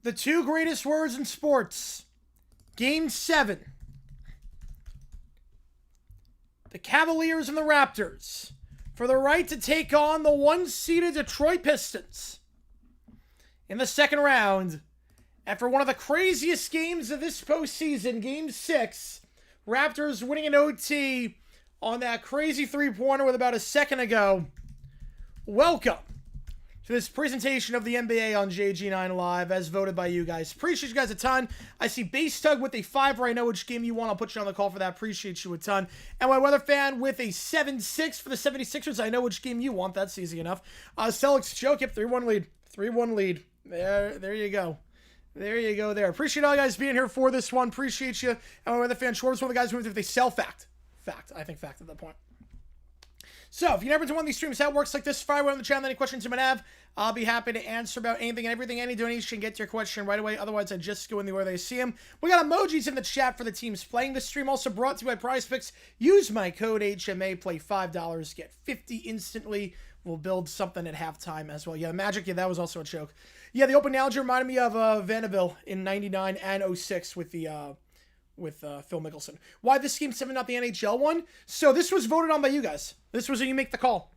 The two greatest words in sports. Game 7. The Cavaliers and the Raptors for the right to take on the one-seeded Detroit Pistons in the second round. After one of the craziest games of this postseason, Game 6, Raptors winning an OT on that crazy three-pointer with about a second ago. Welcome to this presentation of the NBA on JG9 Live, as voted by you guys. Appreciate you guys a ton. I see Base Tug with a 5, I know which game you want. I'll put you on the call for that. Appreciate you a ton. And my Weather Fan with a 7-6 for the 76ers. I know which game you want. That's easy enough. Celtics joke. Yep, 3-1 lead. 3-1 lead. There you go. There you go there. Appreciate all you guys being here for this one. Appreciate you. And my Weather Fan, Schwartz, one of the guys who if they sell fact. Fact. I think fact at that point. So, if you've never done one of these streams, how it works like this, fire away on the channel, any questions you might have. I'll be happy to answer about anything and everything. Any donation, get your question right away. Otherwise, I just go in the order they see them. We got emojis in the chat for the teams playing this stream. Also brought to you by Prize Picks. Use my code HMA, play $5, get 50 instantly. We'll build something at halftime as well. Yeah, Magic, yeah, that was also a joke. Yeah, the open analogy reminded me of Vanderbilt in 99 and 06 with the... Phil Mickelson. Why this Game 7, not the NHL one? So this was voted on by you guys. This was a you make the call.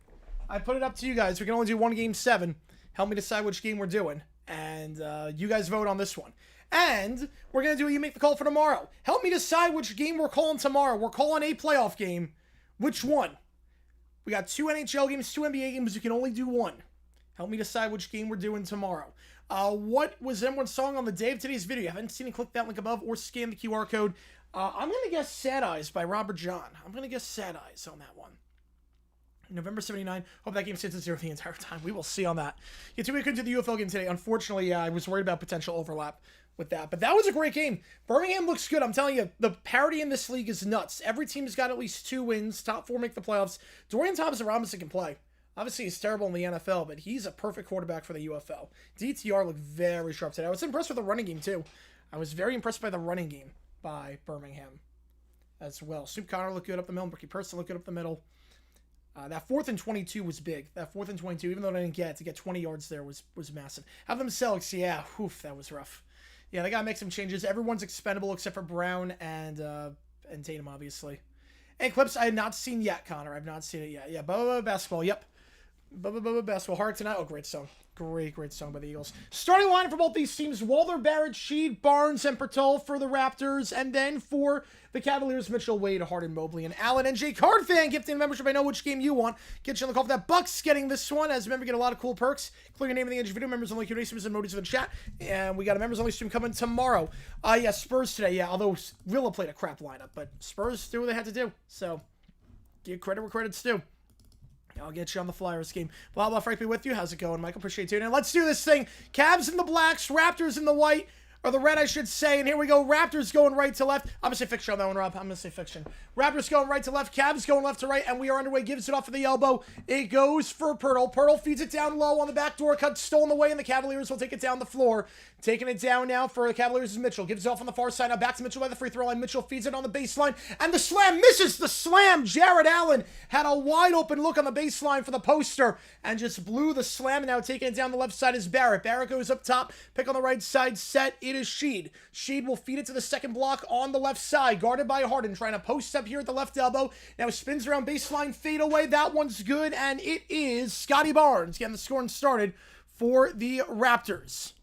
I put it up to you guys. We can only do one Game 7. Help me decide which game we're doing. And you guys vote on this one. And we're going to do a you make the call for tomorrow. Help me decide which game we're calling tomorrow. We're calling a playoff game. Which one? We got 2 NHL games, 2 NBA games. You can only do one. Help me decide which game we're doing tomorrow. What was everyone's song on the day of today's video? You haven't seen it, click that link above or scan the QR code. I'm going to guess Sad Eyes by Robert John. I'm going to guess Sad Eyes on that one. November 79. Hope that game sits at 0 the entire time. We will see on that. Yeah, too, we couldn't do the UFL game today. Unfortunately, I was worried about potential overlap with that. But that was a great game. Birmingham looks good. I'm telling you, the parity in this league is nuts. Every team's got at least 2 wins. Top 4 make the playoffs. Dorian Thompson-Robinson can play. Obviously, he's terrible in the NFL, but he's a perfect quarterback for the UFL. DTR looked very sharp today. I was impressed with the running game, too. I was very impressed by the running game by Birmingham as well. Soup Connor looked good up the middle. Ricky Person looked good up the middle. That 4th and 22 was big. That 4th and 22, even though I didn't get it, to get 20 yards there was massive. Have them Celtics, yeah, oof, that was rough. Yeah, they gotta make some changes. Everyone's expendable except for Brown and Tatum, obviously. And clips I had not seen yet, Connor. I've not seen it yet. Yeah, Bubba Basketball. Yep. Bubba Basketball. Hard tonight. Oh, great song. Great song by the Eagles. Starting line for both these teams: Walder, Barrett, Sheed, Barnes, and Pertol for the Raptors. And then for the Cavaliers, Mitchell, Wade, Harden, Mobley, and Allen. NJ Card Fan gifting membership. I know which game you want. Get you on the call for that. Bucks getting this one. As remember, get a lot of cool perks. Click your name in the end of the video. Members only Q&A streams and emojis in the chat. And we got a members only stream coming tomorrow. Yeah, Spurs today. Yeah, although Villa played a crap lineup, but Spurs do what they had to do. So give credit where credit's due. I'll get you on the Flyers game. Blah, blah, Frank be with you. How's it going, Michael? Appreciate you. And let's do this thing. Cavs in the blacks, Raptors in the white, or the red, I should say. And here we go. Raptors going right to left. I'm going to say fiction on that one, Rob. I'm going to say fiction. Raptors going right to left. Cavs going left to right. And we are underway. Gives it off of the elbow. It goes for Pirtle. Pirtle feeds it down low on the back door. Cut stolen away. And the Cavaliers will take it down the floor. Taking it down now for the Cavaliers is Mitchell. Gives it off on the far side. Now back to Mitchell by the free throw line. Mitchell feeds it on the baseline. And the slam misses the slam. Jared Allen had a wide open look on the baseline for the poster. And just blew the slam. And now taking it down the left side is Barrett. Barrett goes up top. Pick on the right side. Set. It is Sheed. Sheed will feed it to the second block on the left side. Guarded by Harden. Trying to post up here at the left elbow. Now spins around baseline. Fade away. That one's good. And it is Scotty Barnes getting the scoring started for the Raptors.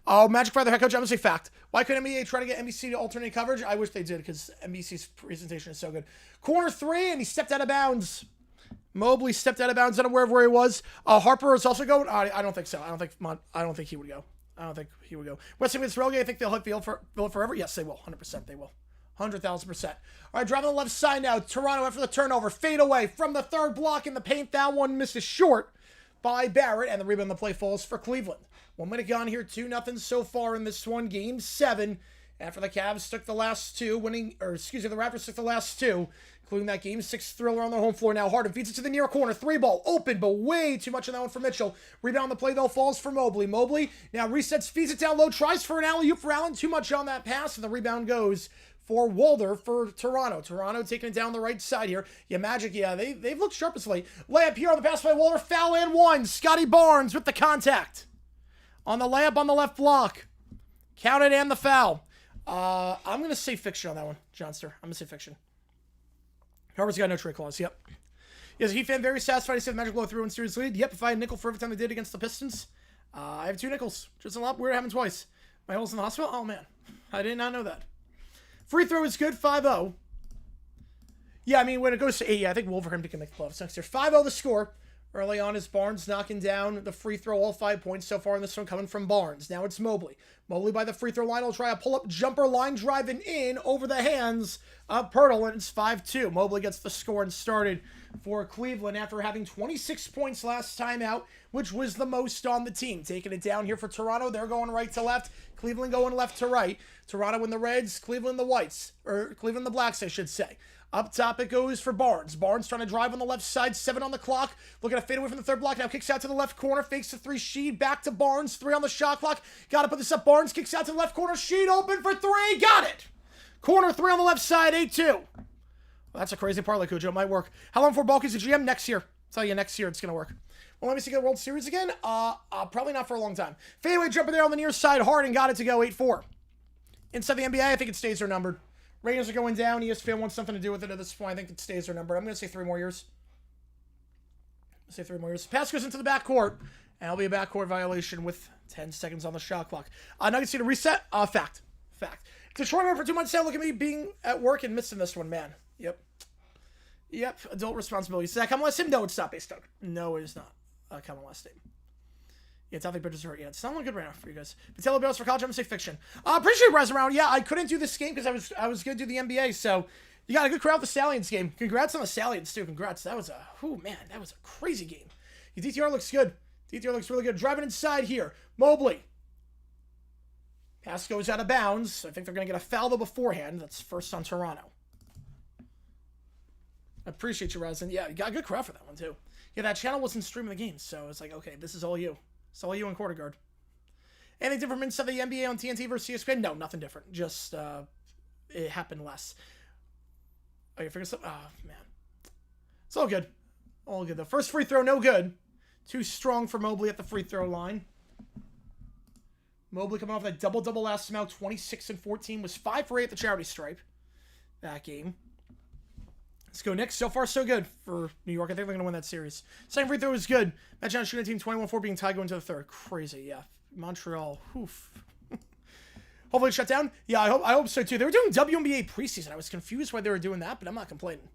Oh, Magic Fire, the head coach, I'm going to say fact. Why couldn't NBA try to get NBC to alternate coverage? I wish they did, because NBC's presentation is so good. Corner 3, and he stepped out of bounds. Mobley stepped out of bounds, unaware of where he was. Harper is also going. I don't think so. I don't think he would go. I don't think he would go. West Ham gets relegated. I think they'll hook Villa forever. Yes, they will. 100% they will. 100,000%. All right, driving on the left side now. Toronto after the turnover. Fade away from the third block in the paint. That one misses short by Barrett, and the rebound on the play falls for Cleveland. 1 minute gone here, 2-0 so far in this one. Game 7. After the Cavs took the last two, the Raptors took the last two, including that Game 6 thriller on their home floor. Now Harden feeds it to the near corner. 3-ball, open, but way too much on that one for Mitchell. Rebound on the play, though, falls for Mobley. Mobley now resets, feeds it down low, tries for an alley-oop for Allen. Too much on that pass, and the rebound goes for Walder for Toronto. Toronto taking it down the right side here. Yeah, Magic, yeah, they've looked sharp as late. Layup here on the pass by Walder. Foul and 1. Scotty Barnes with the contact. On the layup on the left block. Counted and the foul. I'm going to say fiction on that one, Johnster. I'm going to say fiction. Harper's got no trade clause. Yep. Yes, a Heat fan very satisfied to see the Magic blow through in series lead. Yep, if I had a nickel for every time they did against the Pistons, I have 2 nickels. Just a lot weird. It happened twice. My hole's in the hospital? Oh, man. I did not know that. Free throw is good. 5-0. Yeah, I mean, when it goes to 8, yeah, I think Wolverhampton can make the playoffs next year. 5-0 the score. Early on is Barnes knocking down the free throw, all 5 points so far in this one coming from Barnes. Now it's Mobley. Mobley by the free throw line will try a pull-up jumper, line driving in over the hands of Pirtle, and it's 5-2. Mobley gets the score and started for Cleveland after having 26 points last time out, which was the most on the team. Taking it down here for Toronto. They're going right to left. Cleveland going left to right. Toronto in the reds, Cleveland the whites, or Cleveland the blacks, I should say. Up top it goes for Barnes. Barnes trying to drive on the left side. 7 on the clock. Looking to fade away from the third block. Now kicks out to the left corner. Fakes the 3. Sheed back to Barnes. 3 on the shot clock. Got to put this up. Barnes kicks out to the left corner. Sheed open for 3. Got it. Corner 3 on the left side. 8-2. Well, that's a crazy parlay, Cujo. It might work. How long for Balky's a GM? Next year. I'll tell you, next year it's going to work. Well, let me see the World Series again. Probably not for a long time. Fadeaway jumper there on the near side. Harden got it to go. 8-4. Inside the NBA, I think it stays their numbered. Ratings are going down. ESPN wants something to do with it at this point. I think it stays their number. I'm going to say 3 more years. Pass goes into the backcourt. And it'll be a backcourt violation with 10 seconds on the shot clock. Nuggets need to reset. Fact. Detroit ran for 2 months now. Look at me being at work and missing this one, man. Yep. Adult responsibility. Does that come last name? No, it's not based on. No, it is not. Common last name. Yeah, it's not like Bridges are hurt. Yeah, it's not looking good right now for you guys. Patello Bills for college. I'm going to say fiction. Appreciate you rising around. Yeah, I couldn't do this game because I was going to do the NBA. So you got a good crowd for the Stallions game. Congrats on the Stallions, too. Congrats. That was a crazy game. Your DTR looks good. DTR looks really good. Driving inside here. Mobley. Pass goes out of bounds. I think they're going to get a foul though beforehand. That's first on Toronto. I appreciate you, Rising. Yeah, you got a good crowd for that one, too. Yeah, that channel wasn't streaming the game, so it's like, okay, this is all you. It's all you and Quarter Guard. Anything different from inside the NBA on TNT versus ESPN? No, nothing different. Just, it happened less. Oh, you figured something? Oh, man. It's all good. All good, though. First free throw, no good. Too strong for Mobley at the free throw line. Mobley coming off that double-double last time out, 26 and 14, was 5 for 8 at the charity stripe that game. Let's go, Knicks. So far, so good for New York. I think they're going to win that series. Second free throw was good. Match on shooting team 21-4 being tied going to the third. Crazy, yeah. Montreal, oof. Hopefully shut down. Yeah, I hope so, too. They were doing WNBA preseason. I was confused why they were doing that, but I'm not complaining.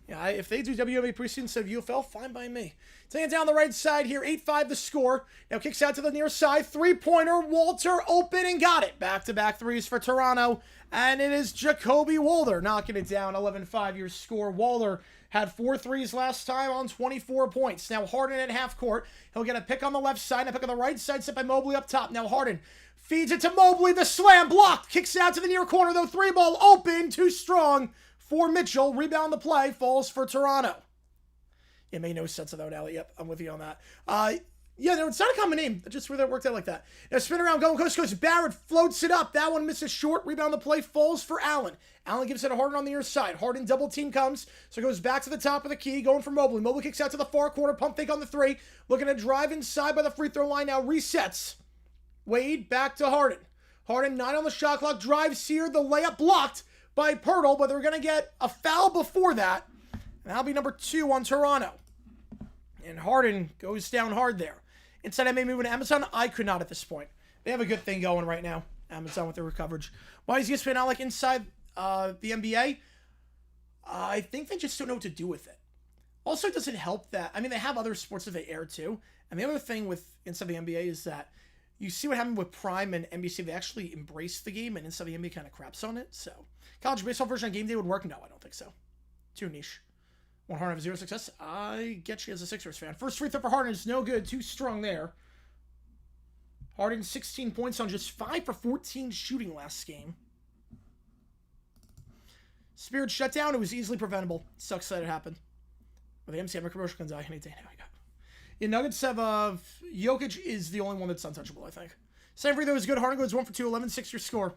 Yeah, if they do WNBA preseason instead of UFL, fine by me. Taking it down the right side here, 8-5 the score. Now kicks out to the near side. Three-pointer, Walter open and got it. Back-to-back threes for Toronto. And it is Jacoby Walter knocking it down. 11-5 your score. Walter had 4 threes last time on 24 points. Now Harden at half court. He'll get a pick on the left side, a pick on the right side, set by Mobley up top. Now Harden feeds it to Mobley. The slam blocked. Kicks out to the near corner, though. 3-ball open. Too strong for Mitchell. Rebound the play. Falls for Toronto. It made no sense without Allie. Yep, I'm with you on that. Yeah, no, it's not a common name. Just where that worked out like that. Now spin around, going coast to coast. Barrett floats it up. That one misses short. Rebound the play. Falls for Allen. Allen gives it to Harden on the near side. Harden double team comes. So it goes back to the top of the key. Going for Mobley. Mobley kicks out to the far corner. Pump fake on the 3. Looking to drive inside by the free throw line. Now resets. Wade back to Harden. Harden 9 on the shot clock. Drives here. The layup blocked by Pirtle, but they're going to get a foul before that. And that'll be number 2 on Toronto. And Harden goes down hard there. Inside, I may move into Amazon. I could not at this point. They have a good thing going right now. Amazon with their coverage. Why is ESPN not like inside the NBA? I think they just don't know what to do with it. Also, it doesn't help that, I mean, they have other sports that they air too. And the other thing with inside the NBA is that you see what happened with Prime and NBC. They actually embraced the game, and inside the NBA kind of craps on it. So, college baseball version on game day would work? No, I don't think so. Too niche. Won't Harden have 0 success? I get you as a Sixers fan. First free throw for Harden is no good. Too strong there. Harden 16 points on just 5 for 14 shooting last game. Spirit shut down. It was easily preventable. Sucks that it happened. But the MCM commercial can die any day now. Yeah, Nuggets have Jokic is the only one that's untouchable, I think. Second free throw is good. Harden goes 1 for 2. 11-6 your score.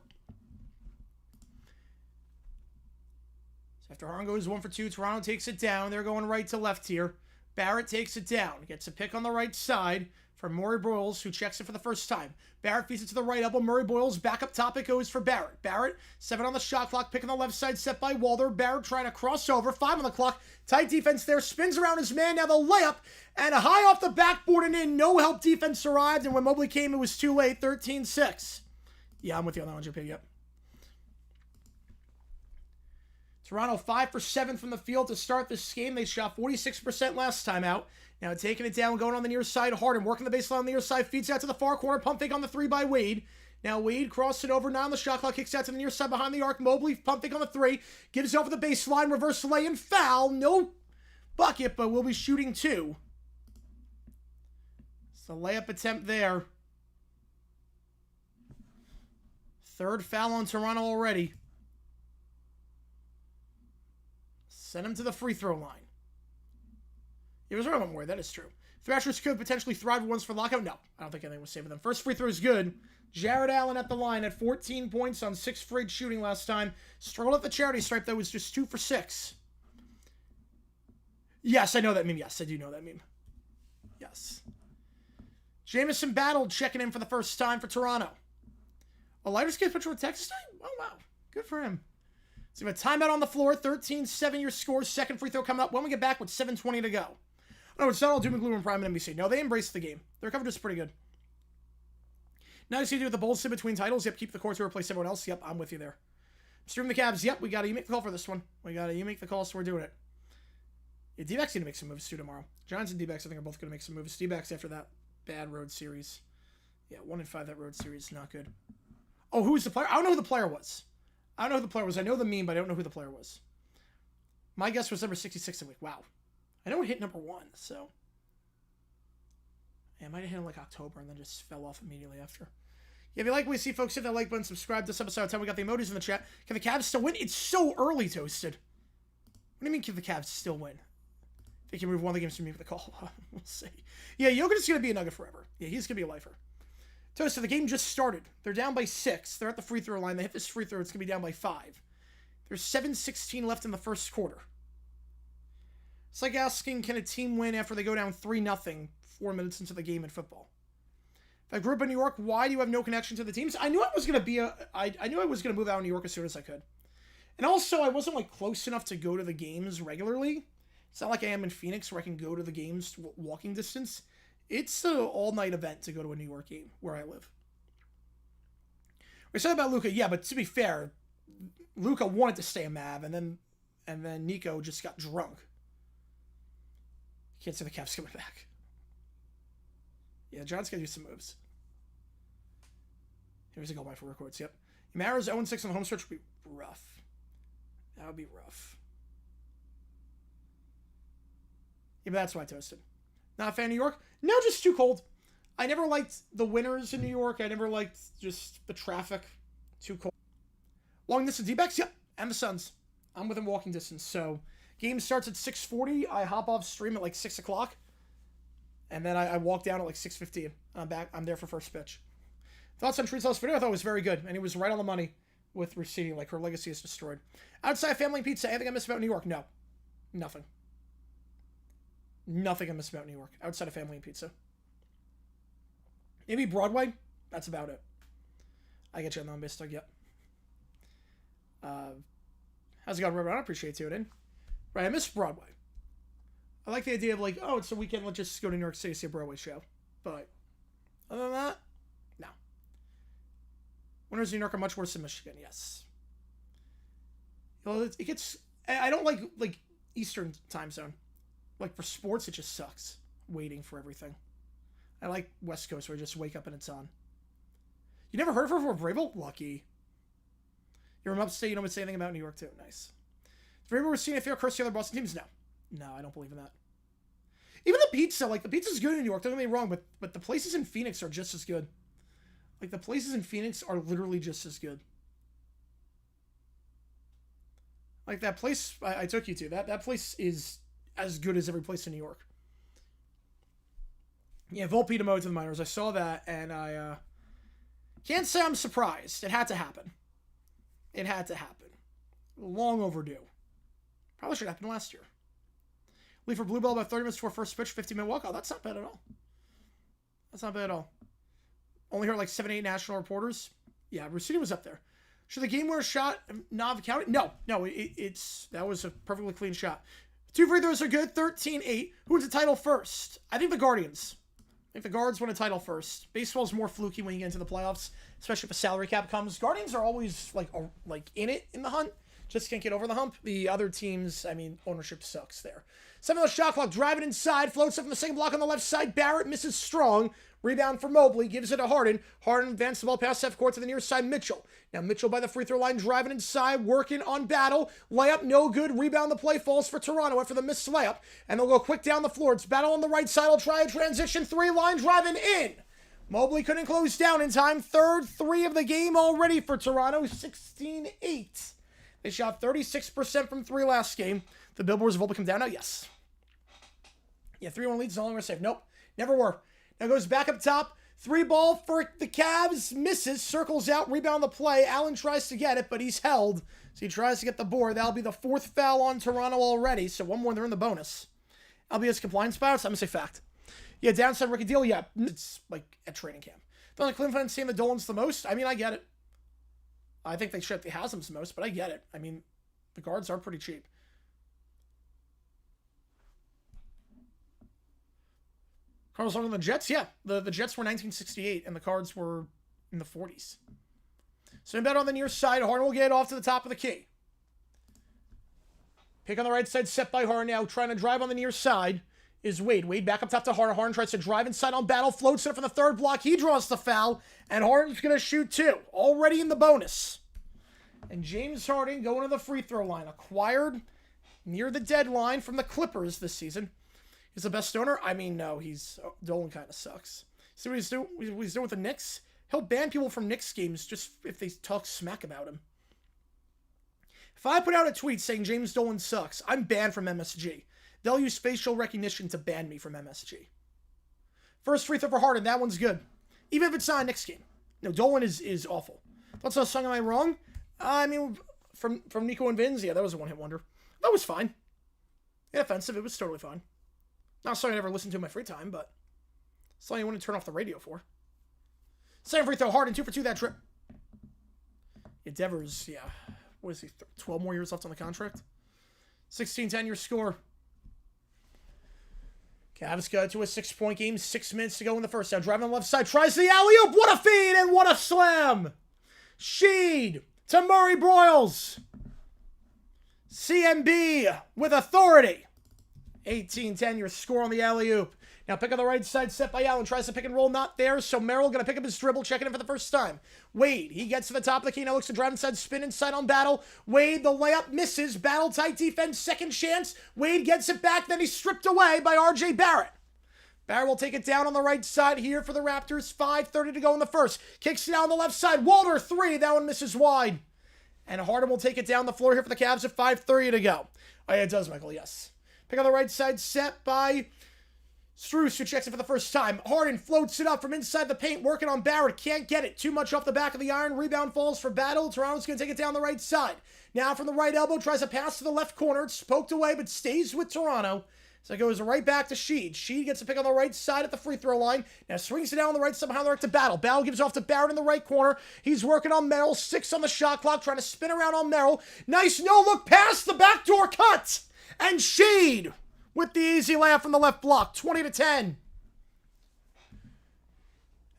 After Harden goes 1 for 2, Toronto takes it down. They're going right to left here. Barrett takes it down. Gets a pick on the right side for Murray Boyles, who checks it for the first time. Barrett feeds it to the right elbow. Murray Boyles, back up top. It goes for Barrett. Barrett, 7 on the shot clock. Pick on the left side, set by Walter. Barrett trying to cross over. 5 on the clock. Tight defense there. Spins around his man. Now the layup. And a high off the backboard and in. No help defense arrived. And when Mobley came, it was too late. 13-6. Yeah, I'm with you on that one, JP. Yep. Toronto 5 for 7 from the field to start this game. They shot 46% last time out. Now taking it down, going on the near side. Harden working the baseline on the near side. Feeds out to the far corner. Pump fake on the 3 by Wade. Now Wade crosses it over. 9 on the shot clock. Kicks out to the near side behind the arc. Mobley pump fake on the 3. Gives it over the baseline. Reverse lay and foul. No bucket, but we'll be shooting 2. It's a layup attempt there. Third foul on Toronto already. Send him to the free throw line. It was right one more. That is true. Thrashers could potentially thrive once for lockout. No, I don't think anything was saving them. First free throw is good. Jared Allen at the line at 14 points on 6 straight shooting last time. Struggled at the charity stripe, though, was just 2 for 6. Yes, I know that meme. Yes, I do know that meme. Yes. Jamison Battle checking in for the first time for Toronto. A lighter skate pitcher with Texas time? Oh, wow. Good for him. So we have a timeout on the floor. 13-7 your score. Second free throw coming up when we get back with 7:20 to go. No, it's not all doom and gloom and Prime and NBC. No, they embrace the game. Their coverage is pretty good. Now you see to do with the Bulls in between titles. Yep, keep the core to replace everyone else. Yep, I'm with you there. Stream the Cavs. Yep, we got to. You make the call for this one. You make the call, so we're doing it. Yeah, D-backs need to make some moves too tomorrow. Giants and D-backs, I think, are both going to make some moves. D-backs after that bad road series. Yeah, 1-5 that road series. Not good. Oh, who's the player? I don't know who the player was. I know the meme, but I don't know who the player was. My guess was number 66. I'm like, wow. I know it hit number 1, so. Yeah, I might have hit in like October and then just fell off immediately after. Yeah, if you like what you see, folks, hit that like button, subscribe to this episode. Tell me we got the emojis in the chat. Can the Cavs still win? It's so early, Toasted. What do you mean, can the Cavs still win? They can move one of the games from me with the call. We'll see. Yeah, Jokic is going to be a Nugget forever. Yeah, he's going to be a lifer. So the game just started. They're down by 6. They're at the free throw line. They hit this free throw. It's going to be down by 5. There's 7:16 left in the first quarter. It's like asking, can a team win after they go down 3-0 4 minutes into the game in football? If I grew up in New York, why do you have no connection to the teams? I knew I was gonna I knew I was gonna move out of New York as soon as I could, and also I wasn't like close enough to go to the games regularly. It's not like I am in Phoenix where I can go to the games walking distance. It's an all-night event to go to a New York game where I live. We said about Luka, yeah, but to be fair, Luka wanted to stay a Mav, and then Nico just got drunk. Can't see the Cavs coming back. Yeah, John's gonna do some moves. Here's a goal by for records. Yep. Yamara's 0-6 on the home stretch would be rough. That would be rough. Yeah, but that's why I toasted. Not a fan of New York? No, just too cold. I never liked the winters in New York. I never liked just the traffic. Too cold. Long distance D-backs? Yep. And the Suns. I'm within walking distance. So, game starts at 6:40. I hop off stream at like 6 o'clock. And then I walk down at like 6:15. I'm back. I'm there for first pitch. Thoughts on Tree's last video? I thought it was very good. And he was right on the money with receding. Like, her legacy is destroyed. Outside family pizza, anything I miss about New York? No. Nothing. Nothing I miss about New York. Outside of family and pizza. Maybe Broadway? That's about it. I get you on the on-base dog, yep. How's it going, Robert? I appreciate you tuning in. Right, I miss Broadway. I like the idea of like, oh, it's a weekend, let's just go to New York City to see a Broadway show. But other than that, no. Winters in New York are much worse than Michigan, yes. You know, it gets... I don't like Eastern time zone. Like, for sports, it just sucks. Waiting for everything. I like West Coast, where you just wake up and it's on. You never heard of her before, Vrabel? Lucky. You're from upstate, you don't say anything about New York, too. Nice. Vrabel was seen a fair curse to the other Boston teams? No. No, I don't believe in that. Even the pizza, like, the pizza's good in New York, don't get me wrong, but the places in Phoenix are just as good. Like, the places in Phoenix are literally just as good. Like, that place I took you to, that place is as good as every place in New York. Yeah, Volpe to Mo to the minors. I saw that, and I can't say I'm surprised. It had to happen. It had to happen. Long overdue. Probably should have happened last year. Leave for Bluebell about 30 minutes before first pitch, 50-minute walkout. That's not bad at all. That's not bad at all. Only heard like 7, 8 national reporters. Yeah, Rusini was up there. Should the game winner shot not count? No, that was a perfectly clean shot. 2 free throws are good. 13-8. Who wins the title first? I think the Guardians. I think the Guards win a title first. Baseball's more fluky when you get into the playoffs, especially if a salary cap comes. Guardians are always like in it in the hunt. Just can't get over the hump. The other teams, I mean, ownership sucks there. 7 shot clock, driving inside, floats up from the second block on the left side. Barrett misses strong. Rebound for Mobley, gives it to Harden. Harden advances the ball past half court to the near side, Mitchell. Now Mitchell by the free throw line, driving inside, working on Battle. Layup, no good. Rebound, the play falls for Toronto after the missed layup. And they'll go quick down the floor. It's Battle on the right side. I'll try a transition 3-line, driving in. Mobley couldn't close down in time. Third 3 of the game already for Toronto, 16-8. They shot 36% from 3 last game. The billboards of Volpe come down now? Yes. Yeah, 3-1 leads no longer safe. Nope, never were. Now goes back up top. 3 ball for the Cavs. Misses. Circles out. Rebound the play. Allen tries to get it, but he's held. So he tries to get the board. That'll be the 4th foul on Toronto already. So 1 more, they're in the bonus. LBS compliance spouse. I'm going to say fact. Yeah, downside rookie deal. Yeah, it's like at training camp. Don't the Cleveland fans seeing the Dolans the most? I mean, I get it. I think they ship the Haslam's the most, but I get it. I mean, the guards are pretty cheap. Carlos on the Jets? Yeah. The Jets were 1968, and the Cards were in the 40s. So in bet on the near side, Harden will get off to the top of the key. Pick on the right side, set by Harden now. Trying to drive on the near side is Wade. Wade back up top to Harden. Harden tries to drive inside on Battle. Floats it from the 3rd block. He draws the foul, and Harden's going to shoot 2. Already in the bonus. And James Harden going to the free throw line. Acquired near the deadline from the Clippers this season. He's the best owner? I mean, no. Dolan kind of sucks. See what he's doing with the Knicks? He'll ban people from Knicks games just if they talk smack about him. If I put out a tweet saying James Dolan sucks, I'm banned from MSG. They'll use facial recognition to ban me from MSG. First free throw for Harden. That one's good. Even if it's not a Knicks game. No, Dolan is awful. What's the song? Am I wrong? I mean, from Nico and Vinz, yeah, that was a one-hit wonder. That was fine. Inoffensive. It was totally fine. Not something I ever listened to in my free time, but something I wouldn't turn off the radio for. Second free throw, Harden, 2 for 2 that trip. Yeah, Devers, yeah. What is he, 12 more years left on the contract? 16-10 your score. Cavs go to a 6-point game, 6 minutes to go in the first. Now driving on the left side, tries the alley-oop. What a feed and what a slam. Sheed to Murray Broyles. CMB with authority. 18-10 your score on the alley-oop. Now pick on the right side, set by Allen. Tries to pick and roll, not there. So Merrill going to pick up his dribble, checking it for the first time. Wade, he gets to the top of the key. Now looks to drive inside, spin inside on Battle. Wade, the layup misses. Battle, tight defense, second chance. Wade gets it back, then he's stripped away by R.J. Barrett. Barrett will take it down on the right side here for the Raptors. 5:30 to go in the first. Kicks it out on the left side. Walter, 3. That one misses wide. And Harden will take it down the floor here for the Cavs at 5:30 to go. Oh, yeah, it does, Michael, yes. Pick on the right side, set by Strus, who checks it for the first time. Harden floats it up from inside the paint, working on Barrett. Can't get it. Too much off the back of the iron. Rebound falls for Battle. Toronto's going to take it down the right side. Now from the right elbow, tries a pass to the left corner. It's poked away, but stays with Toronto. So it goes right back to Sheed. Sheed gets a pick on the right side at the free throw line. Now swings it down on the right side behind the arc to Battle. Battle gives off to Barrett in the right corner. He's working on Merrill. 6 on the shot clock, trying to spin around on Merrill. Nice no-look pass, the backdoor cut. And Sheed with the easy layup from the left block. 20-10.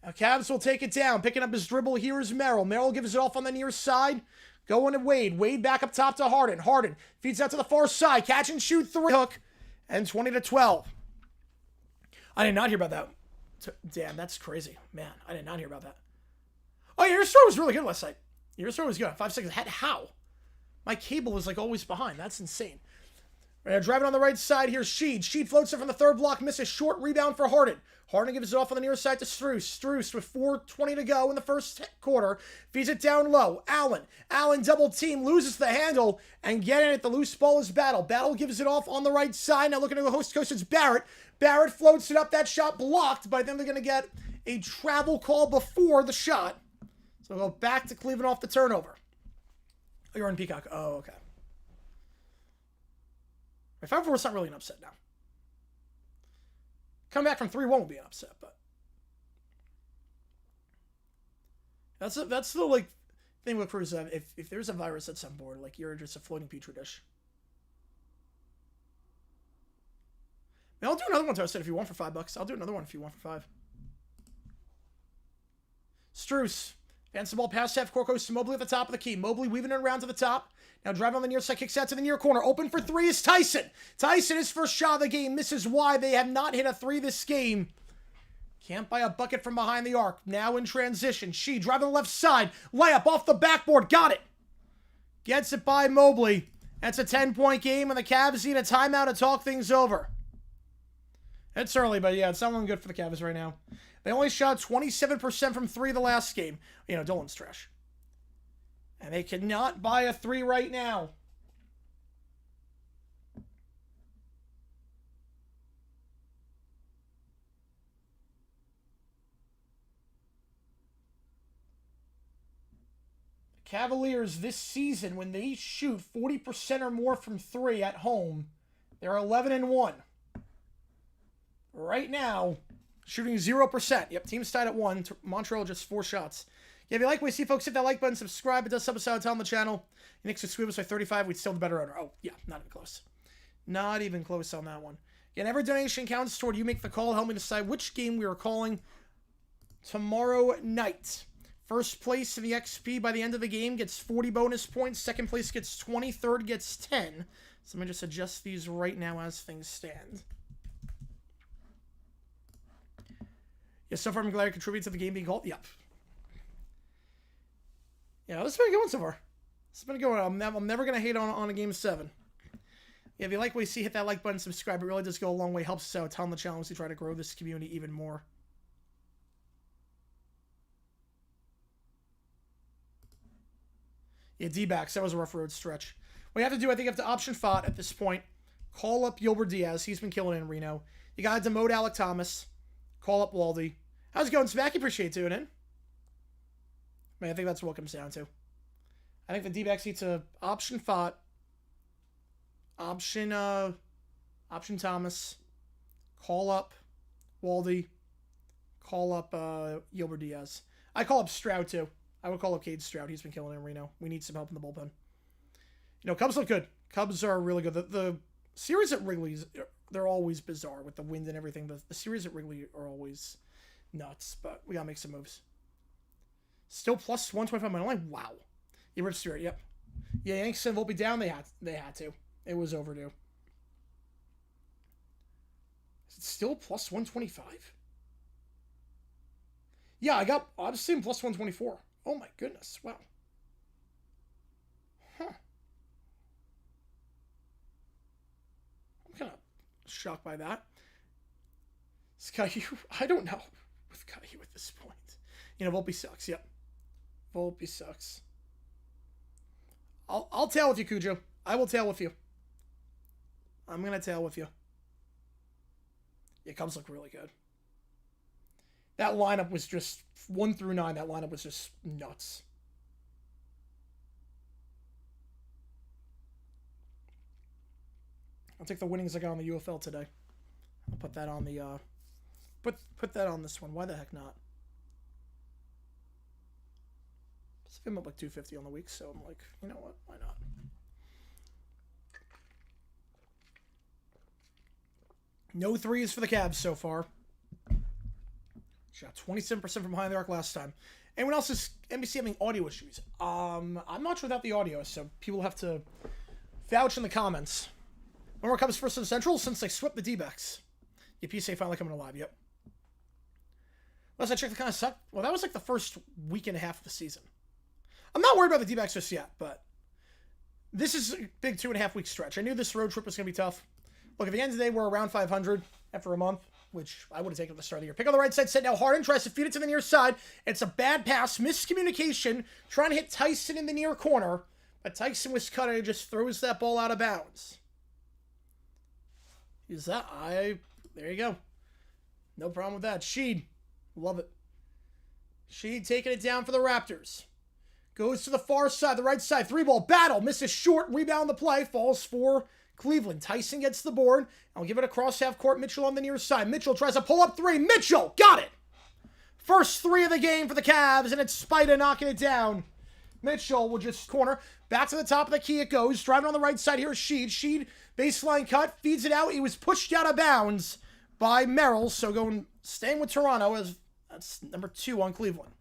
Now Cavs will take it down. Picking up his dribble here is Merrill. Merrill gives it off on the near side. Going to Wade. Wade back up top to Harden. Harden feeds out to the far side. Catch and shoot 3. Hook. And 20-12. I did not hear about that. Damn, that's crazy. Man, I did not hear about that. Oh, your throw was really good last night. Your throw was good. 5 seconds. How? My cable is like always behind. That's insane. Right, driving on the right side, here's Sheed. Sheed floats it from the third block, misses. Short rebound for Harden. Harden gives it off on the near side to Strus. Strus with 4:20 to go in the first quarter. Feeds it down low. Allen. Allen double team, loses the handle, and getting it. The loose ball is Battle. Battle gives it off on the right side. Now looking to go host coast, it's Barrett. Barrett floats it up. That shot blocked, but then they're going to get a travel call before the shot. So we'll go back to Cleveland off the turnover. Oh, you're on Peacock. Oh, okay. 5-4 is not really an upset now. Come back from 3-1 will be an upset, but that's the like thing with Cruz. If there's a virus that's on board, like you're just a floating petri dish. I'll do another one, Toasted, if you want for $5. I'll do another one if you want for 5. Strus. Advance the ball past half court, goes to Mobley at the top of the key. Mobley weaving it around to the top. Now driving on the near side, kicks out to the near corner. Open for 3 is Tyson. Tyson, his first shot of the game, misses wide. They have not hit a 3 this game. Can't buy a bucket from behind the arc. Now in transition. She driving the left side. Layup off the backboard. Got it. Gets it by Mobley. That's a 10-point game, and the Cavs need a timeout to talk things over. It's early, but yeah, it's not looking good for the Cavs right now. They only shot 27% from 3 the last game. You know, Dolan's trash. And they cannot buy a 3 right now. The Cavaliers this season, when they shoot 40% or more from 3 at home, they're 11-1. Right now, shooting 0%. Yep, team's tied at 1. Montreal just 4 shots. Yeah, if you like what you see, folks, hit that like button, subscribe. It does help us out on the channel. Nick's would sweep us by 35. We'd still the better owner. Oh, yeah, not even close. Not even close on that one. Again, every donation counts toward you make the call. Help me decide which game we are calling tomorrow night. First place in the XP by the end of the game gets 40 bonus points. Second place gets 20. Third gets 10. So let me just adjust these right now as things stand. Yeah, so far I'm glad I contribute to the game being called. Yep. Yeah, this has been a good one so far. This has been a good one. I'm never going to hate on a game 7. Yeah, if you like what you see, hit that like button, subscribe. It really does go a long way. Helps us out a ton on the channel as we try to grow this community even more. Yeah, D-backs. That was a rough road stretch. What you have to do, I think you have to option Fott at this point. Call up Gilbert Diaz. He's been killing it in Reno. You got to demote Alec Thomas. Call up Waldy. How's it going, Smacky? Appreciate tuning in. Man, I think that's what it comes down to. I think the D-backs need to option Fott. Option Option Thomas. Call up Waldy. Call up Gilbert Diaz. I call up Stroud, too. I would call up Cade Stroud. He's been killing it in Reno. We need some help in the bullpen. You know, Cubs look good. Cubs are really good. The series at Wrigley's, they're always bizarre with the wind and everything. The series at Wrigley are always nuts, but we got to make some moves. Still plus 125 money line. Wow. Yeah, Rip Stewart, yep. Yeah, Yanks and Volpe down. They had to. It was overdue. Is it still plus 125? Yeah, I'm seeing plus 124. Oh my goodness. Wow. Huh. I'm kind of shocked by that. Caillou, I don't know with Caillou at this point. You know, Volpe sucks. Yep. Volpe sucks. I'll tail with you, Cujo. I will tail with you. I'm going to tail with you. Yeah, Cubs look really good. That lineup was just 1 through 9. That lineup was just nuts. I'll take the winnings I got on the UFL today. I'll put that on the put that on this one. Why the heck not? I'm up like 250 on the week, so I'm like, you know what? Why not? No threes for the Cavs so far. Shot 27% from behind the arc last time. Anyone else is NBC having audio issues? I'm not sure without the audio, so people have to vouch in the comments. When Cubs first in Central since they swept the D-backs. Your PSA finally coming alive, yep. Last I checked, the kind of sucked. Well, that was like the first week and a half of the season. I'm not worried about the D-backs just yet, but this is a big 2.5 week stretch. I knew this road trip was going to be tough. Look, at the end of the day, we're around 500 after a month, which I would have taken at the start of the year. Pick on the right side, set now. Harden tries to feed it to the near side. It's a bad pass, miscommunication, trying to hit Tyson in the near corner, but Tyson was cut and he just throws that ball out of bounds. There you go. No problem with that. Sheed, love it. Sheed taking it down for the Raptors. Goes to the far side, the right side. 3-ball battle. Misses short. Rebound the play. Falls for Cleveland. Tyson gets the board. I'll give it across half court. Mitchell on the near side. Mitchell tries to pull up 3. Mitchell got it. First 3 of the game for the Cavs, and it's Spida knocking it down. Mitchell will just corner. Back to the top of the key it goes. Driving on the right side here is Sheed. Sheed, baseline cut. Feeds it out. He was pushed out of bounds by Merrill. So staying with Toronto as that's number 2 on Cleveland.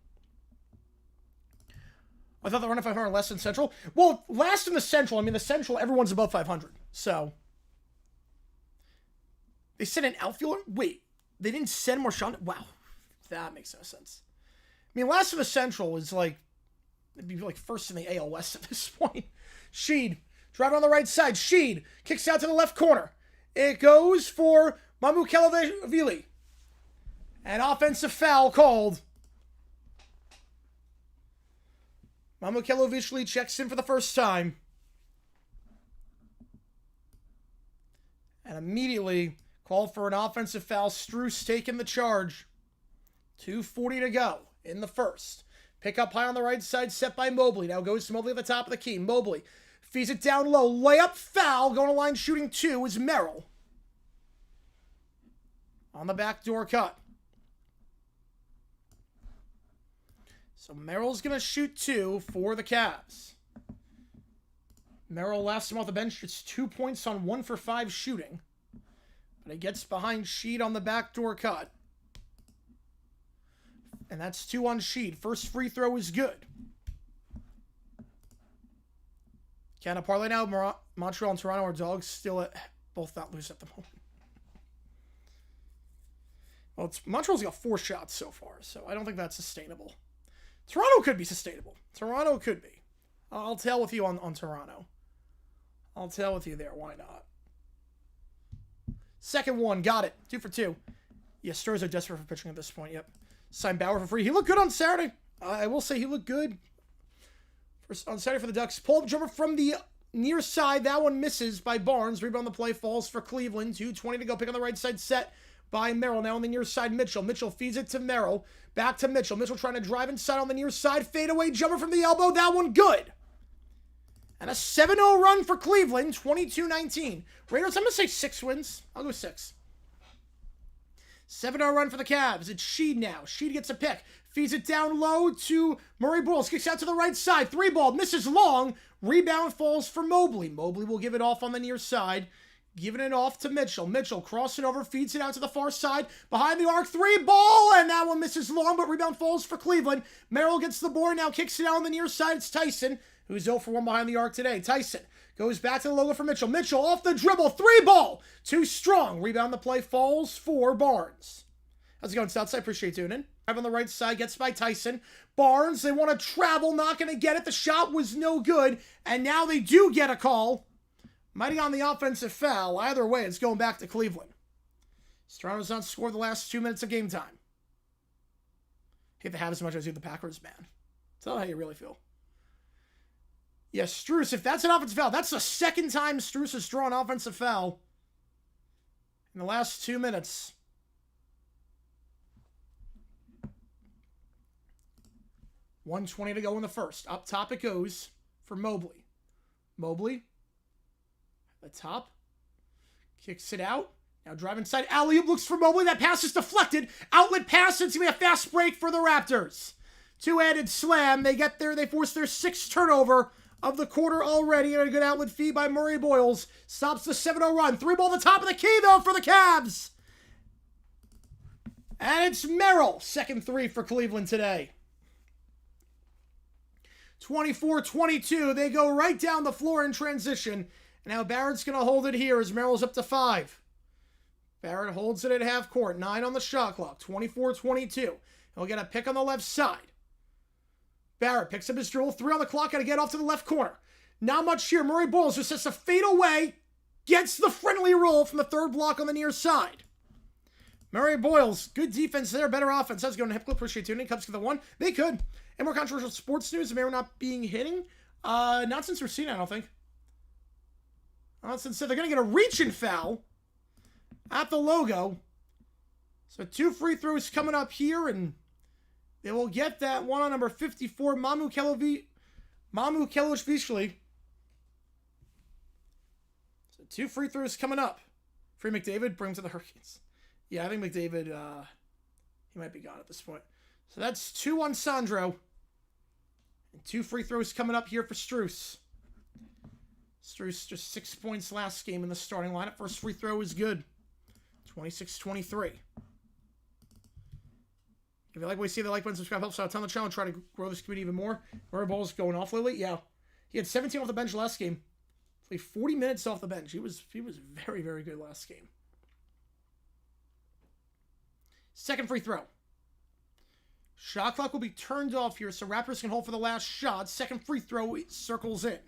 I thought they were running 500 less than Central. Well, last in the Central. I mean, the Central, everyone's above 500. So, they sent an outfielder? Wait, they didn't send Marchand? Wow, that makes no sense. I mean, last in the Central is like, it'd be like first in the AL West at this point. Sheed, driving on the right side. Sheed kicks out to the left corner. It goes for Mamukelashvili. An offensive foul called. Mamukelashvili checks in for the first time. And immediately called for an offensive foul. Strus taking the charge. 2:40 to go in the first. Pick up high on the right side, set by Mobley. Now goes to Mobley at the top of the key. Mobley feeds it down low. Layup foul. Going to line shooting 2 is Merrill. On the backdoor cut. So Merrill's going to shoot 2 for the Cavs. Merrill last him off the bench. It's 2 points on 1 for 5 shooting. But he gets behind Sheed on the backdoor cut. And that's 2 on Sheed. First free throw is good. Can a parlay now? Montreal and Toronto are dogs still both not loose at the moment. Well, Montreal's got 4 shots so far, so I don't think that's sustainable. Toronto could be sustainable. Toronto could be. I'll tail with you on Toronto. I'll tail with you there. Why not? Second one. Got it. 2 for 2. Yeah, Stars are desperate for pitching at this point. Yep. Signed Bauer for free. He looked good on Saturday. I will say he looked good on Saturday for the Ducks. Pull-up jumper from the near side. That one misses by Barnes. Rebound the play. Falls for Cleveland. 2:20 to go. Pick on the right side. Set by Merrill. Now on the near side, Mitchell. Mitchell feeds it to Merrill. Back to Mitchell. Mitchell trying to drive inside on the near side. Fadeaway jumper from the elbow. That one good. And a 7-0 run for Cleveland, 22-19. Raiders, I'm going to say 6 wins. I'll go 6. 7-0 run for the Cavs. It's Sheed now. Sheed gets a pick. Feeds it down low to Murray Boyles. Kicks out to the right side. 3-ball. Misses long. Rebound falls for Mobley. Mobley will give it off on the near side. Giving it off to Mitchell. Mitchell crossing over. Feeds it out to the far side. Behind the arc. 3-ball. And that one misses long, but rebound falls for Cleveland. Merrill gets the board. Now kicks it out on the near side. It's Tyson, who's 0 for 1 behind the arc today. Tyson goes back to the logo for Mitchell. Mitchell off the dribble. 3-ball. Too strong. Rebound the play falls for Barnes. How's it going, Southside? Appreciate you tuning in. On the right side, gets by Tyson. Barnes, they want to travel, not going to get it. The shot was no good, and now they do get a call. Mighty on the offensive foul. Either way, it's going back to Cleveland. Toronto's not scored the last 2 minutes of game time. Hate the Habs as much as I do the Packers, man. Tell how you really feel. Yes, Strus, if that's an offensive foul, that's the second time Strus has drawn an offensive foul in the last 2 minutes. $1:20 to go in the first. Up top it goes for Mobley. Mobley, at the top, kicks it out. Now drive inside. Alley-oop looks for Mobley. That pass is deflected. Outlet pass. It's going to be a fast break for the Raptors. Two-handed slam. They get there. They force their 6th turnover of the quarter already. And a good outlet feed by Murray Boyles. Stops the 7-0 run. 3-ball at the top of the key, though, for the Cavs. And it's Merrill. Second 3 for Cleveland today. 24-22. They go right down the floor in transition. And now Barrett's going to hold it here as Merrill's up to 5. Barrett holds it at half court. 9 on the shot clock. 24-22. He'll get a pick on the left side. Barrett picks up his dribble. 3 on the clock. Got to get off to the left corner. Not much here. Murray Boyles just has to fade away. Gets the friendly roll from the 3rd block on the near side. Murray Boyles, good defense there, better offense. That's going to Hippo. Appreciate tuning in. Cubs to the 1. They could. And more controversial sports news. May or not being hitting. Not since we're seeing, I don't think. Not since they're going to get a reach-in foul at the logo. So 2 free throws coming up here, and they will get that one on number 54, Mamu Kelovichvili. So 2 free throws coming up. Free McDavid, bring him to the Hurricanes. Yeah, I think McDavid, he might be gone at this point. So that's 2 on Sandro. And 2 free throws coming up here for Strus. Strus just 6 points last game in the starting lineup. First free throw is good. 26-23. If you like what you see, the like button, subscribe, helps out a ton of the channel. Try to grow this community even more. Murray Boyles going off lately. Yeah. He had 17 off the bench last game. Played 40 minutes off the bench. He was very, very good last game. Second free throw. Shot clock will be turned off here, so Raptors can hold for the last shot. Second free throw circles in.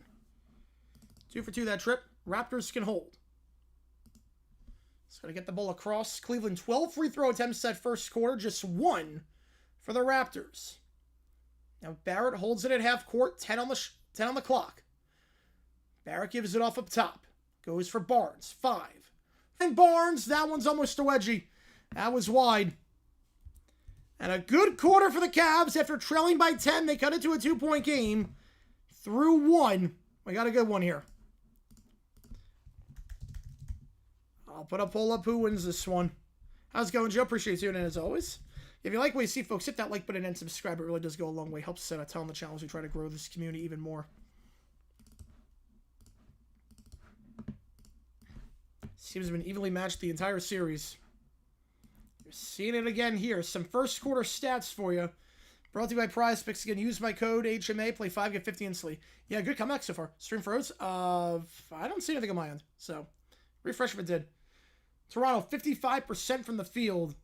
2 for 2 that trip. Raptors can hold. It's going to get the ball across. Cleveland 12 free throw attempts that first quarter. Just 1 for the Raptors. Now Barrett holds it at half court. 10 on the clock. Barrett gives it off up top. Goes for Barnes. 5. And Barnes, that one's almost a wedgie. That was wide. And a good quarter for the Cavs. After trailing by 10, they cut it to a 2-point game. Through 1. We got a good one here. I'll put up who wins this one. How's it going, Joe? Appreciate you tuning in as always. If you like what you see, folks, hit that like button and subscribe. It really does go a long way. Helps us out a ton on the channel as we try to grow this community even more. Seems to have been evenly matched the entire series. You're seeing it again here. Some first quarter stats for you. Brought to you by Prize Picks. Again, use my code HMA. Play 5, get 50 instantly. Yeah, good comeback so far. Stream froze. I don't see anything on my end. So, refresh if it did. Toronto, 55% from the field.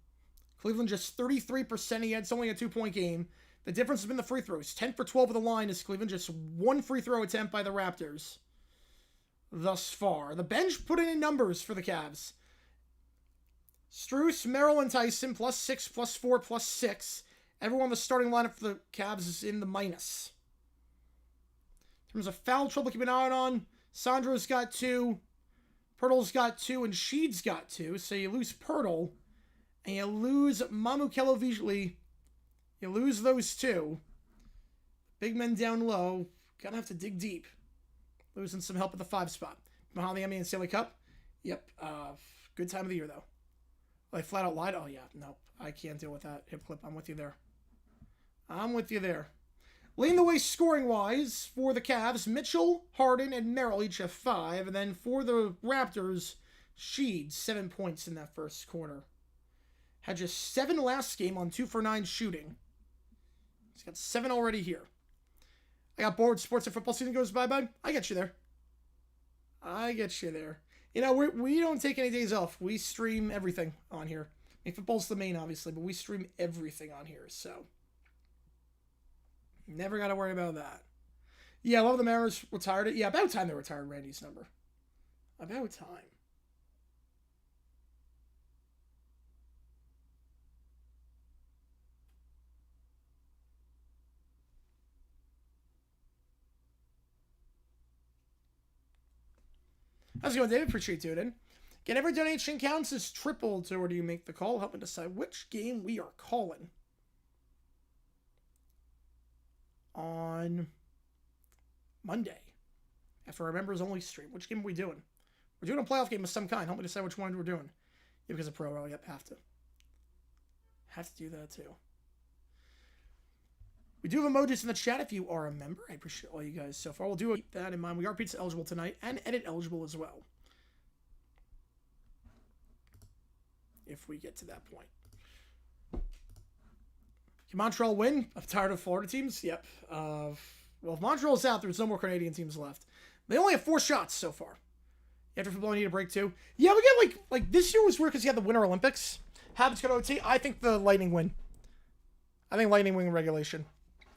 Cleveland just 33%. He had only a 2-point game. The difference has been the free throws. 10 for 12 of the line is Cleveland. Just 1 free throw attempt by the Raptors thus far. The bench put in numbers for the Cavs. Strus, Merrill, and Tyson, +6, +4, +6. Everyone in the starting lineup for the Cavs is in the minus. In terms of foul trouble keeping an eye on, Sandro's got 2. Pirtle's got 2, and Sheed's got 2. So you lose Pirtle, and you lose Mamu Kelovichvili. You lose those 2. Big men down low. Gonna have to dig deep. Losing some help at the 5 spot. Behind the NBA and Stanley Cup. Yep. Good time of the year, though. They flat out lied. Oh, yeah. No, I can't deal with that. Hip clip. I'm with you there. I'm with you there. Leading the way scoring-wise for the Cavs, Mitchell, Harden, and Merrill each have 5. And then for the Raptors, Sheed, 7 points in that first quarter. Had just 7 last game on 2 for 9 shooting. He's got 7 already here. I got bored. Sports and football season goes bye-bye. I get you there. I get you there. You know, we don't take any days off. We stream everything on here. I mean, football's the main, obviously, but we stream everything on here, so never got to worry about that. Yeah, a lot of the Mariners retired it. Yeah, about time they retired Randy's number. About time. How's it going, David? Appreciate you tuning in. Again, every donation counts as triple to where do you make the call. Help me decide which game we are calling on Monday. After our members only stream. Which game are we doing? We're doing a playoff game of some kind. Help me decide which one we're doing. Yeah, because of Pro Roll. Yep, have to. Have to do that too. We do have emojis in the chat if you are a member. I appreciate all you guys so far. We'll do keep that in mind. We are pizza eligible tonight and edit eligible as well. If we get to that point. Can Montreal win? I'm tired of Florida teams. Yep. Well, if Montreal's out, there's no more Canadian teams left. They only have 4 shots so far. After football, you need a break too. Yeah, we get like this year was weird because you had the Winter Olympics. Habits go to OT. I think the Lightning win. I think Lightning win regulation.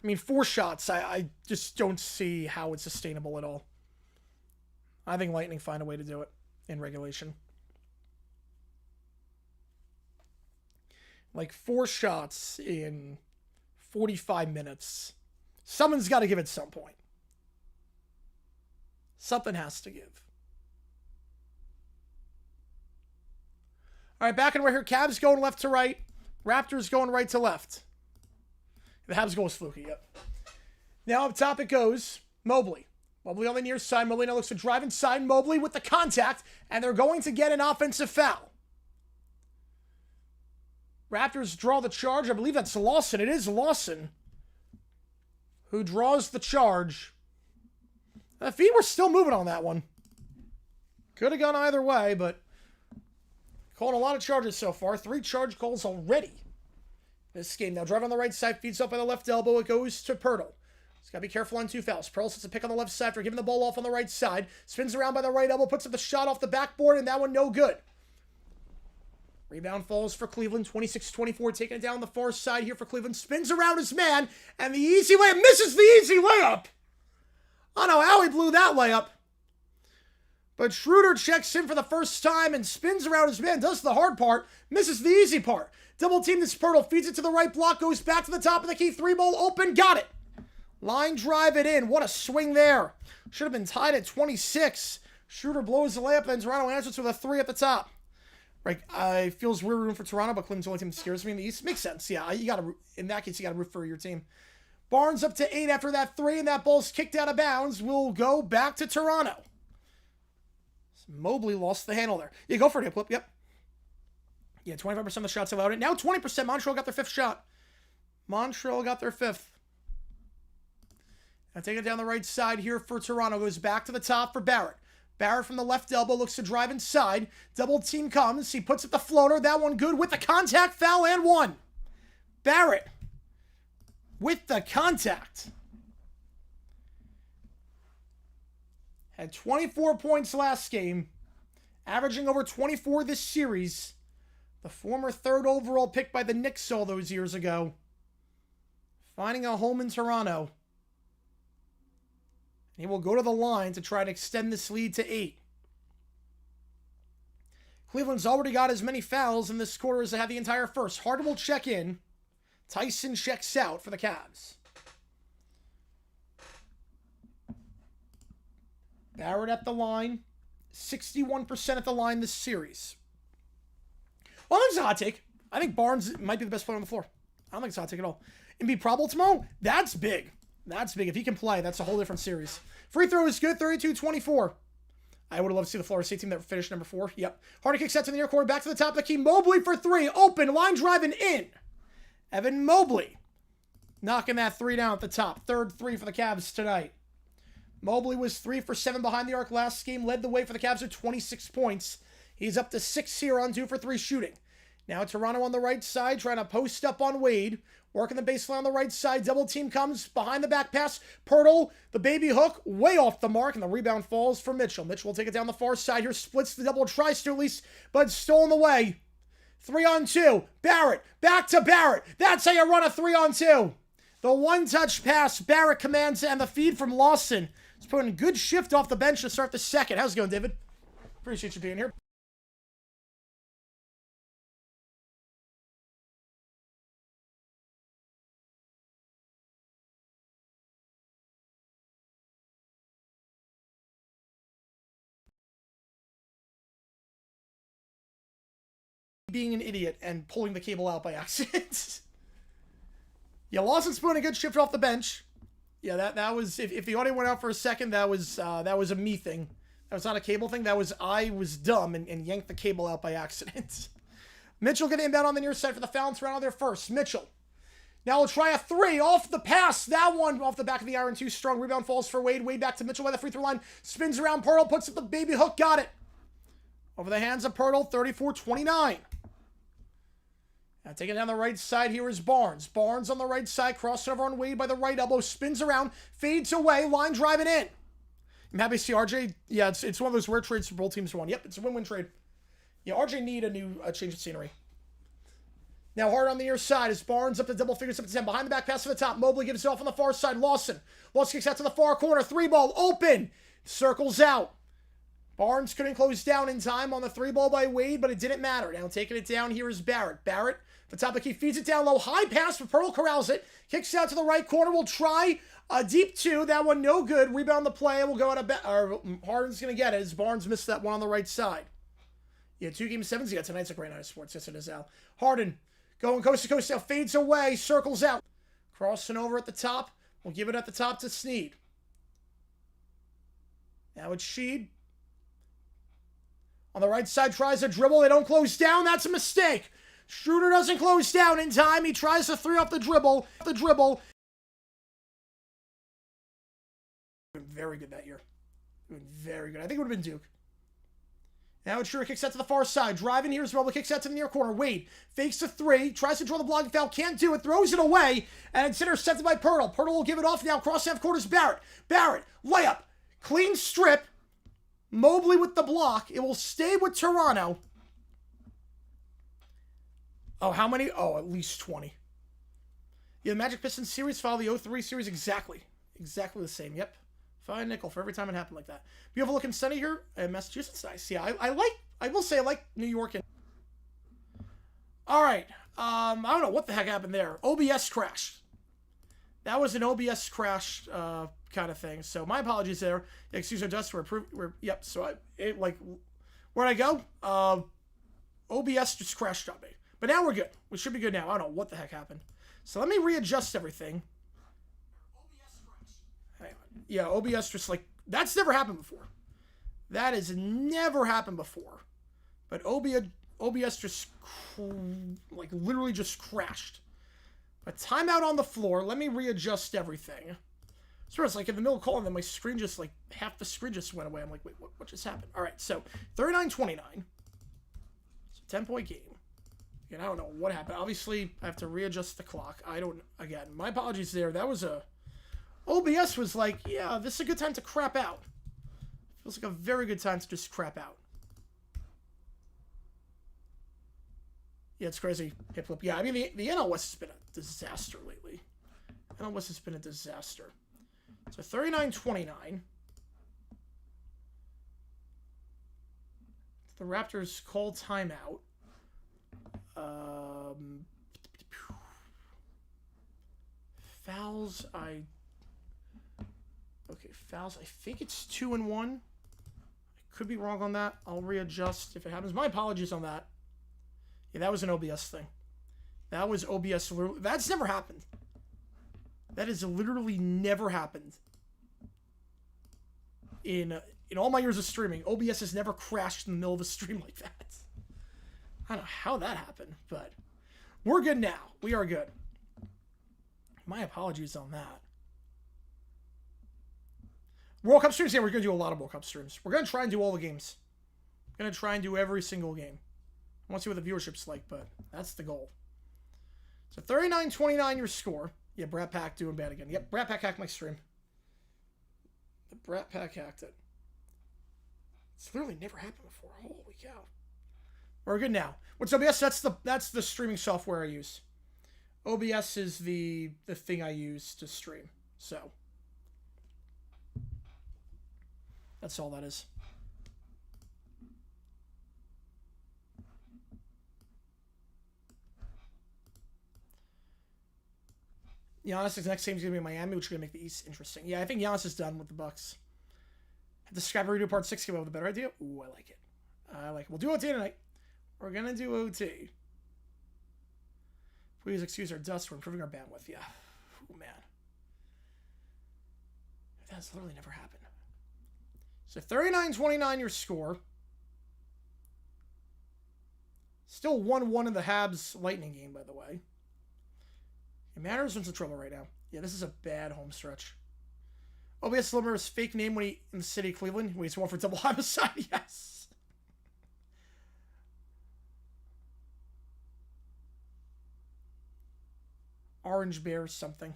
I mean, 4 shots, I just don't see how it's sustainable at all. I think Lightning find a way to do it in regulation. Like 4 shots in 45 minutes. Someone's got to give at some point. Something has to give. All right, back and right here. Cavs going left to right. Raptors going right to left. The Habs goes fluky, yep. Now up top it goes. Mobley. Mobley on the near side. Mobley now looks to drive inside. Mobley with the contact. And they're going to get an offensive foul. Raptors draw the charge. I believe that's Lawson. It is Lawson who draws the charge. The feet were still moving on that one. Could have gone either way, but calling a lot of charges so far. 3 charge calls already. This game now, drive on the right side, feeds up by the left elbow. It goes to Pirtle. He's got to be careful on 2 fouls. Pirtle sets a pick on the left side for giving the ball off on the right side. Spins around by the right elbow, puts up the shot off the backboard, and that one no good. Rebound falls for Cleveland, 26-24, taking it down the far side here for Cleveland. Spins around his man, and the easy layup, misses the easy layup. I don't know how he blew that layup. But Schroeder checks in for the first time and spins around his man, does the hard part, misses the easy part. Double team this Pirtle, feeds it to the right block, goes back to the top of the key, 3-ball open, got it. Line drive it in, what a swing there. Should have been tied at 26. Schroeder blows the layup, then Toronto answers with a 3 at the top. Right, I feels weird rooting for Toronto, but Cleveland's the only team that scares me in the East. Makes sense, yeah. You gotta, in that case, you got to root for your team. Barnes up to 8 after that 3, and that ball's kicked out of bounds. Will go back to Toronto. Mobley lost the handle there. Yeah, go for it, hip flip, yep. Yeah, 25% of the shots allowed it. Now 20%. Montreal got their 5th shot. Montreal got their 5th. Now take it down the right side here for Toronto. Goes back to the top for Barrett. Barrett from the left elbow looks to drive inside. Double team comes. He puts up the floater. That one good with the contact, foul, and 1. Barrett with the contact. Had 24 points last game. Averaging over 24 this series. The former 3rd overall pick by the Knicks all those years ago. Finding a home in Toronto. He will go to the line to try to extend this lead to 8. Cleveland's already got as many fouls in this quarter as they had the entire first. Harden will check in. Tyson checks out for the Cavs. Barrett at the line. 61% at the line this series. Well, I think it's a hot take. I think Barnes might be the best player on the floor. I don't think it's a hot take at all. Embiid probable tomorrow? That's big. That's big. If he can play, that's a whole different series. Free throw is good, 32-24. I would have loved to see the Florida State team that finished number 4. Yep. Harden kicks out to the near corner, back to the top of the key. Mobley for 3. Open, line driving in. Evan Mobley knocking that 3 down at the top. Third 3 for the Cavs tonight. Mobley was 3 for 7 behind the arc last game. Led the way for the Cavs with 26 points. He's up to 6 here on 2 for 3 shooting. Now Toronto on the right side, trying to post up on Wade. Working the baseline on the right side. Double team comes behind the back pass. Pirtle, the baby hook, way off the mark, and the rebound falls for Mitchell. Mitchell will take it down the far side here. Splits the double, tries to at least, but stolen away. 3-on-2. Barrett, back to Barrett. That's how you run a 3-on-2. The one-touch pass, Barrett commands, and the feed from Lawson. He's putting a good shift off the bench to start the second. How's it going, David? Appreciate you being here. Being an idiot and pulling the cable out by accident. Yeah, Lawson's putting a good shift off the bench. Yeah, that was, if the audio went out for a second, that was a me thing. That was not a cable thing. That was, I was dumb and yanked the cable out by accident. Mitchell getting inbound on the near side for the foul. Toronto there first. Mitchell. Now we'll try a 3 off the pass. That one off the back of the iron. 2 strong. Rebound falls for Wade. Wade back to Mitchell by the free throw line. Spins around. Pirtle puts up the baby hook. Got it. Over the hands of Pirtle. 34-29. Now taking down the right side here is Barnes. Barnes on the right side, crossing over on Wade by the right elbow, spins around, fades away, line driving in. I'm happy to see RJ. Yeah, it's one of those rare trades for both teams won. Yep, it's a win-win trade. Yeah, RJ need a new change of scenery. Now hard on the near side is Barnes up to double figures up to 10. Behind the back pass to the top. Mobley gives it off on the far side. Lawson kicks out to the far corner. 3-ball open. Circles out. Barnes couldn't close down in time on the 3-ball by Wade, but it didn't matter. Now taking it down here is Barrett. Barrett, the top of the key, feeds it down low. High pass, but Pirtle corrals it. Kicks out to the right corner. We'll try a deep 2. That one no good. Rebound the play. We'll go out of Harden's going to get it as Barnes missed that one on the right side. Yeah, 2 game 7s. Yeah, tonight's a great night of sports. Yes, it is, Al. Harden going coast to coast now. Fades away. Circles out. Crossing over at the top. We'll give it at the top to Snead. Now it's Sheed. On the right side, tries a dribble. They don't close down. That's a mistake. Schroeder doesn't close down in time. He tries to 3 off the dribble. Very good that year. Very good. I think it would have been Duke. Now Schroeder kicks out to the far side. Driving here as well. Kicks out to the near corner. Wade fakes a 3. Tries to draw the blocking foul. Can't do it. Throws it away. And it's intercepted by Pirtle. Pirtle will give it off now. Cross half court is Barrett. Barrett. Layup. Clean strip. Mobley with the block. It will stay with Toronto. Oh, how many? Oh, at least 20. Yeah, the Magic Pistons series follow the 03 series exactly. Exactly the same. Yep. Fine nickel for every time it happened like that. Beautiful looking sunny here in Massachusetts. Nice. Yeah, I will say I like New York. All right. I don't know what the heck happened there. OBS crashed. That was an OBS crash kind of thing. So my apologies there. Excuse our dust. Yep. So where'd I go? OBS just crashed on me. But now we're good. We should be good now. I don't know what the heck happened. So let me readjust everything. Hang on. Yeah, OBS just that's never happened before. That has never happened before. But OBS just literally just crashed. A timeout on the floor. Let me readjust everything. So it's in the middle of calling, then my screen just half the screen just went away. I'm like, wait, what just happened? All right, so 39-29. It's a 10-point game. And I don't know what happened. Obviously, I have to readjust the clock. Again, my apologies there. That was OBS was yeah, this is a good time to crap out. Feels like a very good time to just crap out. Yeah, it's crazy. Hip flip. Yeah, I mean, the NL West has been a disaster lately. NL West has been a disaster. So 39-29. The Raptors call timeout. Fouls, fouls. I think it's 2-1. I could be wrong on that. I'll readjust if it happens. My apologies on that. Yeah, that was an OBS thing. That was OBS. That's never happened. That has literally never happened. In all my years of streaming, OBS has never crashed in the middle of a stream like that. I don't know how that happened, but we're good now. We are good. My apologies on that. World Cup streams, yeah, we're going to do a lot of World Cup streams. We're going to try and do all the games. We're going to try and do every single game. I want to see what the viewership's like, but that's the goal. So 39-29 your score. Yeah, Brat Pack doing bad again. Yep, Brat Pack hacked my stream. The Brat Pack hacked it. It's literally never happened before. Holy cow. We're good now. What's OBS? That's the streaming software I use. OBS is the thing I use to stream. So that's all that is. Giannis' next game is going to be Miami, which is going to make the East interesting. Yeah, I think Giannis is done with the Bucks. The Skype redo part 6 came up with a better idea. Ooh, I like it. I like it. We'll do OT tonight. We're going to do OT. Please excuse our dust. We're improving our bandwidth. Yeah. Oh, man. That's literally never happened. So 39-29 your score. Still 1-1 in the Habs Lightning game, by the way. It matters when's in trouble right now. Yeah, this is a bad home stretch. OBS Slimmer's fake name when he in the city of Cleveland. When he's one for double homicide. Yes. Orange Bear something.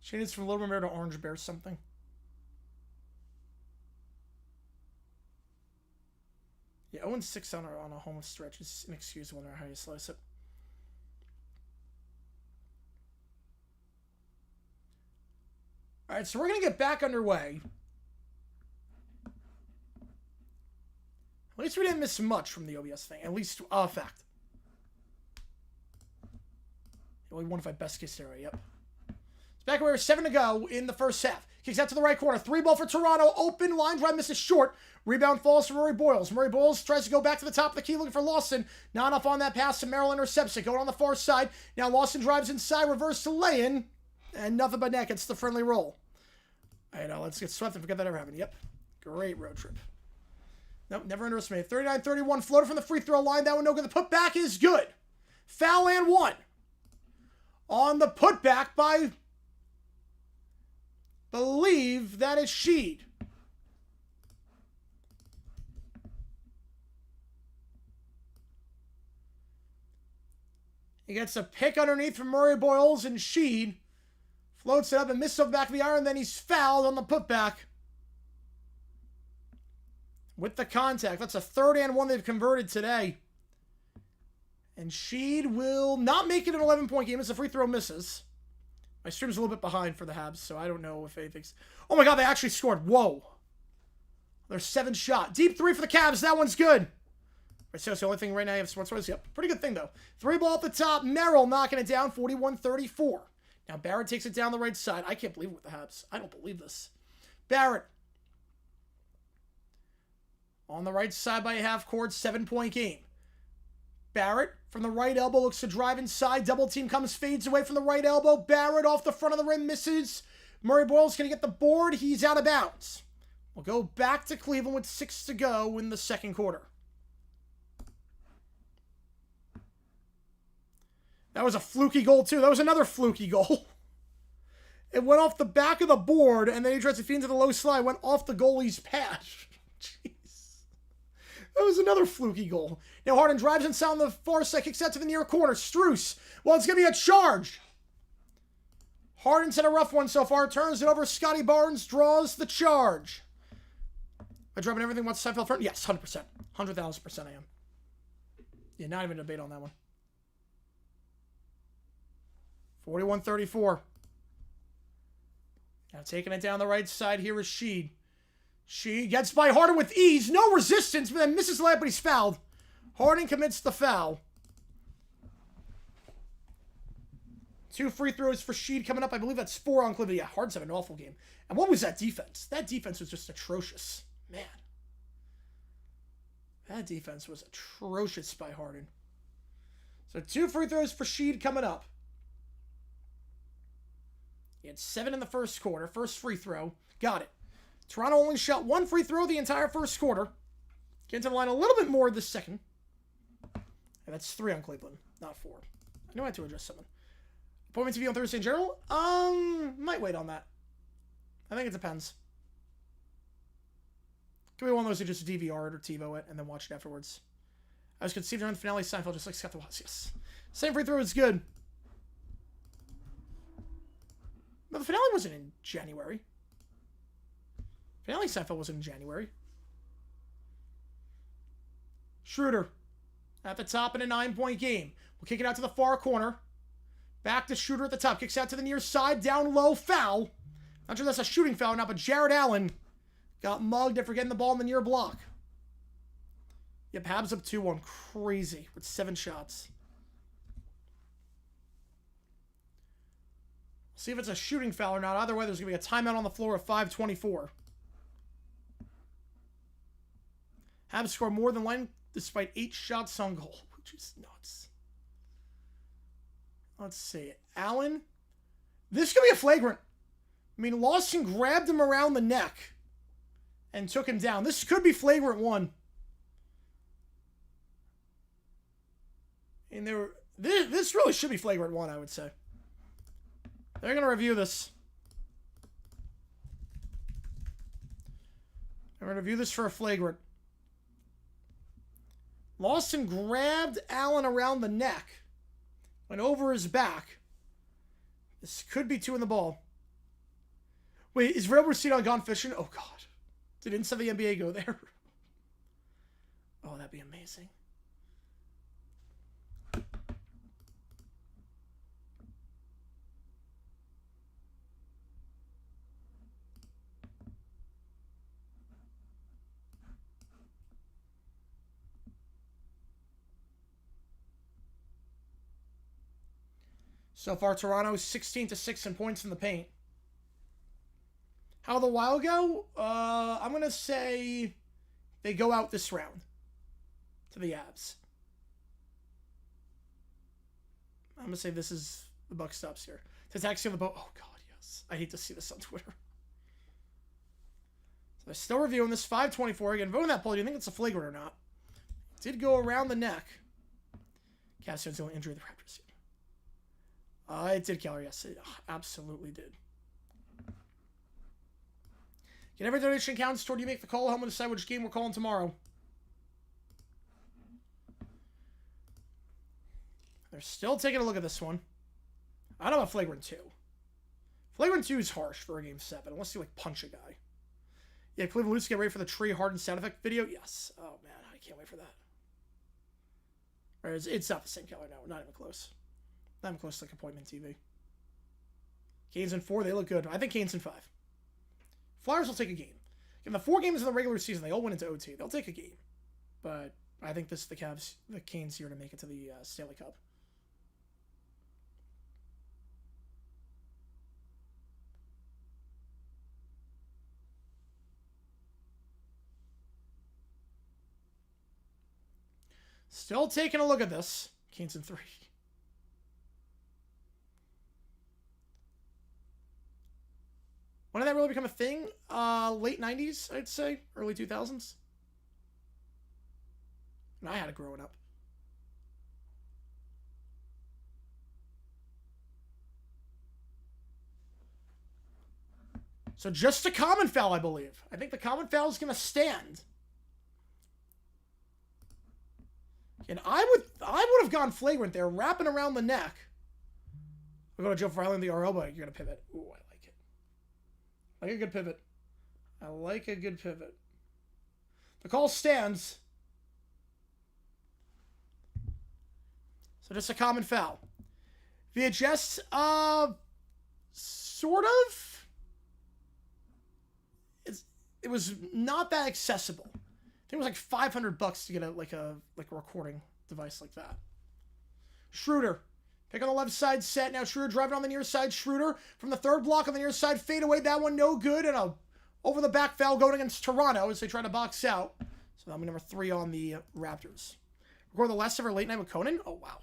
Changes from Little Bear to Orange Bear something. Yeah, 0-6 on a home stretch is inexcusable no matter how you slice it. All right, so we're going to get back underway. At least we didn't miss much from the OBS thing. At least, fact. Only one if I best case scenario, yep. It's back away, 7 to go in the first half. Kicks out to the right corner. 3-ball for Toronto. Open, line drive, misses short. Rebound falls for Murray Boyles. Murray Boyles tries to go back to the top of the key looking for Lawson. Not enough on that pass to Merrill, intercepts it. Going on the far side. Now Lawson drives inside, reverse to lay-in. And nothing but net gets the friendly roll. All right, let's get swept and forget that ever happened. Yep. Great road trip. Nope, never underestimated. 39-31, floater from the free throw line. That one no good. The putback is good. Foul and 1. On the putback by, believe that is Sheed. He gets a pick underneath from Murray Boyles, and Sheed floats it up and misses off the back of the iron. Then he's fouled on the putback with the contact. That's a 3rd and 1 they've converted today. And Sheed will not make it an 11-point game as the free throw misses. My stream's a little bit behind for the Habs, so I don't know if anything's... Oh my god, they actually scored. Whoa. Their 7th shot. Deep 3 for the Cavs. That one's good. Right, so that's the only thing right now you have sports wise. Yep, pretty good thing, though. 3-ball at the top. Merrill knocking it down, 41-34. Now Barrett takes it down the right side. I can't believe it with the Habs. I don't believe this. Barrett. On the right side by a half court, 7-point game. Barrett from the right elbow looks to drive inside. Double team comes, fades away from the right elbow. Barrett off the front of the rim, misses. Murray Boyles going to get the board. He's out of bounds. We'll go back to Cleveland with 6 to go in the second quarter. That was a fluky goal, too. That was another fluky goal. It went off the back of the board, and then he tries to feed into the low slide. Went off the goalie's pad. Jeez. That was another fluky goal. Now Harden drives inside on the far side, kicks out to the near corner. Strus. Well, it's going to be a charge. Harden's had a rough one so far. Turns it over. Scotty Barnes draws the charge. Am I dropping everything once Seinfeld front? Yes, 100%. 100,000% I am. Yeah, not even a debate on that one. 41-34. Now taking it down the right side here is Sheed. Sheed gets by Harden with ease. No resistance, but then misses the layup, but he's fouled. Harden commits the foul. 2 free throws for Sheed coming up. I believe that's 4 on Cleveland. Yeah, Harden's having an awful game. And what was that defense? That defense was just atrocious. Man. That defense was atrocious by Harden. So 2 free throws for Sheed coming up. He had 7 in the first quarter. First free throw. Got it. Toronto only shot 1 free throw the entire first quarter. Getting to the line a little bit more this second. And that's 3 on Cleveland, not 4. I know I had to adjust something. Appointment TV on Thursday in general? Might wait on that. I think it depends. Could be one of those who just DVR it or TiVo it and then watch it afterwards. I was conceived during the finale. Seinfeld just like Scott the Watts. Yes. Same free throw is good. But the finale wasn't in January. Finale Seinfeld wasn't in January. Schroeder at the top in a 9-point game. We'll kick it out to the far corner. Back to Schroeder at the top. Kicks out to the near side. Down low. Foul. Not sure that's a shooting foul now, but Jared Allen got mugged after getting the ball in the near block. Yep, Habs up 2-1. Crazy with 7 shots. See if it's a shooting foul or not. Either way, there's going to be a timeout on the floor of 5:24. Habs score more than line despite 8 shots on goal, which is nuts. Let's see. Allen. This could be a flagrant. I mean, Lawson grabbed him around the neck and took him down. This could be flagrant 1. And this really should be flagrant 1, I would say. They're going to review this. They're going to review this for a flagrant. Lawson grabbed Allen around the neck. Went over his back. This could be 2 in the ball. Wait, is Real Racino gone fishing? Oh, God. Did Inside the NBA go there? Oh, that'd be amazing. So far, Toronto 16-6 in points in the paint. How the Wild go? I'm going to say they go out this round to the Avs. I'm going to say this is the buck stops here. To taxi on the boat. Oh, God, yes. I hate to see this on Twitter. So they're still reviewing this. 5:24. Again, voting that poll. Do you think it's a flagrant or not? It did go around the neck. Cassie's the only injury of the Raptors. It did, Keller, yes. It absolutely did. Get every donation counts toward you make the call. Help me decide which game we're calling tomorrow. They're still taking a look at this one. I don't have flagrant 2. Flagrant 2 is harsh for a game 7, unless you, like, punch a guy. Yeah, Cleveland Loose, get ready for the Tree Harden sound effect video. Yes. Oh, man, I can't wait for that. Or it's not the same, Keller, no. Not even close. Not even close to, like, appointment TV. Canes in 4, they look good. I think Canes in 5. Flyers will take a game. In the 4 games in the regular season, they all went into OT. They'll take a game. But I think this is the Canes here to make it to the Stanley Cup. Still taking a look at this. Canes in 3. When did that really become a thing? Late 90s, I'd say. Early 2000s. And I had it growing up. So just a common foul, I believe. I think the common foul is going to stand. And I would have gone flagrant there, wrapping around the neck. We're going to jump for Island the RL, but you're going to pivot. Ooh, I like it. I like a good pivot. I like a good pivot. The call stands. So just a common foul. VHS, sort of. It was not that accessible. I think it was like $500 to get a recording device like that. Schroeder. Pick on the left side set. Now Schroeder driving on the near side. Schroeder from the third block on the near side. Fade away. That one no good. And a over the back foul going against Toronto as they try to box out. So that'll be number 3 on the Raptors. Record the last ever late night with Conan. Oh, wow.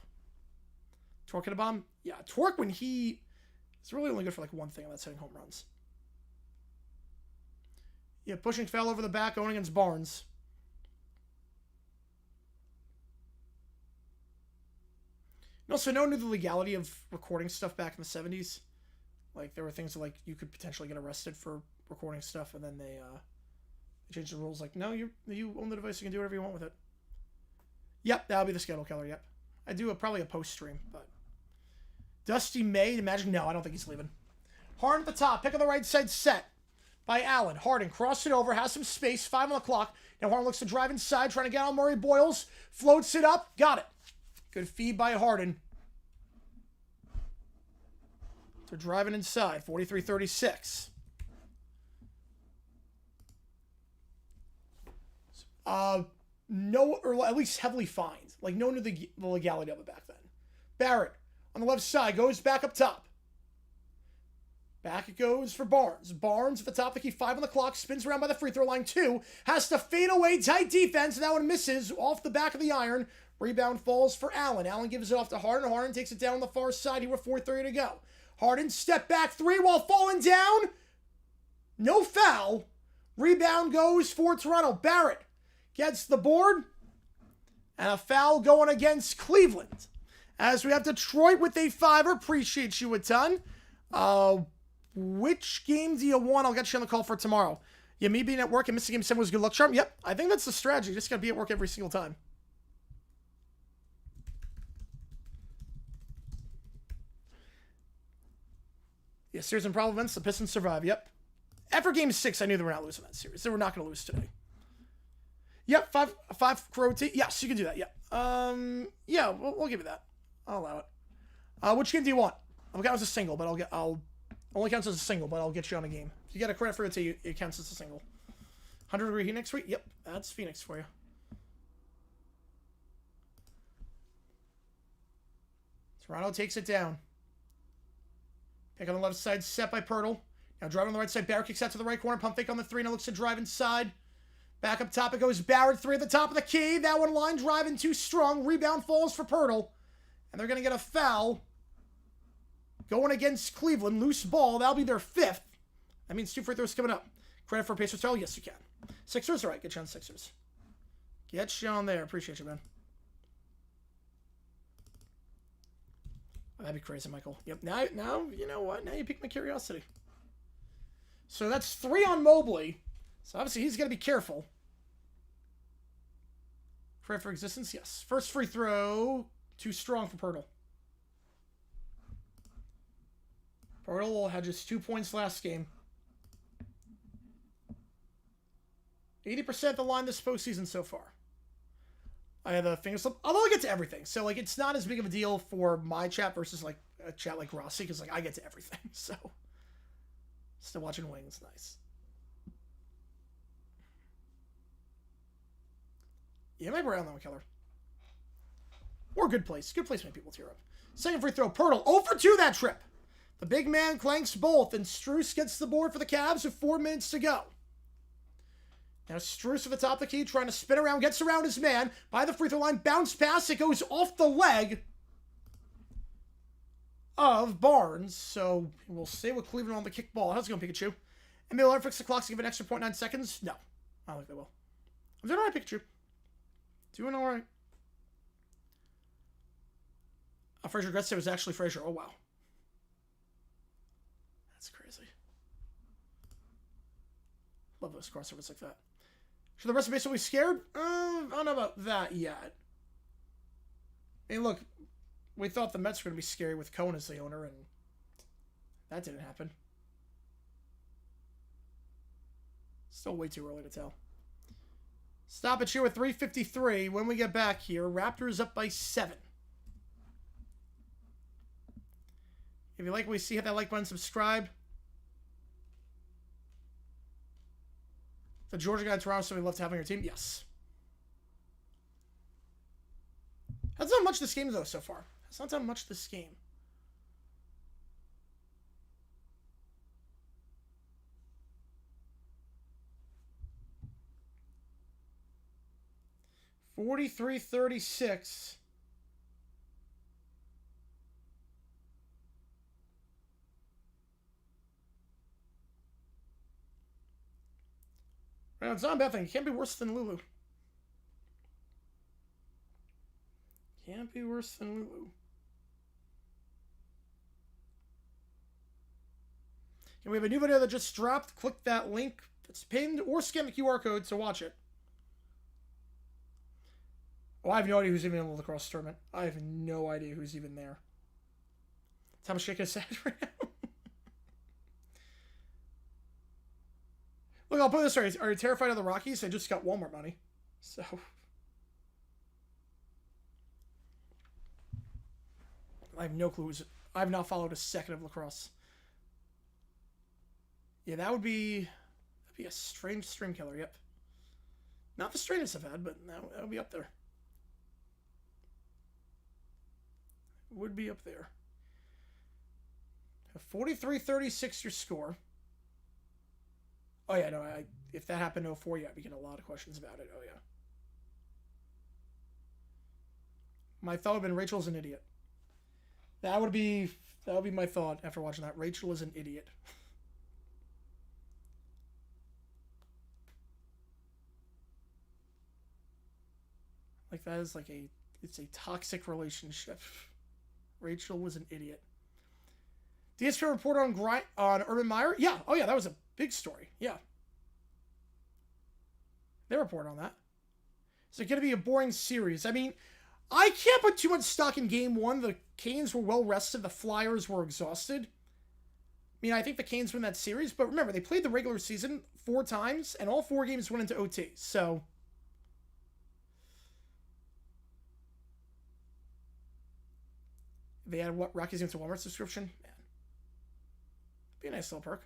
Torque hit a bomb. Yeah, Torque when he It's really only good for like one thing, and that's hitting home runs. Yeah, pushing foul over the back, going against Barnes. And also, no one knew the legality of recording stuff back in the 70s. Like, there were things like you could potentially get arrested for recording stuff, and then they changed the rules. Like, no, you own the device, you can do whatever you want with it. Yep, that'll be the schedule killer, yep. I do probably a post-stream, but... Dusty May, imagine, no, I don't think he's leaving. Harden at the top, pick on the right side set by Allen. Harden, cross it over, has some space, 5 on the clock. Now Harden looks to drive inside, trying to get on Murray Boyles. Floats it up, got it. Good feed by Harden. They're driving inside, 43-36. No, or at least heavily fined. Like, no one knew the legality of it back then. Barrett, on the left side, goes back up top. Back it goes for Barnes. Barnes at the top of the key, 5 on the clock, spins around by the free throw line, 2, has to fade away, tight defense, and that one misses off the back of the iron. Rebound falls for Allen. Allen gives it off to Harden. Harden takes it down on the far side here with 4:30 to go. Harden, step back 3 while falling down. No foul. Rebound goes for Toronto. Barrett gets the board. And a foul going against Cleveland. As we have Detroit with a 5er. Appreciate you a ton. Which game do you want? I'll get you on the call for tomorrow. Yeah, me being at work and missing game 7 was a good luck charm. Yep, I think that's the strategy. You just got to be at work every single time. Yeah, series and problem events. The Pistons survive. Yep. After game 6, I knew they were not losing that series. They were not going to lose today. Yep, 5 rotate. Yes, you can do that. Yep. Yeah, we'll give you that. I'll allow it. Which game do you want? I'll count as a single, but I'll only counts as a single, but I'll get you on a game. If you get a credit for rotate, it counts as a single. 100-degree heat next week. Yep, that's Phoenix for you. Toronto takes it down. Pick on the left side, set by Pirtle. Now driving on the right side, Barrett kicks out to the right corner, pump fake on the 3, now looks to drive inside. Back up top it goes, Barrett, 3 at the top of the key. That one line driving too strong. Rebound falls for Pirtle. And they're going to get a foul. Going against Cleveland, loose ball. That'll be their 5th. That means 2 free throws coming up. Credit for Pacers foul? Yes, you can. Sixers? All right, get you on Sixers. Get you on there. Appreciate you, man. Oh, that'd be crazy, Michael. Yep, now, you know what? Now you piqued my curiosity. So that's 3 on Mobley. So obviously he's got to be careful. Credit for existence? Yes. First free throw. Too strong for Pirtle. Pirtle had just 2 points last game. 80% the line this postseason so far. I have a finger slip. Although I get to everything. So, like, it's not as big of a deal for my chat versus, like, a chat like Rossi. Because, like, I get to everything. So, still watching Wings. Nice. Yeah, maybe around that one, Keller. Or good place. Good place to make people tear up. Second free throw. Pirtle. 0 for 2 that trip. The big man clanks both. And Strus gets the board for the Cavs with 4 minutes to go. Now Strus at the top of the key, trying to spin around, gets around his man, by the free throw line, bounce pass, it goes off the leg of Barnes, so we'll stay with Cleveland on the kick ball. How's it going, Pikachu? And they'll fix the clock to give an extra 0.9 seconds? No, I don't think they will. I'm doing alright, Pikachu. Doing alright. Fraser regrets it was actually Fraser. Oh, wow. That's crazy. Love those crossovers like that. Should the rest of baseball be scared? I don't know about that yet. I mean, look, we thought the Mets were going to be scary with Cohen as the owner, and that didn't happen. Still way too early to tell. Stop it here with 3:53. When we get back here, Raptors up by 7. If you like what we see, hit that like button, subscribe. The Georgia guy in Toronto, so we love to have on your team. Yes. Hasn't done much this game, though, so far. Has not done much this game. $43-36. Well, it's not a bad thing. It can't be worse than Lulu. Can't be worse than Lulu. And we have a new video that just dropped. Click that link that's pinned or scan the QR code to watch it. Oh, I have no idea who's even in the lacrosse tournament. I have no idea who's even there. That's how much shake is sad right now. Look, I'll put it this way. Are you terrified of the Rockies? I just got Walmart money. So. I have no clues. I have not followed a second of lacrosse. Yeah, that'd be a strange stream killer, yep. Not the strangest I've had, but that would be up there. Would be up there. 43-36 your score. Oh, yeah, no, if that happened in 04, yeah, we get a lot of questions about it. Oh, yeah. My thought would have been Rachel's an idiot. That would be my thought after watching that. Rachel is an idiot. Like, that is like it's a toxic relationship. Rachel was an idiot. DSP reported on Urban Meyer? Yeah. Oh, yeah, that was a big story. Yeah. They reported on that. Is it going to be a boring series? I mean, I can't put too much stock in Game 1. The Canes were well rested. The Flyers were exhausted. I mean, I think the Canes win that series. But remember, they played the regular season 4 times, and all 4 games went into OT. So, they had what? Rockies into Walmart subscription? Man. Be a nice little perk.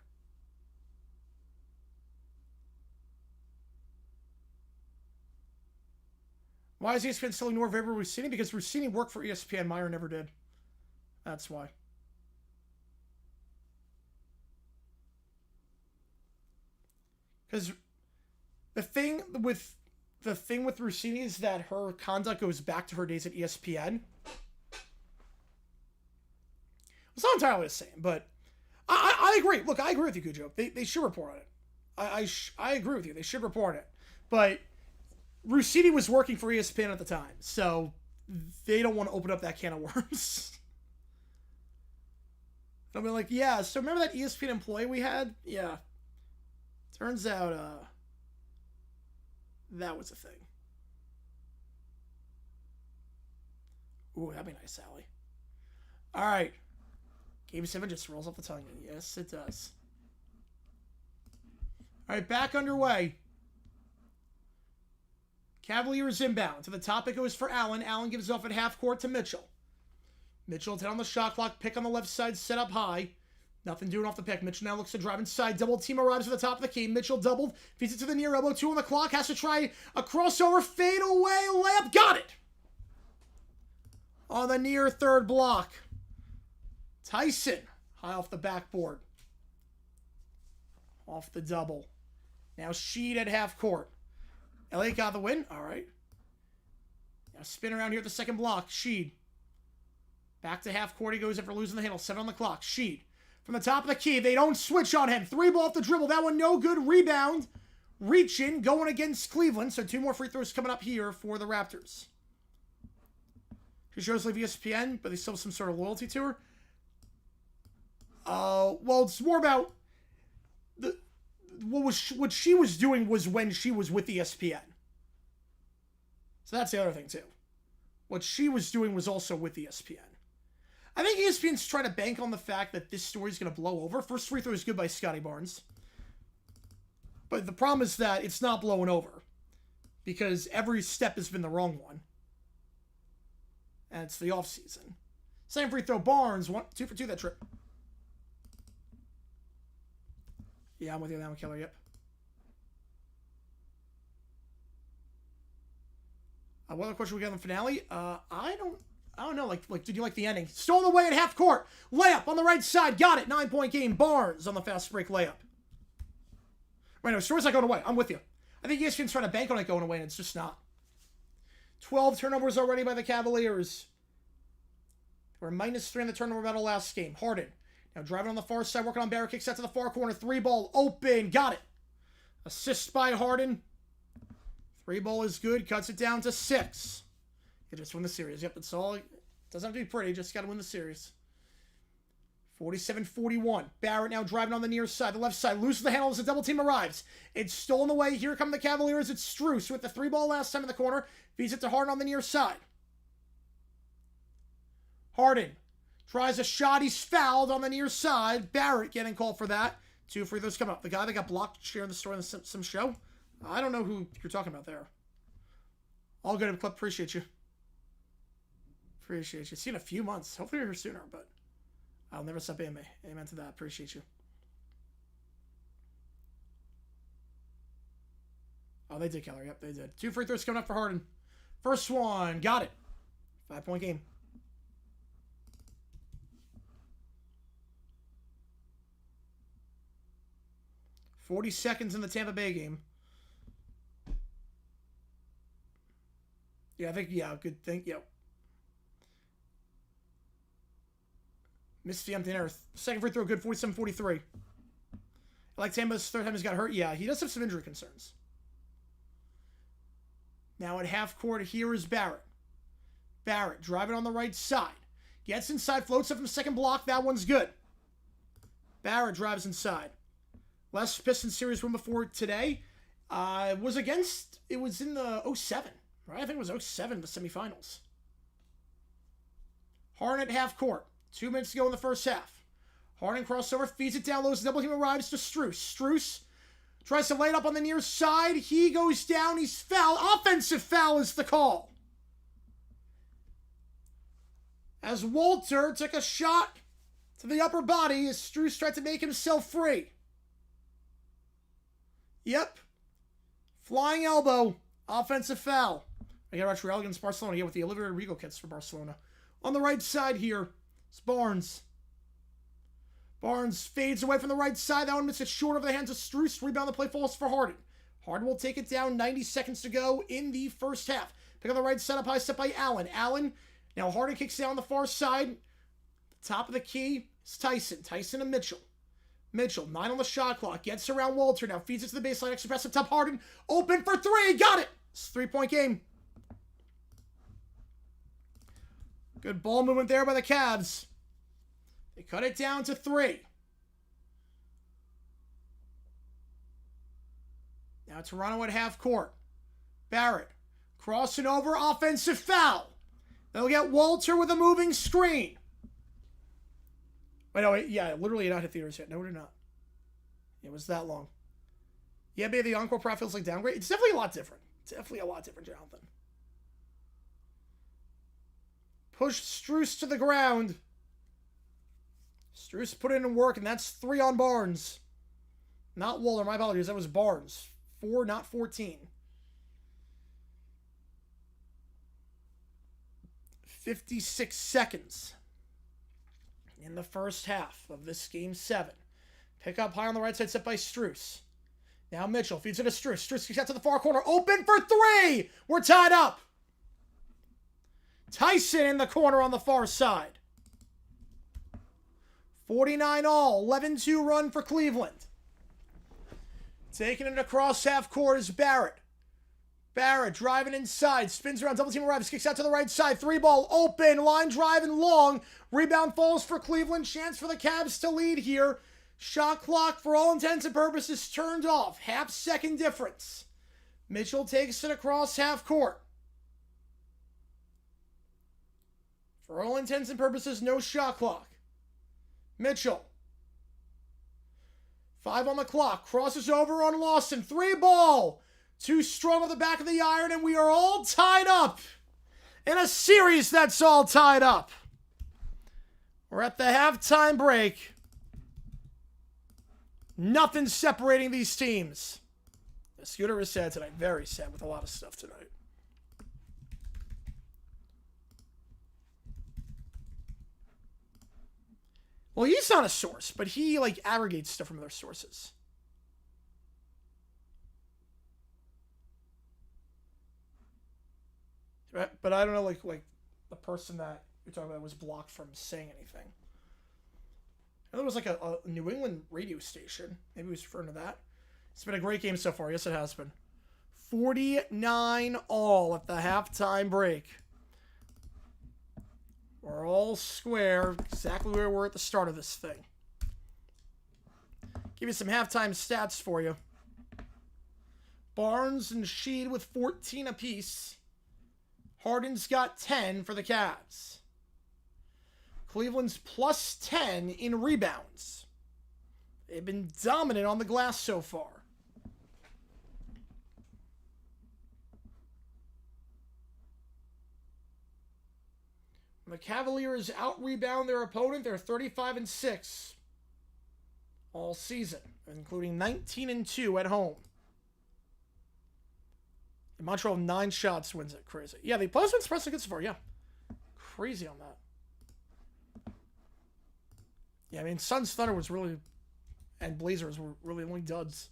Why is ESPN still ignoring Weber Rossini? Because Rossini worked for ESPN. Meyer never did. That's why. Because the thing with Rossini is that her conduct goes back to her days at ESPN. It's not entirely the same, but I agree. Look, I agree with you, Cujo. They should report on it. I agree with you. They should report it. But Rossini was working for ESPN at the time, so they don't want to open up that can of worms. I'll be like, yeah, so remember that ESPN employee we had? Yeah. Turns out, that was a thing. Ooh, that'd be nice, Sally. All right. Game 7 just rolls off the tongue. Yes, it does. All right, back underway. Cavaliers inbound. To the top it goes for Allen. Allen gives off at half court to Mitchell. Mitchell 10 on the shot clock. Pick on the left side. Set up high. Nothing doing off the pick. Mitchell now looks to drive inside. Double team arrives at the top of the key. Mitchell doubled. Feeds it to the near elbow. 2 on the clock. Has to try a crossover. Fade away. Layup. Got it. On the near third block. Tyson. High off the backboard. Off the double. Now Sheed at half court. Elliott got the win. All right. Now spin around here at the second block. Sheed. Back to half court. He goes after losing the handle. 7 on the clock. Sheed. From the top of the key. They don't switch on him. 3 ball off the dribble. That one no good. Rebound. Reaching. Going against Cleveland. So 2 more free throws coming up here for the Raptors. She shows leave ESPN, but they still have some sort of loyalty to her. Well, it's more about what she was doing was when she was with ESPN. So that's the other thing too. What she was doing was also with ESPN. I think ESPN's trying to bank on the fact that this story is going to blow over. First free throw is good by Scotty Barnes. But the problem is that it's not blowing over. Because every step has been the wrong one. And it's the offseason. Same free throw, Barnes. 2 for 2 that trip. Yeah, I'm with you on that one, Killer. Yep. What other question we got on the finale? I don't know. Like, did you like the ending? Stolen away at half court. Layup on the right side. Got it. 9-point game. Barnes on the fast break layup. Right, no, story's not going away. I'm with you. I think ESPN's trying to bank on it going away, and it's just not. 12 turnovers already by the Cavaliers. They were -3 in the turnover battle last game. Harden. Now driving on the far side, working on barrel, kicks out to the far corner. 3 ball open. Got it. Assist by Harden. 3-ball is good. Cuts it down to 6. You just win the series. Yep, that's all. It doesn't have to be pretty. Just got to win the series. 47-41. Barrett now driving on the near side. The left side. Loses the handle as the double team arrives. It's stolen away. Here come the Cavaliers. It's Strus with the 3-ball last time in the corner. Feeds it to Harden on the near side. Harden tries a shot. He's fouled on the near side. Barrett getting called for that. 2 free throws coming up. The guy that got blocked sharing the story on some show. I don't know who you're talking about there. All good, Clip. Appreciate you. Appreciate you. See you in a few months. Hopefully you're here sooner, but I'll never stop being me. Amen to that. Appreciate you. Oh, they did, Keller. Yep, they did. 2 free throws coming up for Harden. First one. Got it. 5-point game. $40 seconds in the Tampa Bay game. Yeah, I think, yeah, good thing. Yep. Missed the empty net. Second free throw, good. 47-43. Like Tampa's third time he's got hurt. Yeah, he does have some injury concerns. Now at half court, here is Barrett. Barrett driving on the right side. Gets inside, floats up from the second block. That one's good. Barrett drives inside. Last Pistons series win before today was against, it was in the 07, right? I think it was 07, the semifinals. Harden at half court. 2 minutes to go in the first half. Harden crossover, feeds it down low as the double team arrives to Strus. Strus tries to lay it up on the near side. He goes down. He's fouled. Offensive foul is the call. As Walter took a shot to the upper body as Strus tried to make himself free. Yep. Flying elbow. Offensive foul. I got Real against Barcelona here with the Olivier Rigo kits for Barcelona. On the right side here, it's Barnes. Barnes fades away from the right side. That one misses short over the hands of Strus. Rebound, the play falls for Harden. Harden will take it down. 90 seconds to go in the first half. Pick on the right side, up high, step by Allen. Allen, now Harden kicks down the far side. Top of the key is Tyson. Tyson and Mitchell. Mitchell, 9 on the shot clock. Gets around Walter. Now feeds it to the baseline. Extra pass up top. Harden. Open for 3. Got it. It's a 3-point game. Good ball movement there by the Cavs. They cut it down to 3. Now Toronto at half court. Barrett crossing over. Offensive foul. They'll get Walter with a moving screen. Wait, no, yeah, literally not hit theaters yet. No, we're not. It was that long. Yeah, baby, the encore prop feels like downgrade. It's definitely a lot different. Definitely a lot different, Jonathan. Push Strus to the ground. Strus put in work, and that's 3 on Barnes. Not Waller, my apologies. That was Barnes. 4, not 14. 56 seconds in the first half of this game 7. Pick up high on the right side, set by Strus. Now Mitchell feeds it to Strus. Strus kicks out to the far corner. Open for 3! We're tied up. Tyson in the corner on the far side. 49 all. 11-2 run for Cleveland. Taking it across half court is Barrett. Barrett driving inside. Spins around. Double team arrives. Kicks out to the right side. 3-ball open. Line drive and long. Rebound falls for Cleveland. Chance for the Cavs to lead here. Shot clock, for all intents and purposes, turned off. Half-second difference. Mitchell takes it across half court. For all intents and purposes, no shot clock. Mitchell. 5 on the clock. Crosses over on Lawson. 3-ball. Too strong on the back of the iron, and we are all tied up. In a series that's all tied up. We're at the halftime break. Nothing separating these teams. The Scooter is sad tonight. Very sad with a lot of stuff tonight. Well, he's not a source, but he, like, aggregates stuff from other sources. But I don't know, like the person that you're talking about was blocked from saying anything. And there was like a New England radio station. Maybe he was referring to that. It's been a great game so far. Yes, it has been. 49-all at the halftime break. We're all square, exactly where we were at the start of this thing. Give you some halftime stats for you. Barnes and Sheed with 14 apiece. Harden's got 10 for the Cavs. Cleveland's plus 10 in rebounds. They've been dominant on the glass so far. The Cavaliers out-rebound their opponent. They're 35-6 all season, including 19-2 at home. And Montreal, 9 shots wins it. Crazy. Yeah, the opponent's been suppressing good so far. Yeah. Crazy on that. Yeah, I mean, Suns Thunder was really... and Blazers were really only duds.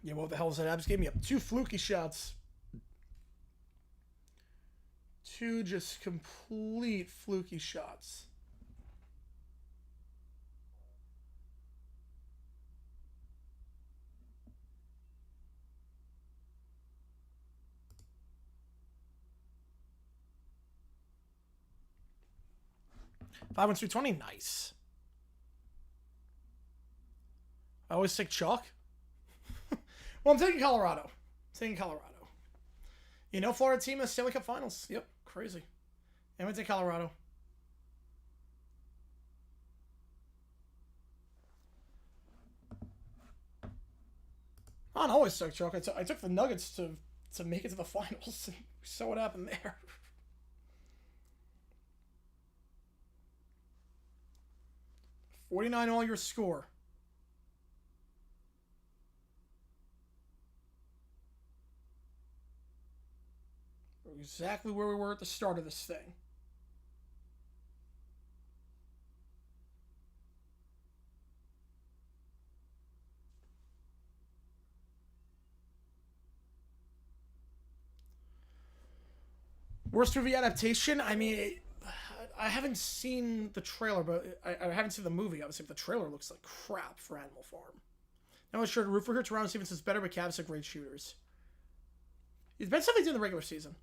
Yeah, what the hell is that? Abs gave me up 2 fluky shots. 2 just complete fluky shots. Five wins 320, nice. I always take chalk. Well, I'm taking Colorado. You know, Florida team in the Stanley Cup Finals. Yep, crazy. I'm going to take Colorado. I don't always take chalk. I took the Nuggets to make it to the finals. We saw what happened there. $49 all your score. Exactly where we were at the start of this thing. Worst movie adaptation? I mean, I haven't seen the trailer, but I haven't seen the movie, obviously, but the trailer looks like crap for Animal Farm. Now it's sure to root for her. Toronto Stevenson's better, but Cavs are great shooters. It's been something in the regular season.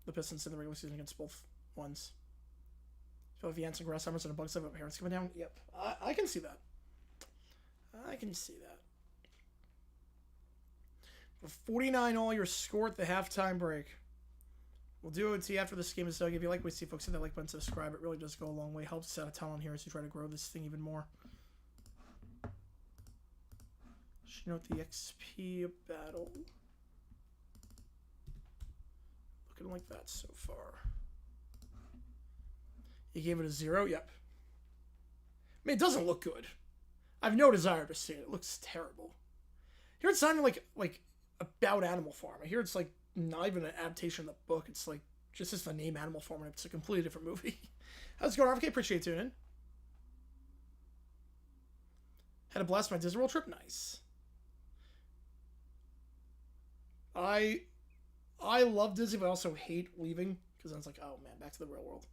The Pistons in the regular season against both ones. I feel like the ants and grasshoppers and the bugs have parents coming down. Yep. I can see that. I can see that. But 49 all your score at the halftime break. We'll do it to you after this game is done. If you like what you see, folks, hit that like button, subscribe. It really does go a long way. Helps us out a ton on here as we try to grow this thing even more. Should note the XP battle. Looking like that so far. You gave it a 0? Yep. I mean, it doesn't look good. I have no desire to see it. It looks terrible. I hear it's not even like about Animal Farm. I hear it's like not even an adaptation of the book. It's like just as the name Animal Farm, and it's a completely different movie. How's it going, RFK? Appreciate you tuning in. Had a blast my Disney World trip. Nice. I love Disney, but I also hate leaving because then it's like, oh man, back to the real world.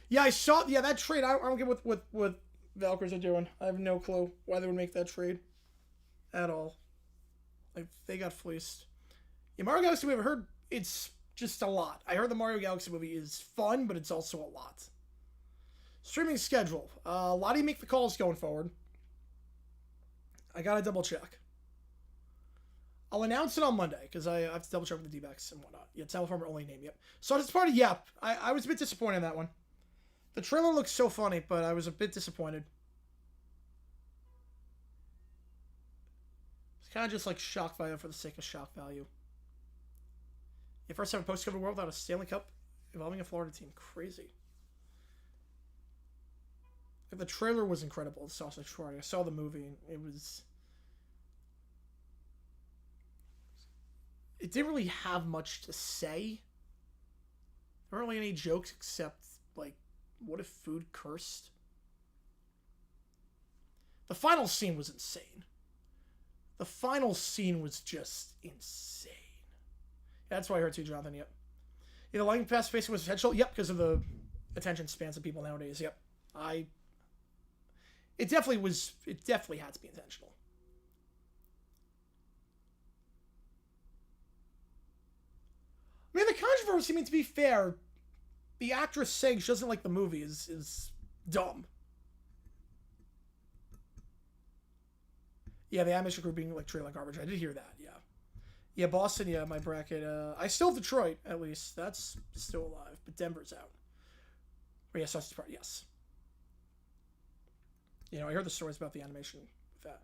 Yeah, I saw. Yeah, that trade. I don't get what Valkyries are doing. I have no clue why they would make that trade at all. Like, they got fleeced. Yeah, Mario Galaxy movie, I've heard it's just a lot. I heard the Mario Galaxy movie is fun, but it's also a lot. Streaming schedule. A lot of you make the calls going forward. I gotta double check. I'll announce it on Monday, because I have to double check with the D-backs and whatnot. Yeah, Telefarmer only name, yep. So it's part of, yep. I was a bit disappointed in that one. The trailer looks so funny, but I was a bit disappointed. It's kind of just like shock value for the sake of shock value. Yeah, first time post-COVID world without a Stanley Cup involving a Florida team. Crazy. The trailer was incredible. It's also extraordinary. I saw the movie, and it was... It didn't really have much to say. There weren't really any jokes except, like, what if food cursed? The final scene was insane. The final scene was just insane. Yeah, that's why I heard too, Jonathan. Yep. Yeah, the lightning fast pacing was essential. Yep, because of the attention spans of people nowadays. Yep. It definitely was. It definitely had to be intentional. I mean, the controversy, I mean, to be fair, the actress saying she doesn't like the movie is dumb. Yeah, the animation crew being like treated like garbage. I did hear that, yeah. Yeah, Boston, yeah, my bracket. I still have Detroit, at least. That's still alive, but Denver's out. But yes, that's part, yes. You know, I heard the stories about the animation with that.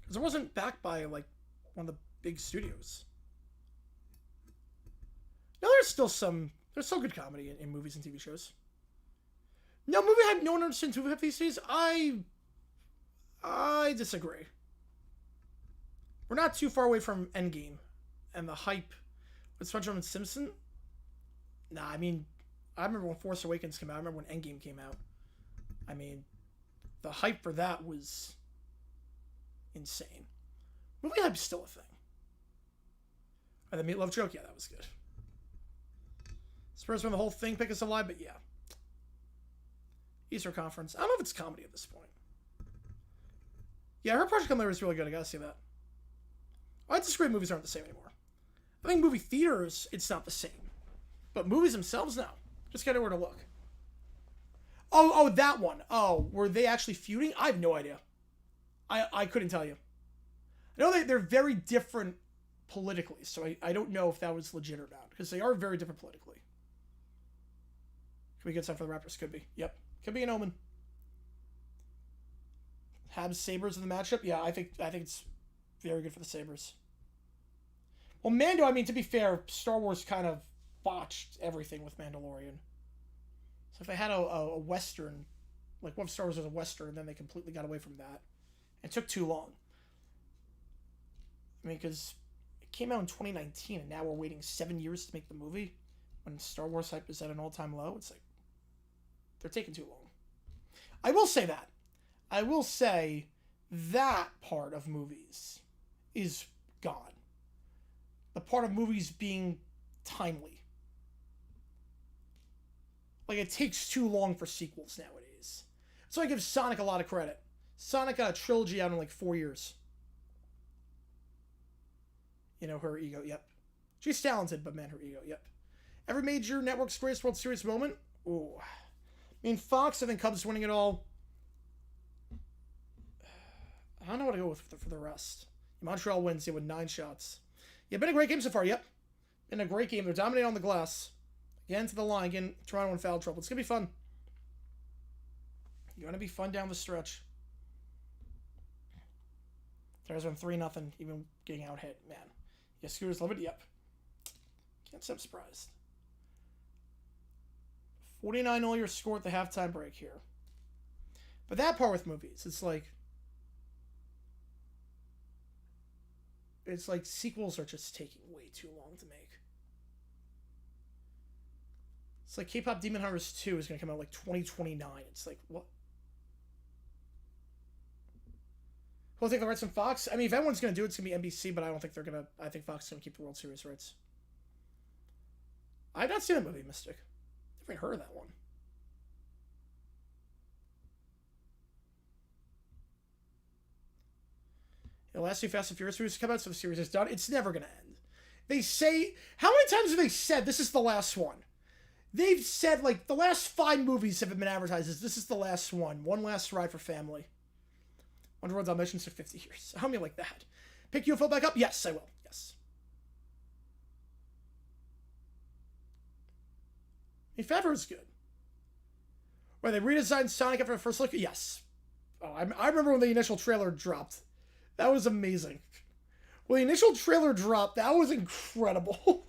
Because it wasn't backed by, like, one of the big studios. No, there's still good comedy in movies and TV shows. No, movie hype, no one understands movie hype these days. I disagree. We're not too far away from Endgame and the hype with SpongeBob and Simpson. Nah, I mean, I remember when Force Awakens came out. I remember when Endgame came out. I mean, the hype for that was insane. Movie hype's still a thing. Oh, the meatloaf joke? Yeah, that was good. Spurs won the whole thing, pick us alive, but yeah. Easter Conference. I don't know if it's comedy at this point. Yeah, her Project Come Later is really good. I gotta see that. I disagree movies aren't the same anymore. I think movie theaters, it's not the same. But movies themselves, no. Just gotta know where to look. Oh, that one. Oh, were they actually feuding? I have no idea. I couldn't tell you. I know they're very different politically, so I don't know if that was legit or not. Because they are very different politically. Could be a good sign for the Raptors. Could be. Yep. Could be an omen. Habs Sabres in the matchup? Yeah, I think it's very good for the Sabres. Well, Mando, I mean, to be fair, Star Wars kind of botched everything with Mandalorian. So if they had a Western, like what if Star Wars was a Western, and then they completely got away from that. It took too long. I mean, because it came out in 2019, and now we're waiting 7 years to make the movie. When Star Wars hype is at an all-time low, it's like, they're taking too long. I will say that. I will say that part of movies is gone. The part of movies being timely. Like, it takes too long for sequels nowadays. So I give Sonic a lot of credit. Sonic got a trilogy out in like 4 years. You know, her ego, yep. She's talented, but man, her ego, yep. Every major network's greatest World Series moment? Ooh. I mean, Fox, I think Cubs winning it all. I don't know what to go with for the rest. Montreal wins, with 9 shots. Yeah, been a great game so far, yep. Been a great game. They're dominating on the glass. Again to the line, again, Toronto in foul trouble. It's going to be fun. Going to be fun down the stretch. There's been 3-0, even getting out hit. Man. Yeah, Scooters love it, yep. Can't say I'm surprised. 49 all your score at the halftime break here. But that part with movies, it's like sequels are just taking way too long to make. It's like K-Pop Demon Hunters 2 is going to come out like 2029. It's like, what? Who'll take the rights from Fox? I mean, if anyone's going to do it, it's going to be NBC, but I don't think they're going to... I think Fox is going to keep the World Series rights. I've not seen that movie, Mystic. Never even heard of that one. The last 2 Fast and Furious movies come out, so the series is done. It's never going to end. They say... How many times have they said this is the last one? They've said, like, the last 5 movies have been advertised as this is the last one. One last ride for family. Wonder Woman's on missions for 50 years. How many like that? Pick UFO back up? Yes, I will. Yes. I mean, Favreau's good. Where they redesigned Sonic after the first look? Yes. Oh, I remember when the initial trailer dropped. That was amazing. When the initial trailer dropped, that was incredible.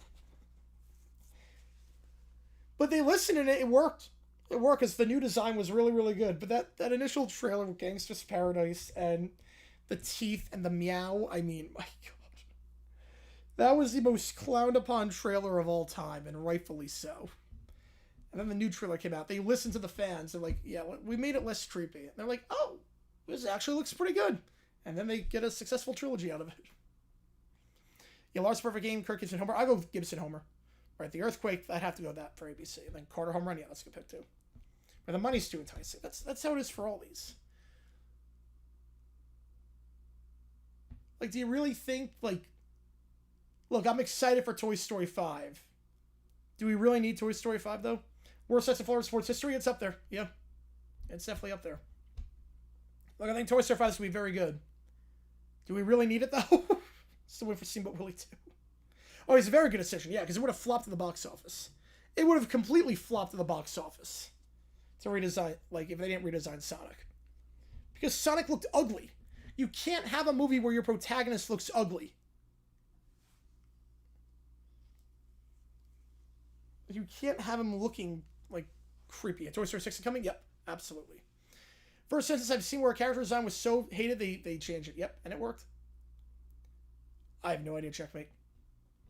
But they listened and it worked. It worked because the new design was really, really good. But that initial trailer with Gangsta's Paradise and the teeth and the meow, I mean, my God. That was the most clowned upon trailer of all time, and rightfully so. And then the new trailer came out. They listened to the fans. They're like, yeah, we made it less creepy. And they're like, oh, this actually looks pretty good. And then they get a successful trilogy out of it. Yeah, Lars Perfect Game, Kirk Gibson Homer. I go Gibson Homer. Right, the Earthquake, I'd have to go with that for ABC. And then Carter Home Run, yeah, that's a good pick too. But the money's too enticing. That's how it is for all these. Like, do you really think, like... Look, I'm excited for Toy Story 5. Do we really need Toy Story 5, though? Worst sets of Florida sports history? It's up there. Yeah. It's definitely up there. Look, I think Toy Story 5 is going to be very good. Do we really need it, though? Still waiting for Steamboat Willie 2. Oh, it's a very good decision. Yeah, because it would have flopped at the box office. It would have completely flopped at the box office. To redesign, like, if they didn't redesign Sonic. Because Sonic looked ugly. You can't have a movie where your protagonist looks ugly. You can't have him looking, like, creepy. A Toy Story 6 is coming? Yep, absolutely. First instance I've seen where a character design was so hated, they changed it. Yep, and it worked. I have no idea, checkmate.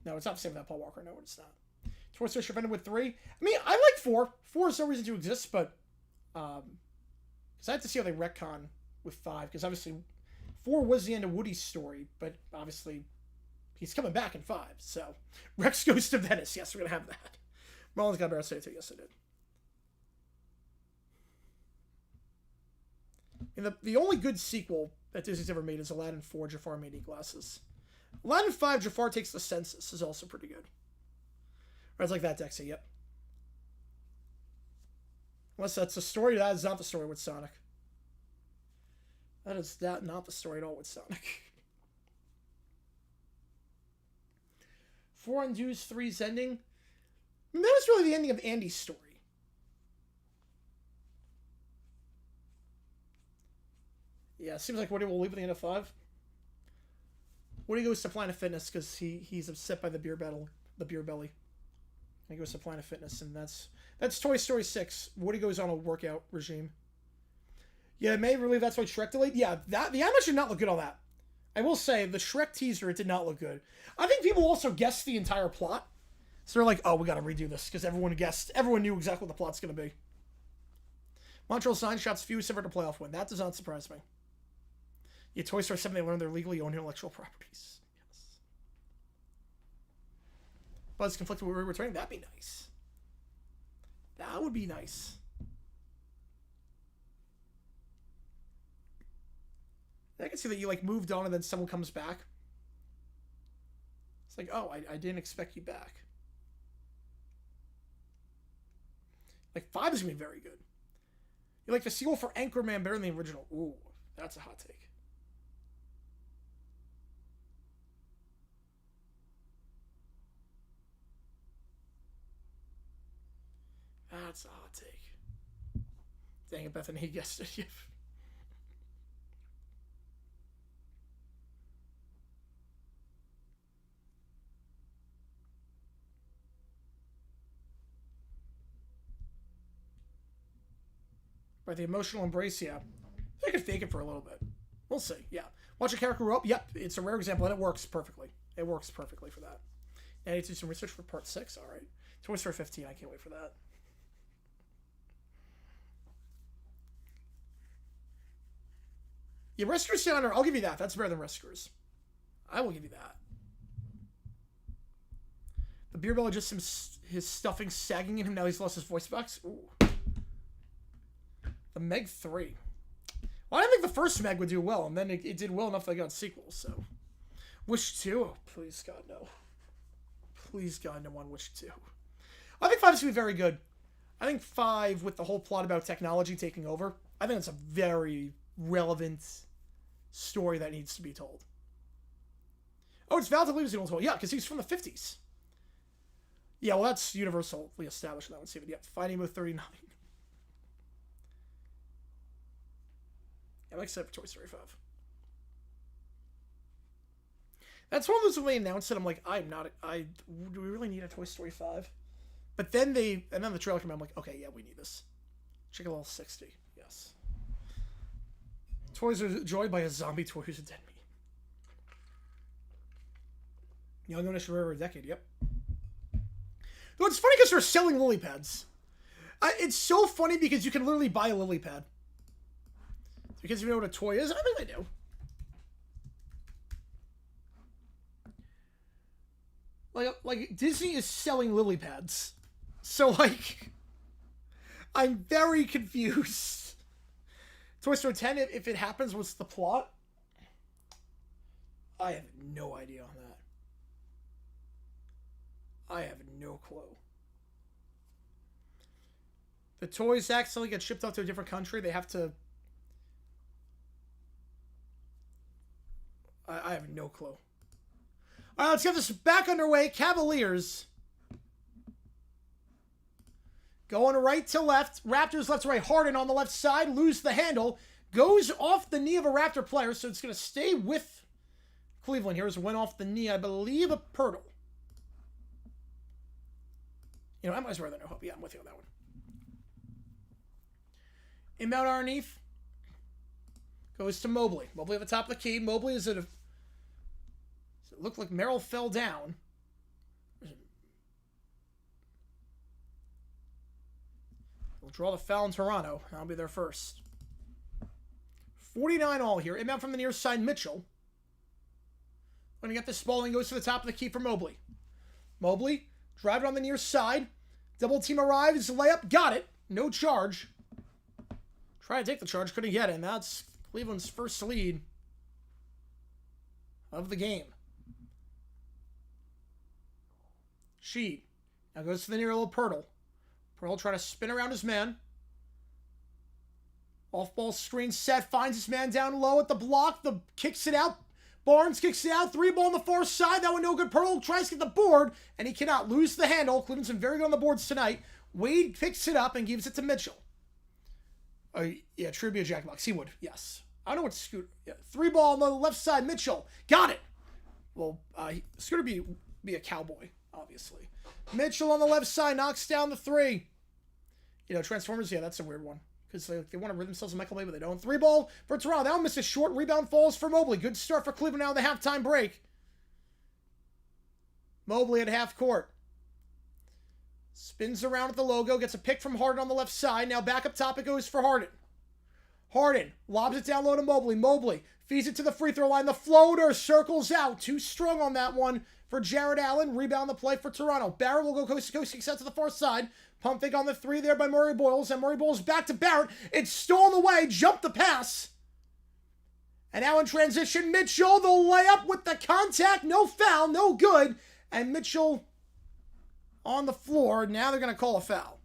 No, it's not the same with that Paul Walker. No, it's not. Toy Story should have ended with 3. I mean, I like 4. 4 has no reason to exist, but... Because I have to see how they retcon with 5. Because obviously, 4 was the end of Woody's story, but obviously, he's coming back in 5. So, Rex Goes to Venice. Yes, we're going to have that. Marlon's got a better say too. Yes, I did. And the only good sequel that Disney's ever made is Aladdin 4, Jafar Made Glasses. Aladdin 5, Jafar Takes the Census is also pretty good. Or it's like that, Dexy, yep. Unless that's the story, that is not the story with Sonic. That is not the story at all with Sonic. 4 undoes 3's ending. I mean, that was really the ending of Andy's story. Yeah, seems like Woody will leave at the end of 5. Woody goes to Planet Fitness because he's upset by the beer belly. He goes to Planet Fitness, and that's Toy Story 6. Woody goes on a workout regime. Yeah, may believe that's why Shrek delayed. Yeah, the animation did not look good on that. I will say, the Shrek teaser, it did not look good. I think people also guessed the entire plot. So they're like, oh, we gotta redo this, because everyone knew exactly what the plot's gonna be. Montreal sign shots few separate to playoff win. That does not surprise me. Yeah, Toy Story 7, they learned they're legally owned intellectual properties. Yes. Buzz conflicted with returning. That'd be nice. That would be nice. I can see that you, like, moved on and then someone comes back. It's like, oh, I didn't expect you back. Like, 5 is going to be very good. You like the sequel for Anchorman better than the original. Ooh, that's a hot take. That's a hot take. Dang it, Bethany, he guessed it. Right, the emotional embrace, yeah. I could fake it for a little bit. We'll see, yeah. Watch a character grow up, yep, it's a rare example, and it works perfectly. It works perfectly for that. I need to do some research for part 6, alright. Toy Story 15, I can't wait for that. Yeah, Rescuers Honor, I'll give you that. That's better than Rescuers. I will give you that. The beer belly just his stuffing sagging in him, now he's lost his voice box. Ooh. The Meg 3. Well, I didn't think the first Meg would do well, and then it did well enough that I got sequels, so. Wish 2? Oh, please, God, no. Please, God, no one Wish 2. I think 5 is going to be very good. I think 5, with the whole plot about technology taking over, I think it's a very relevant story that needs to be told. Oh, it's Val Deleuze as well. Yeah, because he's from the 50s. Yeah, well, that's universally established in that one, Steven. Yep, Finding Nemo 39. I'm excited for Toy Story 5. That's one of those when they announced it, I'm like, do we really need a Toy Story 5? But then the trailer came out, I'm like, okay, yeah, we need this. Chicken Little 60, yes. Toys are enjoyed by a zombie toy who's a dead meat. Young Ownership for over a decade, yep. Though it's funny because they're selling lily pads. It's so funny because you can literally buy a lily pad. Because you know what a toy is? I think I do. Like Disney is selling lily pads. So, like, I'm very confused. Toy Story 10, if it happens, what's the plot? I have no idea on that. I have no clue. The toys accidentally get shipped out to a different country. They have to... I have no clue. All right, let's get this back underway. Cavaliers. Going right to left. Raptors left to right. Harden on the left side. Lose the handle. Goes off the knee of a Raptor player, so it's going to stay with Cleveland. Here's went off the knee, I believe, a Pirtle. You know, I might as well rather no hope. Yeah, I'm with you on that one. Inbound underneath. Goes to Mobley. Mobley at the top of the key. Mobley is at a... Does it look like Merrill fell down? We'll draw the foul in Toronto. I'll be there first. 49 all here. Inbound from the near side, Mitchell. When he got this ball and goes to the top of the key for Mobley. Mobley, drive it on the near side. Double team arrives. Layup, got it. No charge. Try to take the charge, couldn't get it. And that's Cleveland's first lead of the game. Sheed. Now goes to the near little Pirtle. Pirtle trying to spin around his man. Off-ball screen set. Finds his man down low at the block. Kicks it out. Barnes kicks it out. 3-ball on the far side. That one no good. Pirtle tries to get the board. And he cannot lose the handle. Cleveland's been very good on the boards tonight. Wade picks it up and gives it to Mitchell. Yeah, true to be a jackbox. He would. Yes. I don't know what Scooter... Yeah, 3-ball on the left side. Mitchell. Got it. Well, Scooter be a cowboy, obviously. Mitchell on the left side. Knocks down the 3. You know, Transformers, yeah, that's a weird one. Because they want to rid themselves of Michael Bay, but they don't. 3-ball for Toronto. That one misses short. Rebound falls for Mobley. Good start for Cleveland now in the halftime break. Mobley at half court. Spins around at the logo. Gets a pick from Harden on the left side. Now back up top it goes for Harden. Harden lobs it down low to Mobley. Mobley feeds it to the free throw line. The floater circles out. Too strong on that one for Jared Allen. Rebound the play for Toronto. Barrett will go coast to coast. Kicks out to the far side. Pump fake on the 3 there by Murray Boyles. And Murray Boyles back to Barrett. It's stolen away. Jumped the pass. And now in transition, Mitchell. The layup with the contact. No foul. No good. And Mitchell on the floor. Now they're going to call a foul.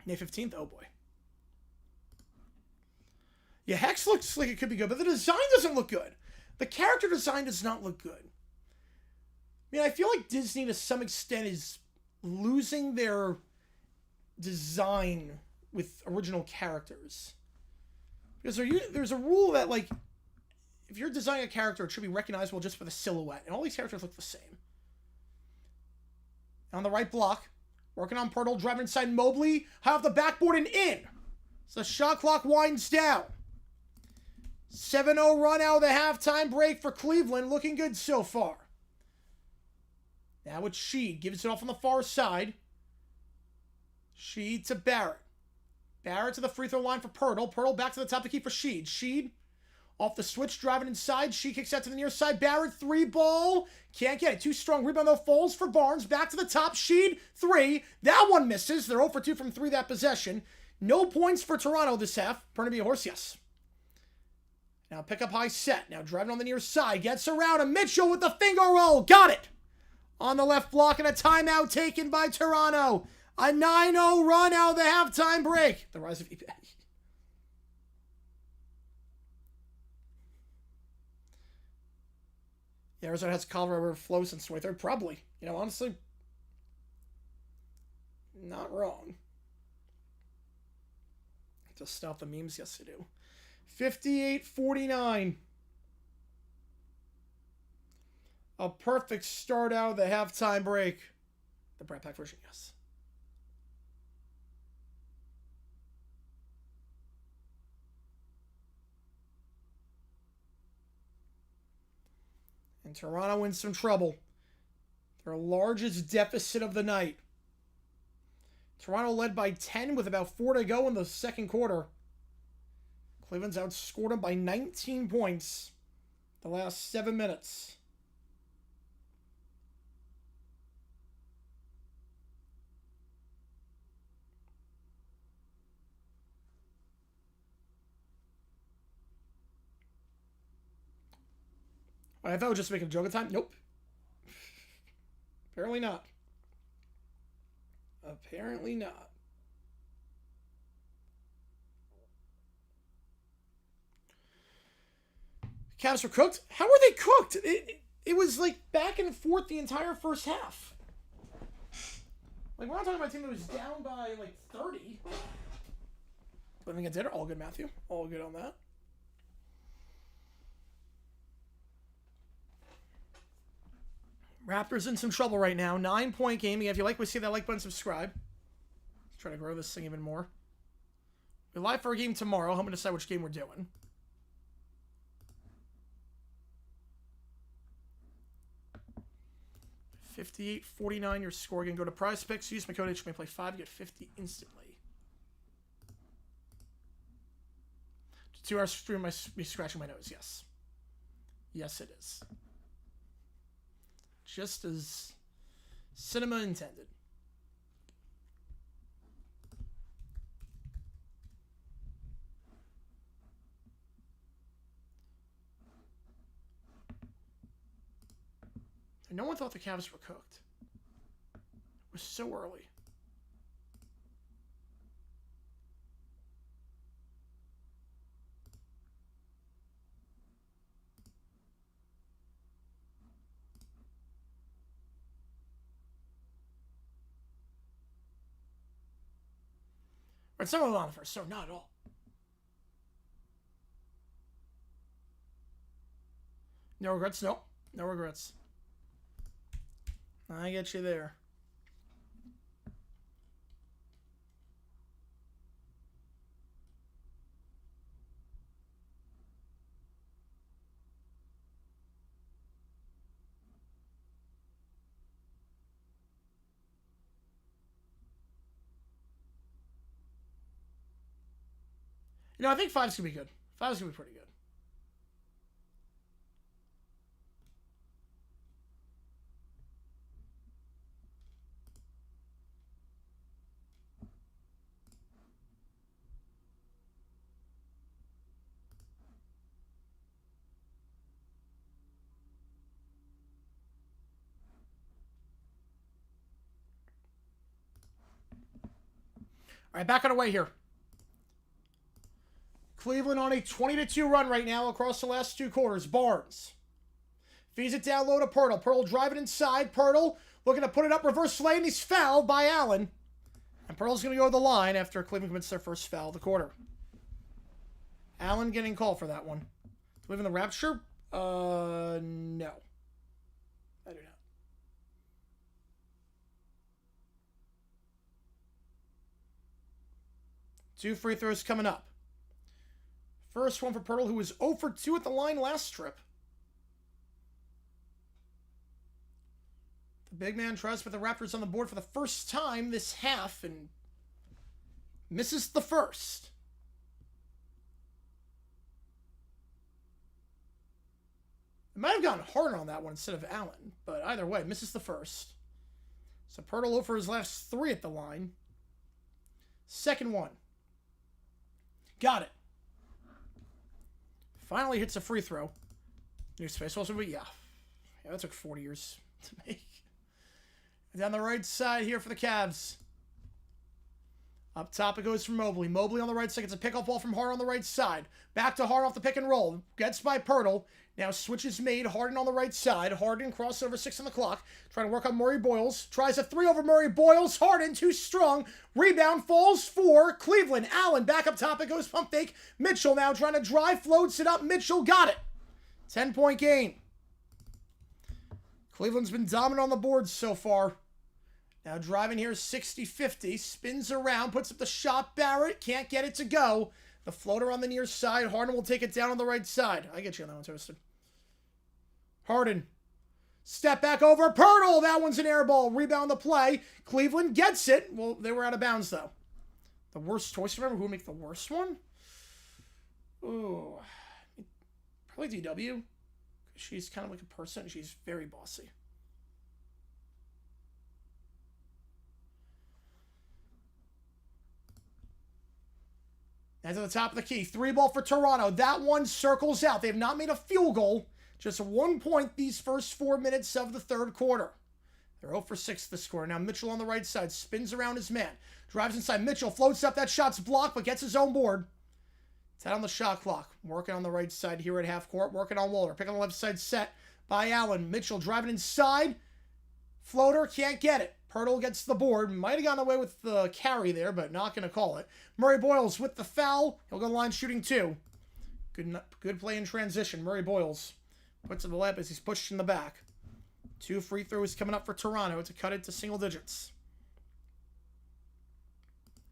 May 15th. Oh, boy. Yeah, Hex looks like it could be good, but the design doesn't look good. The character design does not look good. I mean, I feel like Disney, to some extent, is losing their design with original characters. Because there's a rule that, like, if you're designing a character, it should be recognizable just for the silhouette. And all these characters look the same. On the right block, working on Pirtle, driving inside Mobley, high off the backboard and in. So the shot clock winds down. 7-0 run out of the halftime break for Cleveland. Looking good so far. Now it's Sheed. Gives it off on the far side. Sheed to Barrett. Barrett to the free throw line for Pirtle. Pirtle back to the top of the key for Sheed. Sheed off the switch, driving inside. Sheed kicks out to the near side. Barrett, 3-ball. Can't get it. Too strong. Rebound though falls for Barnes. Back to the top. Sheed, 3. That one misses. They're 0 for 2 from 3 that possession. No points for Toronto this half. Purna be a horse, yes. Now pick up high set. Now driving on the near side. Gets around. And Mitchell with the finger roll. Got it. On the left block and a timeout taken by Toronto. A 9-0 run out of the halftime break. The rise of eBay. Yeah, Arizona has Colorado River flow since 23rd. Probably. You know, honestly, not wrong. To stop the memes, yes, they do. 58-49. A perfect start out of the halftime break. The Brat Pack version, yes. And Toronto in some trouble. Their largest deficit of the night. Toronto led by 10 with about 4 to go in the second quarter. Cleveland's outscored them by 19 points the last 7 minutes. I thought I was just making a joke at the time. Nope. Apparently not. Apparently not. Cavs were cooked? How were they cooked? It was like back and forth the entire first half. Like, we're not talking about a team that was down by like 30. Living at dinner. All good, Matthew. All good on that. Raptors in some trouble right now. 9-point game. If you like, we see that like button, subscribe. Let's try to grow this thing even more. We're live for a game tomorrow. I'm going to decide which game we're doing. $58.49 your score. Again, go to Prize Picks. Use my code HMAPLAY5. You get 50 instantly. 2 hours stream, me scratching my nose. Yes. Yes, it is. Just as cinema intended. And no one thought the Cavs were cooked. It was so early. But someone on the first, so not at all. No regrets? Nope. No regrets. I get you there. You know, I think 5's going to be good. 5's going to be pretty good. All right, back on the way here. Cleveland on a 20-2 run right now across the last 2 quarters. Barnes feeds it down low to Pirtle. Pirtle driving inside. Pirtle looking to put it up. Reverse lane. And he's fouled by Allen. And Pirtle's going to go to the line after Cleveland commits their first foul of the quarter. Allen getting called for that one. Do we live in the Rapture? No. I do not. Two free throws coming up. First one for Pirtle, who was 0 for 2 at the line last trip. The big man tries to put the Raptors on the board for the first time this half and misses the first. It might have gotten harder on that one instead of Allen, but either way, misses the first. So Pirtle 0 for his last 3 at the line. Second one. Got it. Finally hits a free throw. New space also, but yeah, that took 40 years to make. And down the right side here for the Cavs. Up top it goes from Mobley. Mobley on the right side gets a pickoff ball from Hart on the right side. Back to Hart off the pick and roll. Gets by Pirtle. Now switch is made. Harden on the right side. Harden crossover 6 on the clock. Trying to work on Murray Boyles. Tries a 3 over Murray Boyles. Harden too strong. Rebound falls for Cleveland. Allen back up top. It goes pump fake. Mitchell now trying to drive. Floats it up. Mitchell got it. 10-point game. Cleveland's been dominant on the board so far. Now driving here 60-50. Spins around. Puts up the shot. Barrett can't get it to go. The floater on the near side. Harden will take it down on the right side. I get you on that one, Toasted. Harden Step back over. Pirtle. That one's an air ball. Rebound the play. Cleveland gets it. Well, they were out of bounds, though. The worst choice. Remember who would make the worst one? Ooh. Probably DW. She's kind of like a person. She's very bossy. And to the top of the key. 3-ball for Toronto. That one circles out. They have not made a field goal. Just 1 point these first 4 minutes of the third quarter. They're 0 for 6 this quarter. Now Mitchell on the right side. Spins around his man. Drives inside. Mitchell floats up. That shot's blocked, but gets his own board. 10 on the shot clock. Working on the right side here at half court. Working on Walter. Pick on the left side set by Allen. Mitchell driving inside. Floater. Can't get it. Pirtle gets the board. Might have gotten away with the carry there, but not going to call it. Murray Boyles with the foul. He'll go line shooting 2. Good play in transition. Murray Boyles puts it in the lap as he's pushed in the back. 2 free throws coming up for Toronto to cut it to single digits.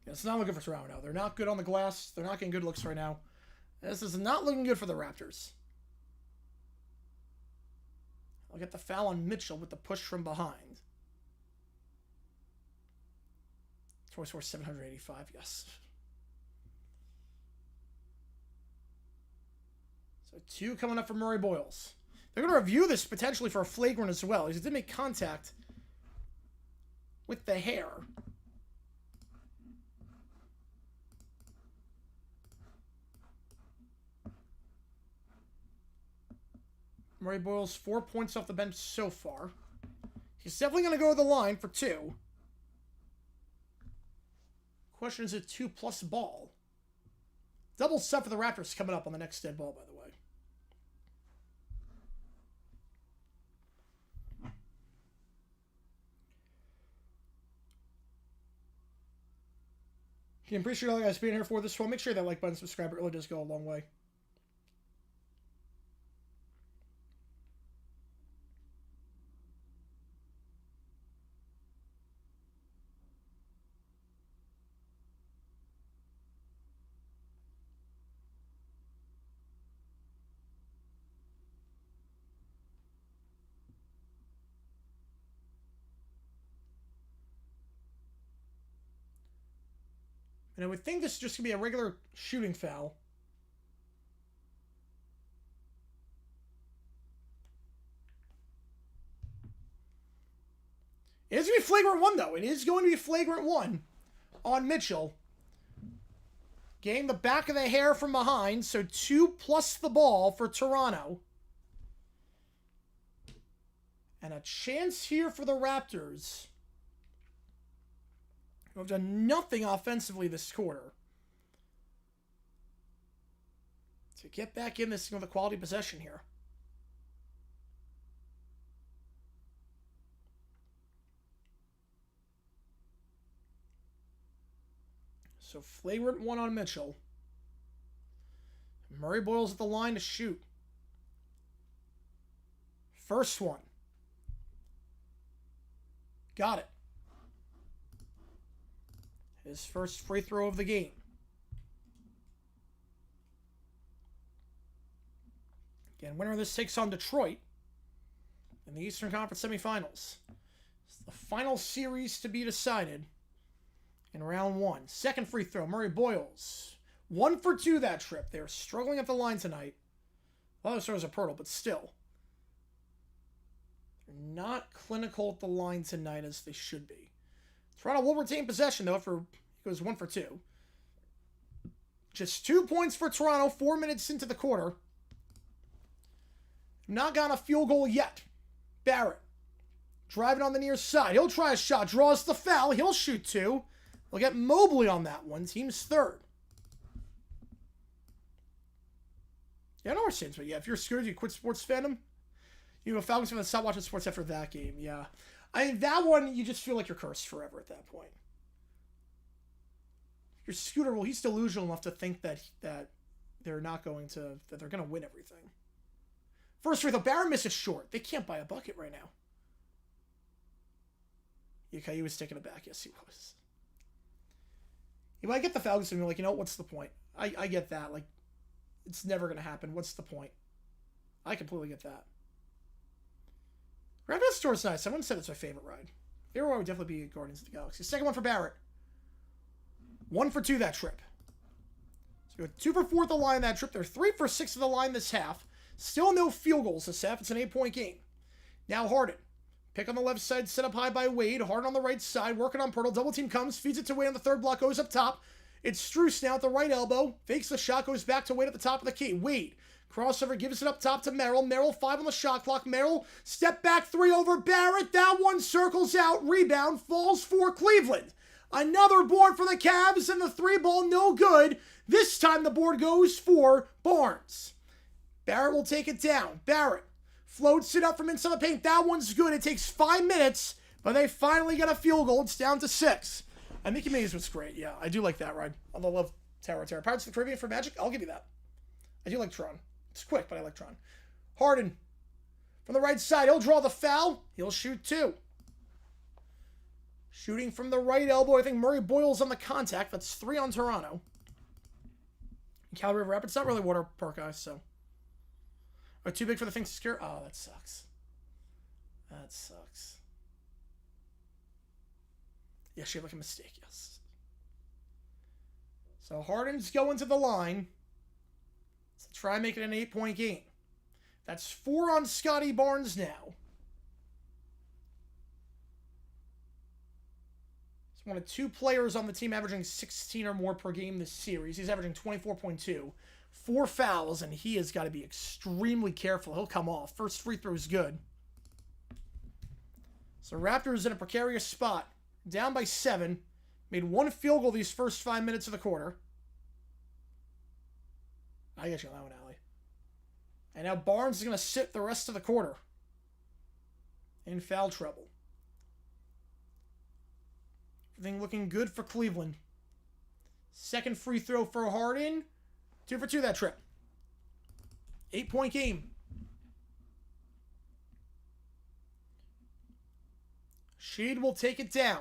Yeah, it's not looking for Toronto now. They're not good on the glass. They're not getting good looks right now. This is not looking good for the Raptors. I'll get the foul on Mitchell with the push from behind. Toy Source 785, yes. So 2 coming up for Murray Boyles. They're going to review this potentially for a flagrant as well. He did make contact with the hair. Murray Boyles 4 points off the bench so far. He's definitely going to go to the line for 2. Question is a 2+ ball. Double set for the Raptors coming up on the next dead ball, by the way. Again, appreciate all you guys being here for this one. Make sure that like button, subscribe. It really does go a long way. And I would think this is just going to be a regular shooting foul. It is going to be flagrant 1, though. It is going to be flagrant 1 on Mitchell. Getting the back of the hair from behind, so 2+ the ball for Toronto. And a chance here for the Raptors, who have done nothing offensively this quarter, to get back in this with a quality possession here. So flagrant 1 on Mitchell. Murray Boyles at the line to shoot. First one. Got it. His first free throw of the game. Again, winner of this takes on Detroit in the Eastern Conference semifinals. It's the final series to be decided in round 1. Second free throw, Murray Boyles. 1 for 2 that trip. They're struggling at the line tonight. Well, those throws are Pirtle, but still. They're not clinical at the line tonight as they should be. Toronto will retain possession, though, for it goes 1 for 2. Just 2 points for Toronto, 4 minutes into the quarter. Not got a field goal yet. Barrett driving on the near side. He'll try a shot, draws the foul. He'll shoot 2. They'll get Mobley on that one. Team's third. Yeah, I know what you're saying, but yeah, if you're scared, you quit sports fandom. You know, Falcons fan, stop watching sports after that game. Yeah. I mean, that one, you just feel like you're cursed forever at that point. Your Scooter, well, he's delusional enough to think that they're not going to, that they're going to win everything. First free throw, Barron misses short. They can't buy a bucket right now. Okay, he was taking it back. Yes, he was. You might get the Falcons and be like, you know, what's the point? I get that. Like, it's never going to happen. What's the point? I completely get that. We're Ride Bus Tour's nice. I wouldn't say that's my favorite ride. Favorite ride would definitely be Guardians of the Galaxy. Second one for Barrett. 1 for 2 that trip. So go 2 for 4 at the line that trip. They're 3 for 6 at the line this half. Still no field goals this half. It's an 8-point game. Now Harden. Pick on the left side, set up high by Wade. Harden on the right side, working on Pirtle. Double team comes, feeds it to Wade on the third block, goes up top. It's Strus now at the right elbow. Fakes the shot, goes back to Wade at the top of the key. Wade. Crossover, gives it up top to Merrill. Merrill, 5 on the shot clock. Merrill, step back 3 over Barrett. That one circles out. Rebound, falls for Cleveland. Another board for the Cavs, and the 3 ball, no good. This time the board goes for Barnes. Barrett will take it down. Barrett floats it up from inside the paint. That one's good. It takes 5 minutes, but they finally got a field goal. It's down to 6. And Mickey Mays was great. Yeah, I do like that ride. Although I love Terra. Pirates of the Caribbean for Magic, I'll give you that. I do like Tron. It's quick, but I like Tron. Harden. From the right side, he'll draw the foul. He'll shoot 2. Shooting from the right elbow. I think Murray Boyle's on the contact. That's 3 on Toronto. Cavaliers Rapids, not really water park guys, so. Are too big for the thing to secure? Oh, that sucks. That sucks. Yeah, she had like a mistake, yes. So Harden's going to the line to try and make it an 8-point game. That's 4 on Scotty Barnes now. He's one of 2 players on the team averaging 16 or more per game this series. He's averaging 24.2. 4 fouls, and he has got to be extremely careful. He'll come off. First free throw is good. So Raptors in a precarious spot. Down by 7. Made 1 field goal these first 5 minutes of the quarter. I get you on that one, Allie. And now Barnes is going to sit the rest of the quarter. In foul trouble. Everything looking good for Cleveland. Second free throw for Harden. 2 for 2 that trip. 8-point game. Sheed will take it down.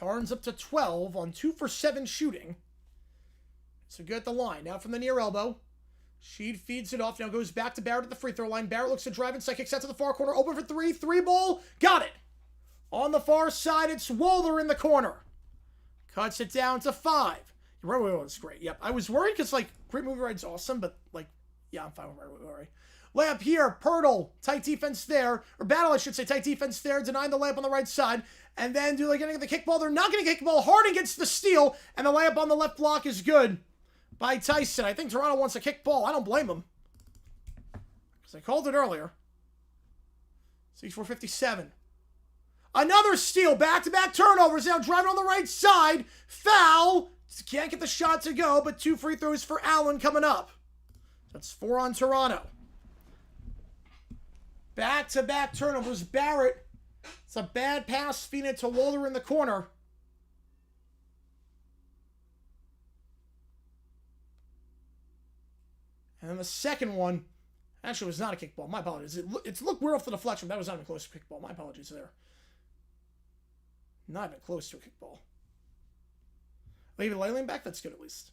Harden's up to 12 on 2 for 7 shooting. So good at the line. Now from the near elbow. Sheed feeds it off. Now goes back to Barrett at the free throw line. Barrett looks to drive inside. Kicks out to the far corner. Open for 3. 3 ball. Got it. On the far side, it's Waller in the corner. Cuts it down to 5. Right away was great. Yep. I was worried because, like, Great Movie Ride's awesome, but, like, yeah, I'm fine with right away. Layup here. Pirtle. Tight defense there. Or battle, I should say. Tight defense there. Denying the layup on the right side. And then do they get the kickball? They're not going to kick the ball. Harden gets the steal. And the layup on the left block is good by Tyson. I think Toronto wants a kick ball. I don't blame them. Because I called it earlier. 6-4-57. Another steal. Back-to-back turnovers. Now driving on the right side. Foul. Can't get the shot to go, but 2 free throws for Allen coming up. That's 4 on Toronto. Back-to-back turnovers. Barrett. It's a bad pass. Feeding it to Waller in the corner. And then the second one actually was not a kickball. My apologies. It's looked weird off the deflection. That was not even close to a kickball. My apologies there. Not even close to a kickball. Leaving Leyland back? That's good at least.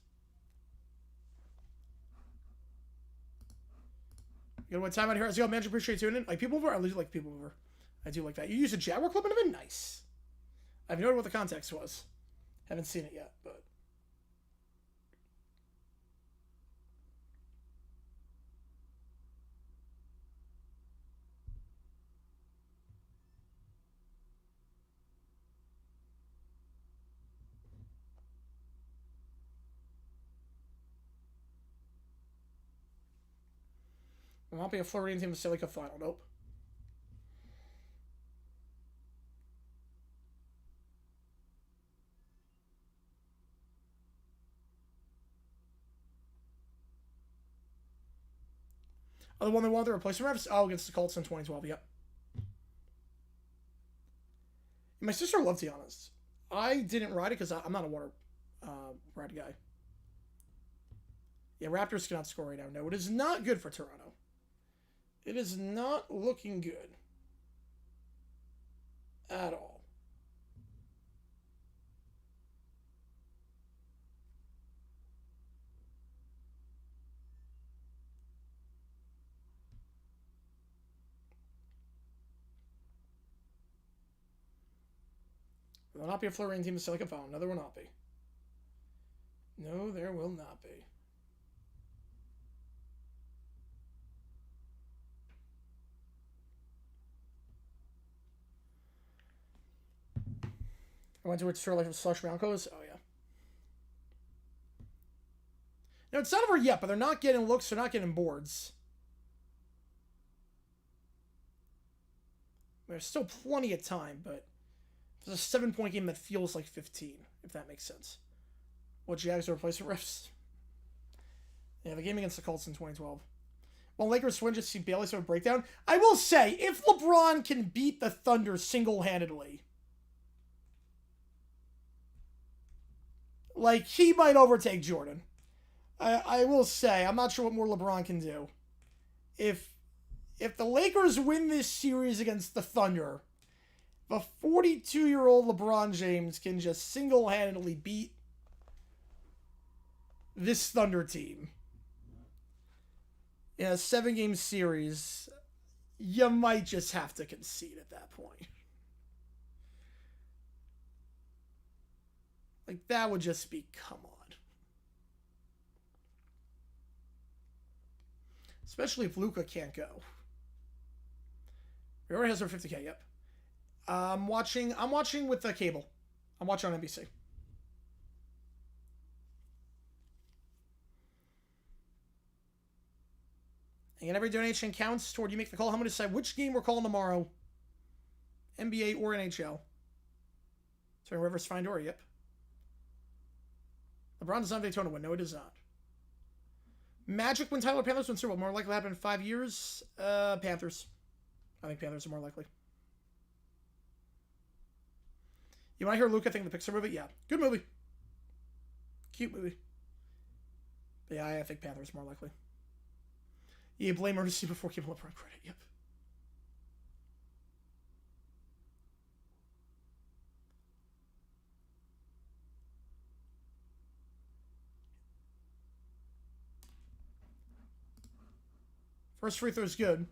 You know what time out here? Let's go, man. Appreciate you tuning in. Like people over? I usually like people over. I do like that. You used a Jaguar clip and it been nice. I've noted what the context was. Haven't seen it yet, but. Will not be a Floridian team in the Stanley Cup final. Nope. Oh, the one they wanted to replace the Refs? Oh, against the Colts in 2012. Yep. My sister loved to be honest. I didn't ride it because I'm not a water ride guy. Yeah, Raptors cannot score right now. No, it is not good for Toronto. It is not looking good at all. will not be a Florian team to Silicon Phone. No, there will not be. No, there will not be. I went to its tour like Slush Broncos. Oh, yeah. No, it's not over yet, but they're not getting looks. They're not getting boards. There's still plenty of time, but it's a 7-point game that feels like 15, if that makes sense. What, Jags are replacement refs? Yeah, the game against the Colts in 2012. Well, Lakers win, just see Bailey have a breakdown. I will say, if LeBron can beat the Thunder single-handedly, like, he might overtake Jordan. I will say, I'm not sure what more LeBron can do. If the Lakers win this series against the Thunder, the 42-year-old LeBron James can just single-handedly beat this Thunder team in a 7-game series, you might just have to concede at that point. Like, that would just be, come on. Especially if Luka can't go. He already has over 50K, yep. I'm watching with the cable. I'm watching on NBC. And every donation counts toward you make the call. I'm going to decide which game we're calling tomorrow. NBA or NHL. So Rivers Findor, yep. LeBron does not have Daytona win. No, it does not. Magic when Tyler Panthers win Super Bowl. More likely to happen in 5 years. Panthers. I think Panthers are more likely. You want to hear Luca think the Pixar movie? Yeah. Good movie. Cute movie. But yeah, I think Panthers more likely. Yeah, blame Ernest before giving LeBron credit. Yep. First free throw is good.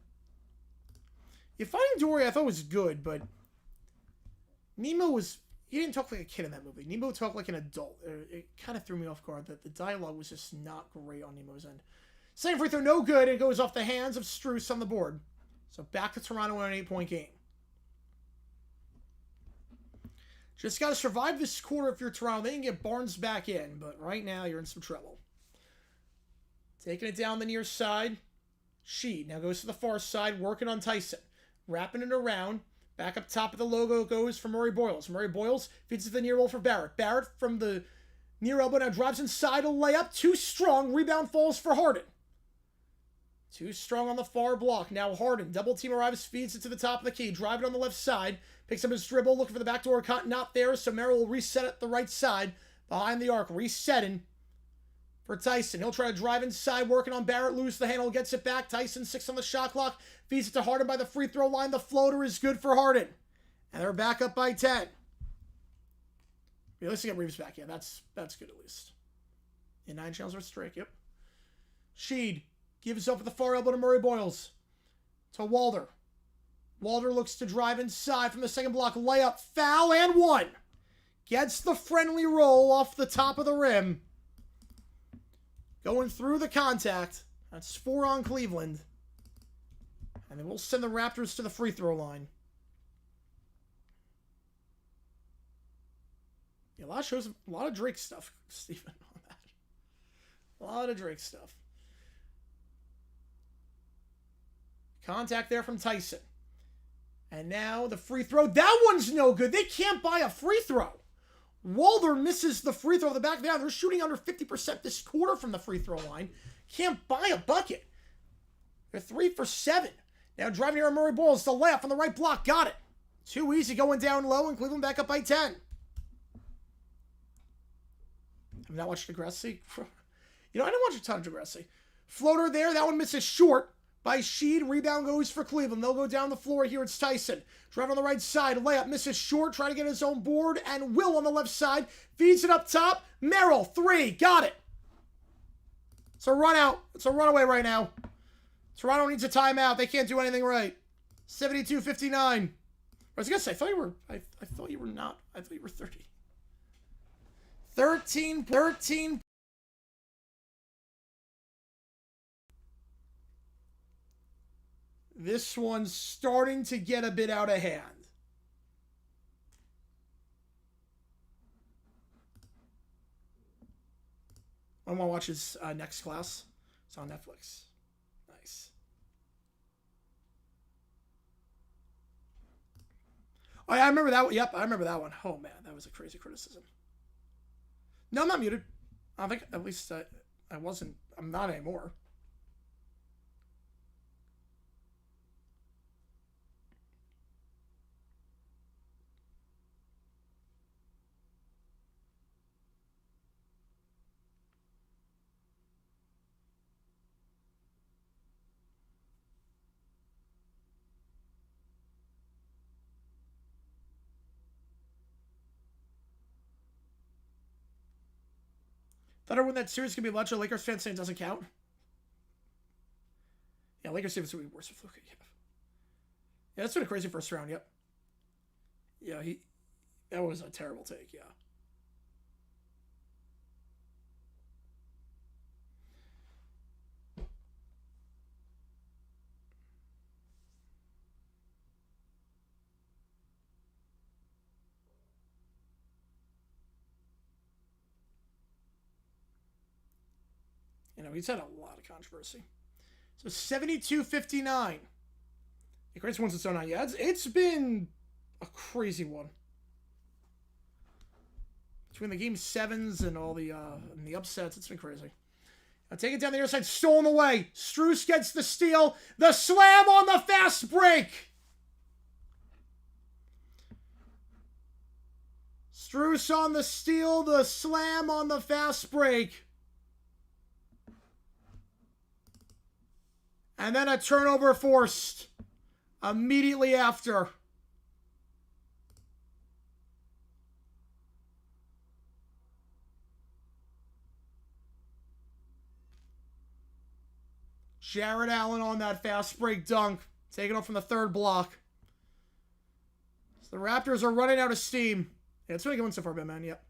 Yeah, Finding Dory I thought was good, but Nemo was... He didn't talk like a kid in that movie. Nemo talked like an adult. It kind of threw me off guard that the dialogue was just not great on Nemo's end. Second free throw, no good. It goes off the hands of Strus on the board. So back to Toronto in an 8-point game. Just got to survive this quarter if you're Toronto. They can get Barnes back in, but right now you're in some trouble. Taking it down the near side. Sheed now goes to the far side, working on Tyson. Wrapping it around. Back up top of the logo goes for Murray Boyles. Murray Boyles feeds to the near wall for Barrett. Barrett from the near elbow now drives inside a layup. Too strong. Rebound falls for Harden. Too strong on the far block. Now Harden. Double team arrives, feeds it to the top of the key. Driving on the left side. Picks up his dribble, looking for the backdoor cut. Not there, so Merrill will reset it the right side. Behind the arc. Resetting for Tyson. He'll try to drive inside, working on Barrett. Lose the handle, gets it back. Tyson, 6 on the shot clock. Feeds it to Harden by the free throw line. The floater is good for Harden. And they're back up by 10. At least they get Reeves back. Yeah, that's good at least. In 9 channels versus Drake, yep. Sheed gives up at the far elbow to Murray Boyles. To Walder. Walder looks to drive inside from the second block. Layup, foul, and 1. Gets the friendly roll off the top of the rim. Going through the contact. That's 4 on Cleveland. And then we'll send the Raptors to the free throw line. Yeah, a lot of Drake stuff, Stephen, on that. A lot of Drake stuff. Contact there from Tyson. And now the free throw. That one's no good. They can't buy a free throw. Walder misses the free throw at the back. Now they're shooting under 50% this quarter from the free throw line. Can't buy a bucket. They're 3 for 7. Now driving here on Murray Boyles. The layup on the right block. Got it. Too easy going down low, and Cleveland back up by 10. Have not watched Degrassi. You know, I didn't watch a ton of Degrassi. Floater there. That one misses short by Sheed. Rebound goes for Cleveland. They'll go down the floor here. It's Tyson. Driving on the right side. Layup misses short. Trying to get his own board. And Will on the left side. Feeds it up top. Merrill. 3. Got it. It's a run out. It's a runaway right now. Toronto needs a timeout. They can't do anything right. 72-59. I was gonna say, I thought you were. I thought you were not. I thought you were 30. 13. This one's starting to get a bit out of hand. I want to watch his next class. It's on Netflix. Nice. Oh, yeah, I remember that one. Yep, I remember that one. Oh, man, that was a crazy criticism. No, I'm not muted. I don't think, at least I wasn't. I'm not anymore. Thought I won that series could be a bunch of Lakers fans saying it doesn't count. Yeah, Lakers series would be worse with Luka. Yeah, that's been a crazy first round. Yep. Yeah, that was a terrible take. Yeah. You know, he's had a lot of controversy. So 72-59. The greatest one's its own 9. Yeah, it's been a crazy one. Between the game 7s and all the upsets, it's been crazy. Now take it down the other side, stolen away. Strus gets the steal. The slam on the fast break. Strus on the steal, the slam on the fast break. And then a turnover forced immediately after. Jared Allen on that fast break dunk. Taking off from the third block. So the Raptors are running out of steam. Yeah, it's really going so far, man. Yep.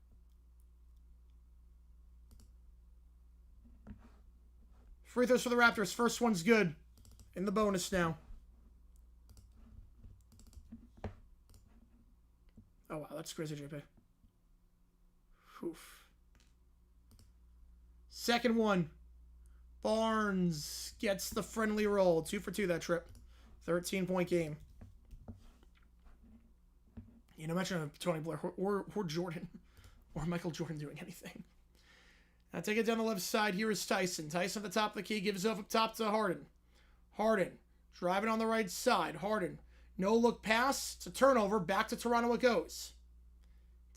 Free throws for the Raptors. First one's good. In the bonus now. Oh, wow. That's crazy, JP. Oof. Second one. Barnes gets the friendly roll. 2 for 2 that trip. 13-point game. You know, mention Tony Blair or Jordan. Or Michael Jordan doing anything. Now take it down the left side. Here is Tyson. Tyson at the top of the key. Gives up top to Harden. Harden. Driving on the right side. Harden. No look pass. It's a turnover. Back to Toronto it goes.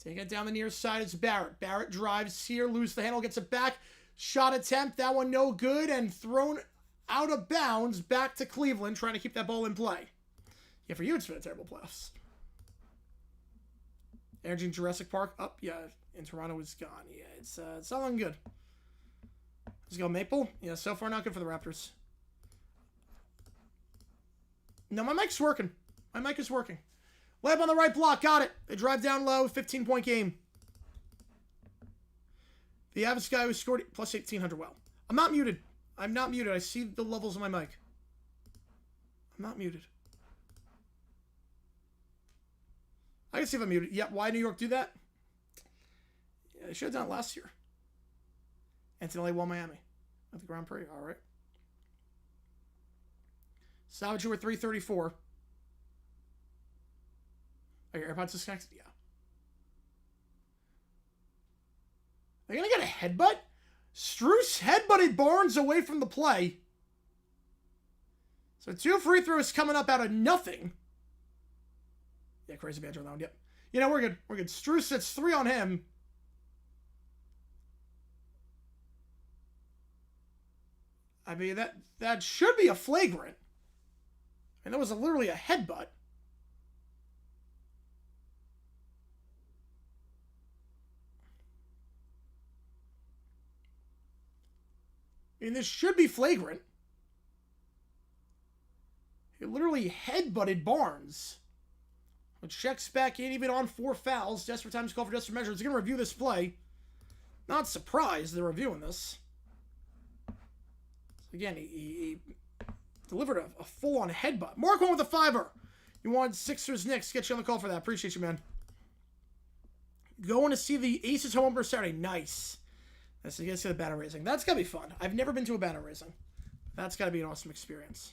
Take it down the near side. It's Barrett. Barrett drives here. Loses the handle. Gets it back. Shot attempt. That one no good. And thrown out of bounds. Back to Cleveland. Trying to keep that ball in play. Yeah, for you it's been a terrible playoffs. Energy in Jurassic Park. Up. Yeah. In Toronto is gone. Yeah, it's not looking good. Let's go Maple. Yeah, so far not good for the Raptors. No, my mic's working. My mic is working. Layup on the right block. Got it. They drive down low. 15-point game. The Avs guy who scored plus 1,800. Well, I'm not muted. I'm not muted. I see the levels of my mic. I'm not muted. I can see if I'm muted. Yeah, why New York do that? Yeah, they should have done it last year. Anthony won Miami at the Grand Prix. All right. Savage were 334. Are your AirPods disconnected? Yeah. They're going to get a headbutt? Strus headbutted Barnes away from the play. So 2 free throws coming up out of nothing. Yeah, crazy banjo round. Yep. You know, we're good. We're good. Strus sets 3 on him. I mean, that should be a flagrant. And that was literally a headbutt. I mean, this should be flagrant. He literally headbutted Barnes. Checks back in, even on 4 fouls. Desperate times call for desperate measures. He's going to review this play. Not surprised they're reviewing this. Again, he delivered a full-on headbutt. Mark one with a 5er. You want Sixers Knicks. Get you on the call for that. Appreciate you, man. Going to see the Aces home opener Saturday. Nice. Let's see the banner raising. That's got to be fun. I've never been to a banner raising. That's got to be an awesome experience.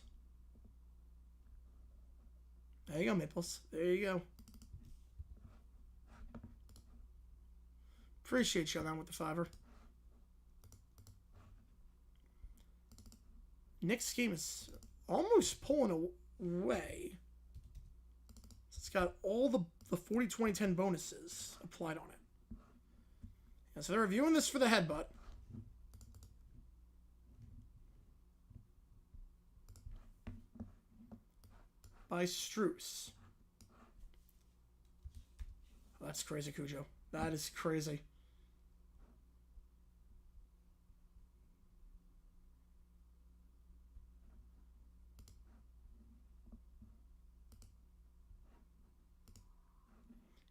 There you go, Maples. There you go. Appreciate you on that with the 5er. Knicks game is almost pulling away. It's got all the 40, 20, 10 bonuses applied on it. And so they're reviewing this for the headbutt. By Strus. Oh, that's crazy, Cujo. That is crazy.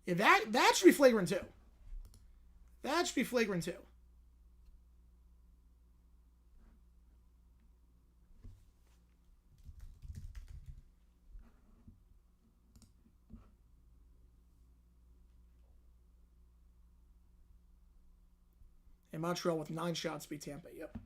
Yeah, that should be flagrant too. That should be flagrant too. And Montreal with 9 shots beat Tampa. Yep.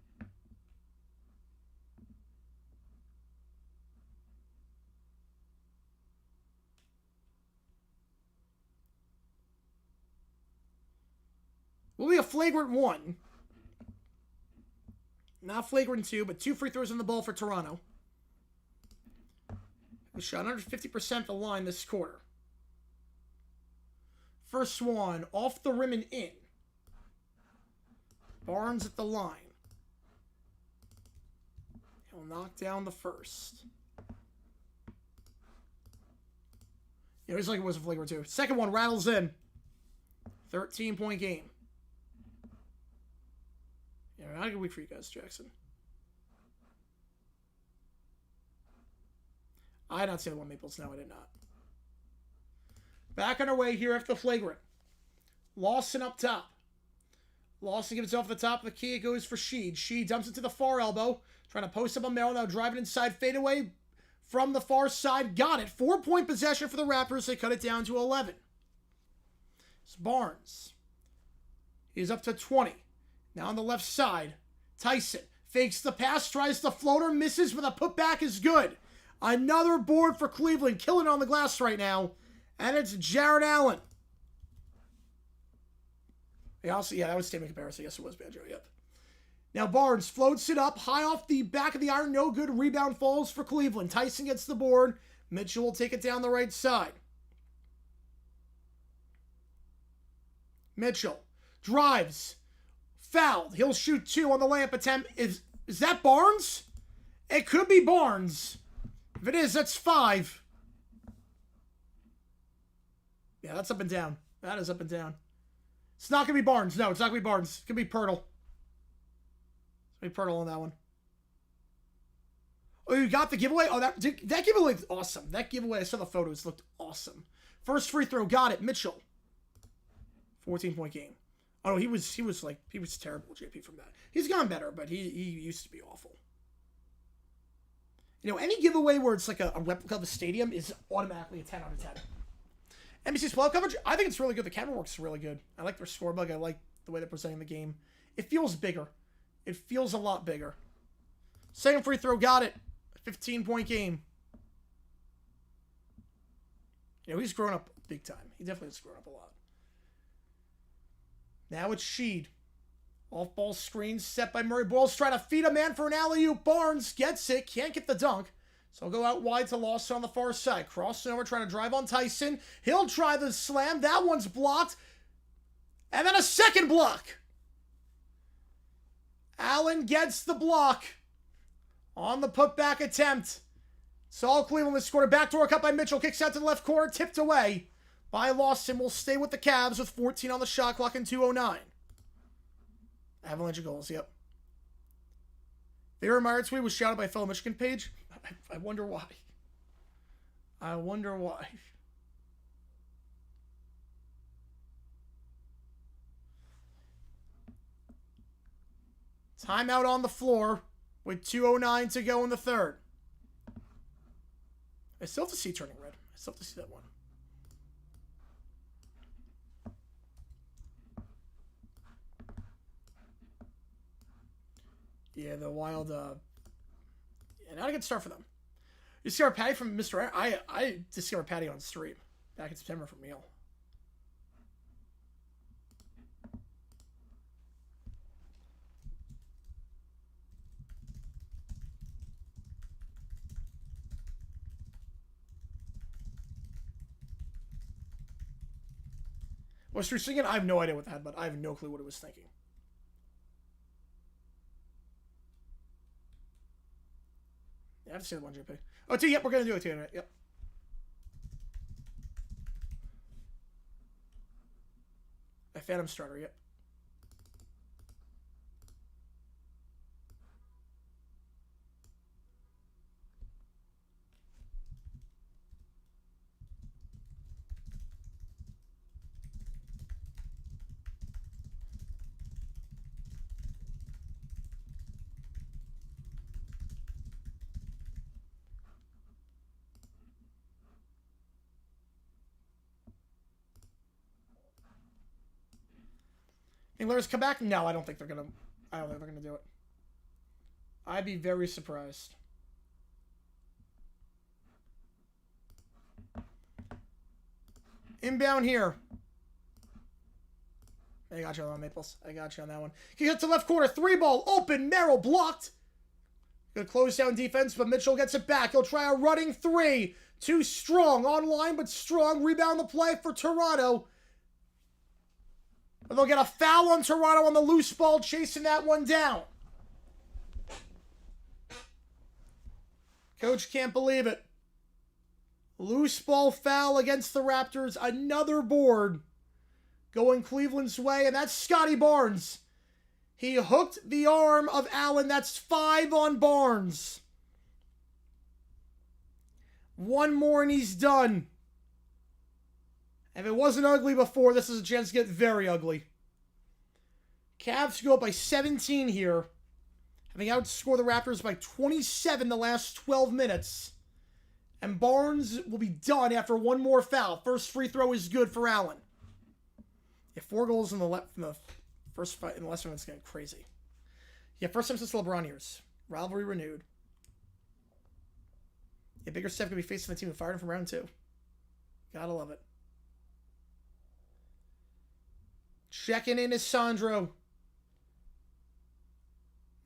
Will be a flagrant 1. Not flagrant 2, but 2 free throws in the ball for Toronto. We shot under 50% the line this quarter. First one, off the rim and in. Barnes at the line. He'll knock down the first. Yeah, it was like it was a flagrant 2. Second one rattles in. 13-point game. Yeah, not a good week for you guys, Jackson. I did not see the one Maples. No, I did not. Back on our way here after the flagrant. Lawson up top. Lawson gives it off the top of the key. It goes for Sheed. Sheed dumps it to the far elbow. Trying to post up on Merrill. Now driving inside. Fadeaway from the far side. Got it. 4-point possession for the Raptors. They cut it down to 11. It's Barnes. He's up to 20. Now on the left side. Tyson fakes the pass. Tries the floater. Misses, but the putback is good. Another board for Cleveland. Killing it on the glass right now. And it's Jared Allen. Yeah, that was statement comparison. Yes, it was, Banjo. Yep. Now Barnes floats it up. High off the back of the iron. No good. Rebound falls for Cleveland. Tyson gets the board. Mitchell will take it down the right side. Mitchell drives. Fouled. He'll shoot 2 on the layup attempt. Is that Barnes? It could be Barnes. If it is, that's 5. Yeah, that's up and down. That is up and down. It's not going to be Barnes. No, it's not going to be Barnes. It's going to be Pirtle. It's going to be Pirtle on that one. Oh, you got the giveaway? Oh, that giveaway is awesome. That giveaway, I saw the photos, looked awesome. First free throw, got it. Mitchell. 14-point game. Oh, he was terrible, JP, from that. He's gone better, but he used to be awful. You know, any giveaway where it's like a replica of a stadium is automatically a 10 out of 10. NBC's playoff coverage, I think it's really good. The camera works really good. I like their score bug. I like the way they're presenting the game. It feels bigger. It feels a lot bigger. Second free throw, got it. 15-point game. You know, he's grown up big time. He definitely has grown up a lot. Now it's Sheed. Off-ball screen set by Murray. Boyles trying to feed a man for an alley-oop. Barnes gets it. Can't get the dunk. So I'll go out wide to Lawson on the far side. Crossing over, trying to drive on Tyson. He'll try the slam. That one's blocked. And then a second block. Allen gets the block on the putback attempt. It's all Cleveland this quarter. Backdoor cut by Mitchell. Kicks out to the left corner. Tipped away by Lawson. Will stay with the Cavs with 14 on the shot clock and 2:09. Avalanche of goals, yep. Vera Meyer tweet was shouted by a fellow Michigan page. I wonder why. I wonder why. Timeout on the floor with 2:09 to go in the third. I still have to see turning red. I still have to see that one. Yeah, the Wild, yeah, not a good start for them. You see our Patty from Mr. I discovered Patty on stream back in September from Meal. What's Drew singing? I have no idea what that, but I have no clue what it was thinking. Yeah, I have to see the one, JP. Oh, two, yep, we're going to do it too, right? Yep. A Phantom starter, yep. Anglers come back? No, I don't think they're gonna. I don't think they're gonna do it. I'd be very surprised. Inbound here. I got you on Maples. I got you on that one. He gets to left corner. 3-ball. Open. Merrill blocked. Good close down defense, but Mitchell gets it back. He'll try a running 3. Too strong. Online, but strong. Rebound the play for Toronto. But they'll get a foul on Toronto on the loose ball, chasing that one down. Coach can't believe it. Loose ball foul against the Raptors. Another board going Cleveland's way, and that's Scotty Barnes. He hooked the arm of Allen. That's 5 on Barnes. One more and he's done. If it wasn't ugly before, this is a chance to get very ugly. Cavs go up by 17 here, having outscored the Raptors by 27 the last 12 minutes. And Barnes will be done after one more foul. First free throw is good for Allen. Yeah, 4 goals in the first fight in the last one. It's getting crazy. Yeah, first time since LeBron years. Rivalry renewed. Yeah, bigger Steph could be facing the team who fired him from round 2. Gotta love it. Checking in is Sandro.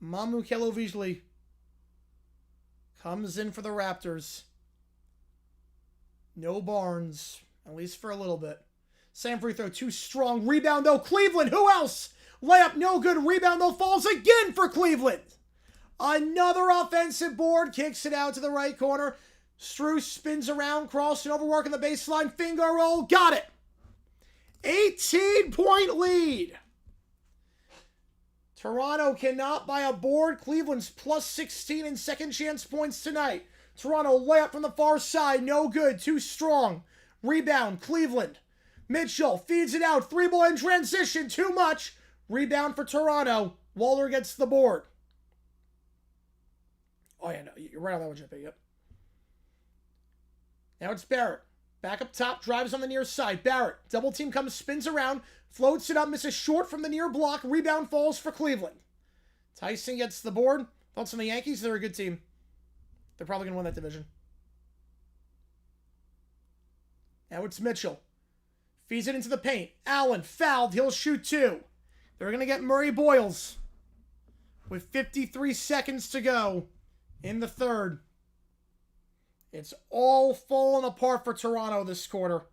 Mamu Kelovizli comes in for the Raptors. No Barnes, at least for a little bit. Same free throw, too strong. Rebound, though. Cleveland, who else? Layup, no good. Rebound, though, falls again for Cleveland. Another offensive board. Kicks it out to the right corner. Strus spins around, crossing over, working the baseline. Finger roll, got it. 18-point lead. Toronto cannot buy a board. Cleveland's plus 16 in second chance points tonight. Toronto layup from the far side. No good. Too strong. Rebound. Cleveland. Mitchell feeds it out. 3-ball in transition. Too much. Rebound for Toronto. Waller gets the board. Oh, yeah, no, you're right on that one, JP. Yep. Now it's Barrett. Back up top, drives on the near side. Barrett, double team comes, spins around, floats it up, misses short from the near block. Rebound falls for Cleveland. Tyson gets the board. Thoughts on the Yankees? They're a good team. They're probably going to win that division. Now it's Mitchell. Feeds it into the paint. Allen fouled. He'll shoot 2. They're going to get Murray Boyles with 53 seconds to go in the third. It's all falling apart for Toronto this quarter.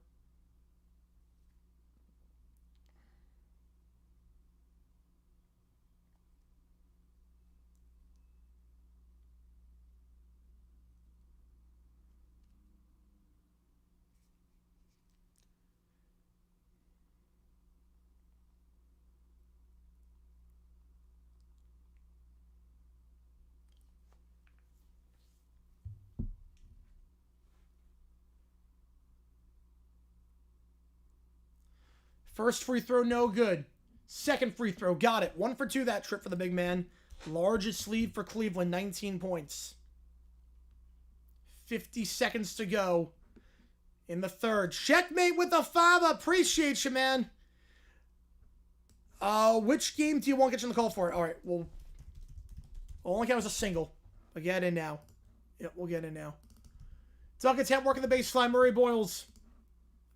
First free throw, no good. Second free throw, got it. 1 for 2 that trip for the big man. Largest lead for Cleveland, 19 points. 50 seconds to go in the third. Checkmate with the 5. Appreciate you, man. Which game do you want to get you on the call for? All right, well, only count as a single. But get in now. Yep, we'll get in now. Duck attempt working the baseline. Murray Boyles.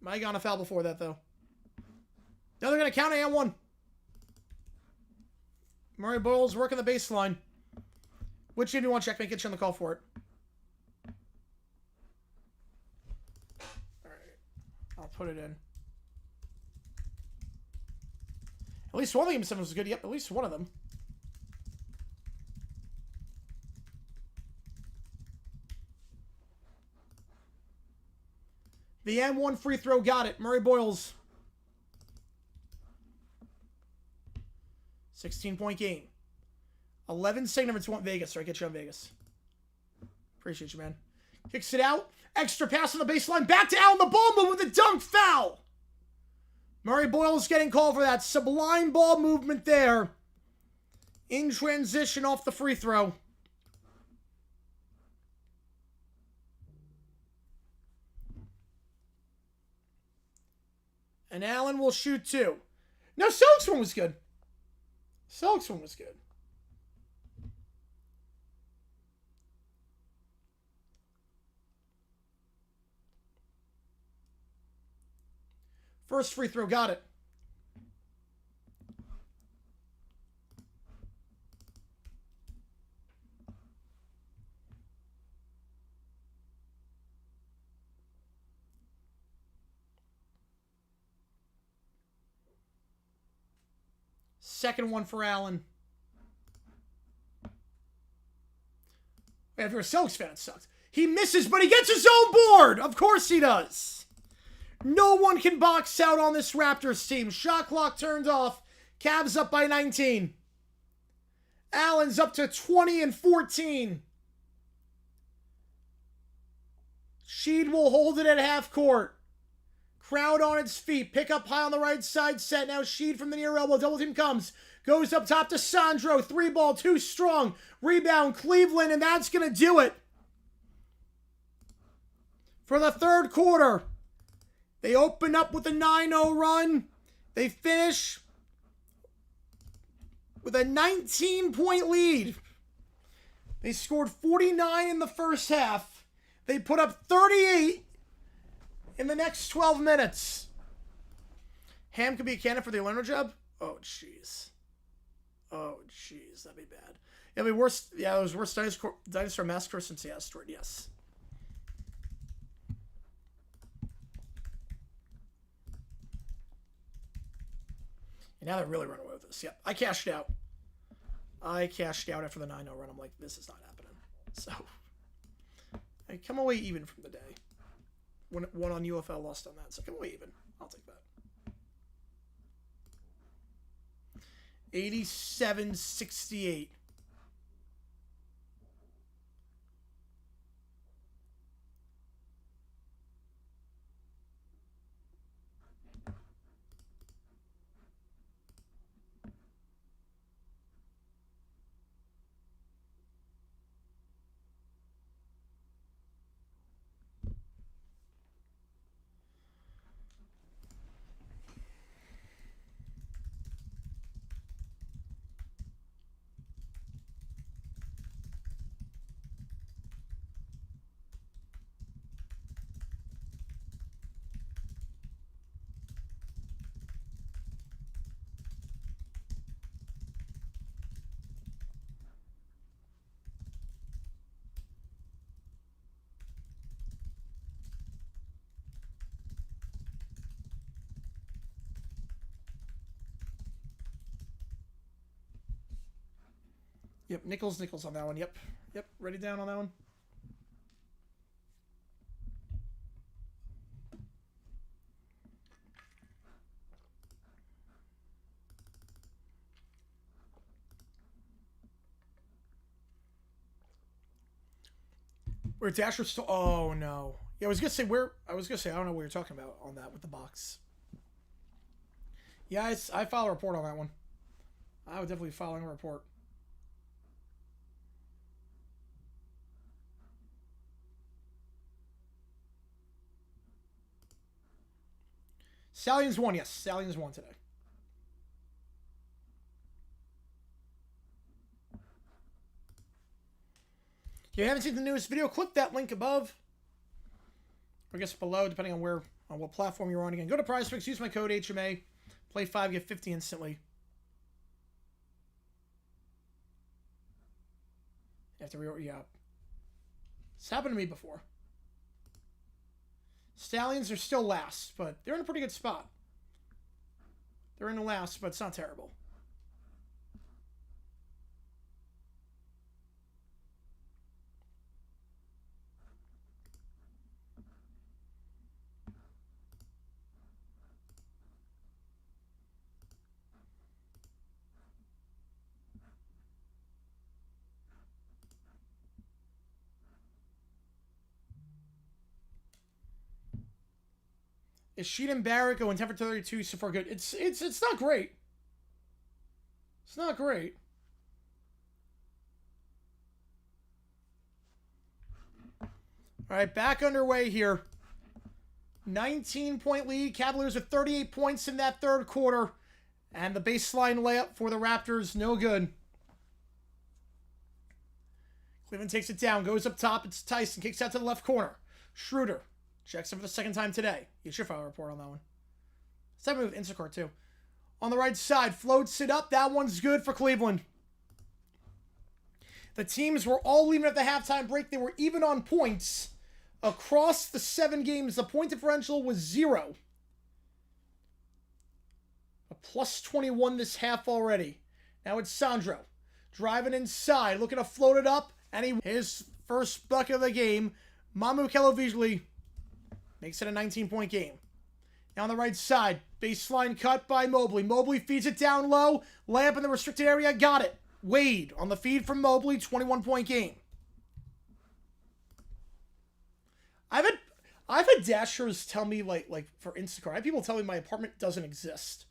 Might have gone a foul before that, though. Now they're going to count and one. Murray Boyles working the baseline. Which game do you want checkmate? Get you on the call for it. All right. I'll put it in. At least one of the game 7 was good. Yep, at least one of them. The M1 free throw got it. Murray Boyles. 16-point game. 11 signatures want Vegas. All right, get you on Vegas. Appreciate you, man. Kicks it out. Extra pass on the baseline. Back to Allen. The ball move with a dunk foul. Murray Boyles getting called for that. Sublime ball movement there. In transition off the free throw. And Allen will shoot 2. No, Selk's one was good. Selk's one was good. First free throw, got it. Second one for Allen. If you're a Celtics fan, it sucks. He misses, but he gets his own board. Of course he does. No one can box out on this Raptors team. Shot clock turned off. Cavs up by 19. Allen's up to 20 and 14. Sheed will hold it at half court. Crowd on its feet. Pick up high on the right side. Set. Now Sheed from the near elbow. Double team comes. Goes up top to Sandro. 3-ball. Too strong. Rebound. Cleveland. And that's going to do it. For the third quarter. They open up with a 9-0 run. They finish with a 19-point lead. They scored 49 in the first half. They put up 38 in the next 12 minutes. Ham could be a candidate for the Atlanta job? Oh, jeez. Oh, jeez. That'd be bad. It'll be worse. Yeah, it was worst dinosaur massacre since the asteroid. Yes. And now they're really running away with this. Yep. I cashed out. I cashed out after the 9-0 run. I'm like, this is not happening. So, I come away even from the day. One on UFL, lost on that. So, come away even. I'll take that. 87-68. Yep, nickels on that one. Yep. Ready down on that one. Where Dasher still? Oh no. Yeah, I was gonna say I don't know what you're talking about on that with the box. Yeah, I file a report on that one. I would definitely be filing a report. Stallions won, yes. Stallions won today. If you haven't seen the newest video, click that link above. Or I guess below, depending on what platform you're on. Again, go to PrizePicks, use my code HMA. Play 5, get 50 instantly. You have to reorder. Yeah. It's happened to me before. Stallions are still last, but they're in a pretty good spot. They're in the last, but it's not terrible. Is Sheet and Barrett going 10 for 32 so far good? It's not great. It's not great. All right, back underway here. 19-point lead. Cavaliers with 38 points in that third quarter. And the baseline layup for the Raptors, no good. Cleveland takes it down, goes up top. It's Tyson, kicks out to the left corner. Schroeder checks him for the second time today. Get your foul report on that one. Same with Instacart, too. On the right side, floats it up. That one's good for Cleveland. The teams were all leaving at the halftime break. They were even on points. Across the 7 games, the point differential was 0. A plus 21 this half already. Now it's Sandro. Driving inside, looking to float it up. And his first bucket of the game. Mamu Kelovishvili makes it a 19-point game. Now on the right side, baseline cut by Mobley. Mobley feeds it down low. Layup in the restricted area. Got it. Wade on the feed from Mobley. 21-point game. I've had dashers tell me, like for Instacart, I have people tell me my apartment doesn't exist.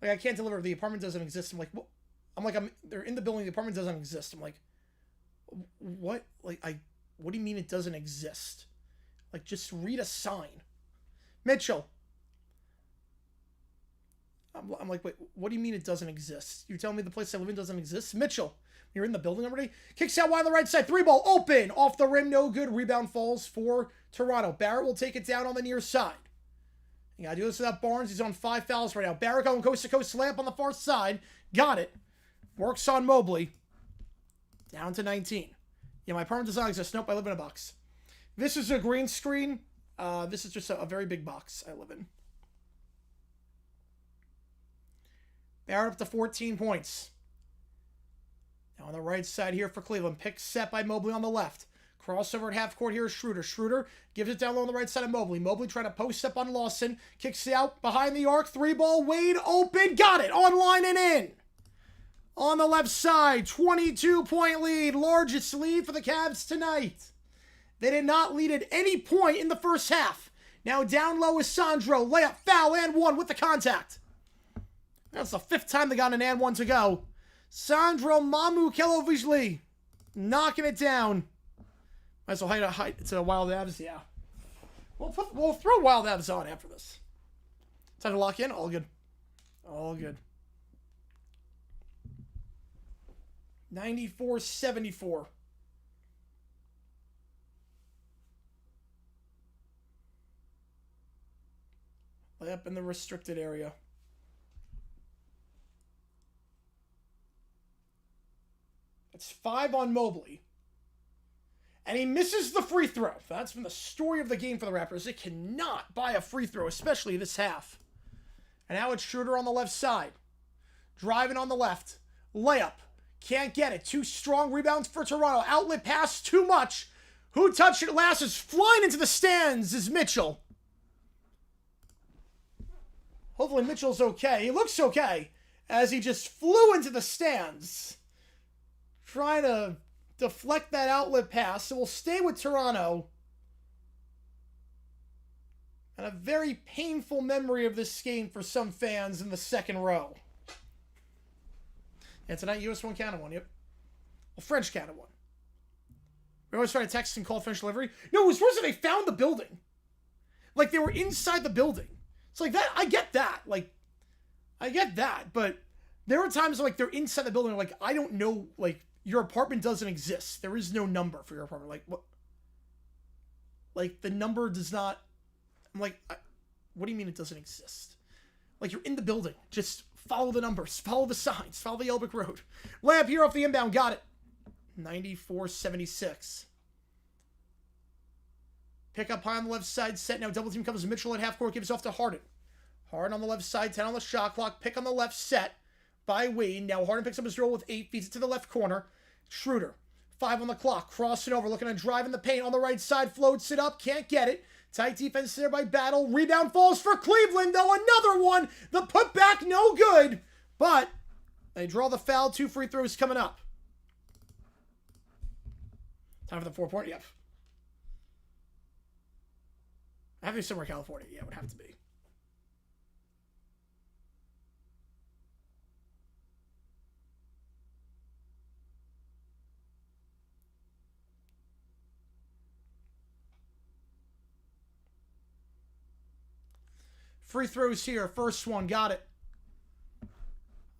Like, I can't deliver. The apartment doesn't exist. I'm like, what? They're in the building. The apartment doesn't exist. I'm like, what? Like, what do you mean it doesn't exist? Like, just read a sign. Mitchell. I'm like, wait, what do you mean it doesn't exist? You're telling me the place I live in doesn't exist? Mitchell, you're in the building already? Kicks out wide on the right side. 3-ball open. Off the rim, no good. Rebound falls for Toronto. Barrett will take it down on the near side. You gotta do this without Barnes. He's on 5 fouls right now. Barrett going coast-to-coast layup on the far side. Got it. Works on Mobley. Down to 19. Yeah, my apartment does not exist. Nope, I live in a box. This is a green screen. This is just a very big box I live in. Barrett up to 14 points. Now on the right side here for Cleveland. Pick set by Mobley on the left. Crossover at half court here is Schroeder. Schroeder gives it down low on the right side of Mobley. Mobley trying to post up on Lawson. Kicks it out behind the arc. 3-ball. Wade open. Got it. Online and in. On the left side. 22-point lead. Largest lead for the Cavs tonight. They did not lead at any point in the first half. Now down low is Sandro. Layup, foul, and 1 with the contact. That's the 5th time they got an and 1 to go. Sandro Mamu Kelovishvili knocking it down. Might as well hide it to Wild Avs. Yeah. We'll throw Wild Avs on after this. Time to lock in. All good. All good. 94-74. Layup in the restricted area. It's 5 on Mobley. And he misses the free throw. That's been the story of the game for the Raptors. They cannot buy a free throw, especially this half. And now it's Schroeder on the left side. Driving on the left. Layup. Can't get it. 2 strong rebounds for Toronto. Outlet pass, too much. Who touched it last is flying into the stands is Mitchell. Hopefully Mitchell's okay. He looks okay as he just flew into the stands. Trying to deflect that outlet pass. So we'll stay with Toronto. And a very painful memory of this game for some fans in the second row. Yeah, tonight US won Canada won, yep. Well, French Canada won. We always try to text and call French delivery. No, it was worse than they found the building. Like, they were inside the building. It's like that. I get that. Like, I get that. But there are times like they're inside the building. Like, I don't know. Like, your apartment doesn't exist. There is no number for your apartment. Like, what? Like, the number does not. I'm like, what do you mean it doesn't exist? Like, you're in the building. Just follow the numbers. Follow the signs. Follow the Elbick Road. Layup here off the inbound. Got it. 94-76. Pick up high on the left side. Set now. Double team comes Mitchell at half court. Gives off to Harden. Harden on the left side. 10 on the shot clock. Pick on the left set by Wade. Now Harden picks up his roll with 8. Feeds it to the left corner. Schroeder. 5 on the clock. Crossing over. Looking to drive in the paint on the right side. Floats it up. Can't get it. Tight defense there by Battle. Rebound falls for Cleveland, though. Another one. The putback, no good. But they draw the foul. 2 free throws coming up. Time for the 4-point. Yep. I have to be somewhere in California. Yeah, it would have to be. Free throws here. First one. Got it.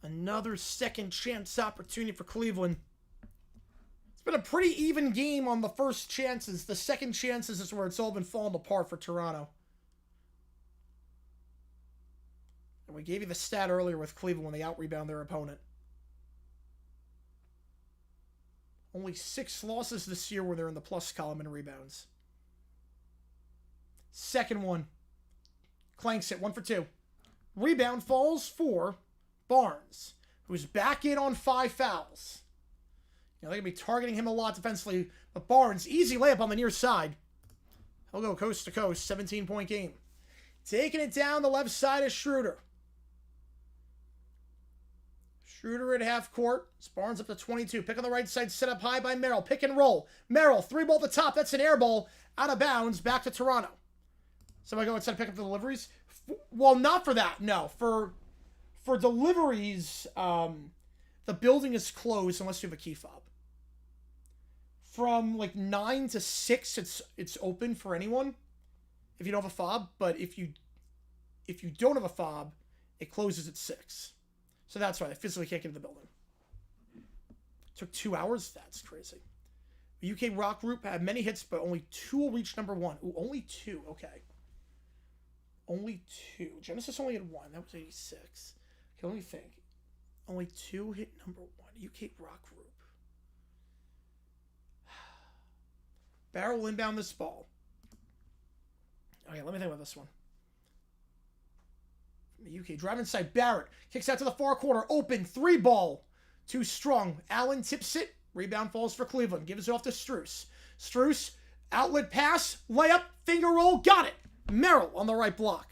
Another second chance opportunity for Cleveland. It's been a pretty even game on the first chances. The second chances is where it's all been falling apart for Toronto. And we gave you the stat earlier with Cleveland when they out-rebound their opponent. Only 6 losses this year where they're in the plus column in rebounds. Second one. Clanks it, 1 for 2. Rebound falls for Barnes, who's back in on 5 fouls. You know, they're going to be targeting him a lot defensively. But Barnes, easy layup on the near side. He'll go coast to coast, 17-point game. Taking it down the left side is Schroeder. Schroeder at half court. Barnes up to 22. Pick on the right side, set up high by Merrill. Pick and roll. Merrill, 3-ball at the top. That's an air ball. Out of bounds, back to Toronto. Somebody go inside and pick up the deliveries? Well, not for that, no. For deliveries, the building is closed unless you have a key fob. From like 9 to 6, it's open for anyone if you don't have a fob. But if you don't have a fob, it closes at 6. So that's why they physically can't get in the building. Took 2 hours? That's crazy. The UK rock group had many hits, but only 2 will reach number 1. Ooh, only 2. Okay. Only 2. Genesis only had 1. That was 86. Okay, let me think. Only 2 hit number 1. UK rock group. Barrel will inbound this ball. Okay, let me think about this one. The UK drive inside. Barrett kicks out to the far corner. Open 3-ball. Too strong. Allen tips it. Rebound falls for Cleveland. Gives it off to Strus. Strus, outlet pass. Layup. Finger roll. Got it. Merrill on the right block.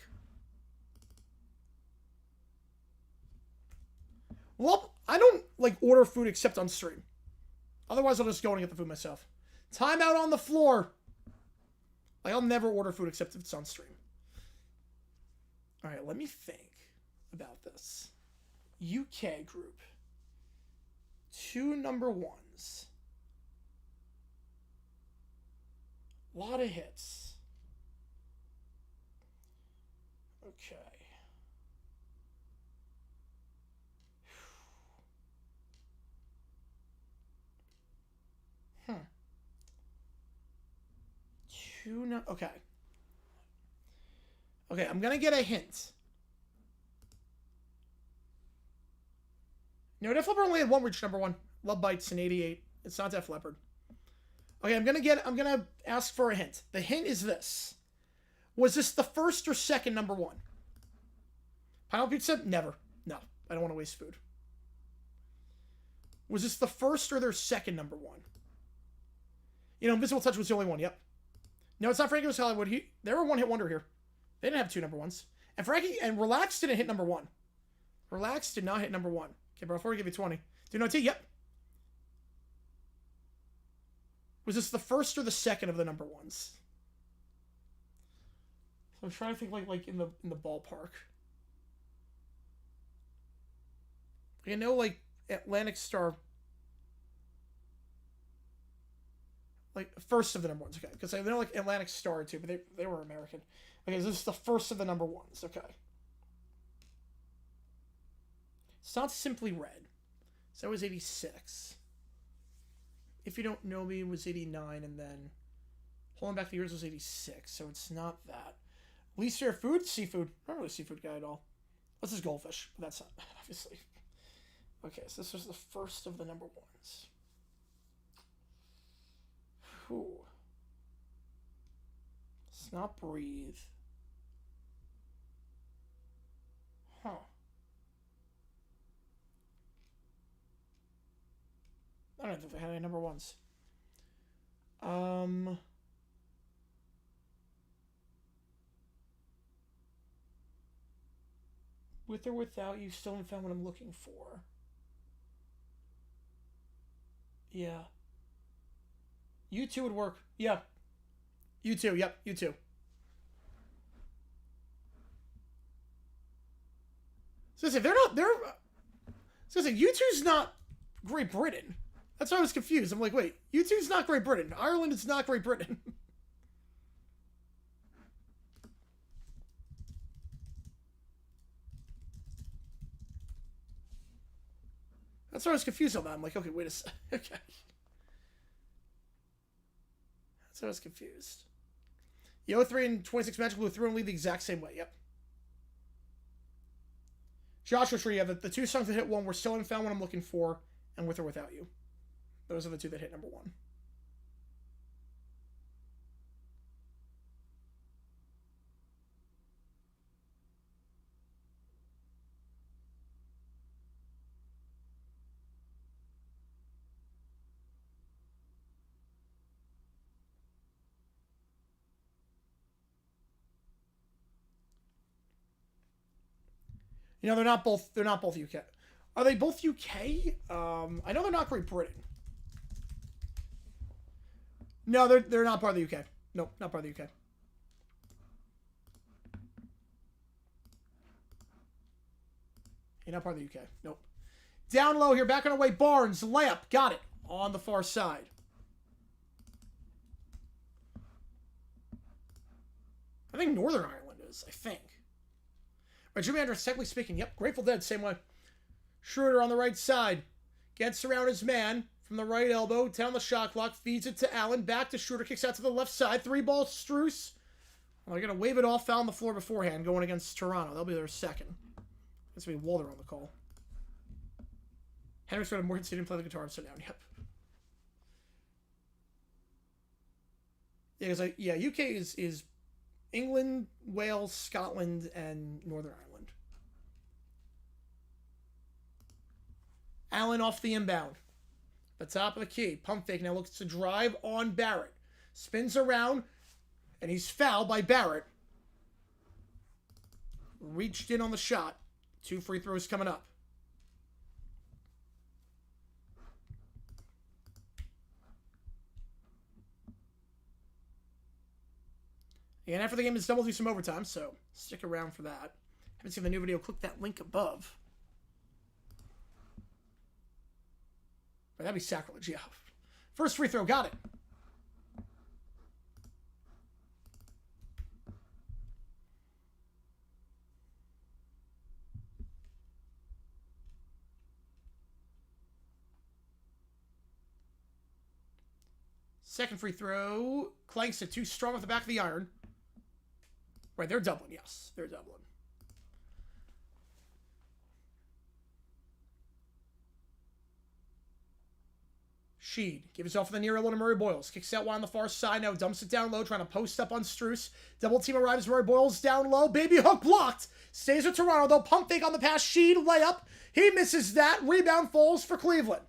Well, I don't like order food except on stream. Otherwise, I'll just go and get the food myself. Timeout on the floor. Like, I'll never order food except if it's on stream. All right, let me think about this. UK group. 2 number 1s. A lot of hits. Okay. Okay. Okay, I'm gonna get a hint. No, Def Leppard only had 1 reach number 1. Love Bites in 88. It's not Def Leppard. Okay, I'm gonna ask for a hint. The hint is this. Was this the first or second number 1? Pineapple Pizza? Never. No, I don't want to waste food. Was this the first or their second number 1? You know, Invisible Touch was the only one, yep. No, it's not Frankie Goes Hollywood. They were a 1-hit wonder here. They didn't have 2 number 1s. And Relax didn't hit number 1. Relax did not hit number 1. Okay, bro, before we give you 20. Do not T, yep. Was this the first or the second of the number 1s? So I'm trying to think like in the ballpark. I know like Atlantic Star, like first of the number 1s, okay? Because I know like Atlantic Star too, but they were American. Okay, so this is the first of the number ones. Okay. It's not Simply Red. So that was 86. If You Don't Know Me was 89, and then Holding Back the Years was 86, so it's not that. Least favorite food? Seafood. Not really a seafood guy at all. This is goldfish, but that's not, obviously. Okay, so this was the first of the number ones. Whew. Let's not breathe. Huh. I don't think they had any number ones. With or Without You, still haven't found what I'm looking for. Yeah. U2 would work. Yeah. U2, yep, U2. So if they're not, so U2's not Great Britain. That's why I was confused. I'm like, wait, U2's not Great Britain. Ireland is not Great Britain. That's why I was confused on that. I'm like, okay, wait a sec. Okay. That's why I was confused. The 03 and 26 Magic Blue through and lead the exact same way. Yep. Joshua Tree, yeah, the two songs that hit one were Still Haven't Found What I'm Looking For and With or Without You. Those are the two that hit number one. You know, they're not both UK. Are they both UK? I know they're not Great Britain. No, they're not part of the UK. Nope, not part of the UK. You're not part of the UK. Nope. Down low here, back on our way. Barnes, layup, got it. On the far side. I think Northern Ireland is, I think. Right, Jimmy Andrews, technically speaking, yep, Grateful Dead, same way. Schroeder on the right side. Gets around his man from the right elbow, down the shot clock, feeds it to Allen, back to Schroeder, kicks out to the left side, 3-ball Strus. Well, they're going to wave it off, foul on the floor beforehand, going against Toronto. That'll be their second. It's going to be Walter on the call. Henrik started Morgan didn't play the guitar, so down, yep. Yeah, because yeah, UK is England, Wales, Scotland, and Northern Ireland. Allen off the inbound. The top of the key. Pump fake now looks to drive on Barrett. Spins around, and he's fouled by Barrett. Reached in on the shot. 2 free throws coming up. And after the game is done, we'll do some overtime, so stick around for that. Haven't seen the new video, click that link above. But that'd be sacrilege, yeah. First free throw, got it. Second free throw, clanks it too strong off the back of the iron. Right, they're doubling, yes. They're doubling. Sheed gives off the near elbow to Murray Boyles. Kicks out wide on the far side. Now dumps it down low, trying to post up on Strus. Double team arrives. Murray Boyles down low. Baby hook blocked. Stays with Toronto, though. Pump fake on the pass. Sheed layup. He misses that. Rebound falls for Cleveland.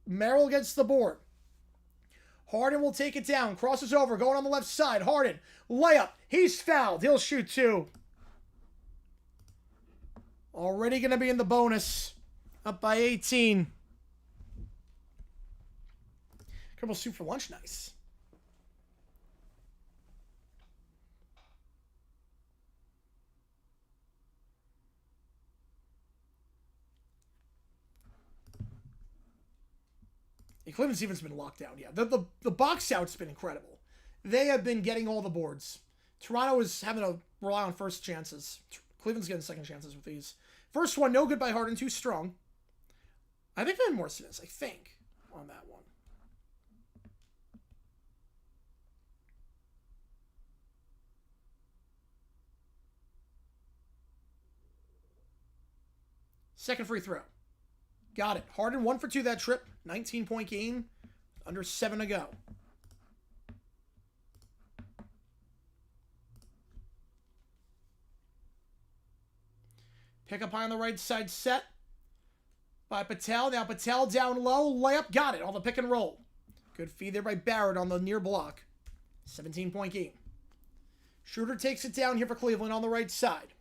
Merrill gets the board. Harden will take it down. Crosses over. Going on the left side. Harden. Layup. He's fouled. He'll shoot 2. Already going to be in the bonus. Up by 18. Incredible soup for lunch. Nice. Cleveland's even been locked down. Yeah, the box out's been incredible. They have been getting all the boards. Toronto is having a rely on first chances. Cleveland's getting second chances with these. First one, no good by Harden, too strong. I think Van Morrison is, I think, on that one. Second free throw. Got it. Harden 1 for 2 that trip. 19-point game. Under 7 to go. Pick up high on the right side set by Patel. Now Patel down low. Layup. Got it. On the pick and roll. Good feed there by Barrett on the near block. 17-point game. Schroeder takes it down here for Cleveland on the right side.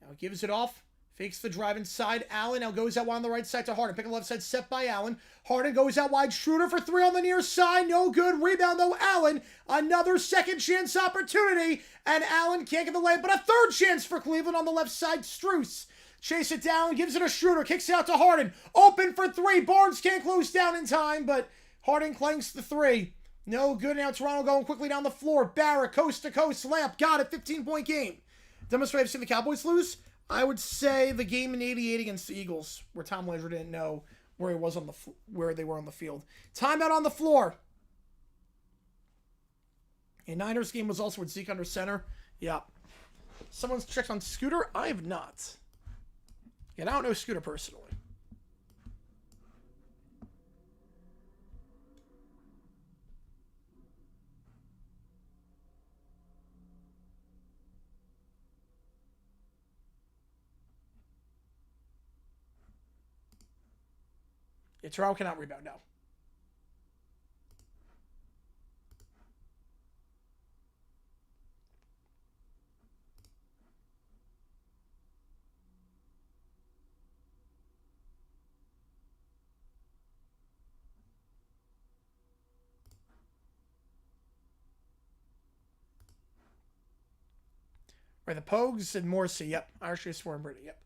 Now gives it off. Fakes the drive inside. Allen now goes out wide on the right side to Harden. Pick up left side set by Allen. Harden goes out wide. Schroeder for 3 on the near side. No good. Rebound though. Allen. Another second chance opportunity. And Allen can't get the layup. But a third chance for Cleveland on the left side. Strus chase it down. Gives it a Schroeder. Kicks it out to Harden. Open for 3. Barnes can't close down in time. But Harden clanks the 3. No good. Now Toronto going quickly down the floor. Barrett coast to coast. Layup. Got it. 15-point game. Dumbest way I've seen the Cowboys lose? I would say the game in '88 against the Eagles, where Tom Landry didn't know where he was on where they were on the field. Timeout on the floor. A Niners game was also with Zeke under center. Yeah. Someone's checked on Scooter? I have not. And I don't know Scooter personally. Yeah, Toronto cannot rebound now. Right, the Pogues and Morrissey. Yep. Irish Swarm Brady. Yep.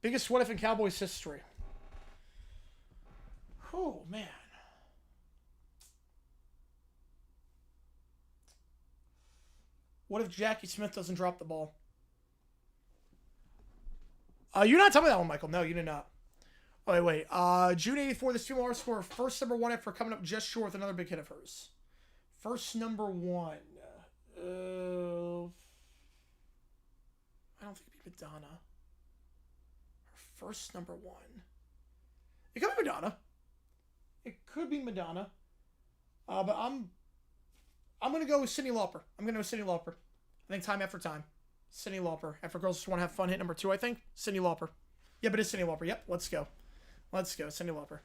Biggest what if in Cowboys history. Oh, man. What if Jackie Smith doesn't drop the ball? You're not telling me that one, Michael. No, you did not. Oh, wait. June 84, this female artist scored first number 1 after coming up just short with another big hit of hers. First number 1. I don't think it'd be Madonna. First number 1. It could be Madonna. It could be Madonna. But I'm gonna go with Cyndi Lauper. I'm gonna go Cyndi Lauper. I think time after time. Cyndi Lauper. After girls just want to have fun, hit number 2, I think. Cyndi Lauper. Yeah, but it's Cyndi Lauper. Yep, let's go. Let's go. Cyndi Lauper.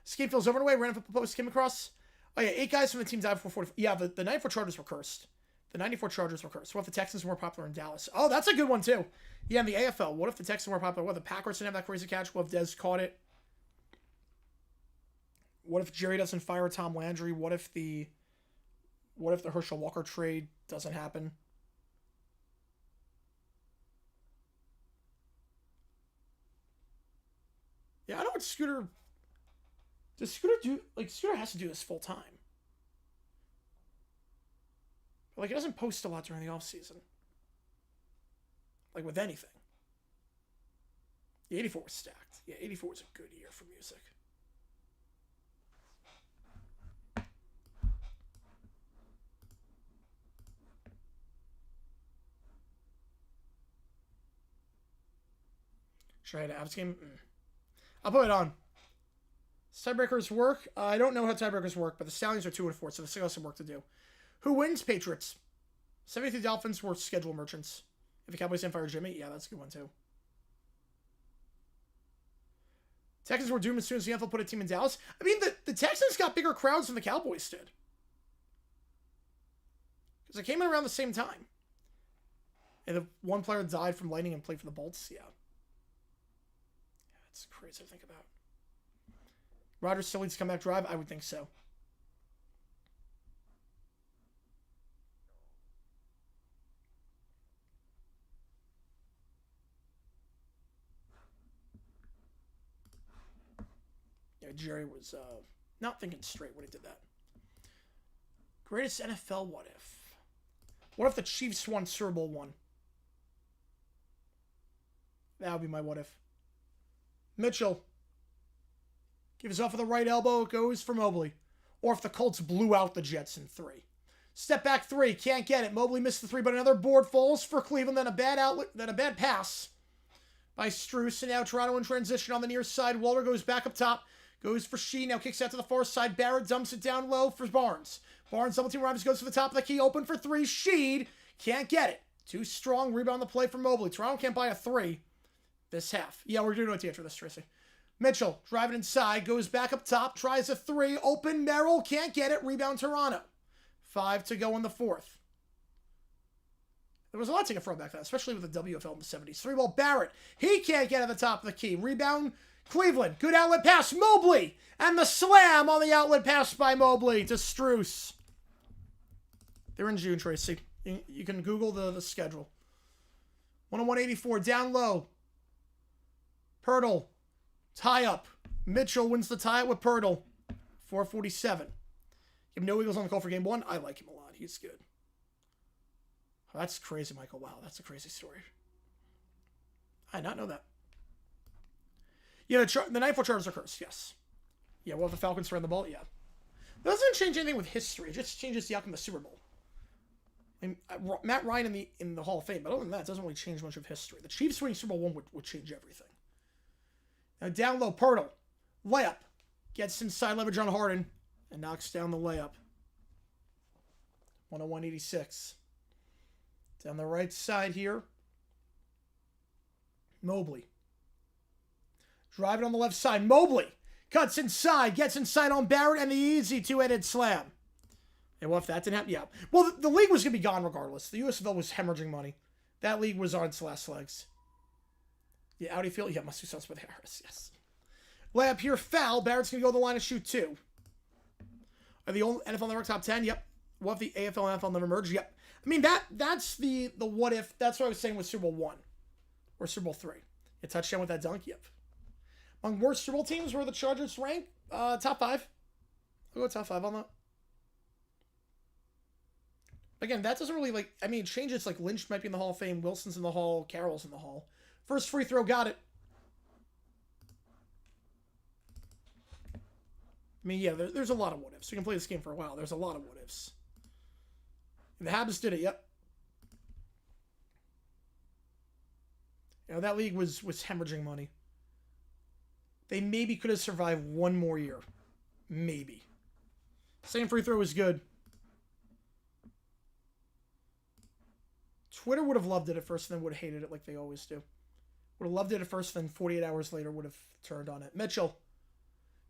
Escape feels over and away. Ran up a post, came across. Oh yeah, 8 guys from the team died before 40. Yeah, the 94 Chargers were cursed. The 94 Chargers were cursed. What if the Texans were more popular in Dallas? Oh, that's a good one, too. Yeah, in the AFL. What if the Texans were more popular? What if the Packers didn't have that crazy catch? What if Dez caught it? What if Jerry doesn't fire Tom Landry? What if the Herschel Walker trade doesn't happen? Yeah, I know what Scooter... Does Scooter do... Like, Scooter has to do this full time. Like, he doesn't post a lot during the offseason. Like, with anything. The 84 was stacked. Yeah, 84 was a good year for music. Should I have an Avs game? I'll put it on. Tiebreakers work. I don't know how tiebreakers work, but the Stallions are 2-4, so they still have some work to do. Who wins? Patriots. 73 Dolphins were schedule merchants. If the Cowboys didn't fire Jimmy, yeah, that's a good one too. Texans were doomed as soon as the NFL put a team in Dallas. I mean, the Texans got bigger crowds than the Cowboys did. Because it came in around the same time. And the one player died from lightning and played for the Bolts. Yeah. It's crazy to think about. Rodgers still needs to come back drive? I would think so. Jerry was not thinking straight when he did that. Greatest NFL what if? What if the Chiefs won Super Bowl 1? That would be my what if. Mitchell. Gives off with the right elbow. Goes for Mobley. Or if the Colts blew out the Jets in 3. Step back 3. Can't get it. Mobley missed the 3, but another board falls for Cleveland. Then a bad pass by Strus. And now Toronto in transition on the near side. Waller goes back up top. Goes for Shee. Now kicks out to the far side. Barrett dumps it down low for Barnes. Barnes double team Rivers goes to the top of the key. Open for 3. Sheed. Can't get it. Too strong. Rebound the play from Mobley. Toronto can't buy a 3 this half. Yeah, we're doing it after this, Tracy. Mitchell driving inside. Goes back up top. Tries a 3. Open. Merrill. Can't get it. Rebound Toronto. 5 to go in the 4th. There was a lot to get from back then, especially with the WFL in the 70s. 3-ball Barrett. He can't get at the top of the key. Rebound Cleveland. Good outlet pass. Mobley. And the slam on the outlet pass by Mobley to Strus. They're in June, Tracy. You can Google the schedule. 101-84. Down low. Pirtle. Tie up. Mitchell wins the tie up with Pirtle. 4:47. You have no Eagles on the call for game 1. I like him a lot. He's good. Oh, that's crazy, Michael. Wow, that's a crazy story. I did not know that. Yeah, the 9-4 Chargers are cursed, yes. Yeah, well, if the Falcons ran the ball, yeah. That doesn't change anything with history. It just changes the outcome of the Super Bowl. I mean, Matt Ryan in the Hall of Fame, but other than that, it doesn't really change much of history. The Chiefs winning Super Bowl 1 would change everything. Now, down low, Pirtle. Layup. Gets inside leverage on Harden and knocks down the layup. 101-86. Down the right side here. Mobley. Driving on the left side. Mobley cuts inside. Gets inside on Barrett and the easy two-headed slam. And what if that didn't happen? Yeah. Well, the league was going to be gone regardless. The USFL was hemorrhaging money. That league was on its last legs. Yeah, Audi Field. Yeah, must do something with Harris. Yes. Layup here. Foul. Barrett's going to go to the line and shoot 2. Are the old NFL Network top 10? Yep. What if the AFL and NFL never merge? Yep. I mean, that's the what if. That's what I was saying with Super Bowl 1. Or Super Bowl 3. A touchdown with that dunk? Yep. Among worst Super Bowl teams, where the Chargers rank? Top 5. I'll go top 5 on that. Again, that doesn't really, I mean, it changes, Lynch might be in the Hall of Fame, Wilson's in the Hall, Carroll's in the Hall. First free throw, got it. I mean, yeah, there's a lot of what-ifs. We can play this game for a while. There's a lot of what-ifs. And the Habs did it, yep. You know, that league was hemorrhaging money. They maybe could have survived 1 more year. Maybe. Same free throw was good. Twitter would have loved it at first and then would have hated it like they always do. Would have loved it at first, then 48 hours later would have turned on it. Mitchell.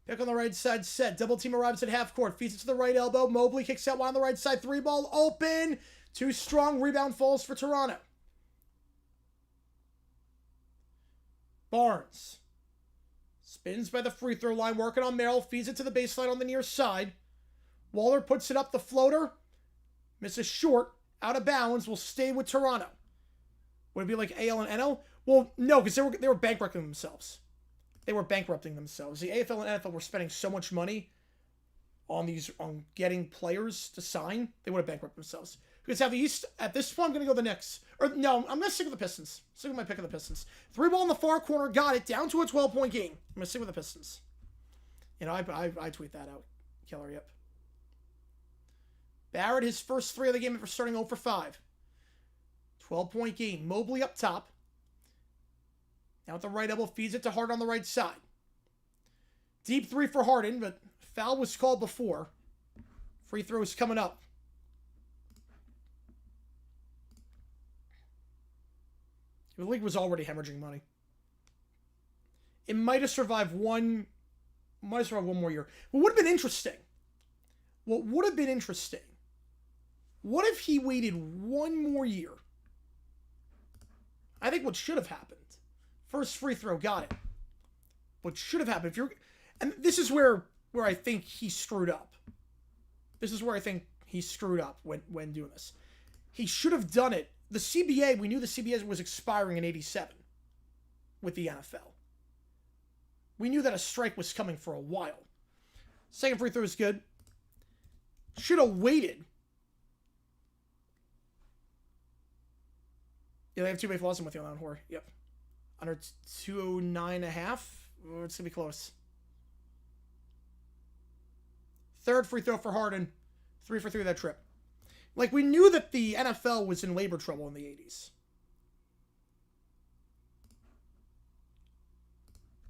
Pick on the right side set. Double team arrives at half court. Feeds it to the right elbow. Mobley kicks out one on the right side. 3-ball open. Too strong. Rebound falls for Toronto. Barnes. Spins by the free throw line. Working on Merrill. Feeds it to the baseline on the near side. Waller puts it up the floater. Misses short. Out of bounds. Will stay with Toronto. Would it be like AL and NL? Well, no, because they were bankrupting themselves. They were bankrupting themselves. The AFL and NFL were spending so much money on getting players to sign, they would have bankrupted themselves. Because at the East, at this point, I'm going to go the Knicks. Or no, I'm going to stick with the Pistons. Stick with my pick of the Pistons. 3-ball in the far corner, got it, down to a 12-point game. I'm going to stick with the Pistons. You know, I tweet that out. Killer, yep. Barrett, his first 3 of the game after starting 0 for 5. 12-point game. Mobley up top. Now at the right elbow, feeds it to Harden on the right side. Deep 3 for Harden, but foul was called before. Free throws coming up. The league was already hemorrhaging money. It might have survived one more year. What would have been interesting? What would have been interesting? What if he waited 1 more year? I think what should have happened. First free throw, got it. What should have happened, and this is where I think he screwed up. This is where I think he screwed up when doing this. He should have done it. The CBA, we knew the CBA was expiring in 87 with the NFL. We knew that a strike was coming for a while. Second free throw is good. Should have waited. Yeah, they have 2-way flaws with you on that whore. Yep. Under 209.5. Oh, it's going to be close. Third free throw for Harden. 3 for 3 of that trip. Like, we knew that the NFL was in labor trouble in the 80s.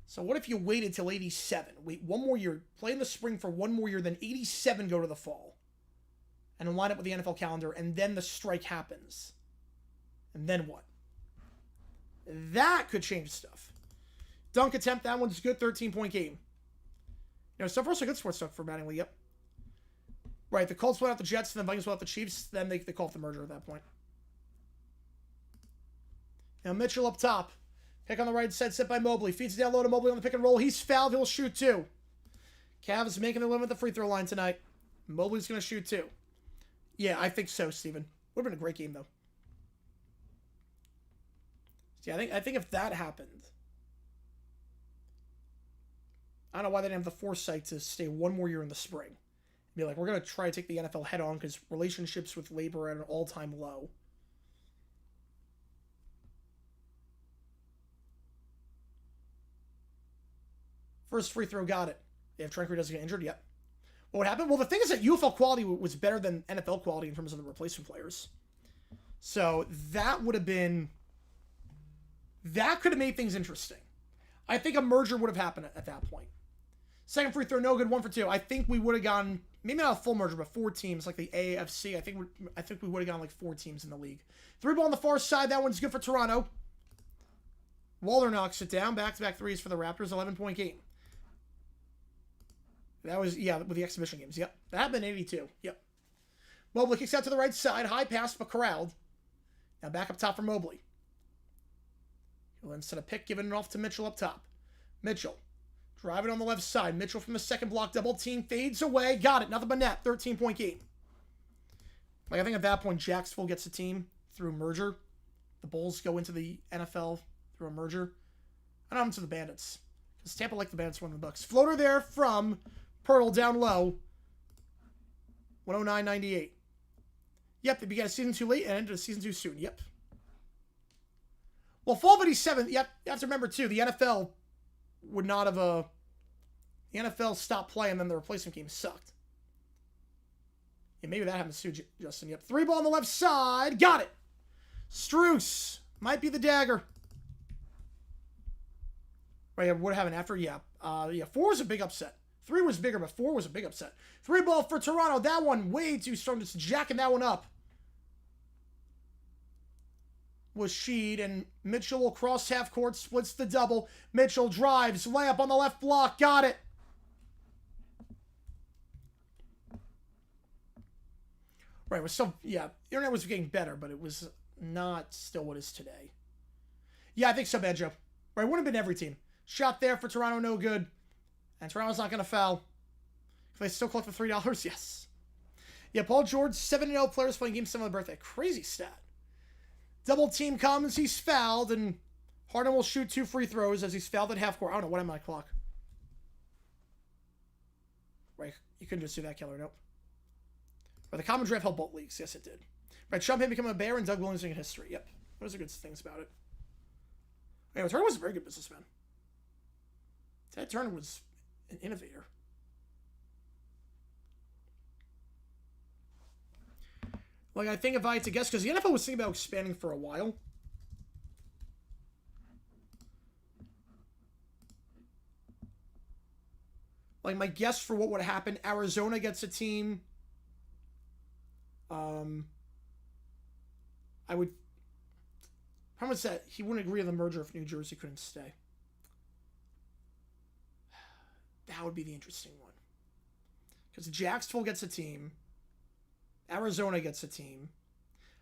So what if you waited till 87? Wait one more year. Play in the spring for one more year, then 87 go to the fall. And then line up with the NFL calendar, and then the strike happens. And then what? That could change stuff. Dunk attempt, that one's good. 13-point game. You know, so far so good sports stuff for Mattingly, yep. Right, the Colts went out the Jets, and the Vikings went out the Chiefs. Then they call it the merger at that point. Now Mitchell up top. Pick on the right side, set by Mobley. Feeds it down low to Mobley on the pick and roll. He's fouled. He'll shoot 2. Cavs making the limit at the free throw line tonight. Mobley's going to shoot 2. Yeah, I think so, Steven. Would have been a great game, though. Yeah, I think if that happened, I don't know why they didn't have the foresight to stay one more year in the spring. Be like, we're going to try to take the NFL head on because relationships with labor are at an all-time low. First free throw, got it. Yeah, if Tranquil doesn't get injured, yep. What happened? Well, the thing is that UFL quality was better than NFL quality in terms of the replacement players. So that would have been... That could have made things interesting. I think a merger would have happened at that point. Second free throw, no good. 1 for 2. I think we would have gone, maybe not a full merger, but 4 teams like the AFC. I think we would have gone like 4 teams in the league. 3 ball on the far side. That one's good for Toronto. Waller knocks it down. Back-to-back threes for the Raptors. 11-point game. That was, yeah, with the exhibition games. Yep. That happened in 82. Yep. Mobley kicks out to the right side. High pass, but corralled. Now back up top for Mobley. He'll then set a pick, giving it off to Mitchell up top. Mitchell. Driving on the left side. Mitchell from the second block. Double team. Fades away. Got it. Nothing but net. 13-point game. Like, I think at that point, Jacksonville gets a team through merger. The Bulls go into the NFL through a merger. I don't know to the Bandits. Because Tampa like the Bandits won the Bucks. Floater there from Pirtle down low. 109.98. Yep, they began a season too late and ended a season too soon. Yep. Well, fall of 87, yep, you have to remember, too, the NFL would not have the NFL stopped playing, then the replacement game sucked. Yeah, maybe that happens too, Justin. Yep, 3 ball on the left side. Got it. Struce. Might be the dagger. Right, yeah, what happened after? Yeah. 4 was a big upset. 3 was bigger, but 4 was a big upset. 3 ball for Toronto. That one way too strong. Just jacking that one up. Was Sheed, and Mitchell will cross half court, splits the double. Mitchell drives, layup on the left block. Got it. Right, it was still, yeah, the internet was getting better, but it was not still what is today. Yeah, I think so, Banjo. Right, would have been every team. Shot there for Toronto, no good. And Toronto's not going to foul. If they still collect the $3, yes. Yeah, Paul George, 7-0 players playing Game 7 on the birthday. Crazy stat. Double team comes, he's fouled, and Harden will shoot 2 free throws as he's fouled at half court. I don't know, what am I clock? Right, you couldn't just do that, Keller, nope. But the common draft helped both leagues, yes it did. Right, Shumpin become a bear and Doug Williams in history, yep. Those are good things about it. Anyway, Turner was a very good businessman. Ted Turner was an innovator. Like, I think if I had to guess, because the NFL was thinking about expanding for a while. Like, my guess for what would happen, Arizona gets a team. I would... Problem is that he wouldn't agree on the merger if New Jersey couldn't stay. That would be the interesting one. Because Jacksonville gets a team. Arizona gets a team.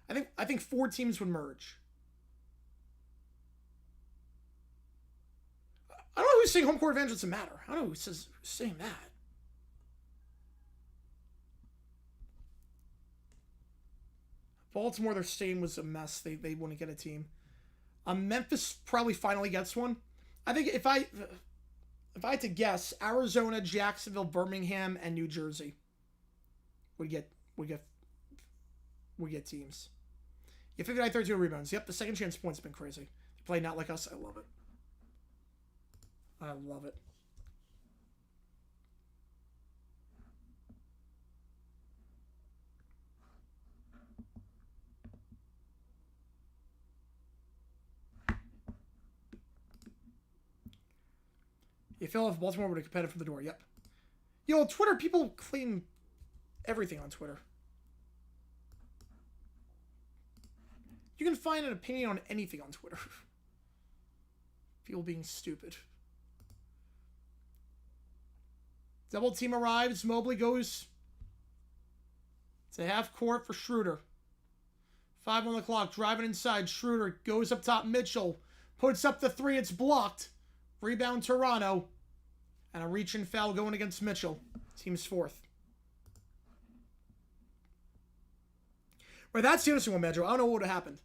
I think 4 teams would merge. I don't know who's saying home court advantage doesn't matter. I don't know who's saying that. Baltimore, their stadium was a mess. They wouldn't get a team. Memphis probably finally gets one. I think if I if I had to guess, Arizona, Jacksonville, Birmingham, and New Jersey would get teams. Yeah, 59-32 rebounds. Yep, the second chance points have been crazy. They play not like us. I love it. I love it. You feel if Baltimore would have competitive from the door. Yep. Yo, Twitter, people claim everything on Twitter. You can find an opinion on anything on Twitter. People being stupid. Double team arrives. Mobley goes to half court for Schroeder. 5 on the clock. Driving inside. Schroeder goes up top. Mitchell puts up the 3. It's blocked. Rebound Toronto. And a reach-in foul going against Mitchell. Team's 4th. Right, that's the interesting one, Medjo. I don't know what would have happened.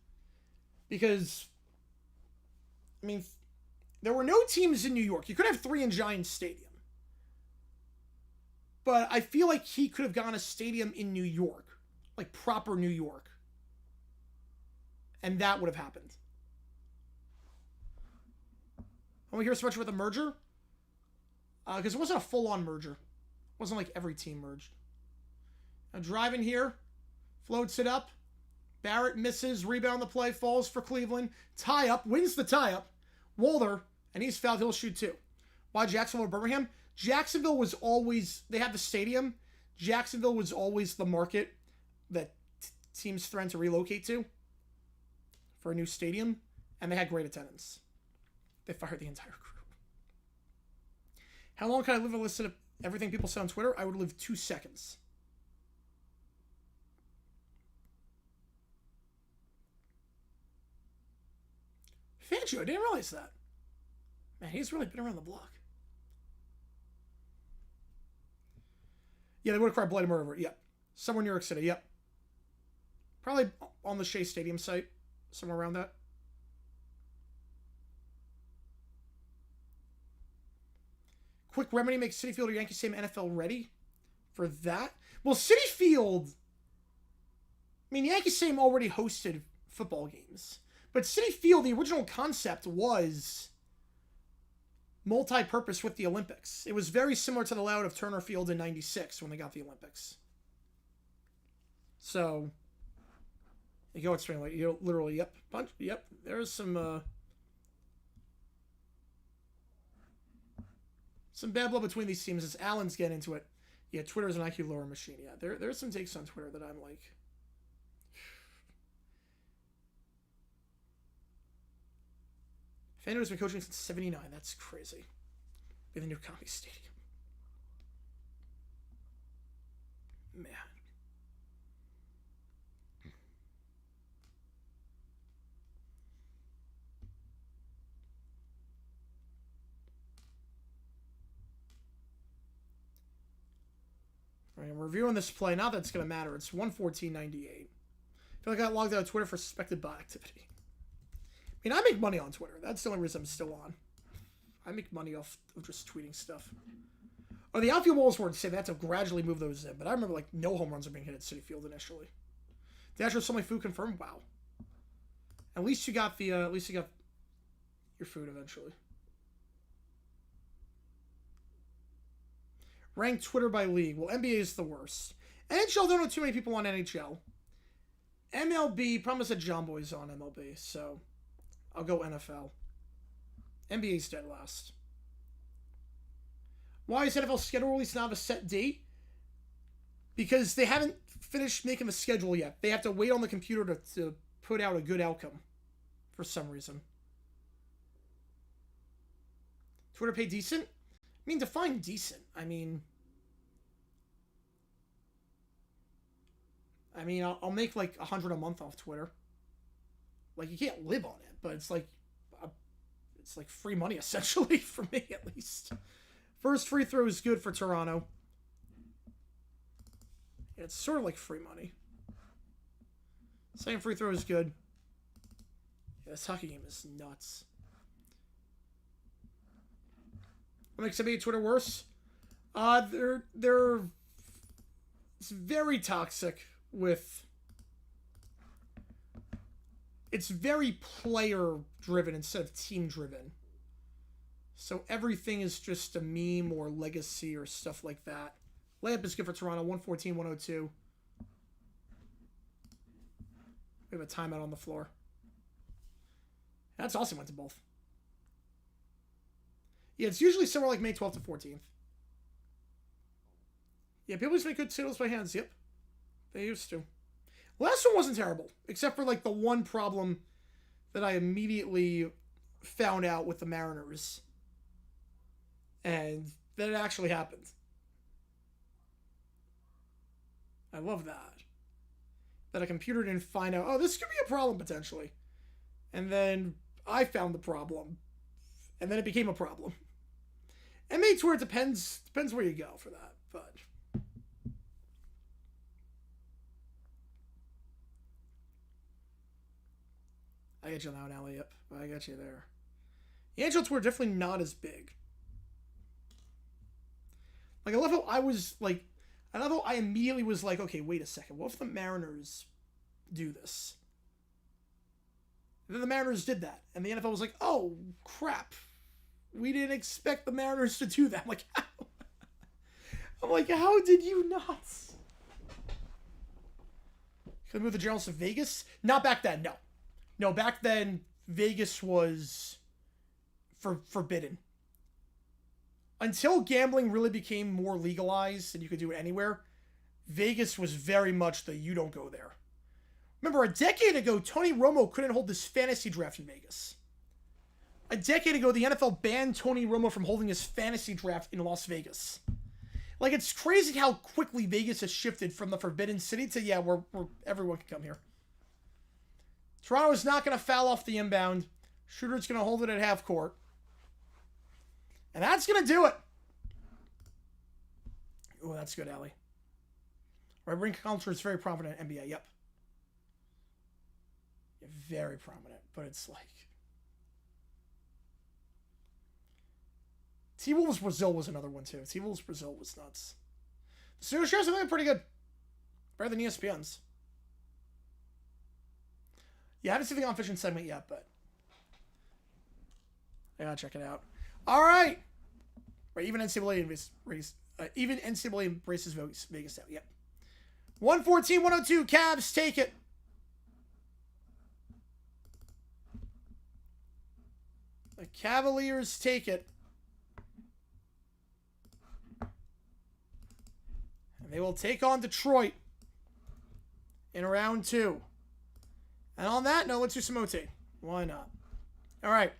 Because, I mean, there were no teams in New York. You could have 3 in Giants Stadium. But I feel like he could have gotten a stadium in New York. Like, proper New York. And that would have happened. And we hear so much about the merger. Because it wasn't a full-on merger. It wasn't like every team merged. Now driving here. Floats it up. Barrett misses. Rebound the play. Falls for Cleveland. Tie-up. Wins the tie-up. Walder. And he's fouled. He'll shoot 2. Why Jacksonville or Birmingham? Jacksonville was always... They had the stadium. Jacksonville was always the market that teams threatened to relocate to. For a new stadium. And they had great attendance. They fired the entire crew. How long can I live and listen to everything people say on Twitter? I would live 2 seconds. Fangio, I didn't realize that. Man, he's really been around the block. Yeah, they would have cried bloody murder over it. Yep. Somewhere in New York City. Yep. Probably on the Shea Stadium site. Somewhere around that. Quick remedy makes Citi Field or Yankee Stadium NFL ready for that. Well, Citi Field... I mean, Yankee Stadium already hosted football games. But Citi Field, the original concept was multi-purpose with the Olympics. It was very similar to the layout of Turner Field in 96 when they got the Olympics. So, you go extreme, like, you literally, yep, punch, yep, there's some bad blood between these teams as Allen's getting into it. Yeah, Twitter is an IQ lower machine. Yeah, there's some takes on Twitter that I'm like... Fandom has been coaching since 79. That's crazy. In the new Comedy Stadium. Man. All right, I'm reviewing this play. Not that it's going to matter. It's 114.98. I feel like I got logged out of Twitter for suspected bot activity. I mean, I make money on Twitter. That's the only reason I'm still on. I make money off of just tweeting stuff. Oh, the outfield balls were insane. They had to gradually move those in. But I remember, like, no home runs are being hit at Citi Field initially. The actual Somali food confirmed? Wow. At least you got the, your food eventually. Ranked Twitter by league. Well, NBA is the worst. NHL, don't know too many people on NHL. MLB, promise that John Boy's on MLB, so... I'll go NFL. NBA's dead last. Why is NFL schedule release not have a set date? Because they haven't finished making the schedule yet. They have to wait on the computer to put out a good outcome. For some reason. Twitter pay decent? I mean, define decent. I mean, I'll make like $100 a month off Twitter. Like, you can't live on it, but it's like free money, essentially, for me, at least. First free throw is good for Toronto. Yeah, it's sort of like free money. Second free throw is good. Yeah, this hockey game is nuts. What makes NBA Twitter worse? They're it's very toxic with. It's very player driven instead of team driven. So everything is just a meme or legacy or stuff like that. Layup is good for Toronto, 114-102. We have a timeout on the floor. That's awesome. Went to both. Yeah, it's usually somewhere like May 12th to 14th. Yeah, people just make good singles by hands. Yep. They used to. Last one wasn't terrible, except for like the one problem that I immediately found out with the Mariners. And that it actually happened. I love that. That a computer didn't find out, oh, this could be a problem potentially. And then I found the problem. And then it became a problem. And maybe it's where it depends where you go for that. But I get you now, Allie. Yep. I got you there. The Angels were definitely not as big. Like, I love how I was, like, I love how I immediately was like, okay, wait a second. What if the Mariners do this? And then the Mariners did that. And the NFL was like, oh, crap. We didn't expect the Mariners to do that. I'm like, how? I'm like, how did you not? Could move the Generals to Vegas? Not back then, no. No, back then, Vegas was forbidden. Until gambling really became more legalized and you could do it anywhere, Vegas was very much the you don't go there. Remember, a decade ago, Tony Romo couldn't hold this fantasy draft in Vegas. A decade ago, the NFL banned Tony Romo from holding his fantasy draft in Las Vegas. Like, it's crazy how quickly Vegas has shifted from the forbidden city to, yeah, where everyone can come here. Toronto is not going to foul off the inbound. Shooter's going to hold it at half court. And that's going to do it. Oh, that's good, Allie. Right wing culture is very prominent in NBA. Yep. Yeah, very prominent. But it's like... T-Wolves Brazil was another one, too. T-Wolves Brazil was nuts. The studio shows are pretty good. Better than ESPN's. Yeah, I haven't seen the on-fishing segment yet, but... I gotta check it out. All right. Right, even NCAA embraces Vegas out. Yep. 114-102. Cavs take it. The Cavaliers take it. And they will take on Detroit in round 2. And on that note, let's do some OT. Why not? All right.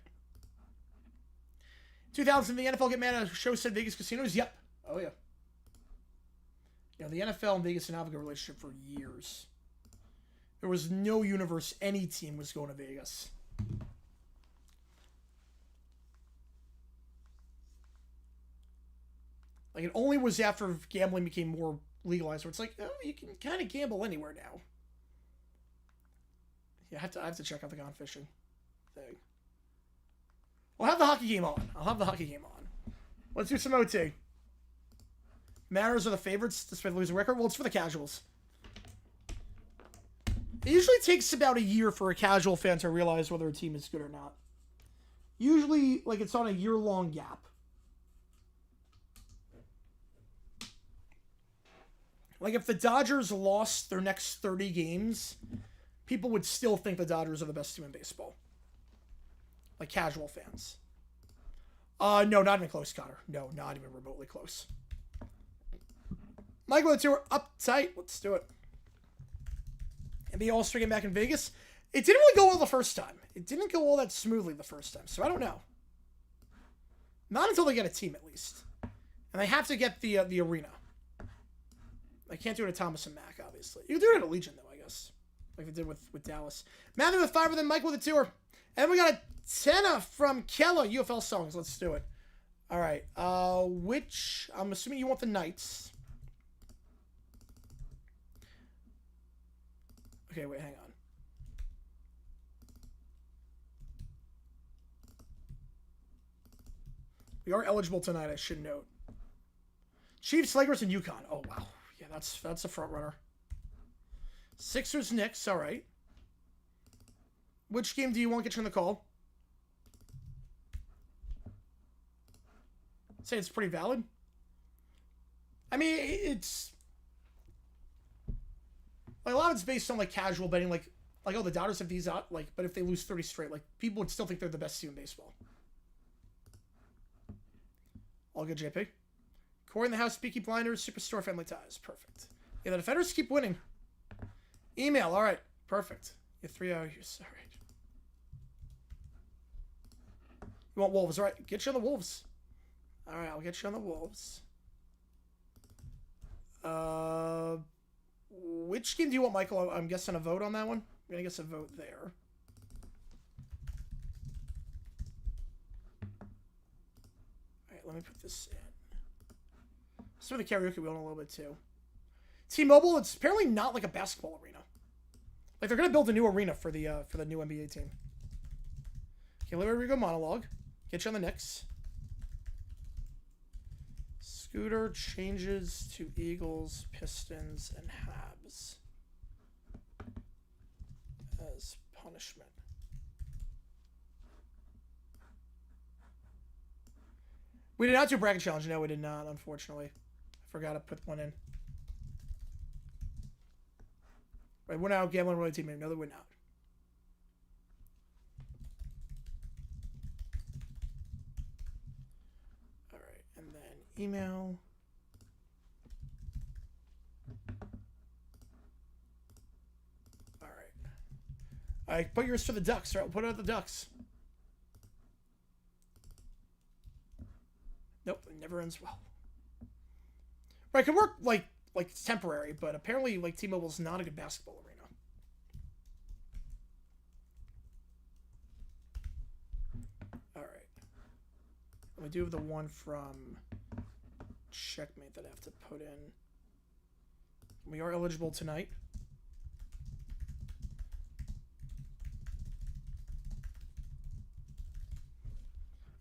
2000, the NFL get mad at a show said Vegas casinos? Yep. Oh, yeah. Yeah, the NFL and Vegas didn't have a good relationship for years. There was no universe any team was going to Vegas. Like, it only was after gambling became more legalized where it's like, oh, you can kind of gamble anywhere now. Yeah, I have to check out the gone fishing thing. I'll have the hockey game on. Let's do some OT. Mariners are the favorites despite the losing record. Well, it's for the casuals. It usually takes about a year for a casual fan to realize whether a team is good or not. Usually, like, it's on a year-long gap. Like, if the Dodgers lost their next 30 games, people would still think the Dodgers are the best team in baseball. Like, casual fans. No, not even close, Connor. No, not even remotely close. Michael, let's do up tight. Let's do it. NBA All-Star game back in Vegas. It didn't really go well the first time. It didn't go all that smoothly the first time, so I don't know. Not until they get a team, at least. And they have to get the arena. I can't do it at Thomas and Mack, obviously. You can do it at Allegiant, though, I guess. Like they did with Dallas. Matthew with 5, then Mike with a 2. And we got a 10 from Keller. UFL songs. Let's do it. All right. Which, I'm assuming you want the Knights. Okay, wait, hang on. We are eligible tonight, I should note. Chiefs, Lakers, and UConn. Oh, wow. Yeah, that's a front runner. Sixers, Knicks. All right. Which game do you want to get you on the call? Say it's pretty valid. I mean, it's like a lot of it's based on like casual betting, like oh, the Dodgers have these out, like, but if they lose 30 straight, like people would still think they're the best team in baseball. All good, JP. Corey in the house, Peaky Blinders, Superstore, Family Ties. Perfect. Yeah, the defenders keep winning. Email. All right. Perfect. You 3 hours. All right. You want Wolves? All right. Get you on the Wolves. All right. I'll get you on the Wolves. Which game do you want, Michael? I'm guessing a vote on that one. I'm going to guess a vote there. All right. Let me put this in. So the karaoke wheel in a little bit too. T-Mobile, it's apparently not like a basketball arena. Like they're gonna build a new arena for the new NBA team. Okay, let me go monologue. Get you on the Knicks. Scooter changes to Eagles, Pistons, and Habs as punishment. We did not do a bracket challenge. No, we did not, unfortunately. Forgot to put one in. Right, we're now gambling really team. No, we're not. All right, and then email. All right. I put yours for the Ducks. Right, we'll put it at the Ducks. Nope, it never ends well. Right, it could work like it's temporary, but apparently like T-Mobile's not a good basketball arena. All right. We do have the one from Checkmate that I have to put in. We are eligible tonight.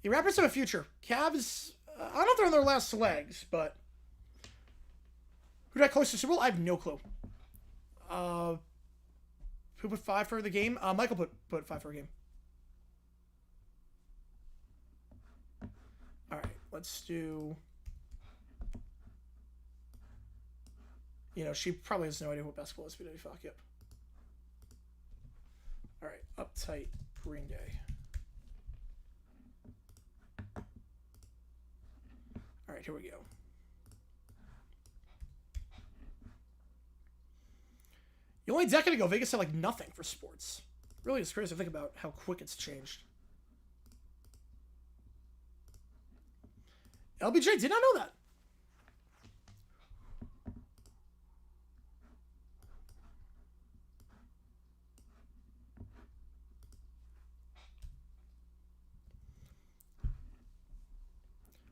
The Raptors have a future. Cavs, I don't know if they're on their last legs, but who got close to Super Bowl? I have no clue. Who put 5 for the game? Michael put 5 for a game. All right, let's do. You know, she probably has no idea what basketball is. But fuck it. All right, uptight Green Day. All right, here we go. Only a decade ago, Vegas had like nothing for sports. Really, it's crazy to think about how quick it's changed. LBJ, did not know that.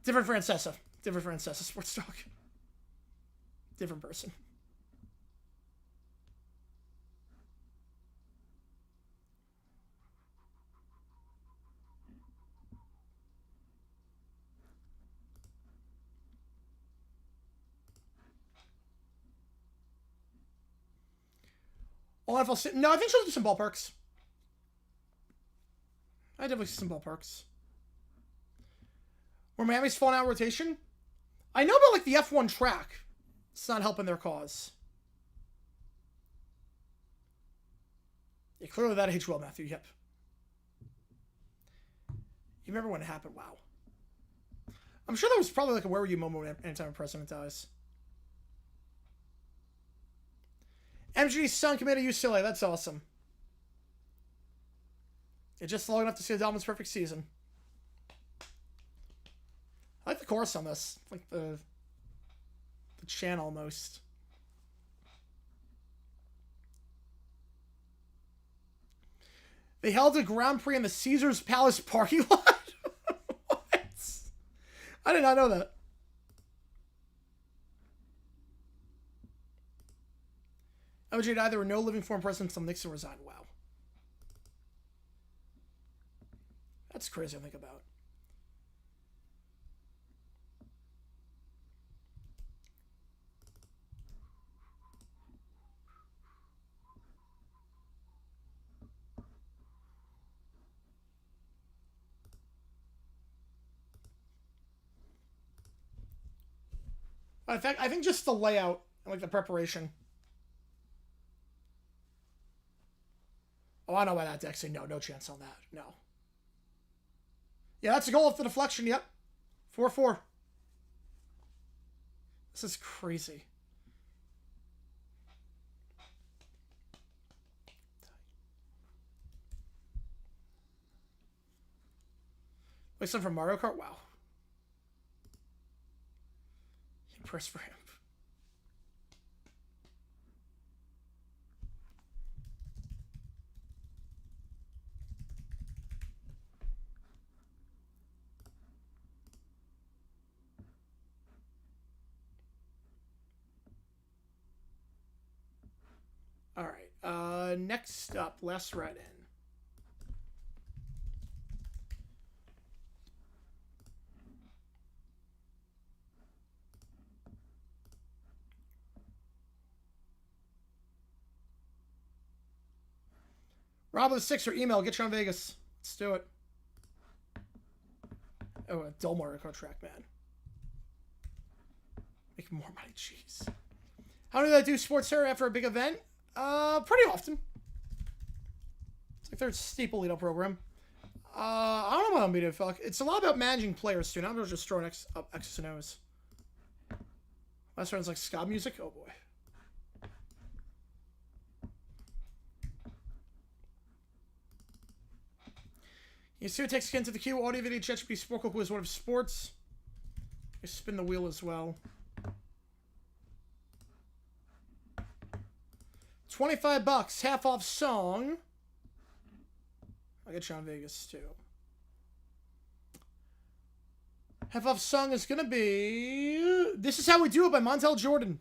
Different Francesa. Different Francesa Sports Talk. Different person. All NFL. No, I think she'll do some ballparks. I definitely see some ballparks. Where Miami's falling out of rotation? I know about like the F1 track. It's not helping their cause. Yeah, clearly that aged well, Matthew. Yep. You remember when it happened? Wow. I'm sure that was probably like a where were you moment anytime a president dies. MG's son committed to UCLA. That's awesome. It's just long enough to see the Dolphins' perfect season. I like the chorus on this. Like the chant almost. They held a Grand Prix in the Caesars Palace parking lot? What? I did not know that. LJ died. There were no living former presidents until Nixon resigned. Wow. That's crazy to think about. But I think just the layout and like the preparation. Oh, I know why that deck's saying no. No chance on that. No. Yeah, that's a goal off the deflection. Yep. 4-4. This is crazy. Wait, something from Mario Kart? Wow. Press for him. All right. Next up, last red in. Rob with the 6er email. Get you on Vegas. Let's do it. Oh, a dull Mario Kart track, man. Make more money, jeez. How do I do sports here after a big event? Pretty often. It's like their staple lead-up program. I don't know what I'm being fuck. It's a lot about managing players too. Not just throwing up X's and O's. Last round's like ska music. Oh boy. You see what takes skin to the queue. Audio video HHP Sport Clip was one of sports. You spin the wheel as well. 25 bucks, half off song. I'll get you on Vegas too. Half off song is gonna be This Is How We Do It by Montel Jordan.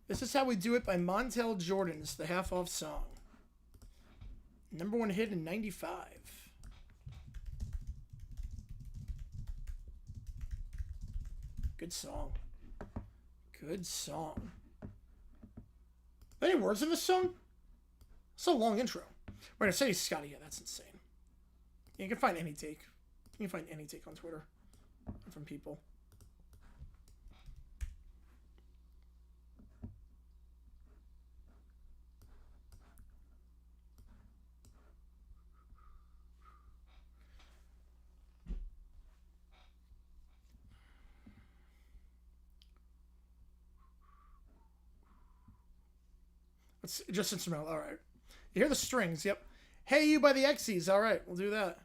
This Is How We Do It by Montel Jordan. It's the half off song. #1 hit in 95. Good song. Good song. Any words in this song? It's a long intro. Wait, I say Scotty. Yeah, that's insane. Yeah, you can find any take. You can find any take on Twitter from people. It's just instrumental. All right. You hear the strings. Yep. Hey You by the Xyz. All right. We'll do that.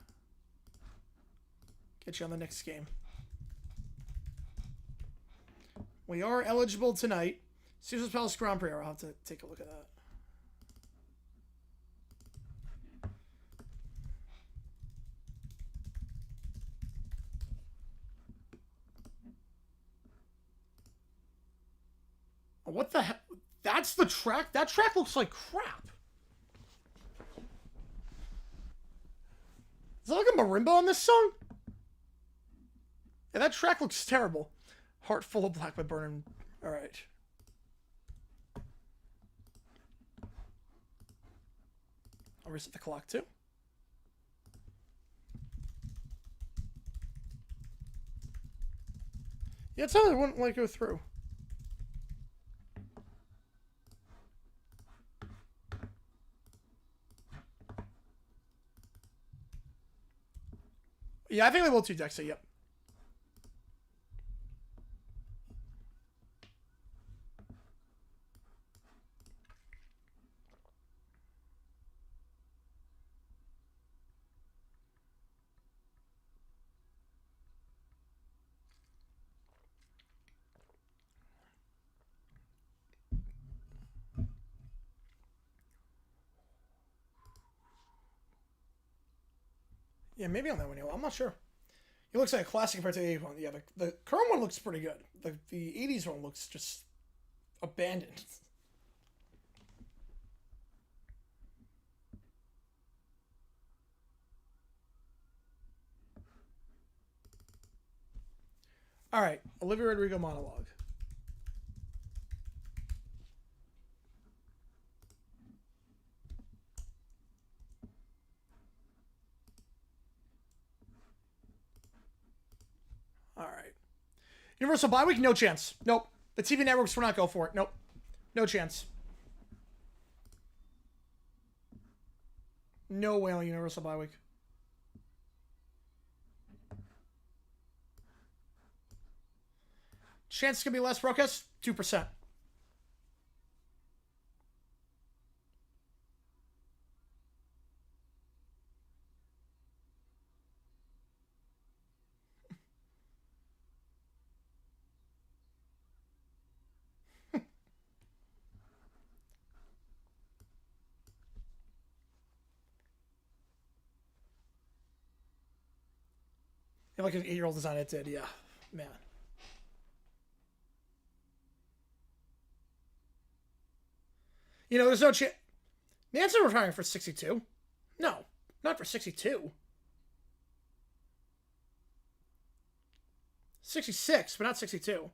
Get you on the next game. We are eligible tonight. Caesar's Palace Grand Prix. I'll have to take a look at that. Oh, what the heck? That's the track? That track looks like crap. Is there like a marimba on this song? Yeah, that track looks terrible. Heart Full of Black by Burnham. Alright. I'll reset the clock too. Yeah, it's how I wouldn't like go through. Yeah, I think they will too, Dexa. Yep. Yeah, maybe on that one. I'm not sure. It looks like a classic compared to the 80s one. Yeah, the current one looks pretty good. The 80s one looks just abandoned. All right, Olivia Rodrigo monologue. Universal bye week? No chance. Nope. The TV networks will not go for it. Nope. No chance. No way on Universal bye week. Chance could be less broadcast? 2%. Yeah, like an 8-year-old design it did, yeah. Man. You know, there's no chance. Manson retiring for 62? No, not for 62. 66, but not 62.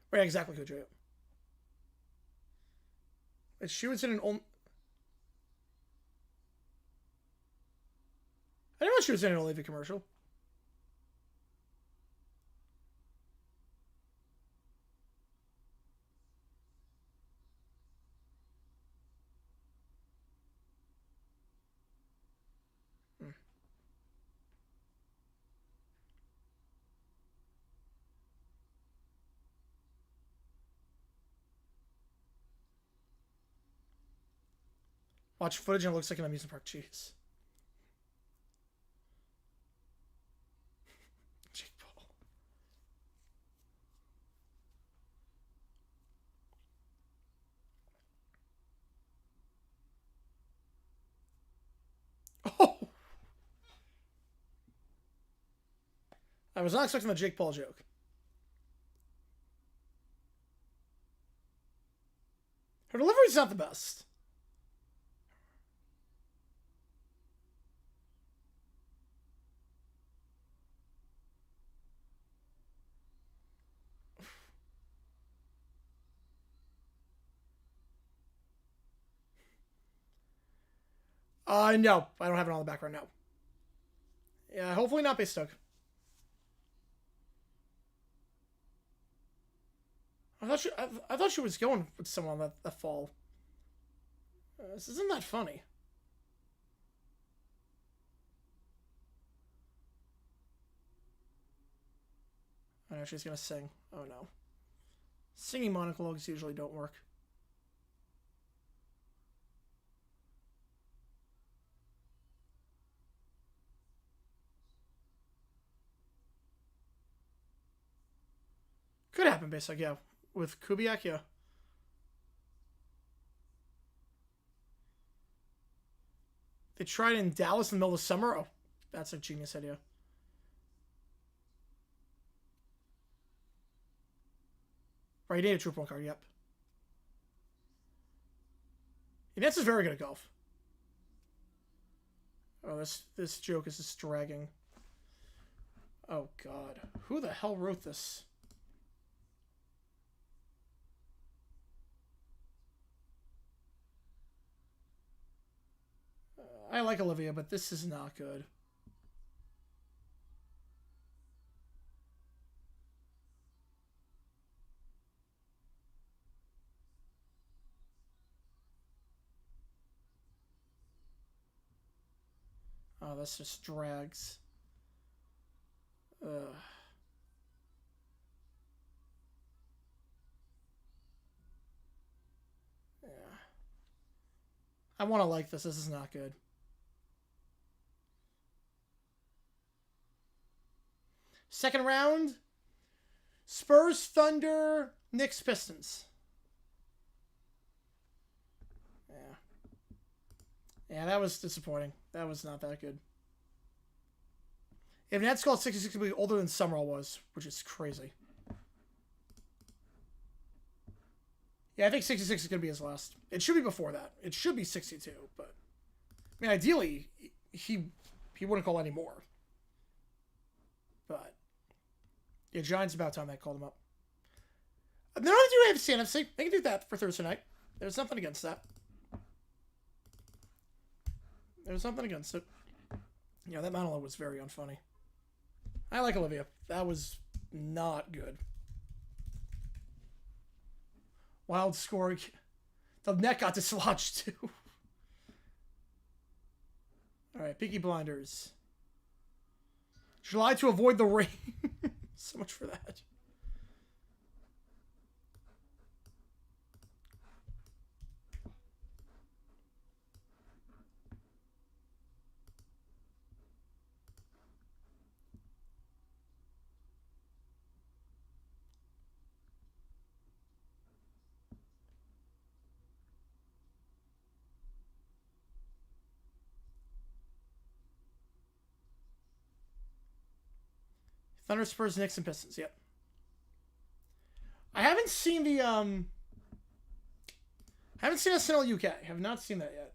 Right, exactly, Kujo. She was in an old... I didn't know she was in an Olivia commercial. Watch footage and it looks like an amusement park. Jeez. Jake Paul. Oh! I was not expecting the Jake Paul joke. Her delivery's not the best. No. I don't have it on the background, no. Yeah, hopefully not Baystoke. I thought she was going with someone that fall. This isn't that funny. I know she's gonna sing. Oh no. Singing monologues usually don't work. Could happen, basically, yeah. With Kubiak, yeah. They tried in Dallas in the middle of summer. Oh, that's a genius idea. Right, you need a Troop 1 card, yep. Nance is very good at golf. Oh, this joke is just dragging. Oh, God. Who the hell wrote this? I like Olivia, but this is not good. Oh, this just drags. Ugh. Yeah. I want to like this. This is not good. Second round, Spurs, Thunder, Knicks, Pistons. Yeah. Yeah, that was disappointing. That was not that good. If Nets called 66 would be older than Summerall was, which is crazy. Yeah, I think 66 is going to be his last. It should be before that. It should be 62, but... I mean, ideally, he wouldn't call any more. But... Yeah, Giants about time they called him up. They're not doing AFC NFC. They can do that for Thursday night. There's nothing against that. There's something against it. Yeah, that monologue was very unfunny. I like Olivia. That was not good. Wild score. The net got dislodged too. Alright, Peaky Blinders. July to avoid the rain. So much for that. Thunder, Spurs, Knicks, and Pistons. Yep. I haven't seen the I haven't seen SNL UK. Have not seen that yet.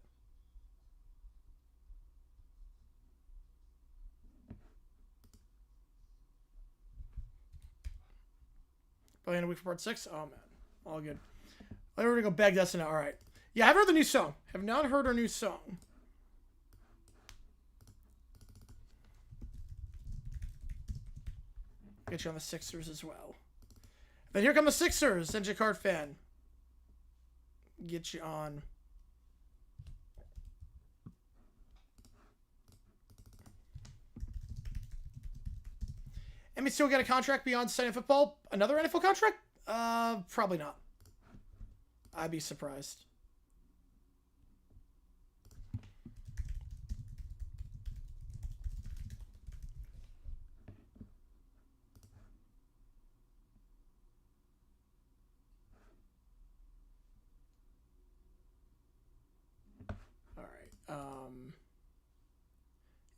Probably in a week for part 6. Oh man, all good. We're gonna go beg Dustin now. All right. Yeah, I've heard the new song. Have not heard her new song. Get you on the Sixers as well. Then here come the Sixers, NJ Card fan. Get you on. NBC will get a contract beyond Sunday football. Another NFL contract? Probably not. I'd be surprised.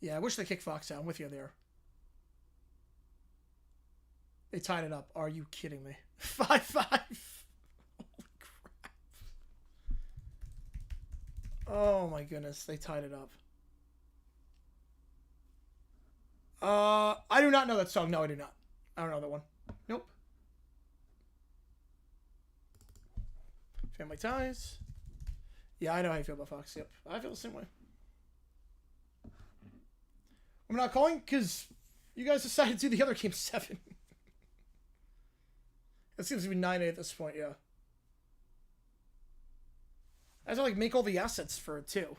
Yeah, I wish they kicked Fox out. I'm with you there. They tied it up. Are you kidding me? 5-5. Holy crap. Oh my goodness. They tied it up. I do not know that song. No, I do not. I don't know that one. Nope. Family Ties. Yeah, I know how you feel about Fox. Yep. I feel the same way. I'm not calling because you guys decided to do the other game 7. It seems to be 9-8 at this point, yeah. I have to, like, make all the assets for it, too.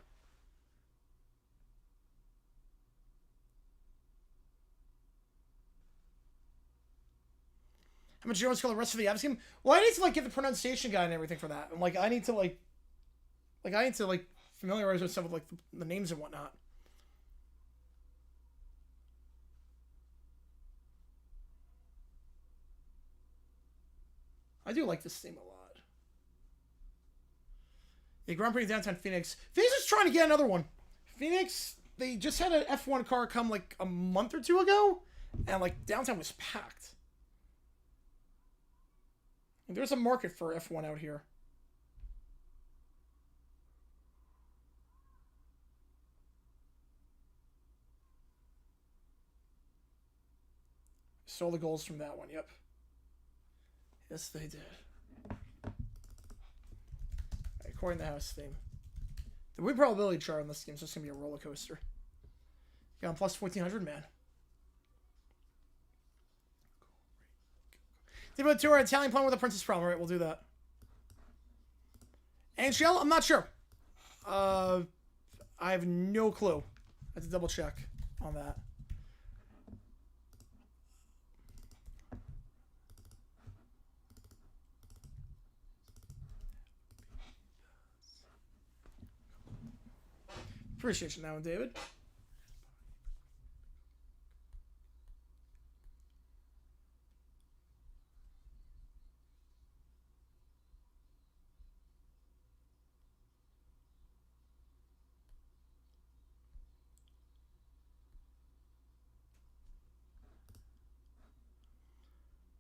How much do you want to call the rest of the Avs game? Well, I need to, like, get the pronunciation guide and everything for that. And, like, I need to familiarize myself with, like, the names and whatnot. I do like this theme a lot. Yeah, Grand Prix downtown Phoenix. Phoenix is trying to get another one. Phoenix, they just had an F1 car come like a month or 2 ago, and like downtown was packed. And there's a market for F1 out here. Stole the goals from that one, yep. Yes, they did. Right, according to the house theme. The win probability chart on this game is just going to be a roller coaster. Yeah, I'm plus 1400, man. Think about tour Italian playing with a princess problem. All right, we'll do that. NHL? I'm not sure. I have no clue. I have to double check on that. Appreciate you that one, David.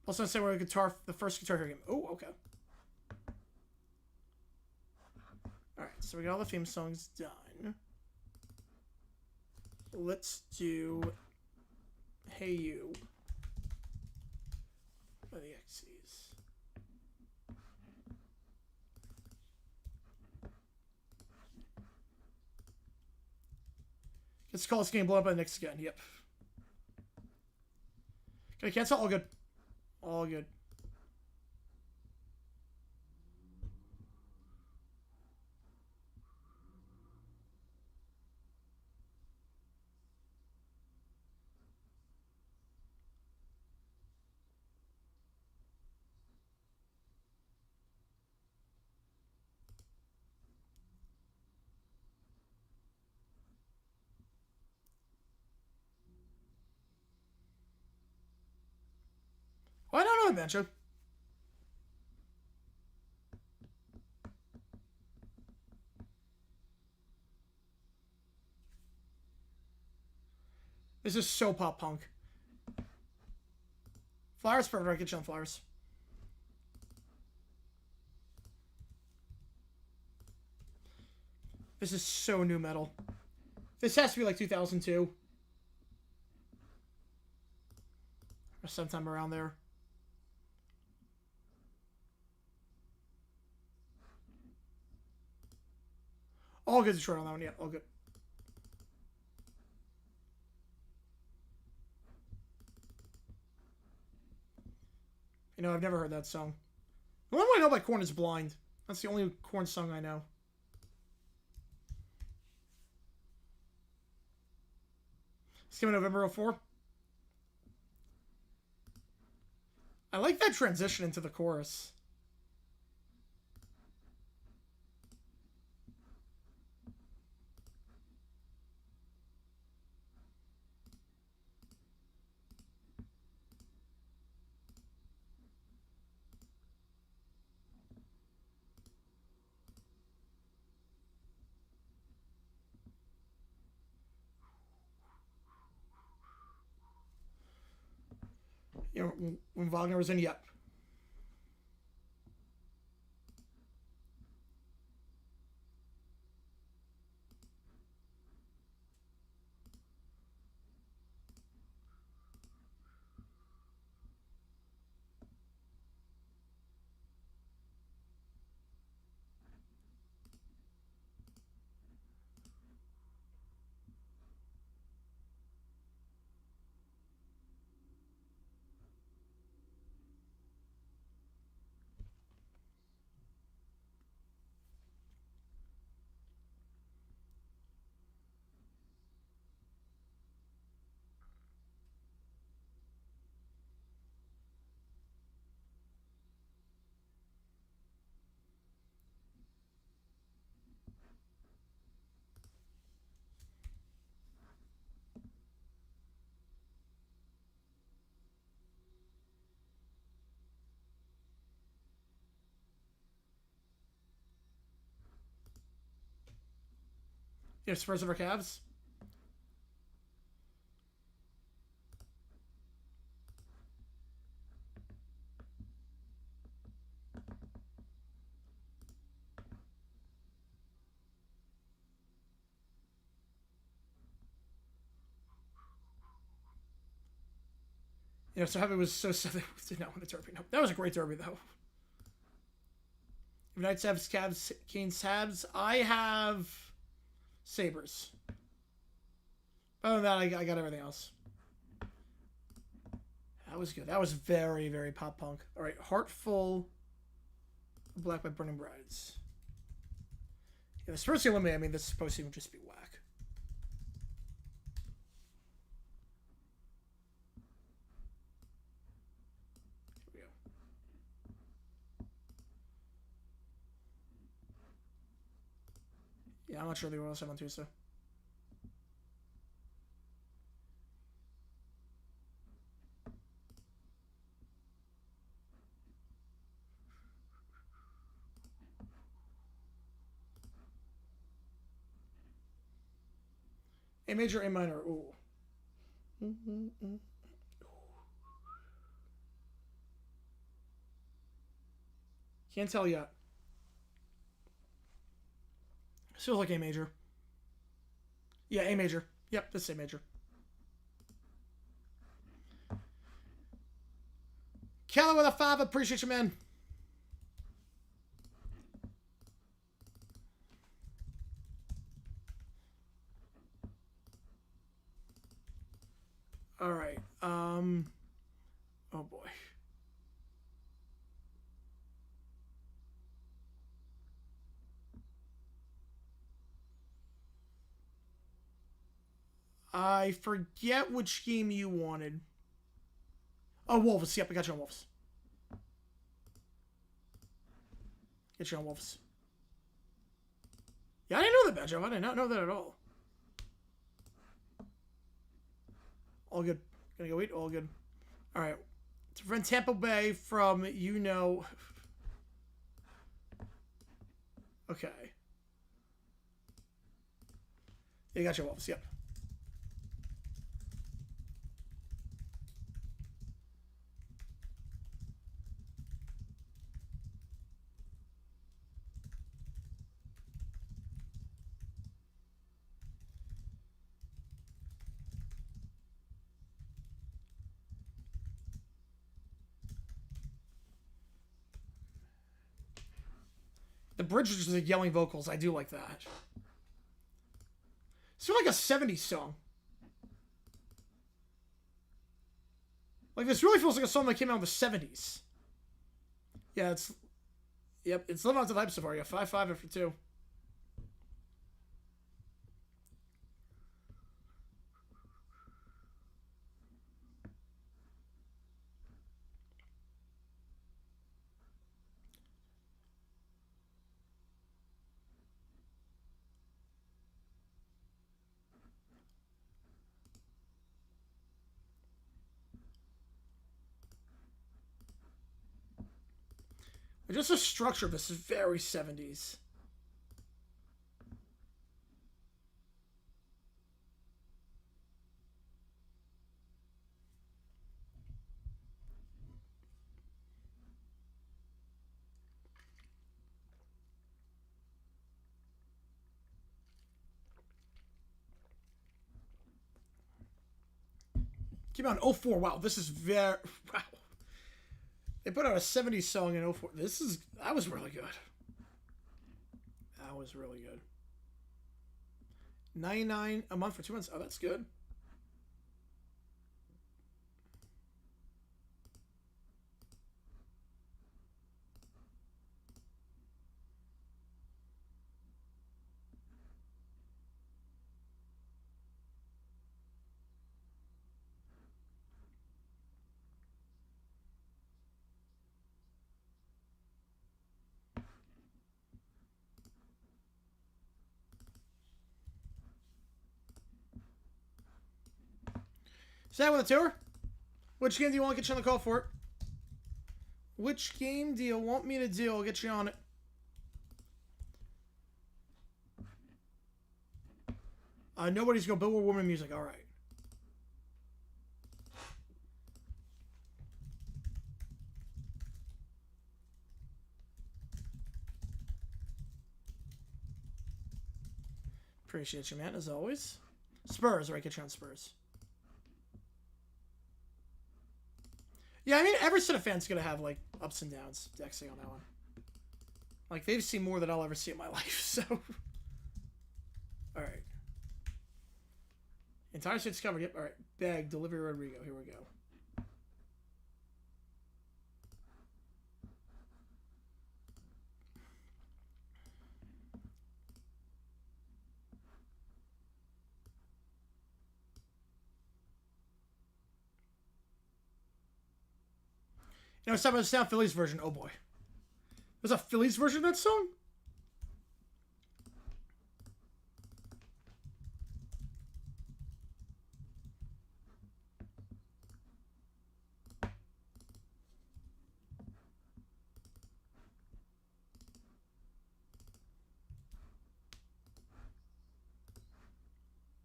Also, say we're the first Guitar Hero game. Oh, okay. All right, so we got all the theme songs done. Let's do Hey You by the Xyz. Let's call this game blown up by the Knicks again. Yep. Can I cancel? All good. All good. Why not on bench? This is so pop punk. Flyers, perfect. I get you on Flyers. This is so new metal. This has to be like 2002. Or sometime around there. All good Detroit on that one, yeah, all good. You know, I've never heard that song. The only one I know by Korn is Blind. That's the only Korn song I know. It's coming November 04. I like that transition into the chorus. You know, when Wagner was in, yep. You have Spurs over Cavs? You know, so happy was so sad they did not win the derby. No, that was a great derby, though. Knights, Habs, Cavs, Canes, Habs. I have Sabres. Other than that, I got everything else. That was good. That was very, very pop punk. All right, Heartful, Black by Burning Brides. Yeah, the Spurs get eliminated. I mean, this postseason would just be whack. Here we go. Yeah, I'm not sure what else I'm on Tuesday. A major, A minor. Ooh. Can't tell yet. Feels like A major. Yeah, A major. Yep, this is A major. Kelly with a 5. Appreciate you, man. All right. Oh boy. I forget which game you wanted. Oh, Wolves. Yep, I got you on Wolves. Get you on Wolves. Yeah, I didn't know that, Banjo. I did not know that at all. All good. Gonna go eat. All good. All right. To prevent Tampa Bay from, Okay. Yeah, you got your Wolves. Yep. The bridge is just like yelling vocals. I do like that. It's like a 70s song. Like, this really feels like a song that came out in the 70s. Yeah, it's... Yep, it's living up to the hype so far. Yeah, 5-5 after 2. Just the structure of this is very 70s. Came out in 04. Wow, this is very... Wow. They put out a 70s song in 04. That was really good. That was really good. $99 a month for 2 months. Oh, that's good. Is that with a tour? Which game do you want to get you on the call for? Which game do you want me to do? I'll get you on it. Nobody's going to Billboard Woman Music. All right. Appreciate you, man, as always. Spurs, right? Get you on Spurs. Yeah, I mean, every set of fans is going to have, like, ups and downs, Dexy, on that one. Like, they've seen more than I'll ever see in my life, so... Alright. Entire state's covered, yep. Alright, bag, delivery, Rodrigo. Here we go. You know, it's talking about the South Phillies version. Oh boy. There's a Phillies version of that song?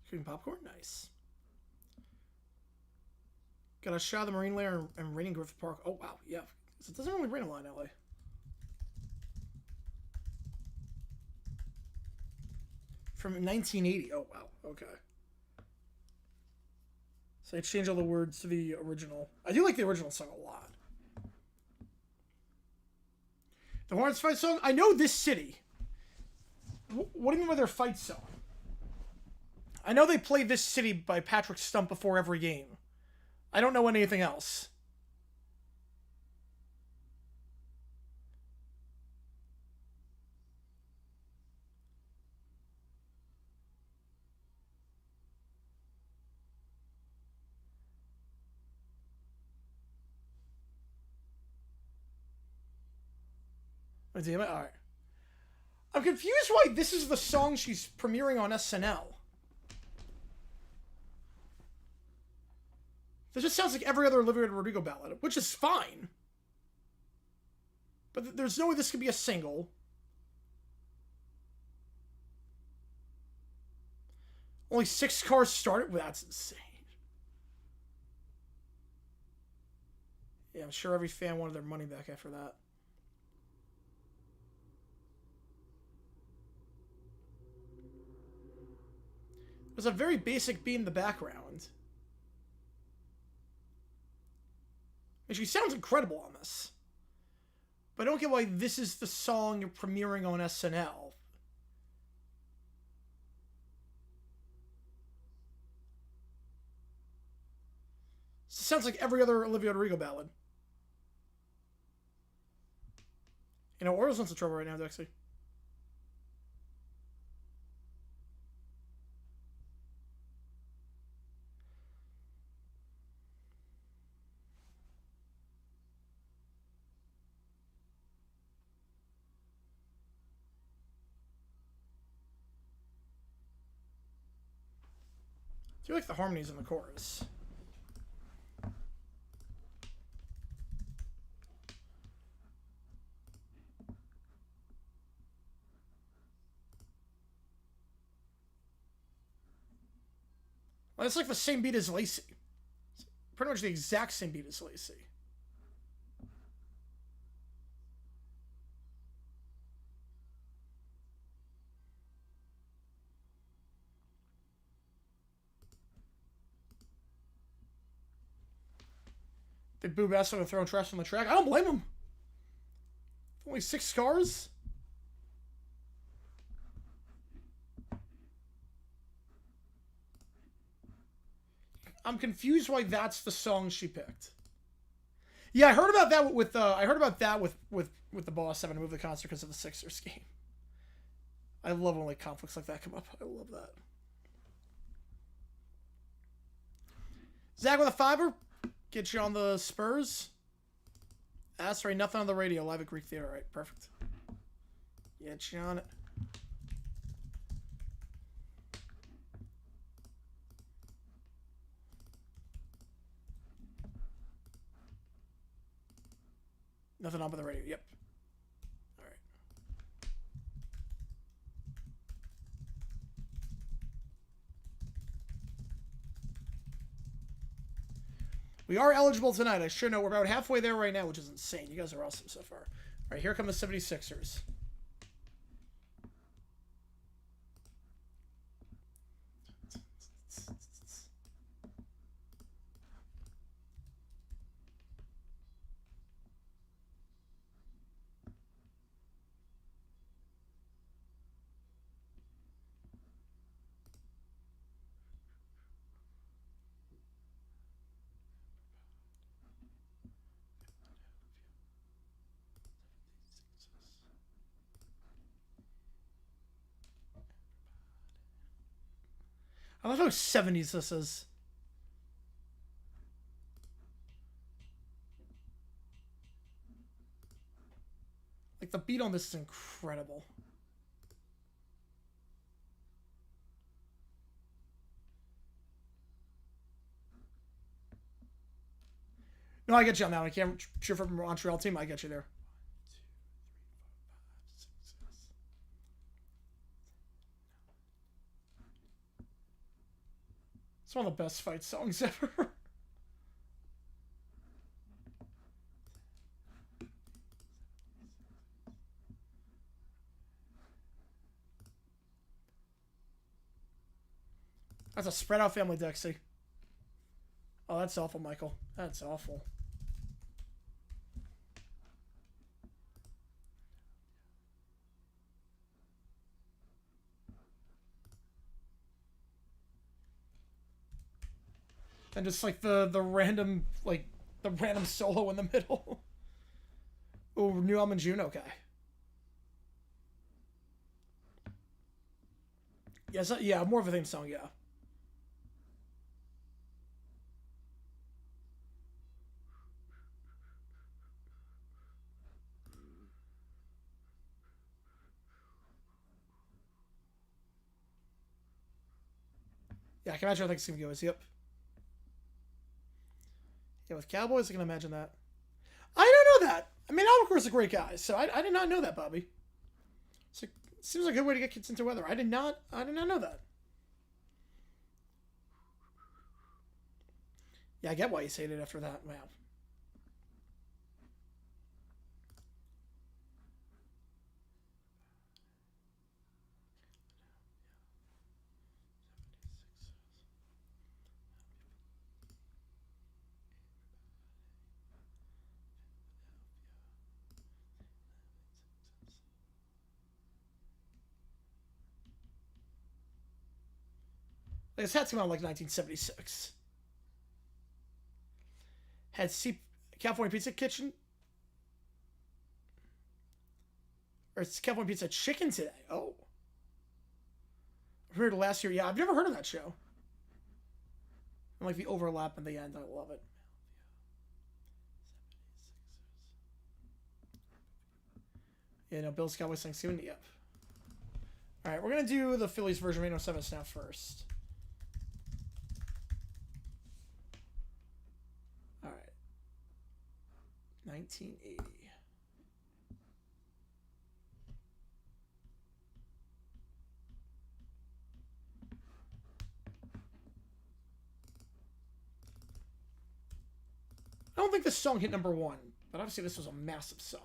Cooking popcorn? Nice. Got a shot of the Marine Lair and raining Griffith Park. Oh, wow. Yeah. It doesn't really rain a lot in LA. From 1980. Oh, wow. Okay. So I changed all the words to the original. I do like the original song a lot. The Hornets fight song? I know this city. What do you mean by their fight song? I know they play This City by Patrick Stump before every game. I don't know anything else. Oh, damn it. All right. I'm confused why this is the song she's premiering on SNL. This just sounds like every other Olivia Rodrigo ballad, which is fine. But there's no way this could be a single. Only 6 cars started? Well, that's insane. Yeah, I'm sure every fan wanted their money back after that. There's a very basic beat in the background. And she sounds incredible on this. But I don't get why this is the song you're premiering on SNL. This sounds like every other Olivia Rodrigo ballad. You know, Orioles in some trouble right now, Dexy. I do like the harmonies in the chorus. Well, it's like the same beat as Lacey. It's pretty much the exact same beat as Lacey. They boo Basso and throwing trash on the track. I don't blame them. Only 6 scars. I'm confused why that's the song she picked. Yeah, I heard about that with the boss having to move the concert because of the Sixers game. I love when like conflicts like that come up. I love that. Zach with a $5. Get you on the Spurs. That's right, nothing on the radio. Live at Greek Theater. All right, perfect. Get you on it. Nothing on but the radio. Yep. All right. We are eligible tonight. I sure know. We're about halfway there right now, which is insane. You guys are awesome so far. All right, here come the 76ers. I love how 70s this is. Like, the beat on this is incredible. No, I get you on that one. I can't cheer for the Montreal team. I get you there. It's one of the best fight songs ever. That's a spread out family, Dexy. Oh, that's awful, Michael. That's awful. And just like the random solo in the middle. Oh, new album in June. Okay. Yes, yeah, more of a theme song. Yeah. Yeah, I can imagine how Thanksgiving goes. Yep. Yeah, with Cowboys, I can imagine that. I don't know that. I mean, Albacore's a great guy, so I did not know that, Bobby. So, seems like a good way to get kids into weather. I did not know that. Yeah, I get why you say it after that. Wow. Like, this hat's come out in like 1976. Had California Pizza Kitchen. Or it's California Pizza Chicken today. Oh. I heard it last year. Yeah, I've never heard of that show. And like the overlap in the end. I love it. Yeah, no, Bills Cowboys Thanksgiving. Yep. All right, we're going to do the Phillies version of 807 Snap first. All right. 1980. I don't think this song hit #1, but obviously this was a massive song.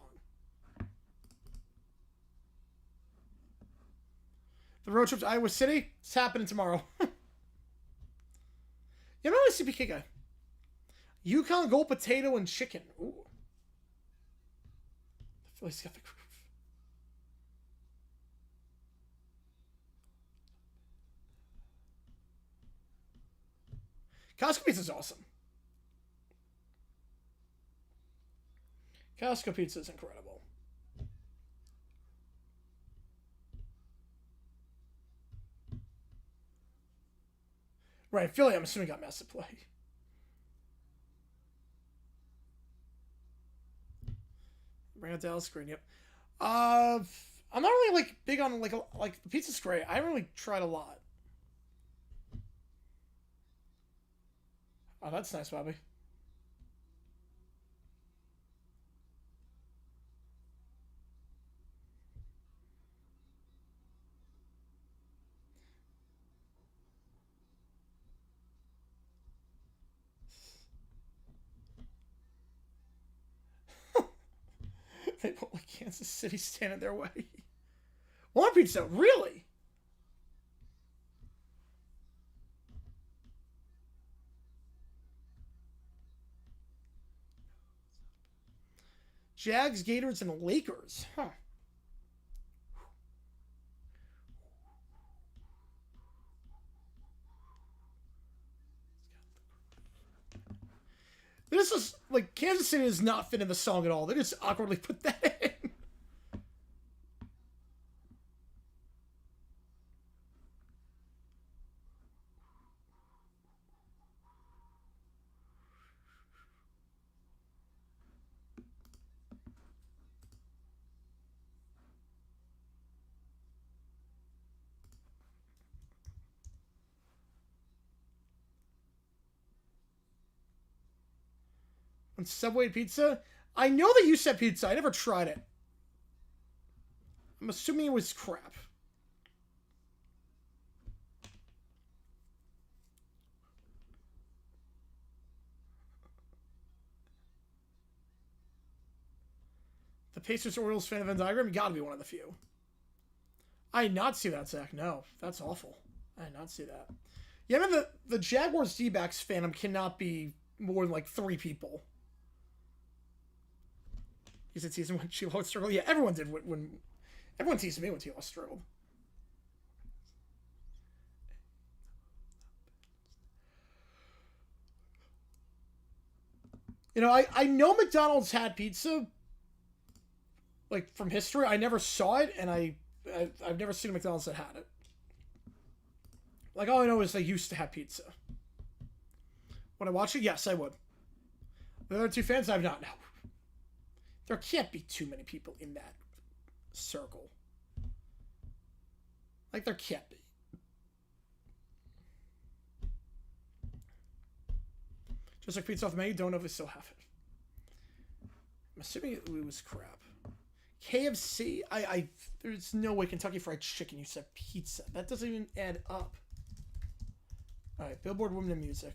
The road trip to Iowa City, it's happening tomorrow. Yeah, I'm not a CPK guy. Yukon Gold Potato and Chicken. Ooh. The Phillies got the groove. Costco Pizza is awesome. Costco Pizza is incredible. Right, Philly, I'm assuming got massive play. Bring out Dallas Green, yep. I'm not really like big on like the pizza's great. I haven't really tried a lot. Oh, that's nice, Bobby. They won't let Kansas City stand in their way. One pizza, really? Jags, Gators, and Lakers. Huh. This is like Kansas City does not fit in the song at all. They just awkwardly put that in. On Subway pizza? I know that you said pizza. I never tried it. I'm assuming it was crap. The Pacers Orioles fan of Venn diagram? You gotta be one of the few. I did not see that, Zach. No, that's awful. I did not see that. Yeah, I mean, the Jaguars D-backs fandom cannot be more than like 3 people. You said season when T-Law struggled? Yeah, everyone did when everyone teased me when T-Law struggled. You know, I know McDonald's had pizza, like, from history. I never saw it, and I've never seen a McDonald's that had it. Like, all I know is they used to have pizza. Would I watch it? Yes, I would. The other two fans, I've not. No. There can't be too many people in that circle. Like, there can't be. Just like pizza off the menu, don't know if they still have it. I'm assuming it was crap. KFC, there's no way Kentucky Fried Chicken used to have pizza. That doesn't even add up. Alright, Billboard Women in Music.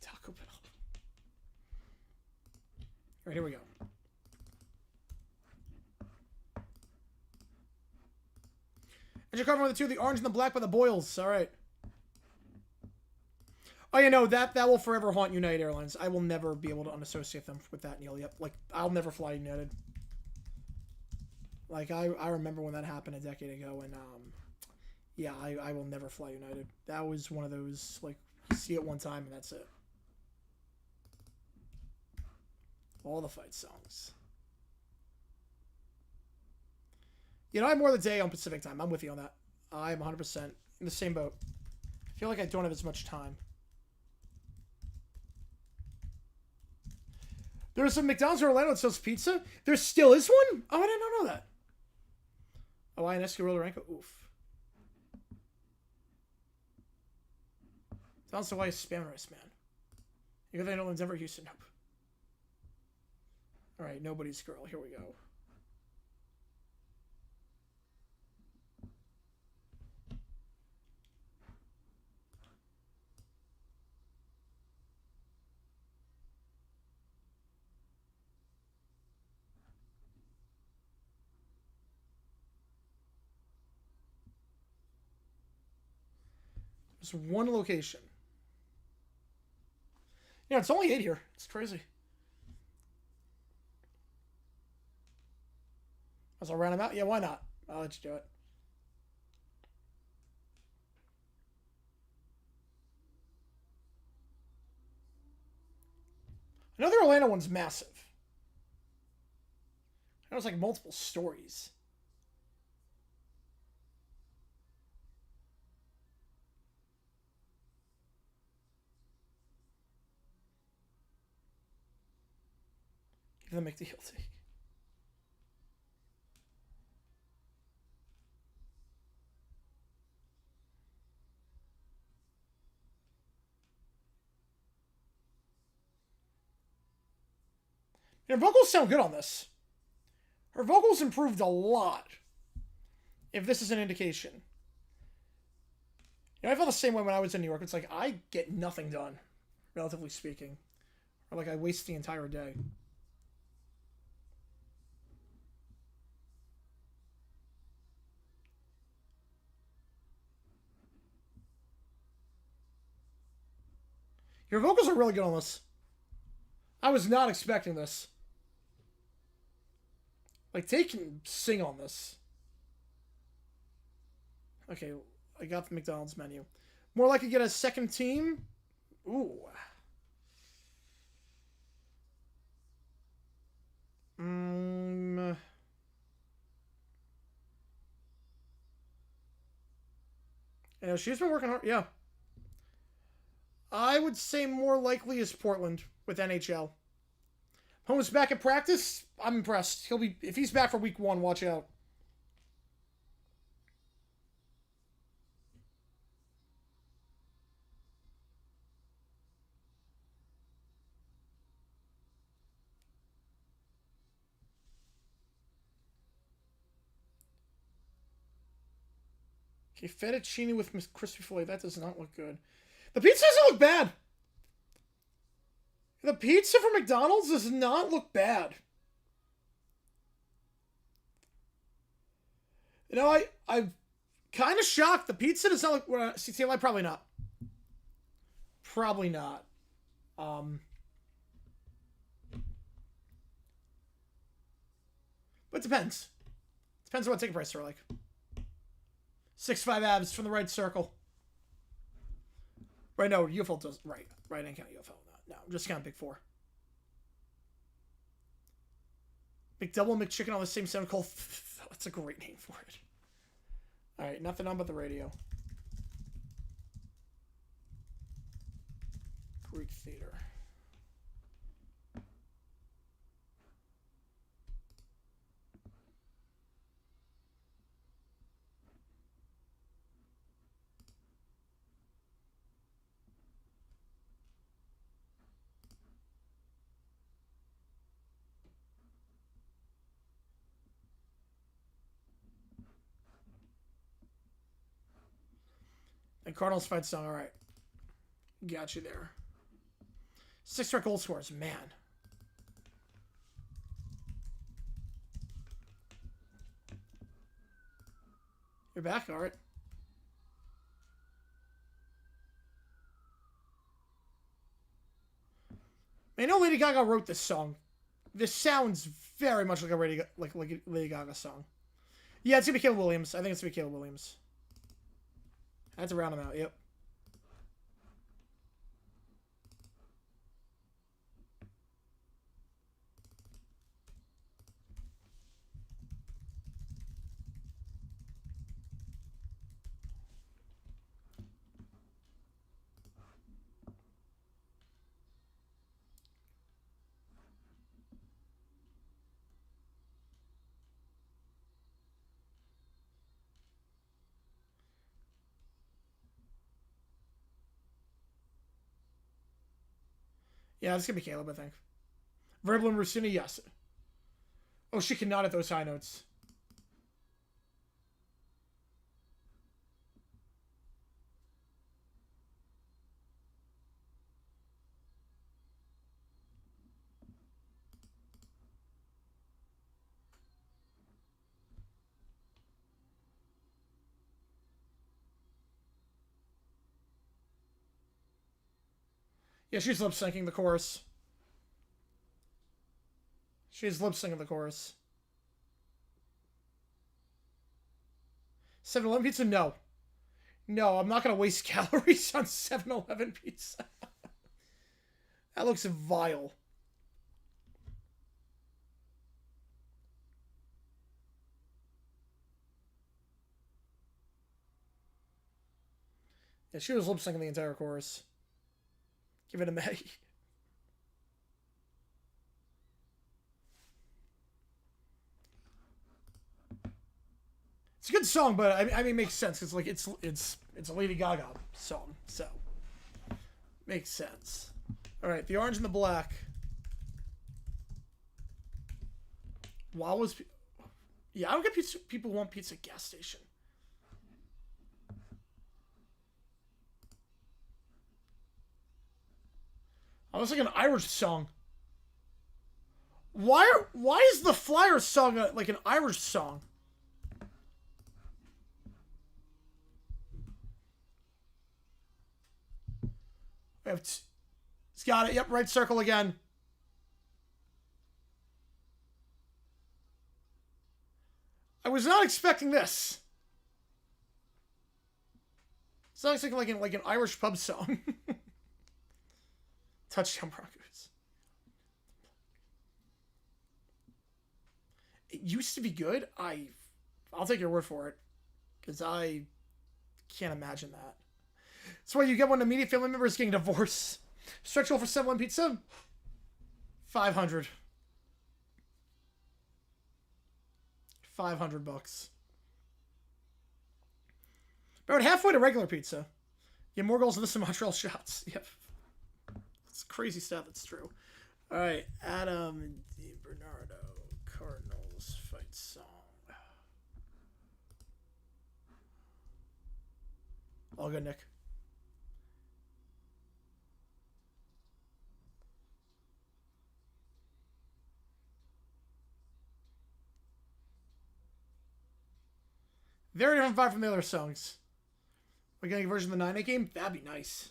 Taco Bell. Alright, here we go. And you're covering with the two, the orange and the black by the Boyles. Alright. Oh, you know, that will forever haunt United Airlines. I will never be able to unassociate them with that, Neil. Yep. Like, I'll never fly United. Like, I remember when that happened a decade ago, and, yeah, I will never fly United. That was one of those, like, you see it one time, and that's it. All the fight songs. You know, I have more of the day on Pacific time. I'm with you on that. I'm 100% in the same boat. I feel like I don't have as much time. There's a McDonald's in Orlando that sells pizza. There still is one? Oh, I did not know that. Oh, INS Ranko. Oof. McDonald's Hawaii spam rice, man. You got that in Denver, Houston? Nope. Alright, nobody's girl. Here we go. There's one location. Yeah, it's only 8 here. It's crazy. I'll round them out. Yeah, why not? I'll let you do it. I know the Orlando one's massive. I know it's like multiple stories. Give them McDLT. Her vocals sound good on this. Her vocals improved a lot. If this is an indication. You know, I felt the same way when I was in New York. It's like, I get nothing done, relatively speaking. Or like, I waste the entire day. Your vocals are really good on this. I was not expecting this. Like, they can sing on this. Okay, I got the McDonald's menu. More likely to get a second team? Ooh. Yeah, she's been working hard. Yeah. I would say more likely is Portland with NHL. Holmes back at practice. I'm impressed. He'll be, if he's back for week 1, watch out. Okay, fettuccine with crispy filet. That does not look good. The pizza doesn't look bad. The pizza from McDonald's does not look bad. You know, I'm kind of shocked. The pizza does not look... CTLI, probably not. Probably not. But it depends. Depends on what ticket prices are like. 6'5" abs from the right circle. Right, no, UFO does... Right, I didn't count UFO. No, I'm just counting Big Four. McDouble, McChicken on the same sound called. That's a great name for it. All right, nothing on but the radio. Greek theater. And Cardinals fight song. All right. Got you there. 6 straight goal scores. Man. You're back? All right. I know Lady Gaga wrote this song. This sounds very much like a Lady Gaga song. Yeah, it's going to be Caleb Williams. I think it's going to be Caleb Williams. I had to round him out. Yep. Yeah, this could be Caleb, I think. Verbal and Rossini, yes. Oh, she cannot at those high notes. Yeah, she's lip syncing the chorus. She's lip syncing the chorus. 7-Eleven pizza? No. No, I'm not going to waste calories on 7-Eleven pizza. That looks vile. Yeah, she was lip syncing the entire chorus. Give it a May. It's a good song, but I mean, it makes sense. It's like it's a Lady Gaga song, so makes sense. All right, the orange and the black. Wawa's. Yeah, I don't get pizza. People want pizza at gas station. I was like an Irish song. Why is the Flyers song like an Irish song? It's got it. Yep, right circle again. I was not expecting this. It's not like an Irish pub song. Touchdown Broncos. It used to be good. I'll take your word for it, because I can't imagine that. That's why you get when immediate family member is getting divorced. Stretch goal for 7-Eleven pizza. 500. $500. About halfway to regular pizza. You have more goals than this in Montreal shots. Yep. It's a crazy stat. That's true. All right, Adam DiBernardo, Cardinals fight song. All good, Nick. Very different vibe from the other songs. We're getting a version of the 9-8 game? That'd be nice.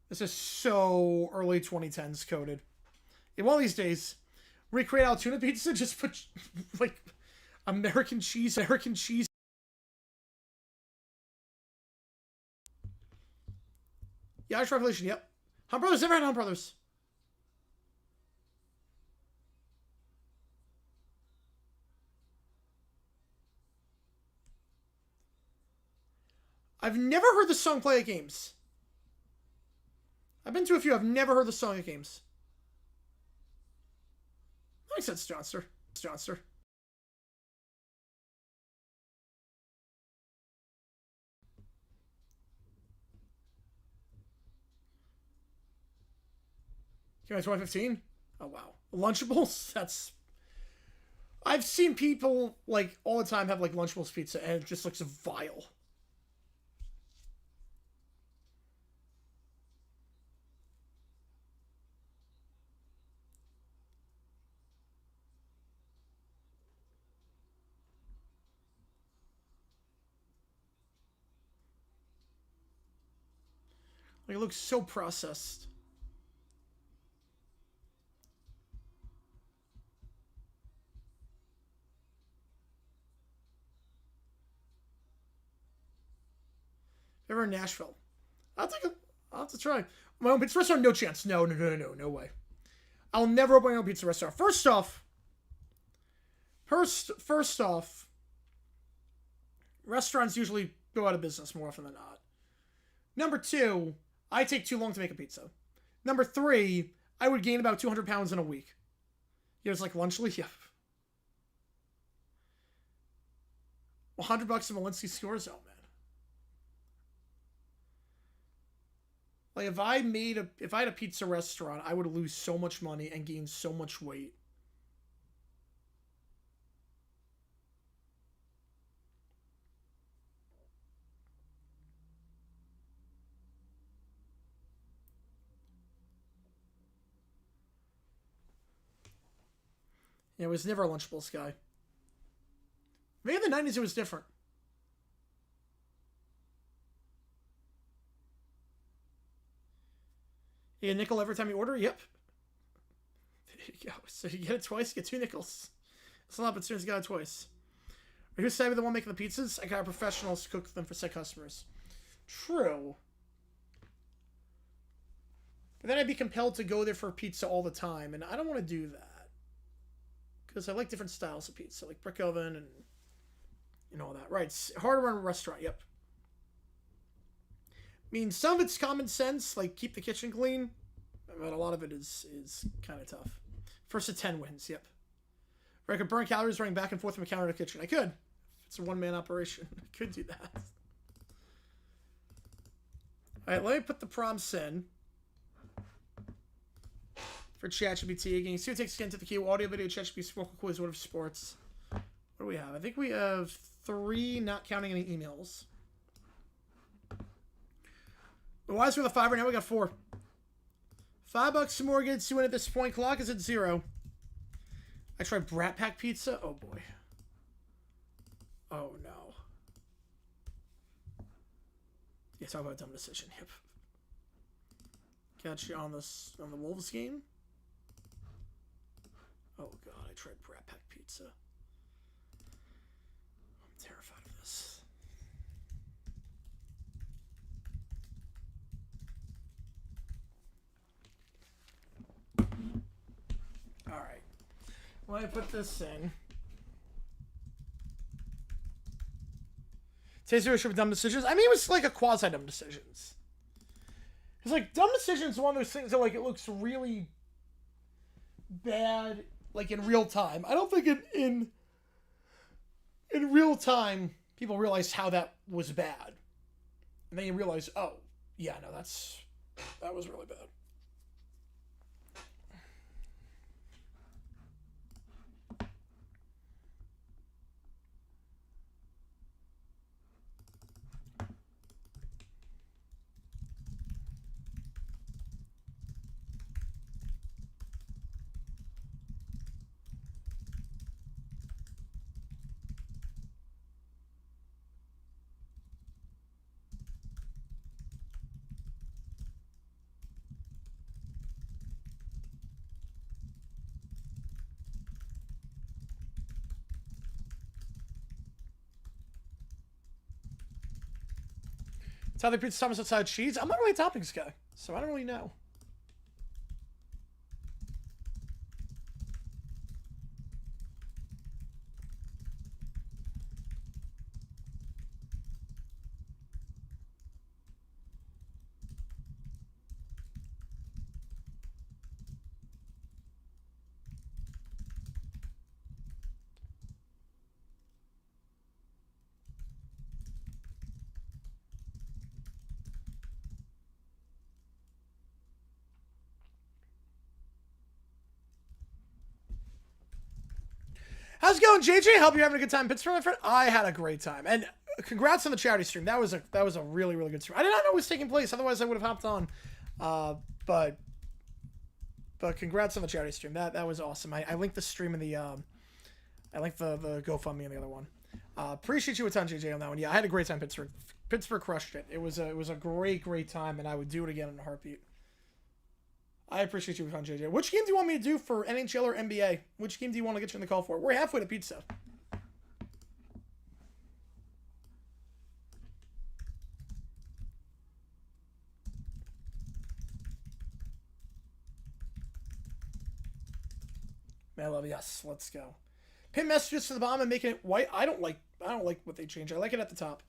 This is so early 2010s coded. In one of these days, recreate Altoona pizza. Just put like American cheese. Yeah, Irish Revolution. Yep. Hunt Brothers. Never had Hunt Brothers. I've never heard the song play at games. I've been to a few. I've never heard the song at games. That makes sense, Johnster. Came out 2015? Oh, wow. Lunchables? That's... I've seen people, like, all the time have, like, Lunchables pizza, and it just looks vile. Like, it looks so processed. Ever in Nashville? I'll have to try. My own pizza restaurant? No chance. No way. I'll never open my own pizza restaurant. First off, restaurants usually go out of business more often than not. Number two, I take too long to make a pizza. Number three, I would gain about 200 pounds in a week. You know, it's like Lunchly? Yeah. $100 in Malinsky scores? Oh, man. Like, if I had a pizza restaurant, I would lose so much money and gain so much weight. Yeah, it was never a Lunchables guy. Maybe in the 90s it was different. You get a nickel every time you order? Yep. There you go. So you get it twice, you get 2 nickels. It's a lot, but students got it twice. Are you savvy the one making the pizzas? I got professionals to cook them for set customers. True. But then I'd be compelled to go there for pizza all the time, and I don't want to do that. Because I like different styles of pizza, like brick oven and all that. Right, it's hard to run a restaurant, yep. I mean, some of it's common sense, like keep the kitchen clean, but a lot of it is kind of tough. First to 10 wins, yep. I could burn calories running back and forth from a counter to kitchen. I could. It's a one-man operation. I could do that. All right, let me put the prompts in for ChatGPT again. See what takes again to the key. Audio, video, ChatGPT, Smoke Quiz, whatever sports. What do we have? I think we have 3, not counting any emails. Why is we with a 5 right now? We got 4. $5 more gets you in at this point. Clock is at 0. I tried Brat Pack pizza. Oh boy. Oh no. Yeah, talk about a dumb decision. Yep. Catch you on the Wolves game. Oh god, I tried Brat Pack pizza. I'm terrified of this. Alright. When I put this in. Today's issue with dumb decisions. I mean, it was like a quasi-dumb decisions. It's like dumb decisions is one of those things that like it looks really bad like in real time. I don't think in real time people realize how that was bad. And then you realize, oh, yeah, no, that was really bad. Italian pizza Thomas outside cheese. I'm not really a toppings guy, so I don't really know. How's it going, JJ? Hope you're having a good time, Pittsburgh, my friend. I had a great time, and congrats on the charity stream. That was a really good stream. I did not know it was taking place. Otherwise, I would have hopped on. But congrats on the charity stream. That was awesome. I linked the stream in the I linked the GoFundMe in the other one. Appreciate you a ton, JJ, on that one. Yeah, I had a great time. Pittsburgh crushed it. It was a great time, and I would do it again in a heartbeat. I appreciate you a ton, JJ. Which game do you want me to do for NHL or NBA? Which game do you want to get you in the call for? We're halfway to pizza. Man, I love it. Yes, let's go. Pin messages to the bottom and making it white. I don't like what they changed. I like it at the top.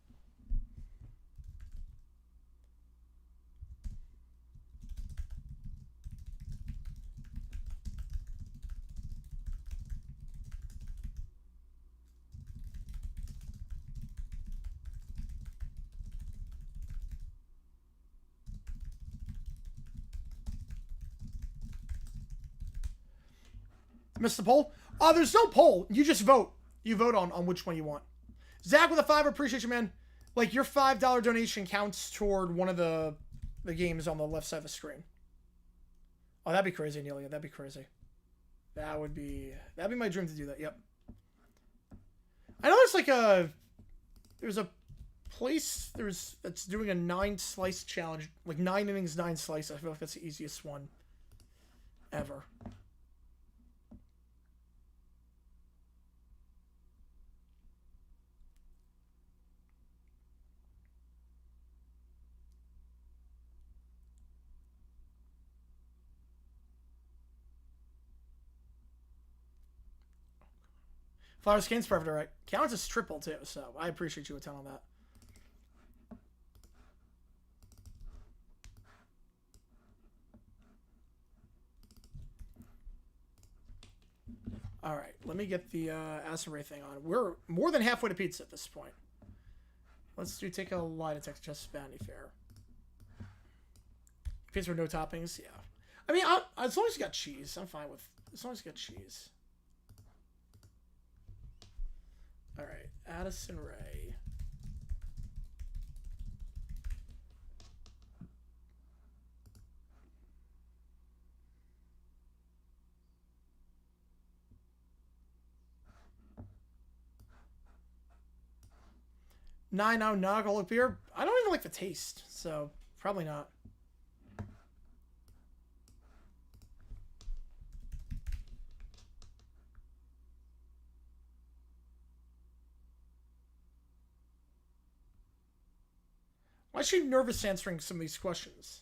Missed the poll? There's no poll. You just vote. You vote on which one you want. Zach with a $5. Appreciate you, man. Like, your $5 donation counts toward one of the games on the left side of the screen. Oh, that'd be crazy, Anelia. That'd be crazy. That'd be my dream to do that. Yep. I know there's a place that's doing a 9-slice challenge, like 9 innings, 9 slice. I feel like that's the easiest one ever. Flowers Kane's perfect, all right. Counts as triple, too, so I appreciate you a ton on that. All right, let me get the acid ray thing on. We're more than halfway to pizza at this point. Let's take a lie detector test, Vanity Fair. Pizza with no toppings, yeah. I mean, as long as you got cheese, I'm fine with. As long as you got cheese. All right, Addison Ray. Nine non-alcoholic beer. I don't even like the taste, so probably not. Why is she nervous answering some of these questions?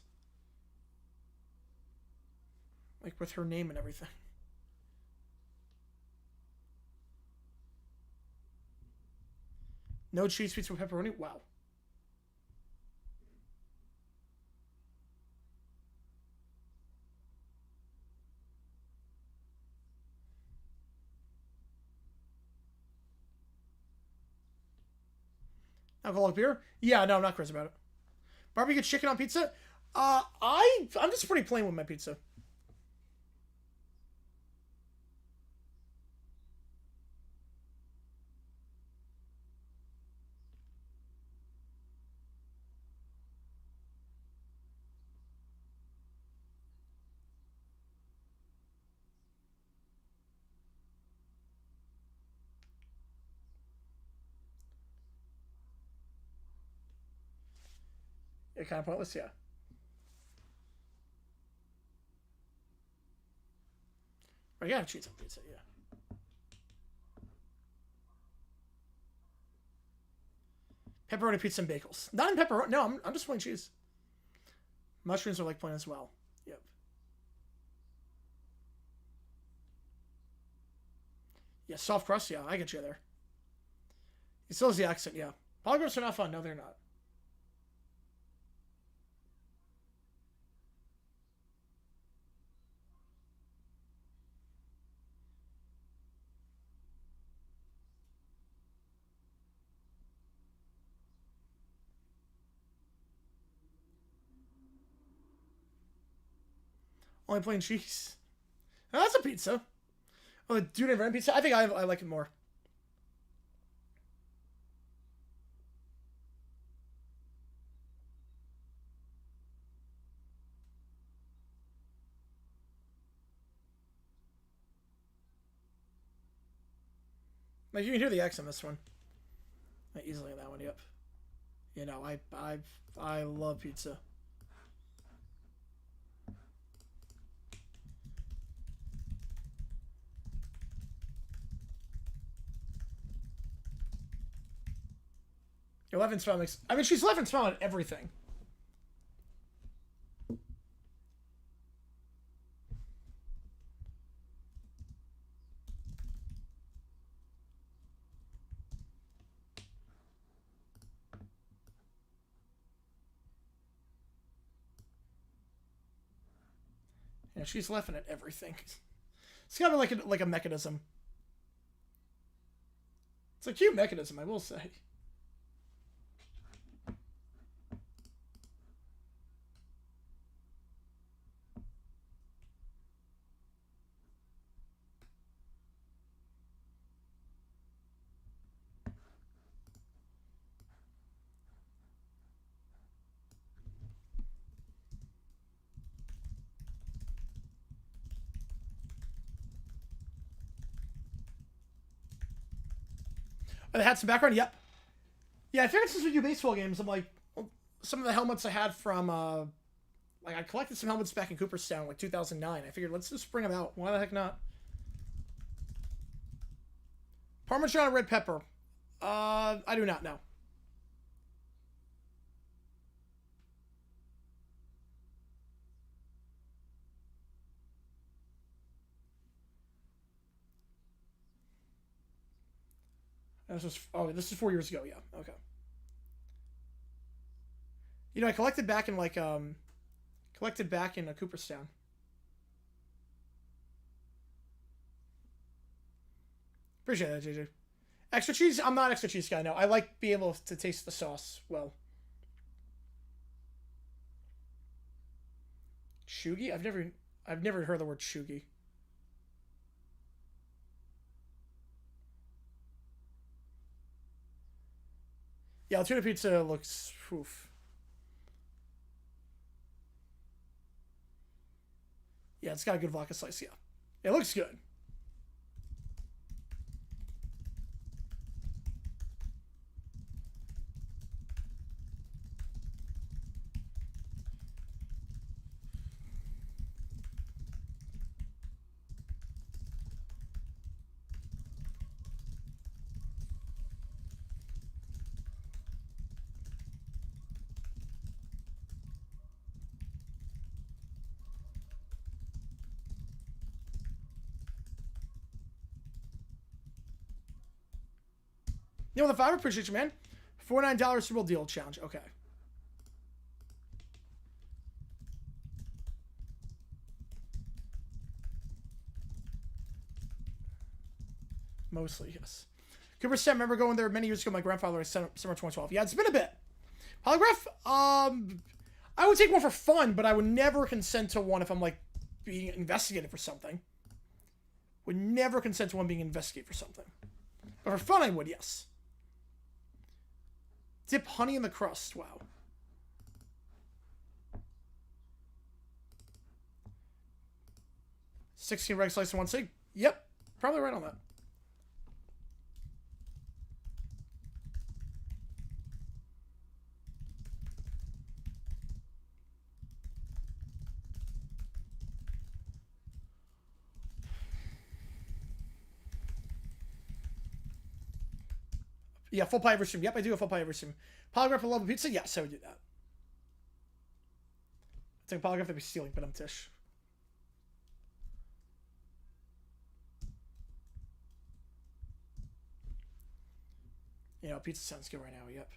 Like with her name and everything. No cheese pizza with pepperoni? Wow. Alcoholic beer? Yeah, no, I'm not crazy about it. Barbecue chicken on pizza? I'm just pretty plain with my pizza. Yeah, kind of pointless, yeah. I gotta cheese on pizza, yeah. Pepperoni pizza and bagels. Not in pepperoni. No, I'm just plain cheese. Mushrooms are like plain as well. Yep. Yeah, soft crust. Yeah, I get you there. It still has the accent. Yeah. Polygraphs are not fun. No, they're not. Only plain cheese. Oh, that's a pizza. Oh, the Dude and Vern pizza? I think I like it more. Like, you can hear the X on this one. Not easily on that one, yep. You know, I love pizza. Eleven smell makes. I mean, she's 11 smell at everything. Yeah, she's laughing at everything. It's gotta be like a mechanism. It's a cute mechanism, I will say. Oh, they had some background? Yep. Yeah, I figured since we do baseball games, I'm like, well, some of the helmets I had from, like, I collected some helmets back in Cooperstown, like 2009. I figured, let's just bring them out. Why the heck not? Parmesan and red pepper. I do not know. This is 4 years ago. Yeah, okay. You know, I collected back in Cooperstown. Appreciate that, JJ. Extra cheese? I'm not extra cheese guy. No, I like being able to taste the sauce well. Shugi? I've never heard the word shugi. Yeah, the tuna pizza looks. Oof. Yeah, it's got a good vodka slice. Yeah, it looks good. You know, the five, appreciate you, man. $49 Super Bowl deal challenge. Okay. Mostly, yes. Cooperstown, remember going there many years ago. My grandfather was summer 2012. Yeah, it's been a bit. Polygraph, I would take one for fun, but I would never consent to one if I'm like being investigated for something. Would never consent to one being investigated for something. But for fun, I would, yes. Dip honey in the crust. Wow. $16 reg slice and 1 cig. Yep. Probably right on that. Yeah, full pie every stream. Yep, I do a full pie every stream. Polygraph a level pizza? Yes, I would do that. I think polygraph would be stealing, but I'm Tish. You know, pizza sounds good right now. Yep.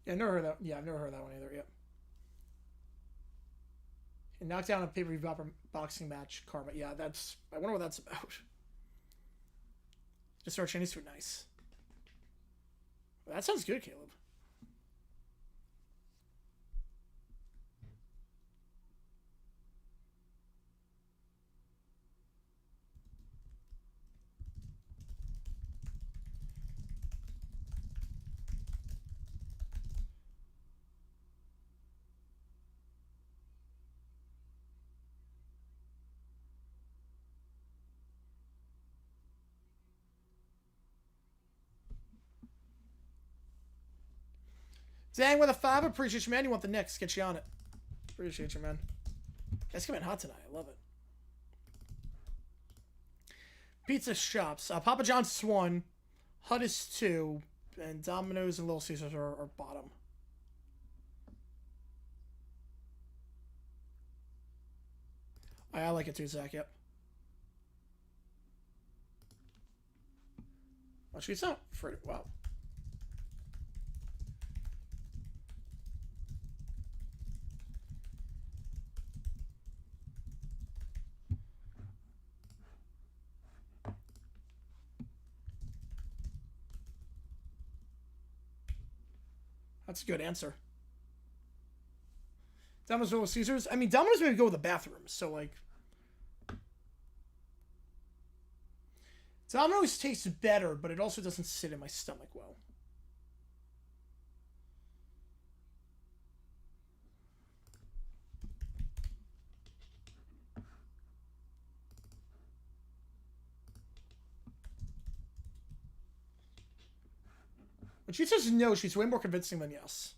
Yeah, I've never heard that. Yeah, I've never heard that one either. Yep. And knock down a pay-per-view boxing match karma. Yeah, that's. I wonder what that's about. Just start Chinese food. Nice. That sounds good, Caleb. Dang, with a 5, appreciate you, man. You want the Knicks? Get you on it. Appreciate you, man. It's coming hot tonight. I love it. Pizza shops. Papa John's 1, Hut is 2, and Domino's and Little Caesars are bottom. I like it too, Zach. Yep. Watch these out. Wow. That's a good answer. Domino's, Little Caesars. I mean, Domino's maybe go with the bathrooms. So, like, Domino's tastes better, but it also doesn't sit in my stomach well. When she says no, she's way more convincing than yes.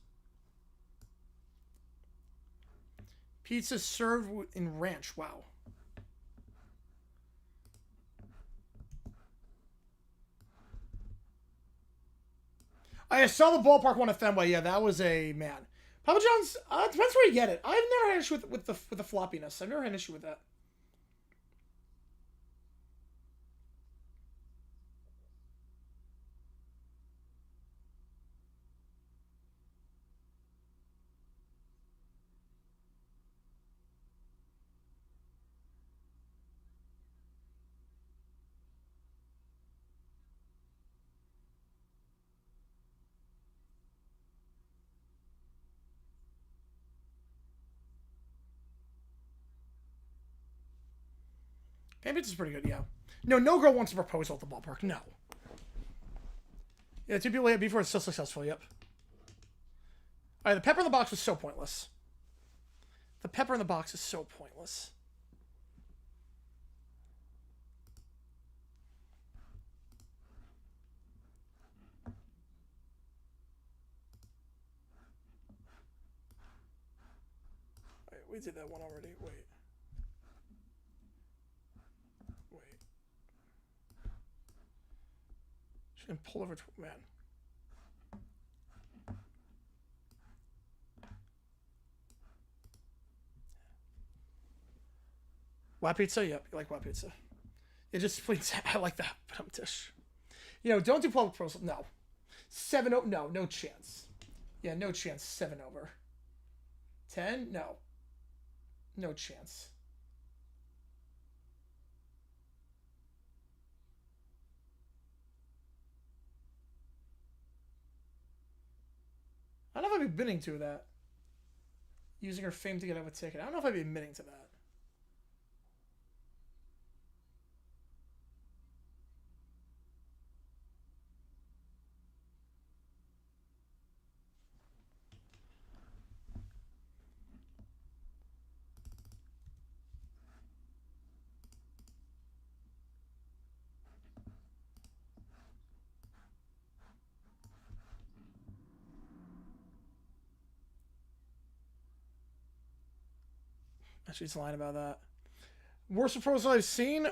Pizza served in ranch. Wow. I saw the ballpark one at Fenway. Yeah, that was a man. Papa John's. Depends where you get it. I've never had an issue with the floppiness. I've never had an issue with that. Pan pizza's pretty good, yeah. No girl wants a proposal at the ballpark. No. Yeah, 2 people hit before it's still successful, yep. Alright, the pepper in the box was so pointless. The pepper in the box is so pointless. Alright, we did that one already. Wait. And pull over to man. Wap pizza? Yep, you like wap pizza. It just please, I like that, but I'm Tish. You know, don't do public proposal. No. 7 over. No chance. Yeah, no chance. 7 over. 10? No. No chance. I don't know if I'd be admitting to that. Using her fame to get out of a ticket. I don't know if I'd be admitting to that. She's lying about that. Worst proposal I've seen?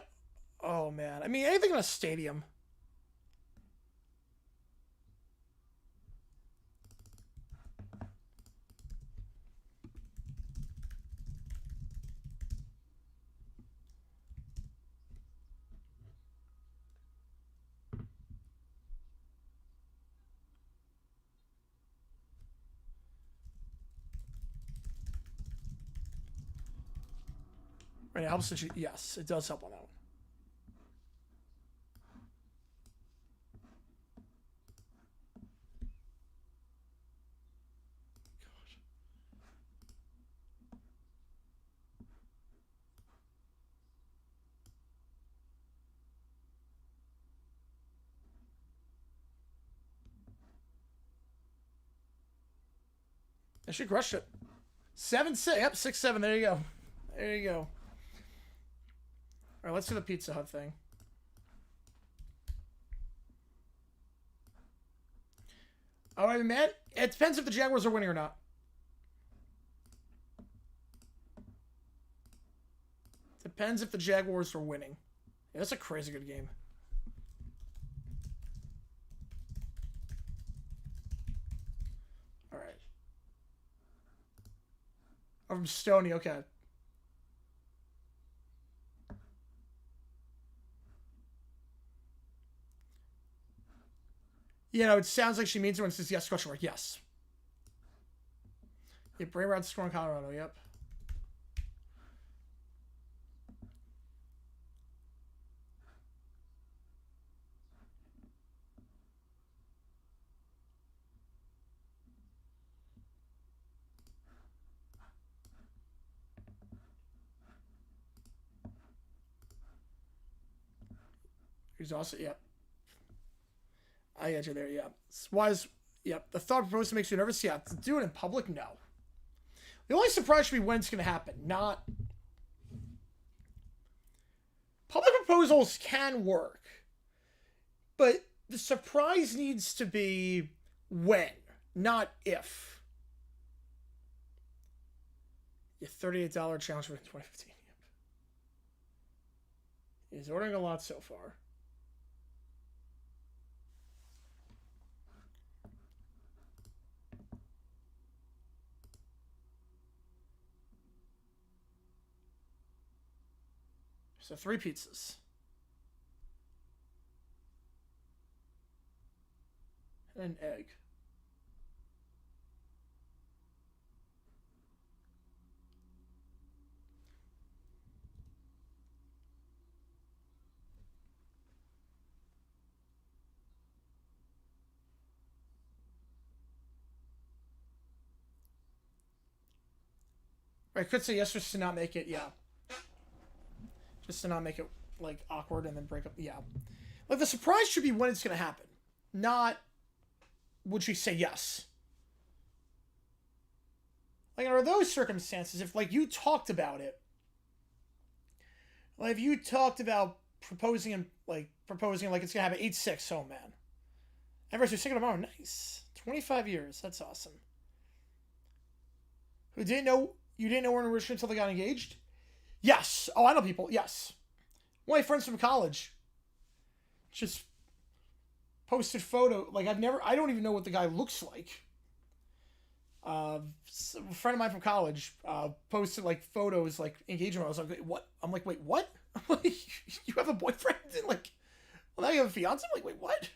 Oh, man. I mean, anything in a stadium. Right, it helps. Yes, it does help on that one. And she crushed it. 7-6. Yep, 6-7. There you go. There you go. All right, let's do the Pizza Hut thing. All right, man. It depends if the Jaguars are winning or not. Depends if the Jaguars are winning. Yeah, that's a crazy good game. All right. Oh, from Stony, okay. You know, it sounds like she means it when it says yes, question mark. Yes. Yeah, Bray Wyatt scoring Colorado, yep. He's also, yep. I got you there, yeah. Why is, yep. The thought proposal makes you nervous? Yeah. To do it in public? No. The only surprise should be when it's going to happen, not... Public proposals can work, but the surprise needs to be when, not if. Your $38 challenge for 2015. Yep. He's ordering a lot so far. So 3 pizzas. And an egg. I could say yes just to not make it, yeah. Just to not make it, like, awkward and then break up. Yeah. Like, the surprise should be when it's going to happen. Not, would she say yes? Like, under those circumstances, if, like, you talked about it. Like, if you talked about proposing, like, it's going to happen 8-6, oh, man. Everyone's thinking tomorrow. Nice. 25 years. That's awesome. Who didn't know, you didn't know we're in a relationship until they got engaged? Yes. Oh, I know people. Yes. One of my friends from college just posted photo. Like, I don't even know what the guy looks like. A friend of mine from college posted, like, photos, like, engagement. I was like, what? I'm like, wait, what? I'm like, you have a boyfriend? And, like, well, now you have a fiance? I'm like, wait, what?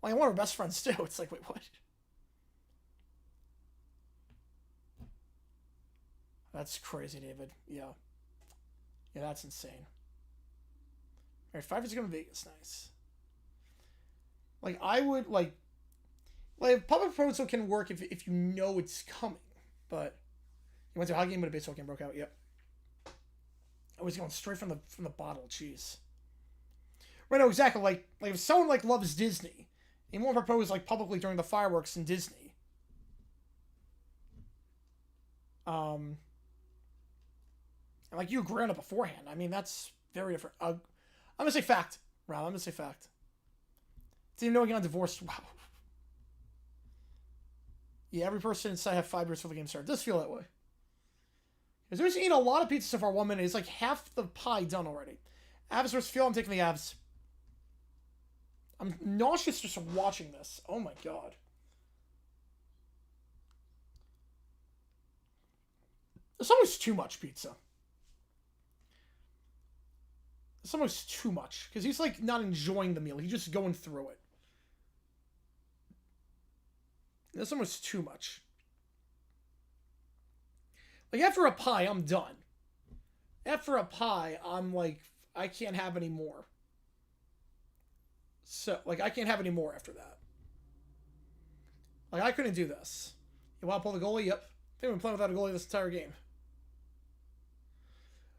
Like, one of our best friends, too. It's like, wait, what? That's crazy, David. Yeah. Yeah, that's insane. All right, 5 is going to Vegas. Nice. Like, I would, like public proposal can work if you know it's coming. But you went to a hockey game, but a baseball game broke out. Yep. I was going straight from the bottle. Jeez. Right, no, exactly. Like if someone, like, loves Disney, he won't propose, like, publicly during the fireworks in Disney. And, like, you agree on it beforehand. I mean, that's very different. I'm going to say fact, Rob. I'm going to say fact. Didn't even know he got divorced. Wow. Yeah, every person inside have 5 years before the game started. It does feel that way. Because there's eating a lot of pizza so far. 1 minute. It's like half the pie done already. Avs versus Phil. I'm taking the Avs. I'm nauseous just watching this. Oh my god. It's almost too much pizza. It's almost too much. Because he's like not enjoying the meal. He's just going through it. That's almost too much. Like after a pie, I'm done. After a pie, I'm like, I can't have any more. So, like, I can't have any more after that. Like, I couldn't do this. You want to pull the goalie? Yep. They've been playing without a goalie this entire game.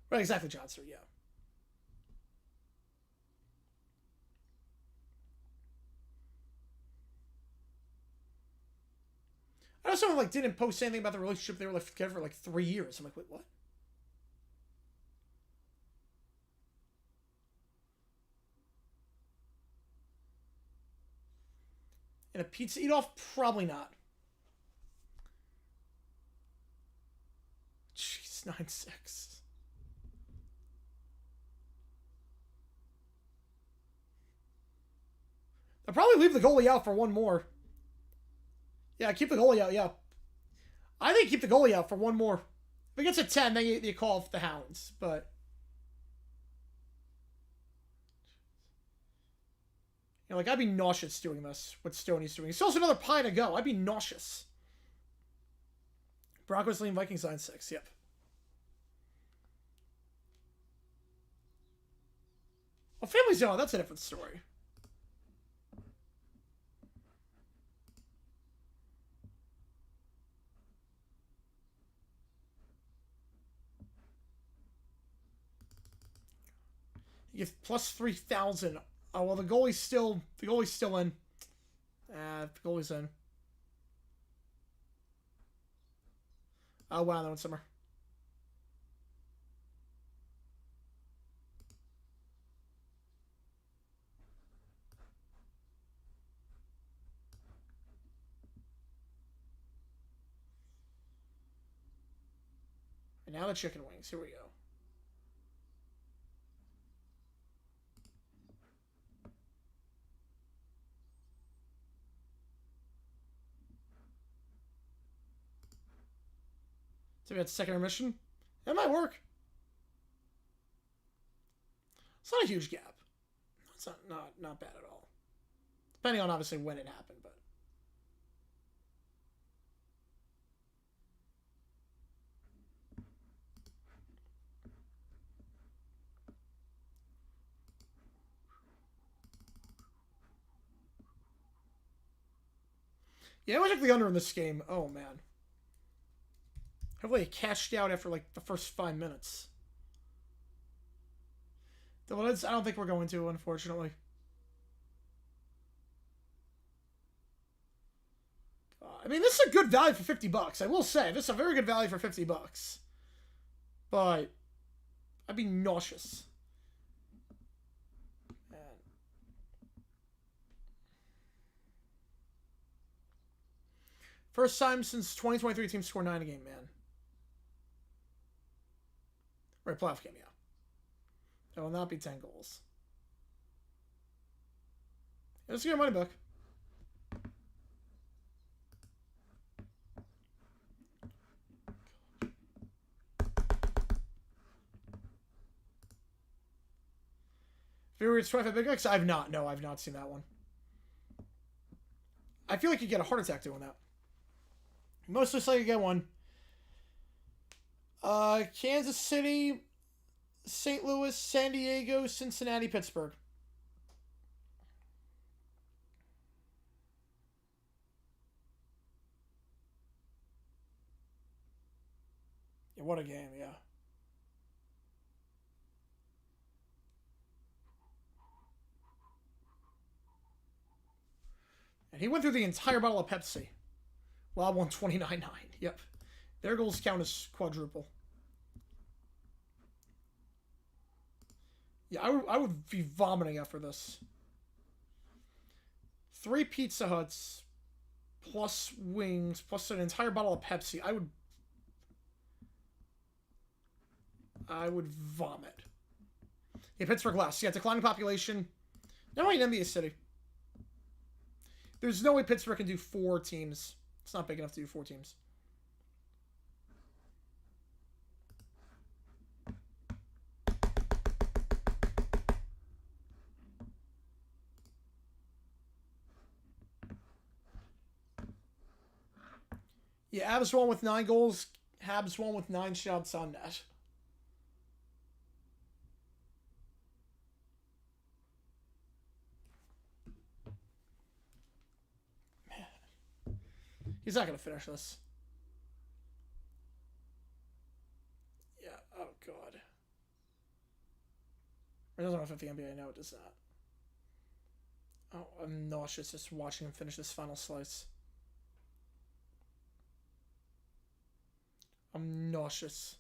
Right, exactly, Johnster, yeah. I know someone, like, didn't post anything about the relationship. They were, like, together for, like, 3 years. I'm like, wait, what? And a pizza eat-off? Probably not. Jeez, 9-6. I'll probably leave the goalie out for one more. Yeah, keep the goalie out, yeah. I think keep the goalie out for one more. If it gets a 10, then you call off the Hounds, but... You know, like, I'd be nauseous doing this, what Stoney's doing. He still has another pie to go. I'd be nauseous. Broncos leading Vikings 9-6, yep. Well, Family Zone, that's a different story. You give plus 3,000. Oh, well, the goalie's still in. The goalie's in. Oh, wow, that one's summer. And now the chicken wings. Here we go. So we got second intermission. That might work. It's not a huge gap. It's not bad at all. Depending on obviously when it happened, but yeah, I took the under in this game. Oh man. Hopefully it cashed out after like the first 5 minutes. The Lids, I don't think we're going to, unfortunately. I mean, this is a good value for $50. I will say, this is a very good value for $50. But I'd be nauseous. Man. First time since 2023 teams score 9 a game, man. Right, playoff game, yeah. It will not be 10 goals. Let's get your money back. Favorites 25 Big X? I've not. No, I've not seen that one. I feel like you get a heart attack doing that. Most likely you get one. Kansas City, St. Louis, San Diego, Cincinnati, Pittsburgh. Yeah, what a game, yeah. And he went through the entire bottle of Pepsi. Well, I won 29-9. Yep. Their goals count as quadruple. Yeah, I would be vomiting after this. 3 Pizza Huts, plus wings, plus an entire bottle of Pepsi. I would... I would vomit. Yeah, Pittsburgh last. Yeah, declining population. No way in NBA City. There's no way Pittsburgh can do 4 teams. It's not big enough to do 4 teams. Yeah, Avs won with 9 goals. Habs won with 9 shots on net. Man. He's not going to finish this. Yeah, oh god. It doesn't affect the NBA. No, it does not. Oh, I'm nauseous just watching him finish this final slice. I'm nauseous.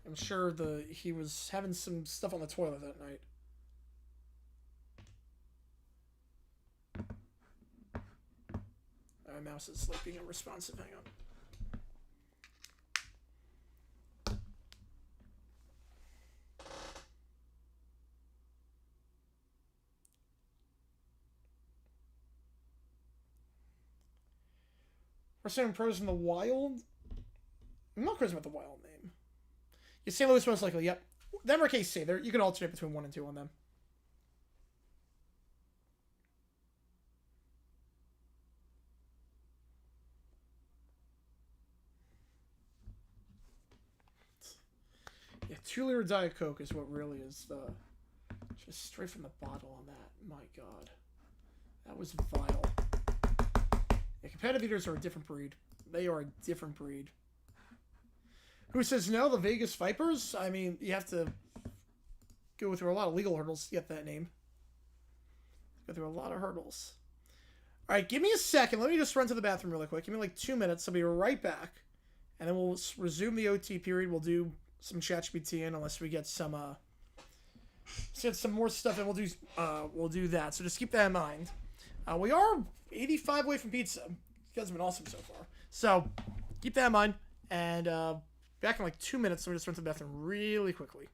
I'm sure he was having some stuff on the toilet that night. My mouse is like being unresponsive. Hang on. We're pros in the Wild. I'm not crazy about the Wild name. Yeah, St. Louis most likely. Yep. Them or KC. There, you can alternate between 1 and 2 on them. Yeah, 2-liter Diet Coke is what really is the... Just straight from the bottle on that. My god. That was vile. Yeah, competitive eaters are a different breed. They are a different breed. Who says no? The Vegas Vipers? I mean, you have to go through a lot of legal hurdles to get that name. Go through a lot of hurdles. All right, give me a second. Let me just run to the bathroom really quick. Give me like 2 minutes. I'll be right back. And then we'll resume the OT period. We'll do some ChatGPT in unless we get some more stuff, and we'll do that. So just keep that in mind. We are 85 away from pizza. You guys have been awesome so far. So keep that in mind. And back in like 2 minutes. So we just run to the bathroom really quickly.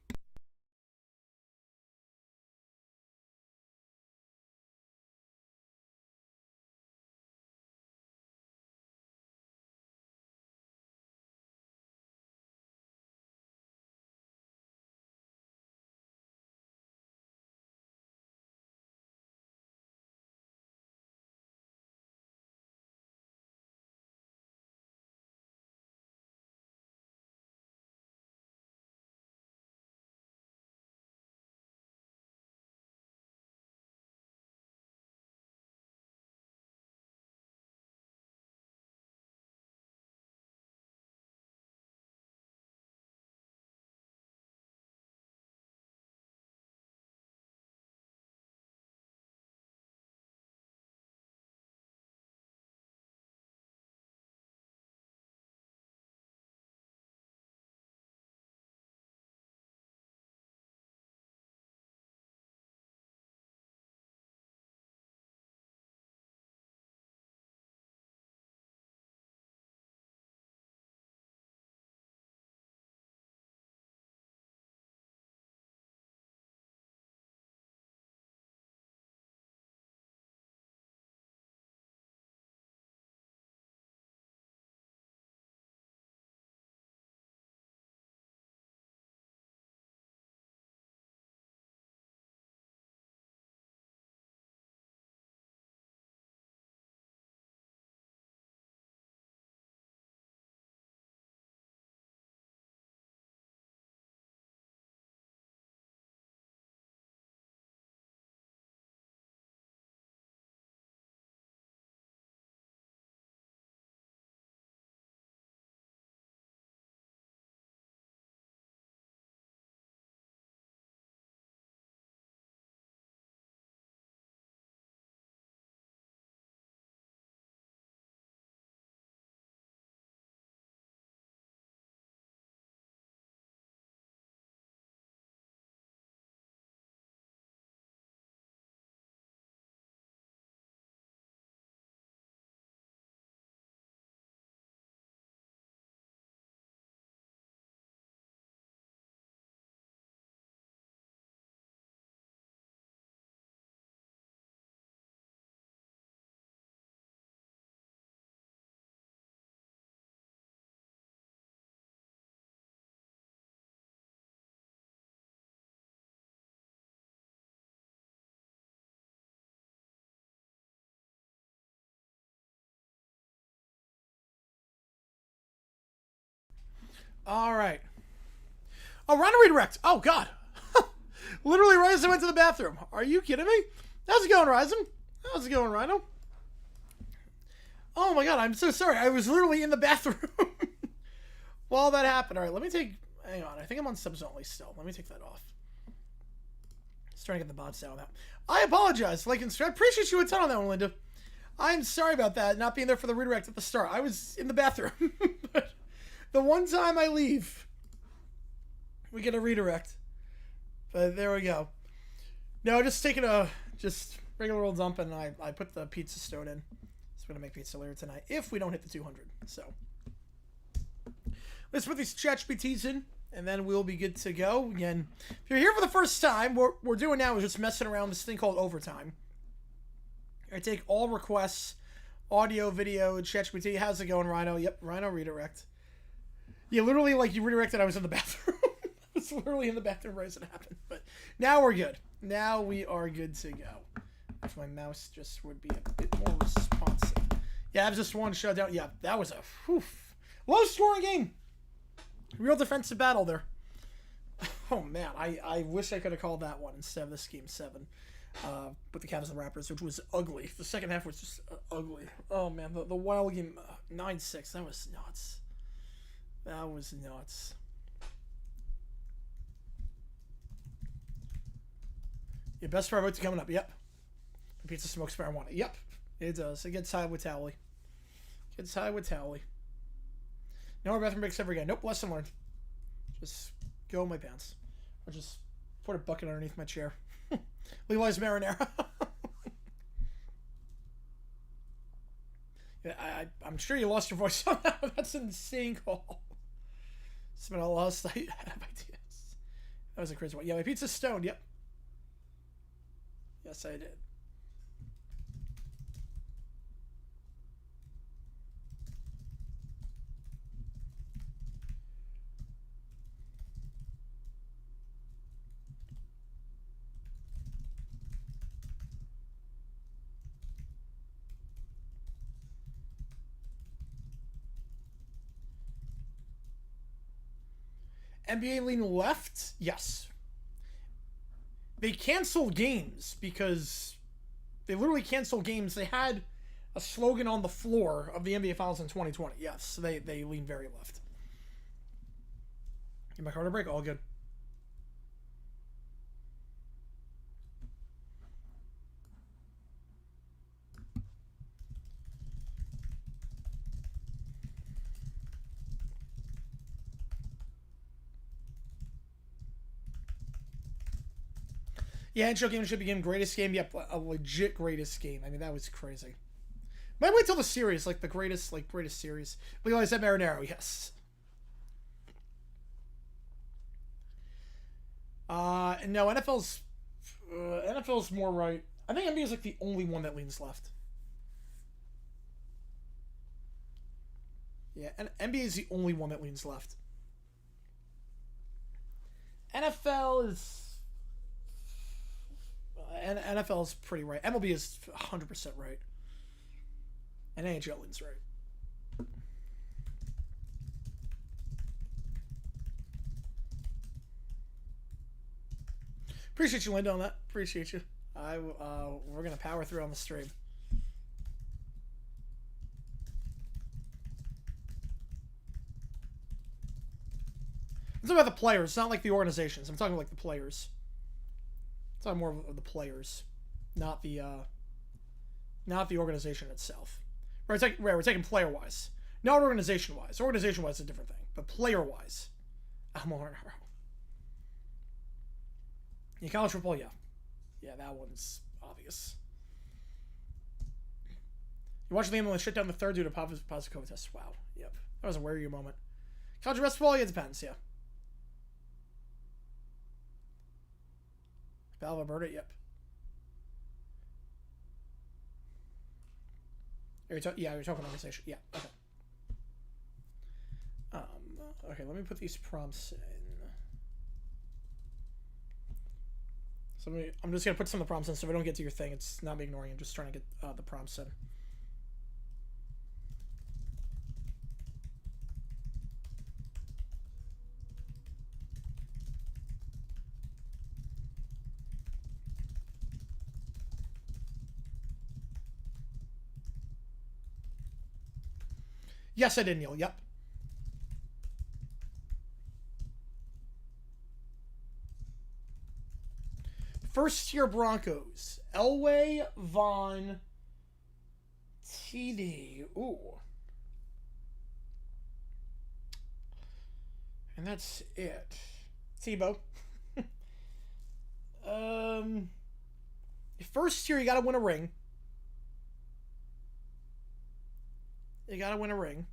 All right. Oh, Rhino redirect. Oh, God. Literally right as I went to the bathroom. Are you kidding me? How's it going, Ryzen? How's it going, Rhino? Oh, my God. I'm so sorry. I was literally in the bathroom while that happened. All right, let me take... Hang on. I think I'm on subs only still. Let me take that off. Just trying to get the bots down now. I apologize. Like, I appreciate you a ton on that one, Linda. I'm sorry about that, not being there for the redirect at the start. I was in the bathroom. But the one time I leave, we get a redirect. But there we go. No, just taking a regular old dump, and I put the pizza stone in. So we're going to make pizza later tonight, if we don't hit the 200. So let's put these ChatGPTs in, and then we'll be good to go. Again, if you're here for the first time, what we're doing now is just messing around with this thing called overtime. I take all requests, audio, video, ChatGPT. How's it going, Rhino? Yep, Rhino redirect. Yeah, literally, like, you redirected, I was in the bathroom. I was literally in the bathroom right as it happened. But now we're good. Now we are good to go. If my mouse just would be a bit more responsive. Yeah, I was just one shutdown. Yeah, that was a low-scoring game. Real defensive battle there. Oh, man, I wish I could have called that one instead of this game 7. With the Cavs and the Raptors, which was ugly. The second half was just ugly. Oh, man, the wild game, 9-6, that was nuts. That was nuts. Your best part about to coming up, yep. The pizza smokes marijuana, yep. It does. It gets high with Towley. Gets high with Towley. No more bathroom breaks ever again. Nope, lesson learned. Just go in my pants. Or just put a bucket underneath my chair. Levi's marinara. Yeah, I'm sure you lost your voice on that. That's an insane call. Spent a lot of ideas. That was a crazy one. Yeah, my pizza's stoned. Yep. Yes, I did. NBA lean left? Yes. They canceled games because they literally canceled games. They had a slogan on the floor of the NBA Finals in 2020. Yes, they lean very left. Get my card a break? All good. Yeah, NHL game should be game greatest game. Yep, a legit greatest game. I mean, that was crazy. Might wait till the series, like the greatest series. We always said Marinaro, yes. No, NFL's more right. I think NBA is like the only one that leans left. Yeah, and NBA is the only one that leans left. NFL is pretty right. MLB is 100% right. And NHL leans right. Appreciate you, Linda, on that. Appreciate you. We're gonna power through on the stream. I'm talking about the players, not like the organizations. I'm talking like the players. I'm talking more of the players, not the organization itself. We're taking player wise, not organization wise. Organization wise is a different thing, but player wise, I'm on her. Yeah, college football, yeah, that one's obvious. You watch the game and shut down the third due to positive COVID test. Wow, yep, that was a where are you moment. College basketball, yeah, it depends, yeah. Battle of Alberta, yep. You're talking organization. Yeah, okay. Okay, let me put these prompts in. So I'm just going to put some of the prompts in so if I don't get to your thing, it's not me ignoring you. I'm just trying to get the prompts in. Yes, I did, Neil. Yep. First tier Broncos. Elway, Vaughn, TD. Ooh. And that's it. Tebow. First tier, you gotta win a ring. You gotta win a ring.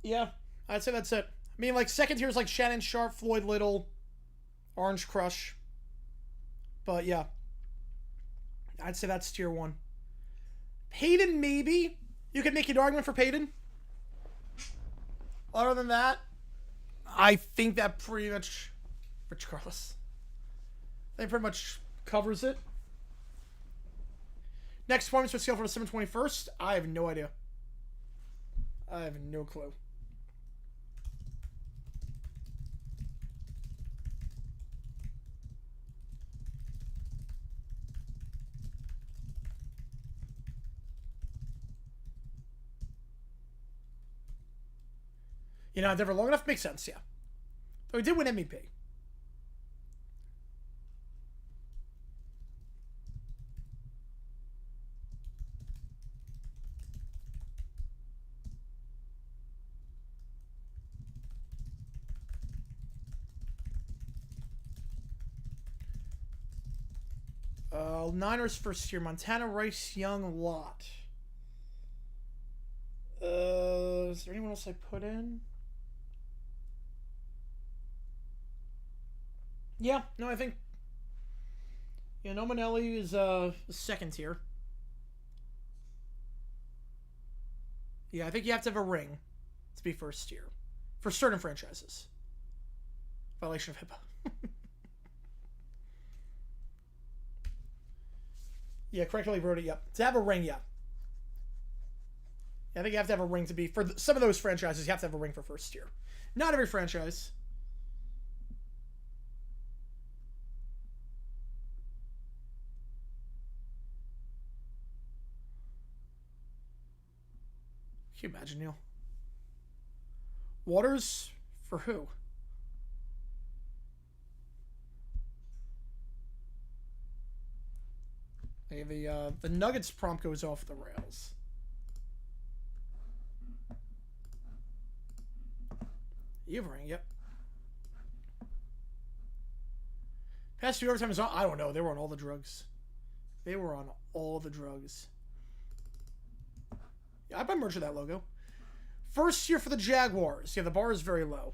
Yeah, I'd say that's it. I mean, like, second tier is like Shannon Sharp, Floyd Little, Orange Crush. But yeah, I'd say that's tier 1. Peyton, maybe. You could make an argument for Peyton. Other than that, I think that pretty much... Rich Carlos. I think pretty much covers it. Next performance for scale for December 21st. I have no idea. I have no clue. You know, never long enough makes sense, yeah. But we did win MVP. Niners first year. Montana, Rice, Young, Lott. Is there anyone else I put in? Yeah, no, I think... Yeah, Nominelli is second tier. Yeah, I think you have to have a ring to be first tier. For certain franchises. Violation of HIPAA. Yeah, correctly wrote it, yep. To have a ring, yeah. Yeah, I think you have to have a ring to be... For some of those franchises, you have to have a ring for first tier. Not every franchise. Can you imagine, Neil? Waters for who? Hey, the Nuggets prompt goes off the rails. You have a ring, yep. Past 2 overtime is on. I don't know. They were on all the drugs. They were on all the drugs. Yeah, I might merge that logo. First tier for the Jaguars. Yeah, the bar is very low.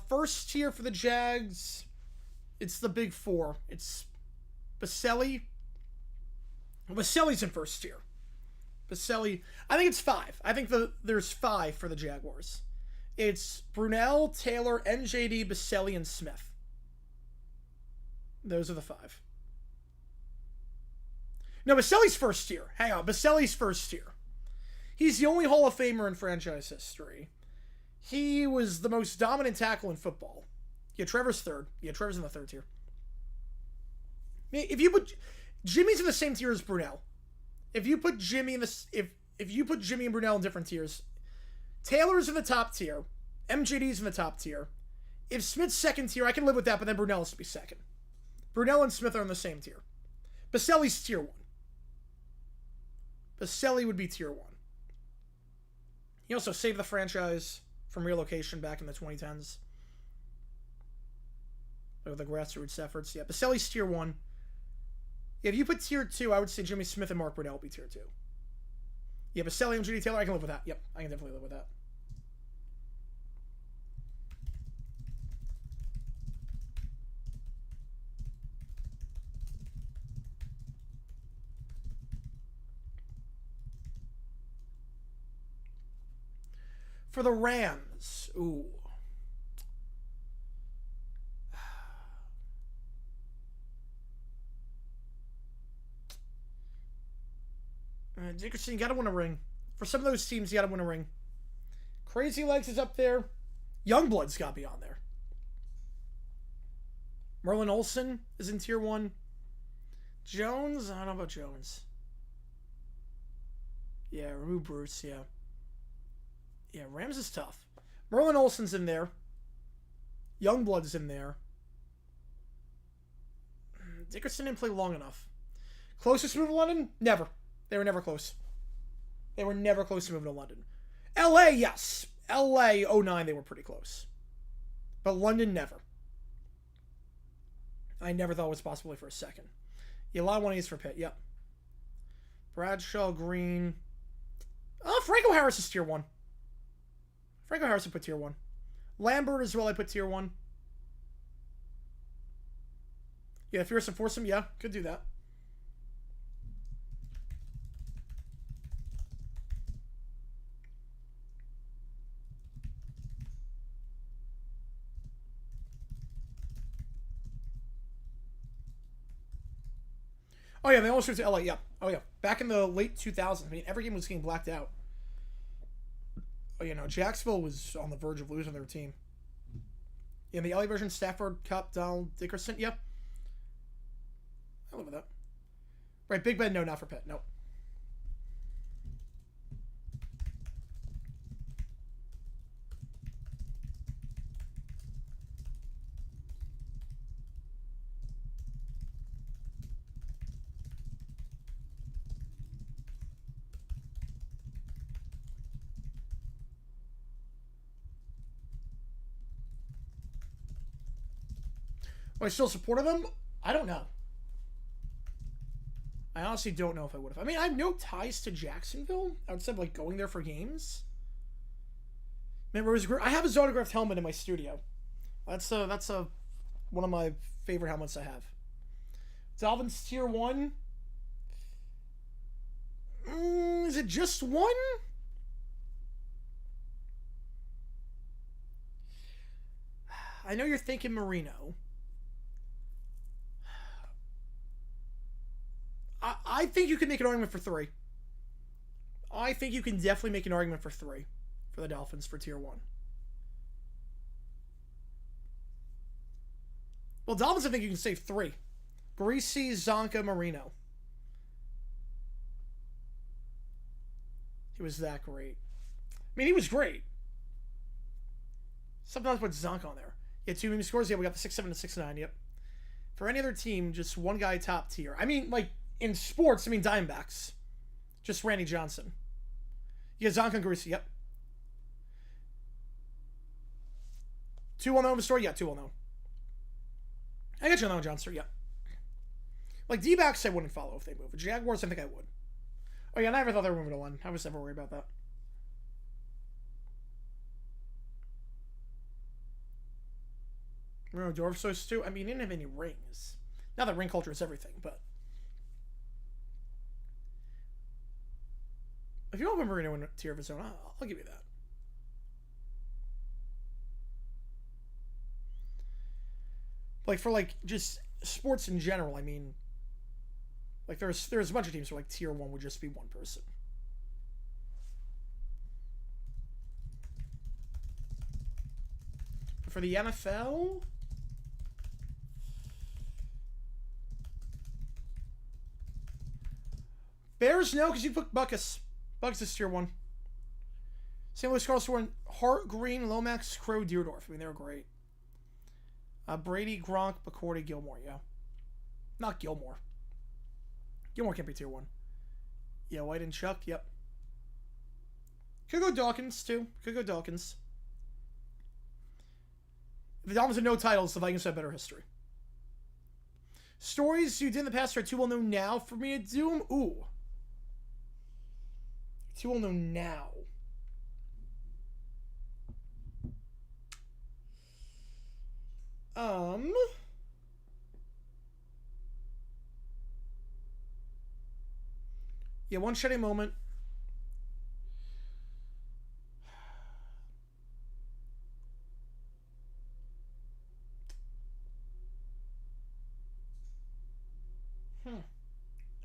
First tier for the Jags. It's the big 4. It's Baselli. Baselli's in first tier. Baselli. I think it's 5. I think there's 5 for the Jaguars. It's Brunell, Taylor, NJD, Baselli, and Smith. Those are the 5. No, Baselli's first tier. Hang on. Baselli's first tier. He's the only Hall of Famer in franchise history. He was the most dominant tackle in football. Yeah, Trevor's third. Yeah, Trevor's in the 3rd tier. If you put... Jimmy's in the same tier as Brunell. If you put Jimmy in the... If you put Jimmy and Brunell in different tiers... Taylor's in the top tier. MJD's in the top tier. If Smith's second tier, I can live with that, but then Brunell has to be second. Brunell and Smith are in the same tier. Baselli's tier 1. Baselli would be tier 1. He also saved the franchise from relocation back in the 2010s. With the grassroots efforts. Yeah, Baselli's tier 1. If you put tier 2, I would say Jimmy Smith and Mark Brunell would be tier 2. Yeah, Baselli and Judy Taylor, I can live with that. Yep, I can definitely live with that. For the Rams, ooh. Dickerson, you gotta win a ring. For some of those teams, you gotta win a ring. Crazy Legs is up there. Youngblood's gotta be on there. Merlin Olsen is in tier 1. Jones, I don't know about Jones. Yeah, remove Bruce, yeah. Yeah, Rams is tough. Merlin Olsen's in there. Youngblood's in there. Dickerson didn't play long enough. Closest move to London? Never. They were never close. They were never close to moving to London. LA, yes. LA, 09, they were pretty close. But London, never. I never thought it was possible for a second. Yeah, a lot of 180s for Pitt, yep. Bradshaw, Green. Oh, Franco Harris is tier 1. Franco Harris I put tier 1. Lambert as well, I put tier 1. Yeah, Fierce and Foursome, yeah, could do that. Oh, yeah, they almost moved to LA, yeah. Oh, yeah. Back in the late 2000s, I mean, every game was getting blacked out. Oh, yeah, no, Jacksonville was on the verge of losing their team. Yeah, in the LA version, Stafford, Cup, Donald, Dickerson, yep. I live with that. Right, Big Ben, no, not for Pitt, nope. Am I still supportive of them? I don't know. I honestly don't know if I would have. I mean, I have no ties to Jacksonville outside of, like, going there for games. Remember, I have his autographed helmet in my studio. That's one of my favorite helmets I have. Dolphins tier 1. Is it just 1? I know you're thinking Marino. I think you can make an argument for 3. I think you can definitely make an argument for 3 for the Dolphins for tier 1. Well, Dolphins, I think you can say 3. Greasy, Zonka, Marino. He was that great. I mean, he was great. Sometimes put Zonka on there. Yeah, 2 meme scores. Yeah, we got the 6-7 and 6-9. Yep. For any other team, just one guy top tier. I mean, like, in sports, I mean, Diamondbacks. Just Randy Johnson. Yeah, Zonka and Greasy. Yep. 2 well-known of the story? Yeah, 2 well-known. I got you on Johnson. Yeah. Like, D-backs I wouldn't follow if they move. Jaguars, I think I would. Oh, yeah, I never thought they were moving to 1. I was never worried about that. Remember Dorfsos too? I mean, he didn't have any rings. Now that ring culture is everything, but... If you don't put Marino in tier of his own, I'll give you that. Like, for, like, just sports in general, I mean... Like, there's a bunch of teams where, like, tier 1 would just be one person. But for the NFL... Bears, no, because you put Buckus. Buckus is tier 1. St. Louis Cardinals were Hart, Green, Lomax, Crow, Deerdorf. I mean, they were great. Brady, Gronk, McCourty, Gilmore, yeah. Not Gilmore. Gilmore can't be tier 1. Yeah, White and Chuck, yep. Could go Dawkins, too. Could go Dawkins. If the Dolphins have no titles, the Vikings have better history. Stories you did in the past are too well known now for me to do them? Ooh. Too well known now. Yeah, one shitty moment.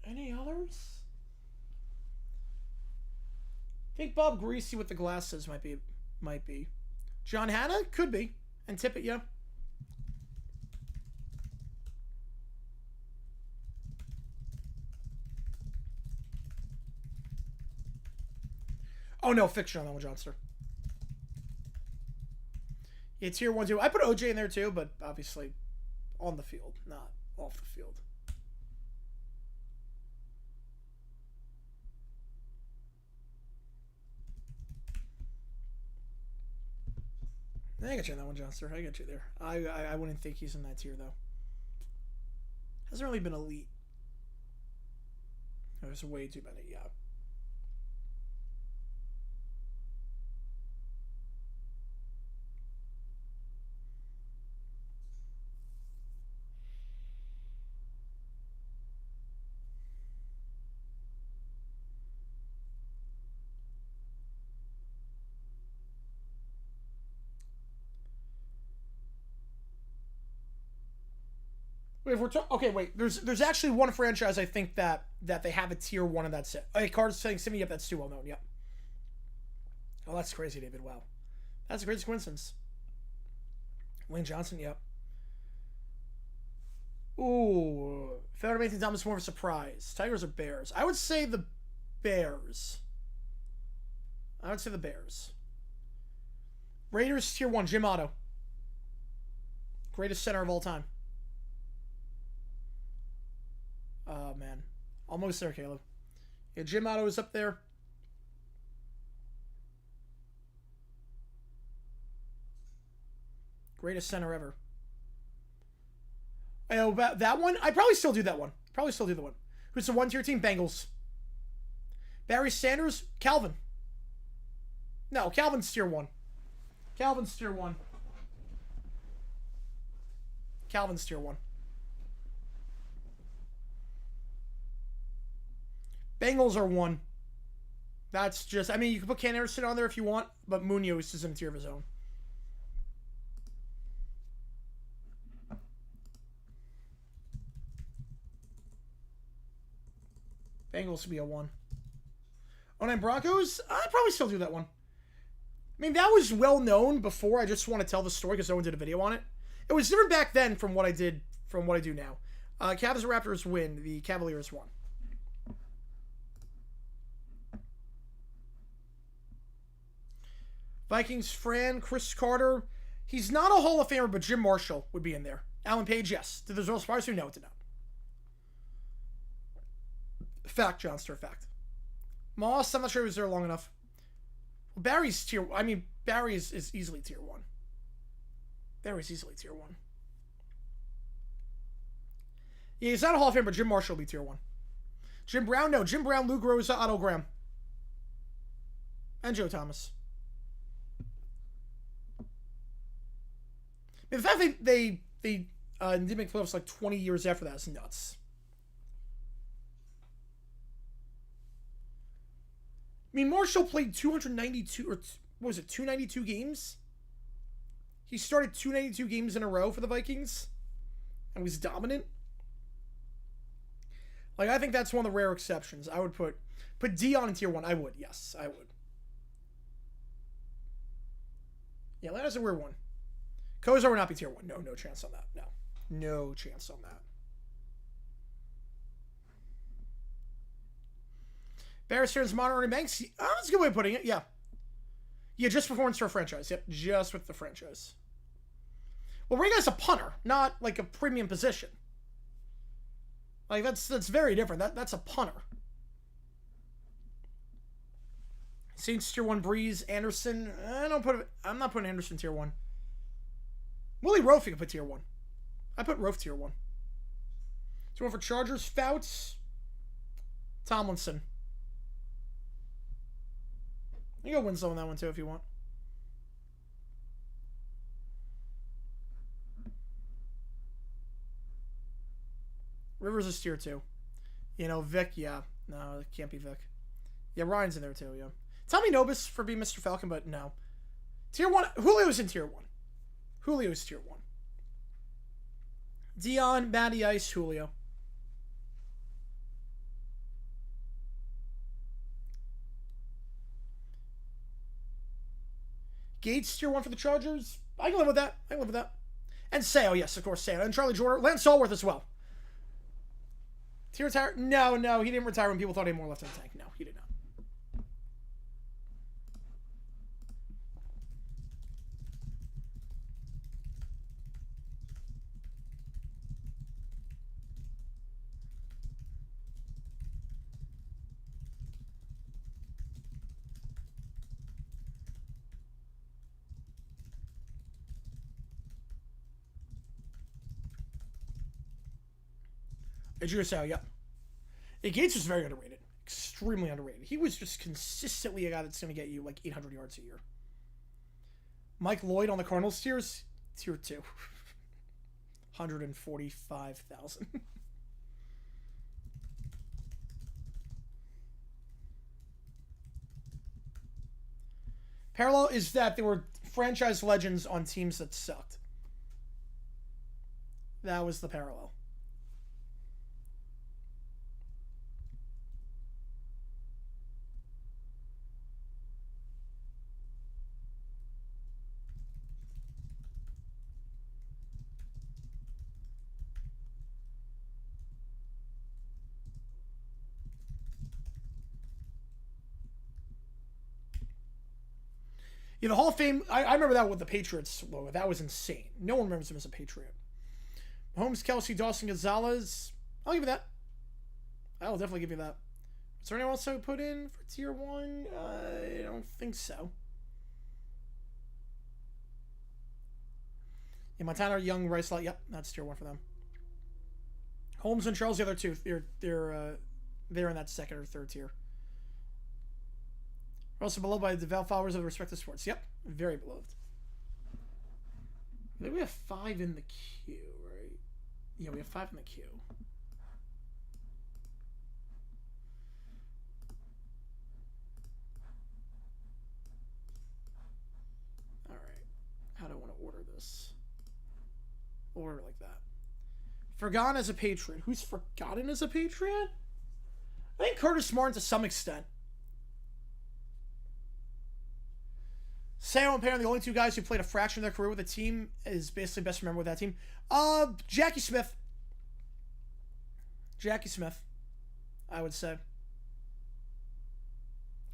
Any others? I think Bob Greasy with the glasses might be. John Hanna? Could be. And Tippett, yeah. Oh, no, fiction on that one, Johnster. Yeah, tier 1, 2. I put OJ in there too, but obviously on the field, not off the field. I got you on that one, Johnster. I got you there. I wouldn't think he's in that tier, though. Hasn't really been elite. There's way too many, yeah. If we're okay, wait. There's actually one franchise I think that they have a tier 1 and that's it. Hey, Carter's saying Simi. Yep, that's too well known. Yep. Oh, that's crazy, David. Wow, that's a great coincidence. Wayne Johnson. Yep. Ooh, Federer making Thomas more of a surprise. Tigers or Bears? I would say the Bears. I would say the Bears. Raiders tier 1. Jim Otto. Greatest center of all time. Oh, man. Almost there, Caleb. Yeah, Jim Otto is up there. Greatest center ever. Oh, that one? I'd probably still do that one. Probably still do the one. Who's the 1-tier team? Bengals. Barry Sanders? Calvin. No, Calvin's tier 1. Calvin's tier 1. Calvin's tier 1. Bengals are 1. That's just... I mean, you can put Ken Anderson on there if you want, but Munoz is in a tier of his own. Bengals would be a 1. 09 Broncos? I'd probably still do that one. I mean, that was well known before. I just want to tell the story because no one did a video on it. It was different back then from what I do now. Cavs and Raptors win. The Cavaliers won. Vikings, Fran, Chris Carter. He's not a Hall of Famer, but Jim Marshall would be in there. Alan Page, yes. Did the Results Spars? No, it did not. Fact, Johnster, fact. Moss, I'm not sure he was there long enough. Well, Barry's tier... I mean, Barry is easily tier 1. Barry's easily tier 1. Yeah, he's not a Hall of Famer, but Jim Marshall will be tier 1. Jim Brown? No. Jim Brown, Lou Groza, Otto Graham. And Joe Thomas. I mean, the fact they didn't make playoffs like 20 years after that is nuts. I mean, Marshall played 292, or what was it, 292 games? He started 292 games in a row for the Vikings and was dominant. Like, I think that's one of the rare exceptions. I would put Dion in tier 1. I would, yes, I would. Yeah, that's a weird one. Kozar would not be tier 1. No chance on that. No. No chance on that. Barristers, Modern Ernie Banks. That's a good way of putting it. Yeah. Yeah, just performance for a franchise. Yep, just with the franchise. Well, Rega's a punter, not like a premium position. Like, that's very different. That's a punter. Saints tier 1, Breeze, Anderson. I'm not putting Anderson tier 1. Willie Rofe you can put tier 1. I put Rofe tier 1. So one for Chargers, Fouts, Tomlinson. You go Winslow on that one too if you want. Rivers is tier 2. You know, Vic, yeah. No, it can't be Vic. Yeah, Ryan's in there too, yeah. Tommy Nobis for being Mr. Falcon, but no. Tier 1, Julio's in tier 1. Julio's tier 1. Dion, Matty Ice, Julio. Gates tier 1 for the Chargers. I can live with that. And Sale, yes, of course, Sale. And Charlie Jordan. Lance Allworth as well. Did he retire? No, he didn't retire when people thought he had more left in the tank. No, he did not. Adriusau, yep. Yeah, Gates was very underrated. Extremely underrated. He was just consistently a guy that's going to get you like 800 yards a year. Mike Lloyd on the Cardinals tiers? Tier 2. 145,000. Parallel is that there were franchise legends on teams that sucked. That was the parallel. Yeah, the Hall of Fame, I remember that with the Patriots logo. That was insane. No one remembers him as a Patriot. Mahomes, Kelsey, Dawson, Gonzalez. I'll give you that. I'll definitely give you that. Is there anyone else I would put in for tier 1? I don't think so. Yeah, Montana, Young, Rice, yep, that's tier 1 for them. Holmes and Charles, the other two, they're in that second or third tier. We're also beloved by the devout followers of the respective sports. Yep, very beloved. I think we have 5 in the queue, right? Yeah, we have 5 in the queue. All right. How do I want to order this? Order like that. Forgotten as a Patriot. Who's forgotten as a Patriot? I think Curtis Martin to some extent. Sam and Perrin, the only 2 guys who played a fraction of their career with a team, is basically best remembered with that team. Jackie Smith. Jackie Smith, I would say.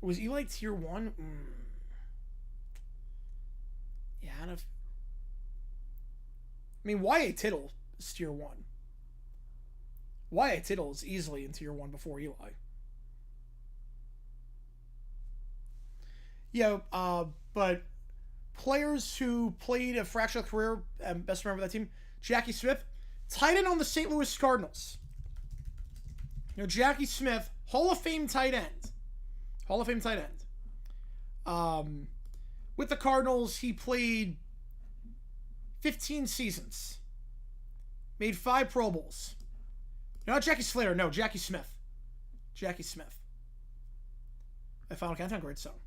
Was Eli tier 1? Yeah, I mean, Y.A. Tittle is tier 1. Y.A. Tittle is easily in tier 1 before Eli. Yeah, but players who played a fraction of career, best remember that team, Jackie Smith, tight end on the St. Louis Cardinals. You know, Jackie Smith, Hall of Fame tight end. Hall of Fame tight end. With the Cardinals, he played 15 seasons. Made 5 Pro Bowls. Not Jackie Slater, no, Jackie Smith. Jackie Smith. At Final Countdown, great song.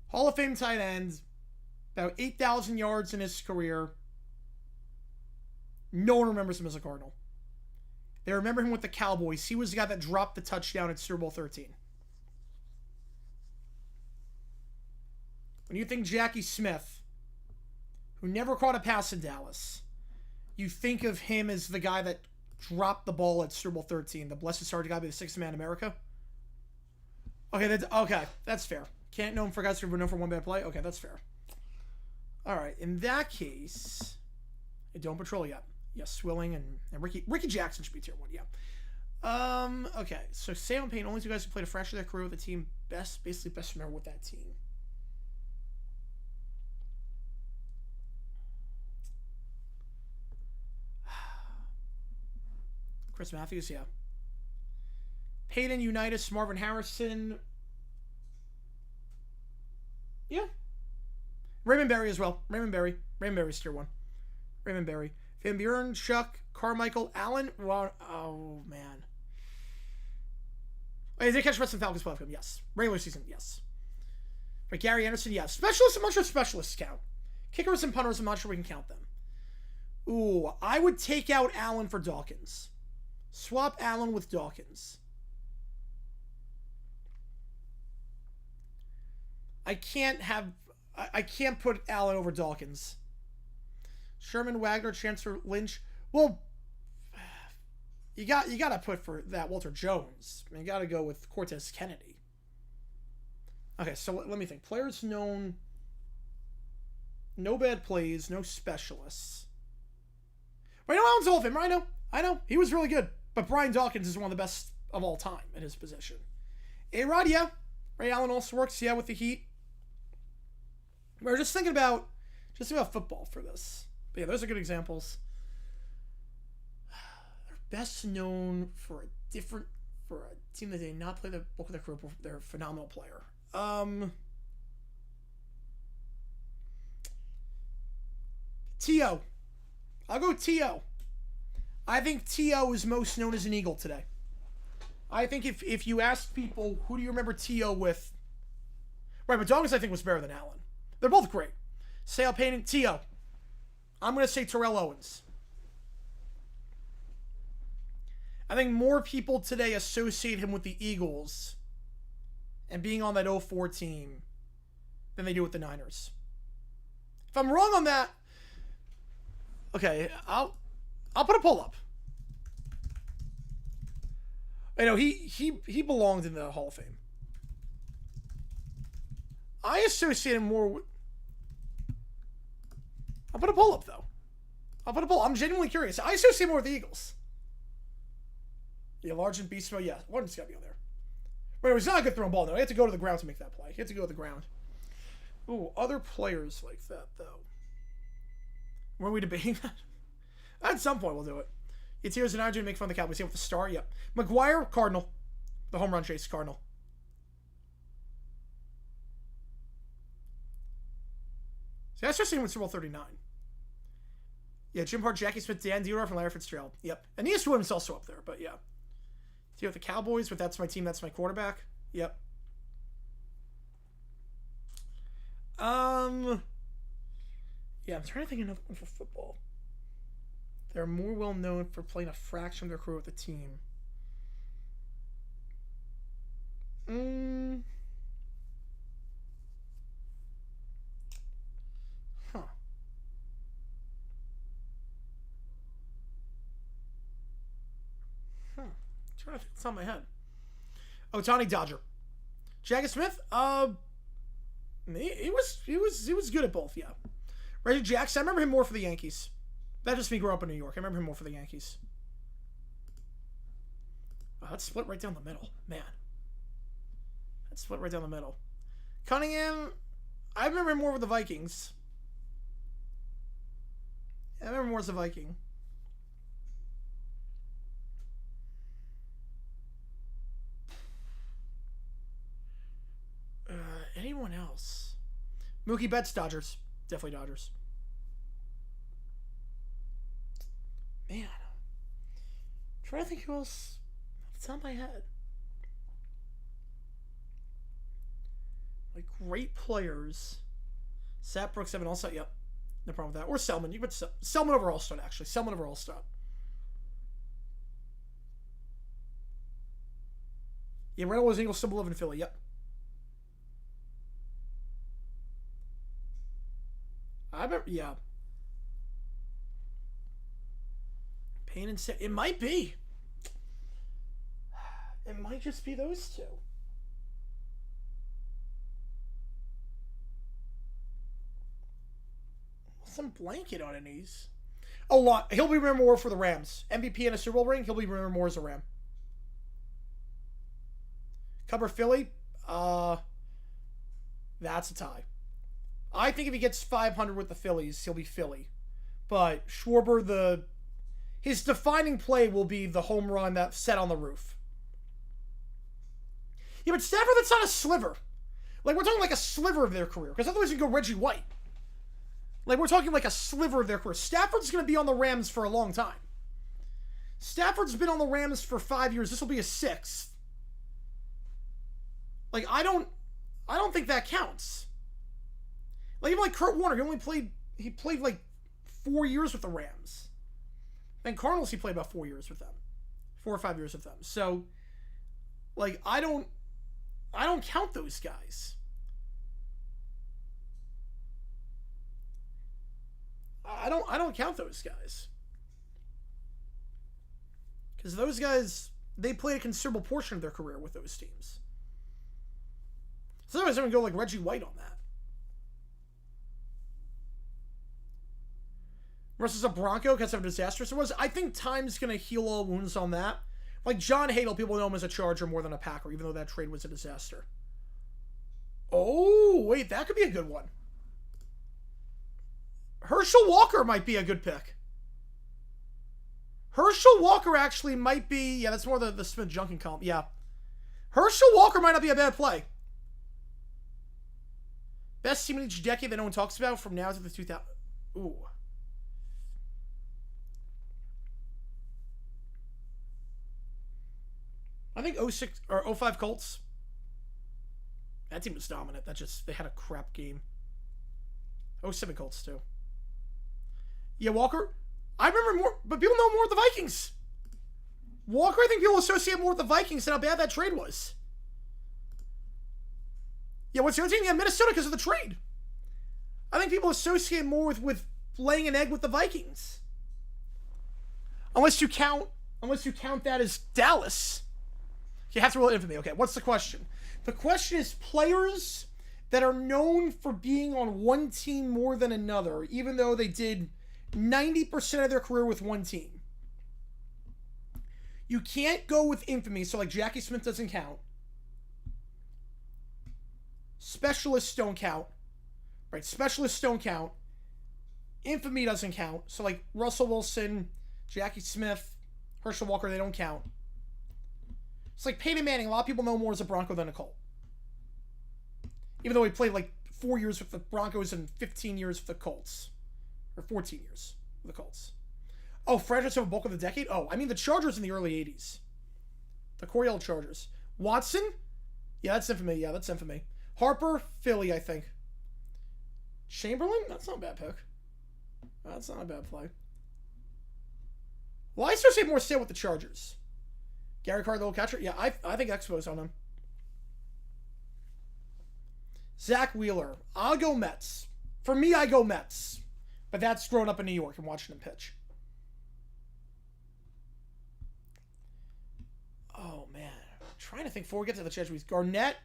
Hall of Fame tight end, about 8,000 yards in his career. No one remembers him as a Cardinal. They remember him with the Cowboys. He was the guy that dropped the touchdown at Super Bowl 13. When you think Jackie Smith, who never caught a pass in Dallas, you think of him as the guy that dropped the ball at Super Bowl 13, the blessed started guy, be the sixth man in America. Okay, that's fair. Can't know him for guys who were known for one bad play. Okay, that's fair. All right, in that case, don't patrol yet. Yes, Swilling and Ricky Jackson should be tier 1. Yeah. Okay, so Salem Payne, only 2 guys who played a fraction of their career with the team. Basically best remember with that team. Chris Matthews, yeah. Peyton Unitas, Marvin Harrison. Yeah. Raymond Berry as well. Raymond Berry's tier 1. Raymond Berry. Van Buren, Chuck, Carmichael, Allen. Well, oh, man. Wait, did they catch Western Falcons playoff game? Yes. Regular season, yes. But Gary Anderson, yes. Specialists, I'm not sure specialists count. Kickers and punters, I'm not sure we can count them. Ooh, I would take out Allen for Dawkins. Swap Allen with Dawkins. I can't put Allen over Dawkins. Sherman, Wagner, Chancellor Lynch. Well, you got to put for that Walter Jones. I mean, you got to go with Cortez Kennedy. Okay, so let me think. Players known. No bad plays, no specialists. Right, no, Allen's Hall of Fame. I know. He was really good. But Brian Dawkins is one of the best of all time in his position. A-Rod, yeah. Ray Allen also works, yeah, with the Heat. We're just thinking about football for this. But yeah, those are good examples. Best known for a team that did not play the bulk of their career. They're a phenomenal player. T.O. I'll go T.O. I think T.O. is most known as an Eagle today. I think if you ask people, who do you remember T.O. with? Right, but Douglas I think was better than Allen. They're both great. Sale Painting, T.O. I'm going to say Terrell Owens. I think more people today associate him with the Eagles and being on that 04 team than they do with the Niners. If I'm wrong on that, okay, I'll put a poll up. I know he belonged in the Hall of Fame. I associate him more with... I'll put a poll up, though. I'll put a poll. I'm genuinely curious. I associate him more with the Eagles. Yeah, large and beast mode. Yeah, one's got to be on there. But he's not a good throwing ball, though. He had to go to the ground to make that play. He had to go to the ground. Ooh, other players like that, though. Were we debating that? At some point, we'll do it. It's here's an argument to make fun of the Cowboys. Yeah, with the star. Yep. McGuire, Cardinal. The home run chase, Cardinal. See, that's just seen with Super Bowl 39. Yeah, Jim Hart, Jackie Smith, Dan Dierdorf, and Larry Fitzgerald. Yep. And Ian Williams also up there, but yeah. See, with the Cowboys, but that's my team, that's my quarterback. Yep. Yeah, I'm trying to think of another one for football. They're more well known for playing a fraction of their career with the team. Huh. I'm trying to think what's on my head. Otani Dodger. Jagger Smith, he was good at both, yeah. Reggie Jackson, I remember him more for the Yankees. That just me growing up in New York. I remember him more for the Yankees. Oh, that's split right down the middle. Man. That's split right down the middle. Cunningham, I remember him more with the Vikings. I remember more as a Viking. Anyone else? Mookie Betts, Dodgers. Definitely Dodgers. Man. I'm trying to think who else. It's on my head. Like, great players. Sap Brooks, Evan Allstott, yep. No problem with that. Or Selman. You put Selman over Allstott, actually. Selman over Allstott. Yeah, Randall was Eagles, still live in Philly, yep. I remember, yeah. Payne and It might be. It might just be those two. Some blanket on these. A lot. He'll be remembered more for the Rams. MVP and a Super Bowl ring. He'll be remembered more as a Ram. Cover Philly. That's a tie. I think if he gets 500 with the Phillies, he'll be Philly. But Schwarber, his defining play will be the home run that set on the roof. Yeah, but Stafford, that's not a sliver. Like, we're talking like a sliver of their career. Because otherwise you go Reggie White. Like, we're talking like a sliver of their career. Stafford's going to be on the Rams for a long time. Stafford's been on the Rams for 5 years. This will be a 6th. Like, I don't think that counts. Like, even like Kurt Warner, he played like 4 years with the Rams. Then Cardinals, he played about 4 years with them. 4 or 5 years with them. So, like, I don't count those guys. I don't count those guys. Because those guys, they played a considerable portion of their career with those teams. So otherwise I'm going to go like Reggie White on that. Versus a Bronco because of how disastrous it was. I think time's going to heal all wounds on that. Like John Hadle, people know him as a Charger more than a Packer, even though that trade was a disaster. Oh, wait, that could be a good one. Herschel Walker might be a good pick. Herschel Walker actually might be... Yeah, that's more the Smith Junkin column. Yeah. Herschel Walker might not be a bad play. Best team in each decade that no one talks about from now to the 2000... Ooh. I think 06 or 05 Colts. That team was dominant. They had a crap game. 07 Colts too. Yeah, Walker. I remember more, but people know more of the Vikings. Walker, I think people associate more with the Vikings than how bad that trade was. Yeah, what's the other team? Yeah, Minnesota because of the trade. I think people associate more with laying an egg with the Vikings. Unless you count that as Dallas. You have to roll infamy. Okay, what's the question? The question is players that are known for being on one team more than another, even though they did 90% of their career with one team. You can't go with infamy, so like Jackie Smith doesn't count. Specialists don't count. Right, specialists don't count. Infamy doesn't count. So like Russell Wilson, Jackie Smith, Herschel Walker, they don't count. It's like Peyton Manning. A lot of people know more as a Bronco than a Colt. Even though he played like 4 years with the Broncos and 15 years with the Colts. Or 14 years with the Colts. Oh, franchise have a bulk of the decade? Oh, I mean the Chargers in the early 80s. The Coryell Chargers. Watson? Yeah, that's infamy. Yeah, that's infamy. Harper, Philly, I think. Chamberlain? That's not a bad pick. That's not a bad play. Well, I associate more still with the Chargers. Gary Carr, the little catcher? Yeah, I think Expo's on him. Zach Wheeler. I'll go Mets. For me, I go Mets. But that's growing up in New York and watching him pitch. Oh, man. I'm trying to think before we get to the Jesuits. Garnett.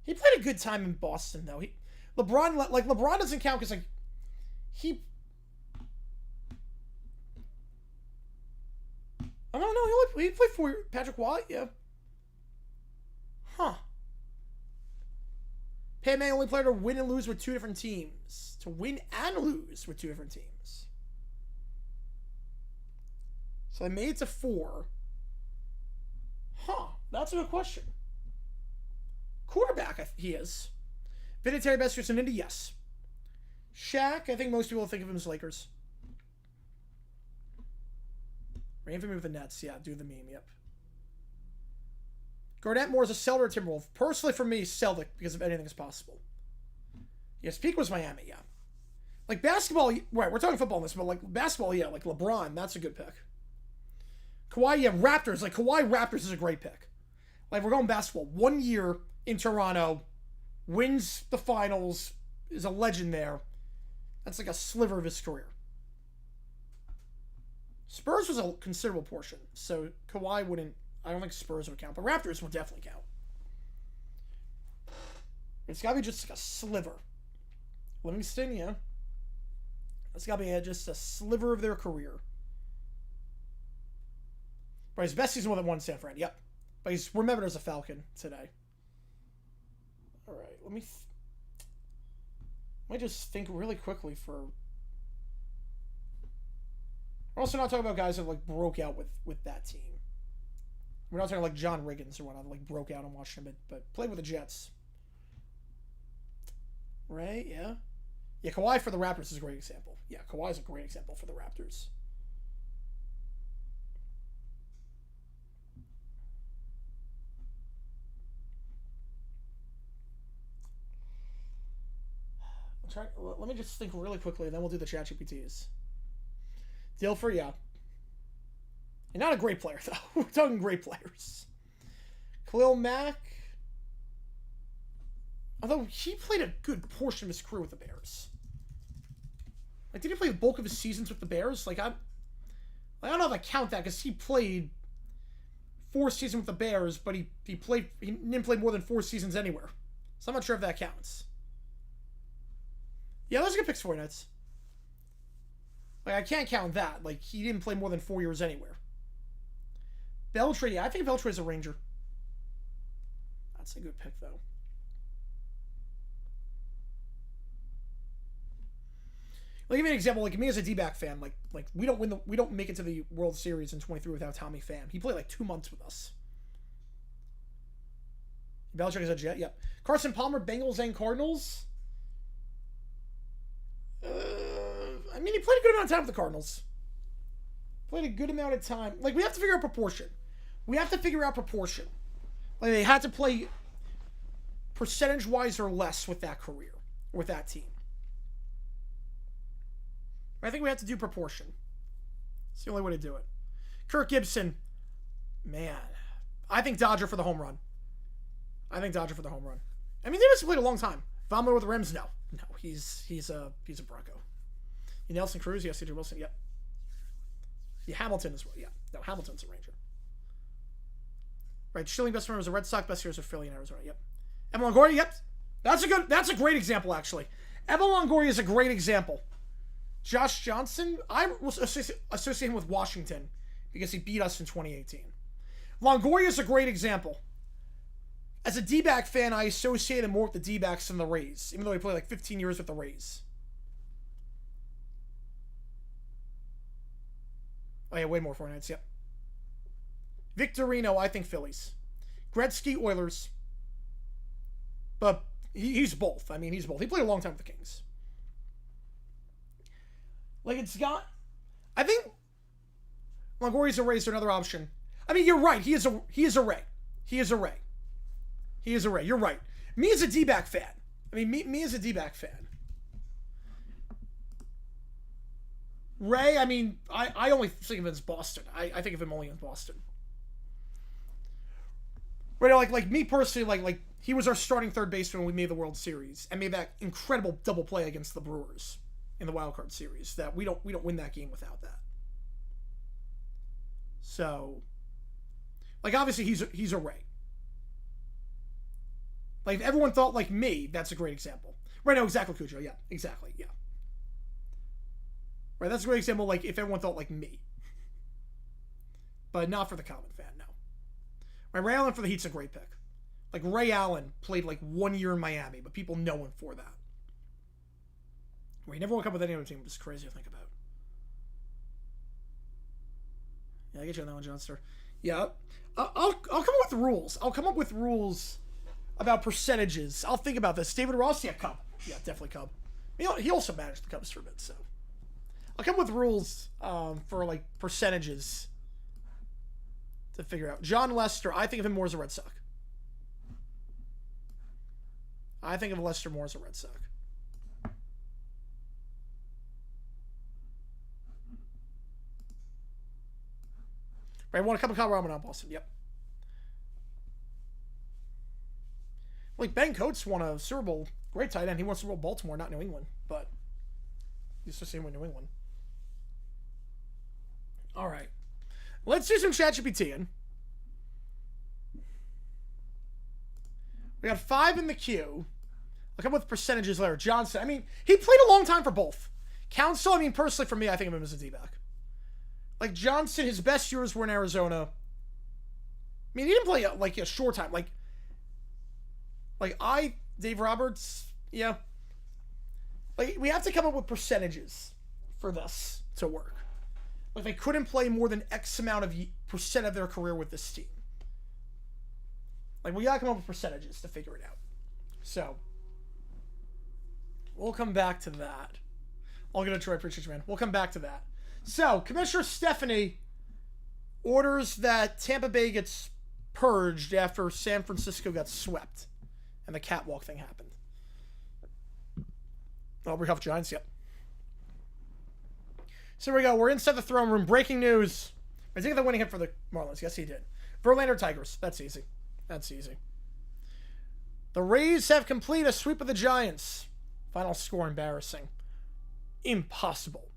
He played a good time in Boston, though. LeBron doesn't count because, like, I don't know. He played for Patrick Watt, yeah. Huh. Peyton Manning only player to win and lose with two different teams. To win and lose with two different teams. So they made it to 4. Huh. That's a good question. Quarterback, he is. Vinatieri, best years in Indy, yes. Shaq, I think most people think of him as Lakers. Ran for me with the Nets, yeah, do the meme, yep. Garnett more as a Celtic or Timberwolf. Personally, for me, Celtic, because if anything is possible. Yes, peak was Miami, yeah. Like basketball, right, we're talking football in this, but like basketball, yeah, like LeBron, that's a good pick. Kawhi, yeah, Raptors, like Kawhi Raptors is a great pick. Like we're going basketball. 1 year in Toronto, wins the finals, is a legend there. That's like a sliver of his career. Spurs was a considerable portion, so Kawhi wouldn't. I don't think Spurs would count, but Raptors would definitely count. It's got to be just like a sliver. Livingston, yeah. It's got to be just a sliver of their career. But his best season was at one San Fran, yep. But he's remembered as a Falcon today. All right, let me just think really quickly for... We're also not talking about guys that like broke out with that team. We're not talking like John Riggins or whatnot, like broke out and watched him, but played with the Jets. Right? Yeah. Yeah, Kawhi for the Raptors is a great example. Yeah, Kawhi is a great example for the Raptors. Let me just think really quickly, and then we'll do the chat GPTs. Dilfer, yeah. And not a great player, though. We're talking great players. Khalil Mack. Although he played a good portion of his career with the Bears. Like, did he play the bulk of his seasons with the Bears? Like, I don't know if I count that, because he played 4 seasons with the Bears, but he didn't play more than 4 seasons anywhere. So I'm not sure if that counts. Yeah, those are good picks for you, Nets. Like, I can't count that. Like, he didn't play more than 4 years anywhere. Beltray, yeah, I think Beltray is a Ranger. That's a good pick, though. Like, give me an example. Like me as a D-back fan, like we don't make it to the World Series in 23 without Tommy Pham. He played like 2 months with us. Belichick is a Jet. Yep. Carson Palmer, Bengals and Cardinals. I mean, he played a good amount of time with the Cardinals. Played a good amount of time. Like, we have to figure out proportion. Like, they had to play percentage-wise or less with that career, with that team. I think we have to do proportion. It's the only way to do it. Kirk Gibson, man. I think Dodger for the home run. I mean, Davis played a long time. Von Miller with the Rams, no. No, he's a Bronco. Nelson Cruz, yes, C.J. Wilson, yep. Yeah, Hamilton as well, yeah. No, Hamilton's a Ranger. Right, Schilling, best friend was a Red Sox, best years of Philly and Arizona, yep. Evan Longoria, yep. That's a great example, actually. Evan Longoria is a great example. Josh Johnson, I was associate him with Washington because he beat us in 2018. Longoria is a great example. As a D-back fan, I associate him more with the D-backs than the Rays, even though he played like 15 years with the Rays. Oh yeah, way more 49ers, yep. Victorino, I think Phillies. Gretzky, Oilers. But he's both. I mean, he's both. He played a long time with the Kings. Like, it's got... I think Longoria's a Rays are another option. I mean, you're right. He is a Ray. You're right. Me as a D-back fan. Me as a D-back fan. Ray, I mean, I only think of him as Boston. I think of him only in Boston. Right, like me personally, like he was our starting third baseman when we made the World Series and made that incredible double play against the Brewers in the Wild Card Series. That we don't win that game without that. So, like, obviously he's a Ray. Like, if everyone thought like me, that's a great example. Right, no, exactly, Cujo. Yeah, exactly, yeah. Right, that's a great example, like, if everyone thought like me. But not for the common fan, no. Right, Ray Allen for the Heat's a great pick. Like, Ray Allen played like 1 year in Miami, but people know him for that. Where he never woke up with any other team, which is crazy to think about. Yeah, I get you on that one, Johnster. Yeah, I'll come up with rules. I'll come up with rules about percentages. I'll think about this. David Ross, yeah, Cub. Yeah, definitely Cub. He also managed the Cubs for a bit, so. I'll come up with rules for, like, percentages to figure out. John Lester, I think of him more as a Red Sox. I think of Lester more as a Red Sox. Right, won a couple of Colorado, not Boston. Yep. Like, Ben Coates won a Super Bowl. Great tight end. He won Super Bowl Baltimore, not New England. But he's the same with New England. All right. Let's do some ChatGPT. We got 5 in the queue. I'll come up with percentages later. Johnson, I mean, he played a long time for both. Council, I mean, personally for me, I think of him as a D-back. Like, Johnson, his best years were in Arizona. I mean, he didn't play, like, a short time. Like, Dave Roberts, yeah. Like, we have to come up with percentages for this to work. Like, they couldn't play more than X amount of percent of their career with this team. Like, we gotta come up with percentages to figure it out. So, we'll come back to that. I'll get a Troy, appreciate you, man. We'll come back to that. So, Commissioner Stephanie orders that Tampa Bay gets purged after San Francisco got swept and the catwalk thing happened. Aubrey Huff Giants, yep. So here we go. We're inside the throne room. Breaking news. I think the winning hit for the Marlins. Yes, he did. Verlander Tigers. That's easy. That's easy. The Rays have completed a sweep of the Giants. Final score embarrassing. Impossible.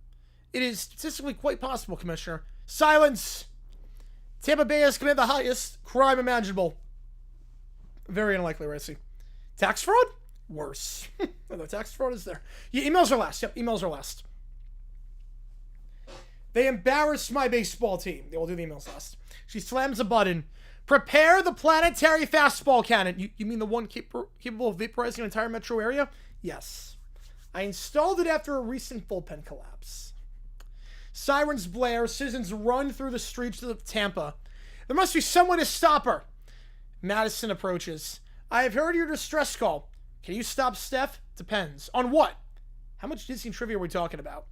It is statistically quite possible, Commissioner. Silence! Tampa Bay has committed the highest crime imaginable. Very unlikely, Racy. Tax fraud? Worse. The tax fraud is there. Yeah, emails are last. Yep, emails are last. They embarrassed my baseball team. They will do the emails last. She slams a button. Prepare the planetary fastball cannon. You mean the one capable of vaporizing an entire metro area? Yes. I installed it after a recent bullpen collapse. Sirens blare, citizens run through the streets of Tampa. There must be some way to stop her. Madison approaches. I have heard your distress call. Can you stop Steph? Depends. On what? How much Disney trivia are we talking about?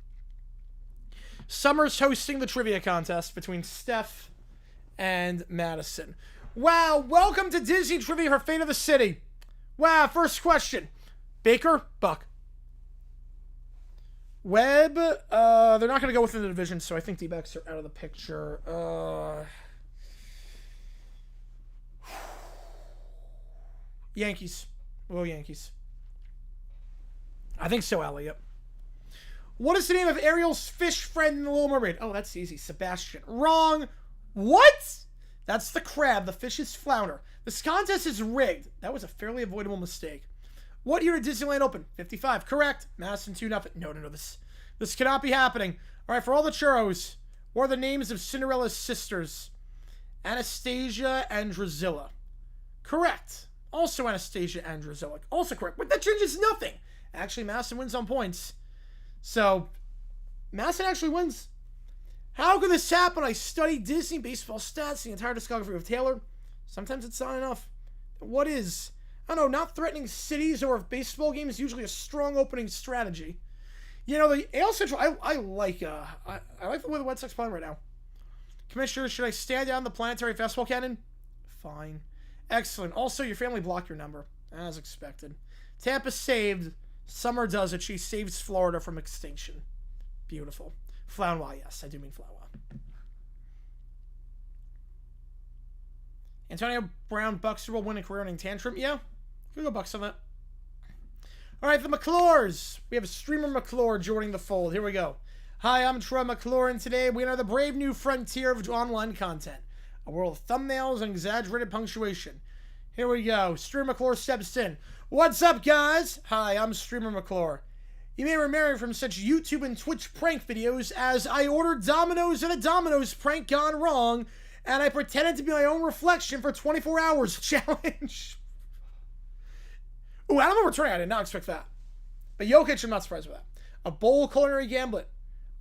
Summer's hosting the trivia contest between Steph and Madison. Wow, welcome to Disney Trivia, her fate of the city. Wow, first question. Baker, Buck. Webb, they're not going to go within the division, so I think D-backs are out of the picture. Yankees. Well, Yankees. I think so, Elliot. What is the name of Ariel's fish friend in The Little Mermaid? Oh, that's easy. Sebastian. Wrong. What? That's the crab. The fish is flounder. This contest is rigged. That was a fairly avoidable mistake. What year did Disneyland open? 55. Correct. Madison 2-0. No. This cannot be happening. All right, for all the churros, what are the names of Cinderella's sisters? Anastasia and Drusilla. Correct. Also Anastasia and Drusilla. Also correct. But that changes nothing. Actually, Madison wins on points. So, Madison actually wins. How could this happen? I studied Disney baseball stats, the entire discography of Taylor. Sometimes it's not enough. What is... I don't know, not threatening cities or baseball games is usually a strong opening strategy. You know, the AL Central, I like the way the Red Sox playing right now. Commissioner, should I stand down the planetary fastball cannon? Fine. Excellent. Also, your family blocked your number, as expected. Tampa saved. Summer does it. She saves Florida from extinction. Beautiful. Flounwa, yes, I do mean Flounwa. Antonio Brown, Bucks will win a career-ending tantrum. Yeah, we go Bucks on that. All right, the McClures. We have a streamer McClure joining the fold. Here we go. Hi, I'm Troy McClure, and today we enter the brave new frontier of online content. A world of thumbnails and exaggerated punctuation. Here we go. Streamer McClure steps in. What's up, guys? Hi, I'm Streamer McClure. You may remember me from such YouTube and Twitch prank videos as I ordered Domino's and a Domino's prank gone wrong, and I pretended to be my own reflection for 24 hours challenge. Ooh, I don't know returning. I did not expect that. But Jokic, I'm not surprised with that. A bowl culinary gamblet.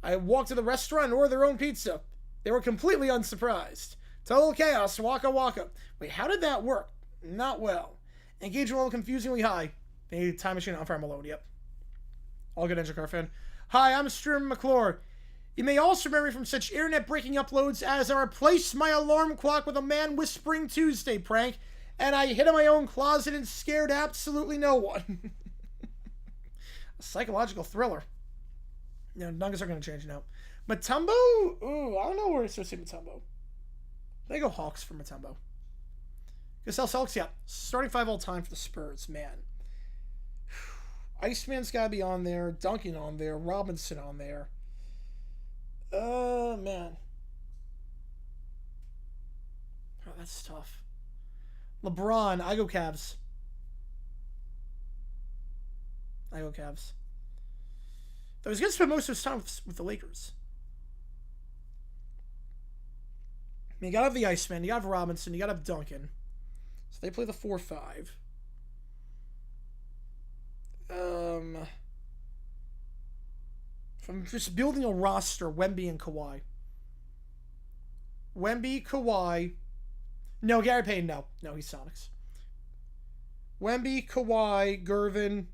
I walked to the restaurant and ordered their own pizza. They were completely unsurprised. Total chaos. Waka waka. Wait, how did that work? Not well. Engagement level confusingly high. They need a time machine on Fire Malone. Yep. All good engine car fan. Hi, I'm Streamer McClure. You may also remember me from such internet-breaking uploads as I replaced my alarm clock with a man whispering Tuesday prank, and I hid in my own closet and scared absolutely no one. A psychological thriller. You know, Nuggets are going to change now. Mutombo? Ooh, I don't know where it's supposed to be Mutombo. They go Hawks for Mutombo. Gasol Celtics, yeah. Starting 5 all time for the Spurs, man. Iceman's got to be on there. Duncan on there. Robinson on there. Man. Oh, that's tough. LeBron, I go Cavs. I go Cavs. Though he's going to spend most of his time with the Lakers. I mean, you got to have the Iceman. You got to have Robinson. You got to have Duncan. So they play the 4-5. If I'm just building a roster, Wemby and Kawhi. Wemby, Kawhi. No, Gary Payton, no. No, he's Sonics. Wemby, Kawhi, Gervin,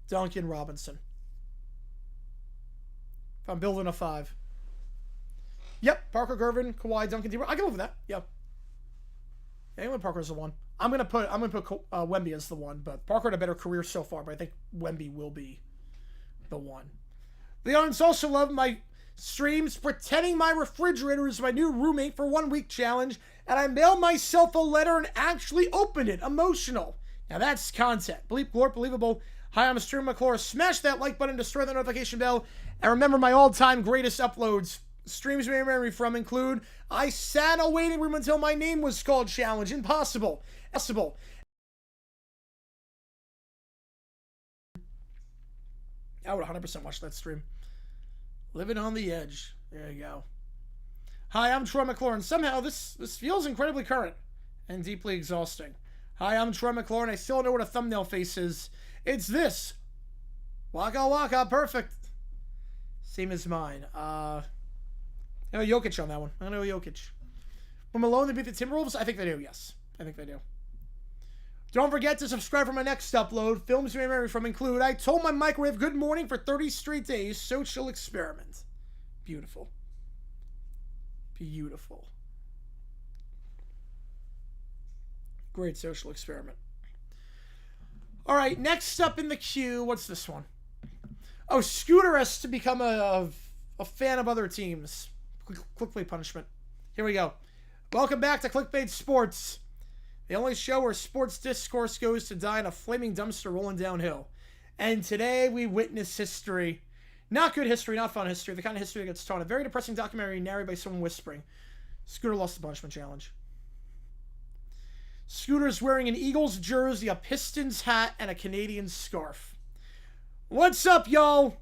Duncan, Robinson. If I'm building a 5. Yep, Parker, Gervin, Kawhi, Duncan, I can live with that. Yep. Anyway, Parker's the 1. I'm gonna put Wemby as the 1, but Parker had a better career so far, but I think Wemby will be the 1. The audience also love my streams pretending my refrigerator is my new roommate for 1 week challenge, and I mailed myself a letter and actually opened it. Emotional. Now that's content. Bleep, glorp, believable. Hi, I'm Streamer McClure. Smash that like button, destroy the notification bell, and remember my all-time greatest uploads. Streams you may remember me from include I sat in a waiting room until my name was called challenge. Impossible. Impossible. I would 100% watch that stream. Living on the edge. There you go. Hi, I'm Troy McClure, and somehow this feels incredibly current and deeply exhausting. Hi, I'm Troy McClure, and I still don't know what a thumbnail face is. It's this. Waka waka, perfect. Same as mine. I know Jokic on that one. I know Jokic. Will Malone beat the Timberwolves? I think they do, yes. I think they do. Don't forget to subscribe for my next upload. Films you may remember from include I Told My Microwave Good Morning for 30 Straight Days. Social Experiment. Beautiful. Beautiful. Great social experiment. All right, next up in the queue, what's this one? Oh, Scooter has to become a fan of other teams. Clickbait punishment. Here we go. Welcome back to Clickbait Sports. The only show where sports discourse goes to die in a flaming dumpster rolling downhill. And today we witness history. Not good history, not fun history. The kind of history that gets taught. A very depressing documentary narrated by someone whispering. Scooter lost the punishment challenge. Scooter's wearing an Eagles jersey, a Pistons hat, and a Canadian scarf. What's up, y'all?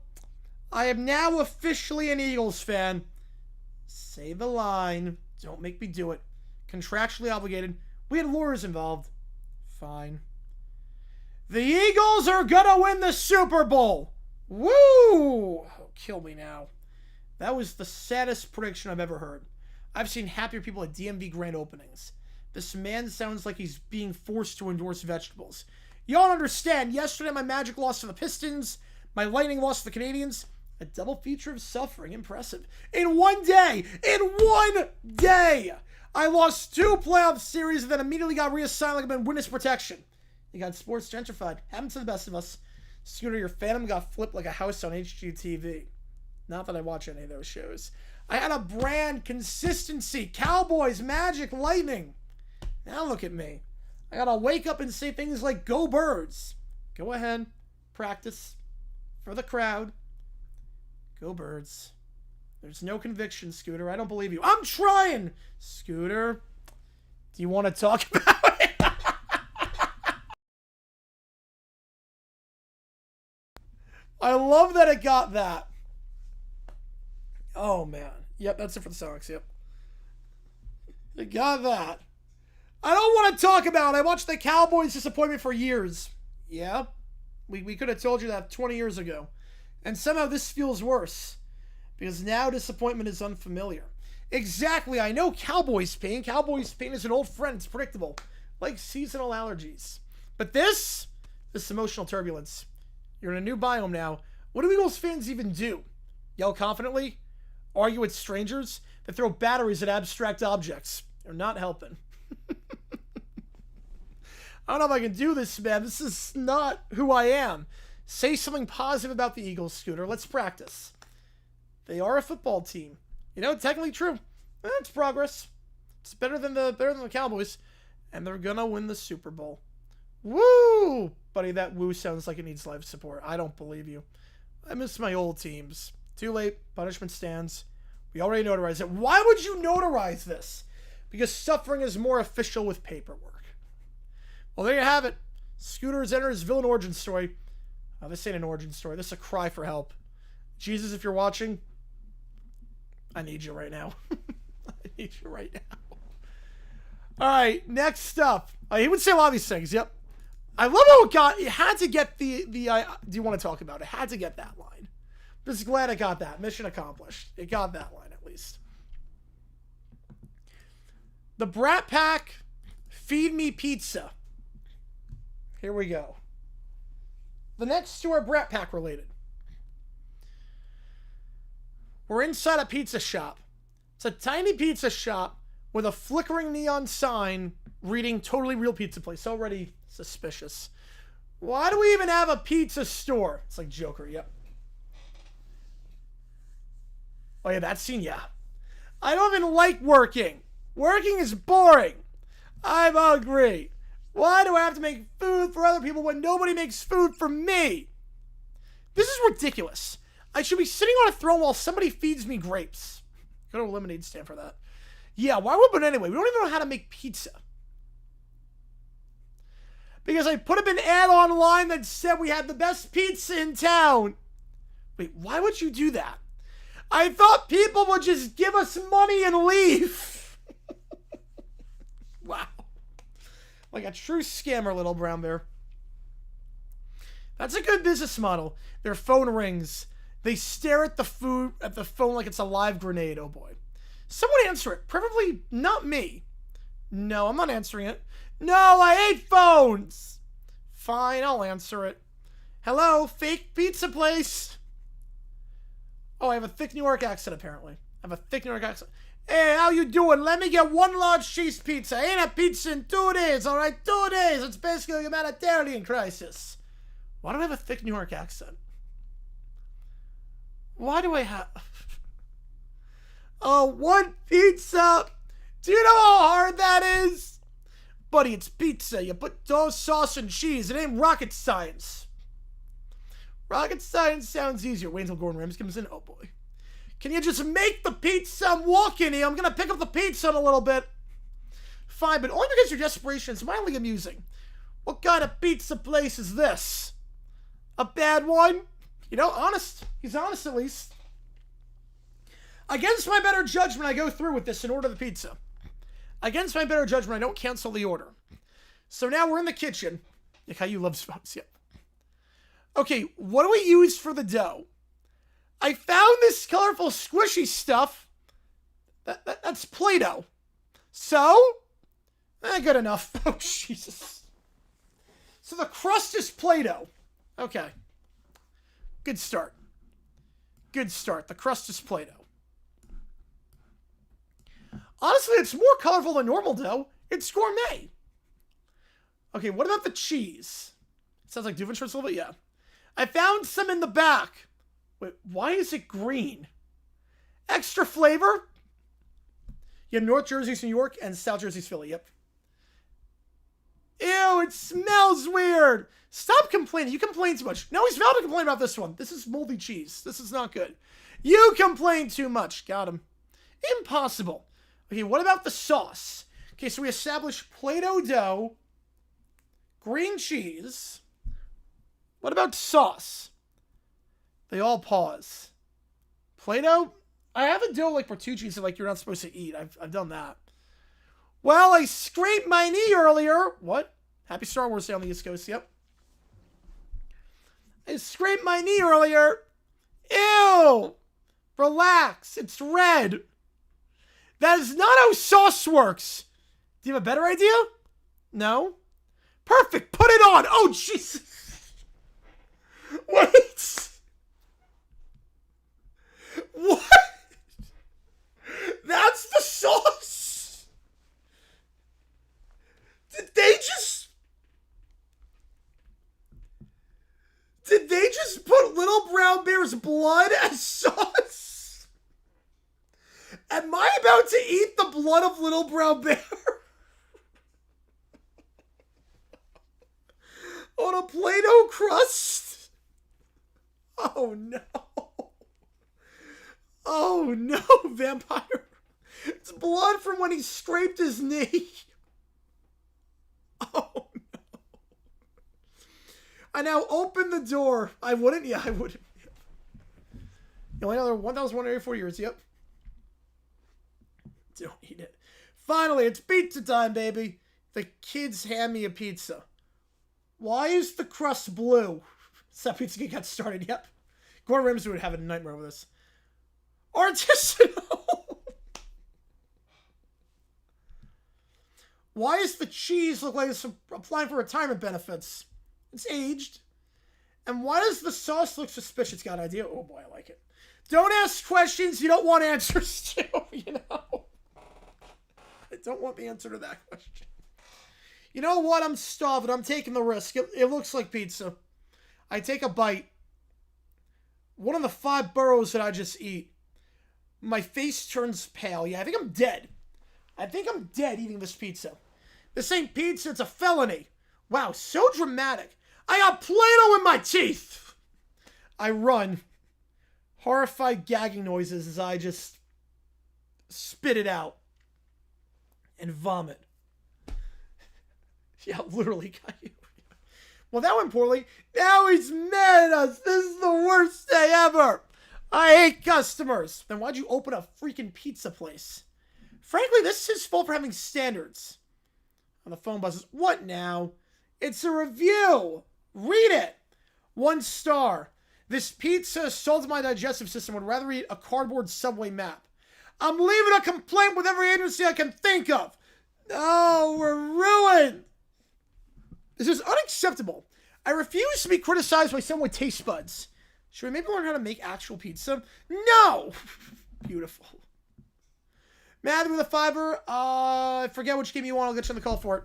I am now officially an Eagles fan. Say the line. Don't make me do it. Contractually obligated. We had lawyers involved. Fine. The Eagles are gonna win the Super Bowl. Woo! Oh, kill me now. That was the saddest prediction I've ever heard. I've seen happier people at DMV grand openings. This man sounds like he's being forced to endorse vegetables. Y'all understand, yesterday my Magic lost to the Pistons, my Lightning lost to the Canadians. A double feature of suffering. Impressive. In one day! In one day! I lost 2 playoff series and then immediately got reassigned like I've been witness protection. You got sports gentrified. Happened to the best of us. Scooter, your Phantom got flipped like a house on HGTV. Not that I watch any of those shows. I had a brand consistency. Cowboys, Magic, Lightning. Now look at me. I gotta wake up and say things like, go Birds. Go ahead. Practice. For the crowd. Go Birds. There's no conviction, Scooter. I don't believe you. I'm trying! Scooter, do you want to talk about it? I love that it got that. Oh, man. Yep, that's it for the Sox. Yep. It got that. I don't want to talk about it. I watched the Cowboys disappoint me for years. Yeah? We could have told you that 20 years ago. And somehow this feels worse. Because now disappointment is unfamiliar. Exactly, I know Cowboys pain. Cowboys pain is an old friend. It's predictable. Like seasonal allergies. But this emotional turbulence. You're in a new biome now. What do Eagles fans even do? Yell confidently? Argue with strangers? They throw batteries at abstract objects. They're not helping. I don't know if I can do this, man. This is not who I am. Say something positive about the Eagles, Scooter. Let's practice. They are a football team. You know, technically true. It's progress. It's better than the Cowboys. And they're gonna win the Super Bowl. Woo! Buddy, that woo sounds like it needs live support. I don't believe you. I miss my old teams. Too late. Punishment stands. We already notarized it. Why would you notarize this? Because suffering is more official with paperwork. Well, there you have it. Scooter's enters villain origin story. This ain't an origin story. This is a cry for help. Jesus, if you're watching, I need you right now. I need you right now. All right, next up. He would say a lot of these things. Yep. I love how it had to get do you want to talk about it? It had to get that line. Just glad it got that. Mission accomplished. It got that line at least. The Brat Pack, Feed Me Pizza. Here we go. The next two are Brat Pack related. We're inside a pizza shop. It's a tiny pizza shop with a flickering neon sign reading totally real pizza place. Already suspicious. Why do we even have a pizza store? It's like Joker, yep. Oh yeah, that scene, yeah. I don't even like working. Working is boring. I'm hungry. Why do I have to make food for other people when nobody makes food for me? This is ridiculous. I should be sitting on a throne while somebody feeds me grapes. Go to a lemonade stand for that. Yeah, why would, but anyway, we don't even know how to make pizza. Because I put up an ad online that said we had the best pizza in town. Wait, why would you do that? I thought people would just give us money and leave. Wow. Like a true scammer, little brown bear. That's a good business model. Their phone rings. They stare at the phone like it's a live grenade. Oh boy. Someone answer it. Preferably not me. No, I'm not answering it. No, I hate phones. Fine, I'll answer it. Hello, fake pizza place. Oh, I have a thick New York accent, apparently. I have a thick New York accent. Hey, how you doing? Let me get 1 large cheese pizza. Ain't a pizza in 2 days, all right? 2 days. It's basically a humanitarian crisis. Why do I have a thick New York accent? Why do I have... Oh, 1 pizza. Do you know how hard that is? Buddy, it's pizza. You put dough, sauce, and cheese. It ain't rocket science. Rocket science sounds easier. Wait until Gordon Ramsay comes in. Oh, boy. Can you just make the pizza? I'm walking here. I'm going to pick up the pizza in a little bit. Fine, but only because your desperation is mildly amusing. What kind of pizza place is this? A bad one? You know, honest. He's honest, at least. Against my better judgment, I go through with this and order the pizza. Against my better judgment, I don't cancel the order. So now we're in the kitchen. Like how you love spots, yep. Okay, what do we use for the dough? I found this colorful squishy stuff. That's Play-Doh. So? Good enough. Oh, Jesus. So the crust is Play-Doh. Okay. Good start. Good start. The crust is Play-Doh. Honestly, it's more colorful than normal dough. It's gourmet. Okay, what about the cheese? It sounds like Doofenshmirtz a little bit, yeah. I found some in the back. Wait, why is it green? Extra flavor? You have North Jersey's New York and South Jersey's Philly, yep. Ew, it smells weird. Stop complaining. You complain too much. No, he's valid to complain about this one. This is moldy cheese. This is not good. You complain too much. Got him. Impossible. Okay, what about the sauce? Okay, so we established Play-Doh dough, green cheese. What about sauce? They all pause. Play-Doh? I have a dough like Bertucci's that like you're not supposed to eat. I've done that. Well, I scraped my knee earlier. What? Happy Star Wars Day on the East Coast, yep. I scraped my knee earlier. Ew! Relax, it's red. That is not how sauce works. Do you have a better idea? No? Perfect, put it on! Oh, Jesus! Wait! What? That's the sauce? Did they just put Little Brown Bear's blood as sauce? Am I about to eat the blood of Little Brown Bear? On a Play-Doh crust? Oh no. Oh no, vampire. It's blood from when he scraped his knee. Oh no. I now open the door. I wouldn't? Yeah, I wouldn't. You only another 1,184 years, yep. Don't eat it. Finally, it's pizza time, baby. The kids hand me a pizza. Why is the crust blue? That pizza got started, yep. Gordon Ramsay would have a nightmare over this. Artisanal! Why does the cheese look like it's applying for retirement benefits? It's aged. And why does the sauce look suspicious? Got an idea? Oh boy, I like it. Don't ask questions you don't want answers to, you know? I don't want the answer to that question. You know what? I'm starving. I'm taking the risk. It looks like pizza. I take a bite. One of the 5 burrows that I just eat. My face turns pale. Yeah, I think I'm dead. I think I'm dead eating this pizza. This ain't pizza. It's a felony. Wow, so dramatic. I got Play-Doh in my teeth. I run. Horrified gagging noises as I just spit it out. And vomit. Yeah, literally got you. Well, that went poorly. Now he's mad at us. This is the worst day ever. I hate customers. Then why'd you open a freaking pizza place? Frankly, this is his fault for having standards. And the phone buzzes. What now? It's a review. Read it. 1 star. This pizza assaults my digestive system. Would rather eat a cardboard Subway map. I'm leaving a complaint with every agency I can think of. Oh, we're ruined. This is unacceptable. I refuse to be criticized by someone with taste buds. Should we maybe learn how to make actual pizza? No! Beautiful. Mad with a $5. I forget which game you want. I'll get you on the call for it.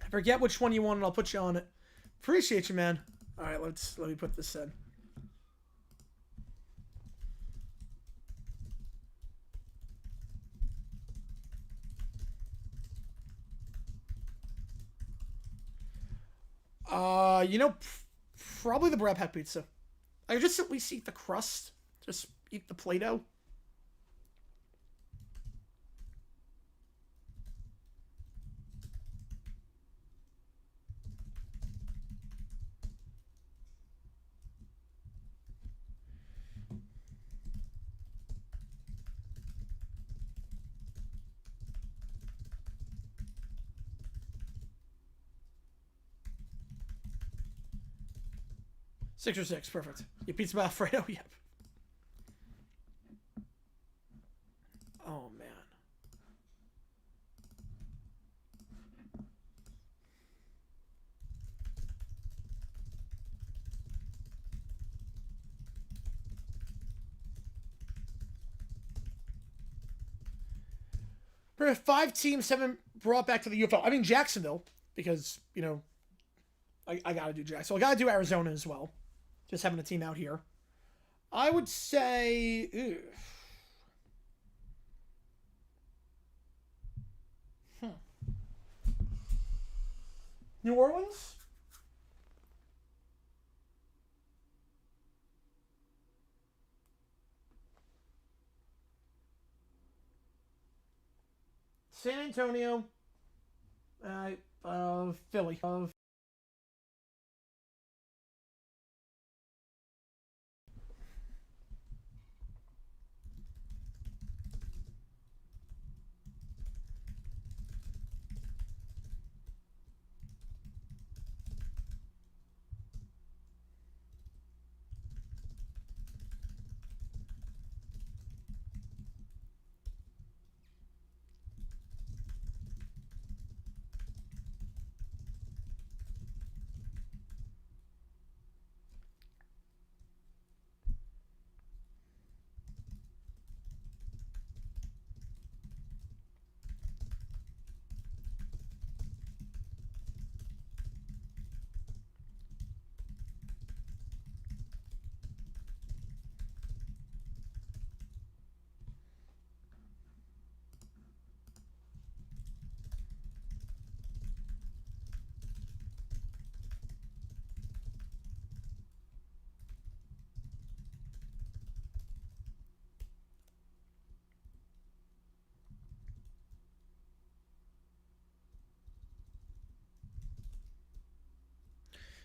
I forget which one you want, and I'll put you on it. Appreciate you, man. All right, let me put this in. You know, probably the Brad Pack pizza. I just at least eat the crust. Just eat the Play-Doh. Six or six, perfect. Your pizza by Alfredo, yep. Oh man. We're 5 teams, 7 brought back to the UFL. I mean Jacksonville, because you know, I gotta do Jacksonville. I gotta do Arizona as well. Just having a team out here. I would say... New Orleans? San Antonio. Philly.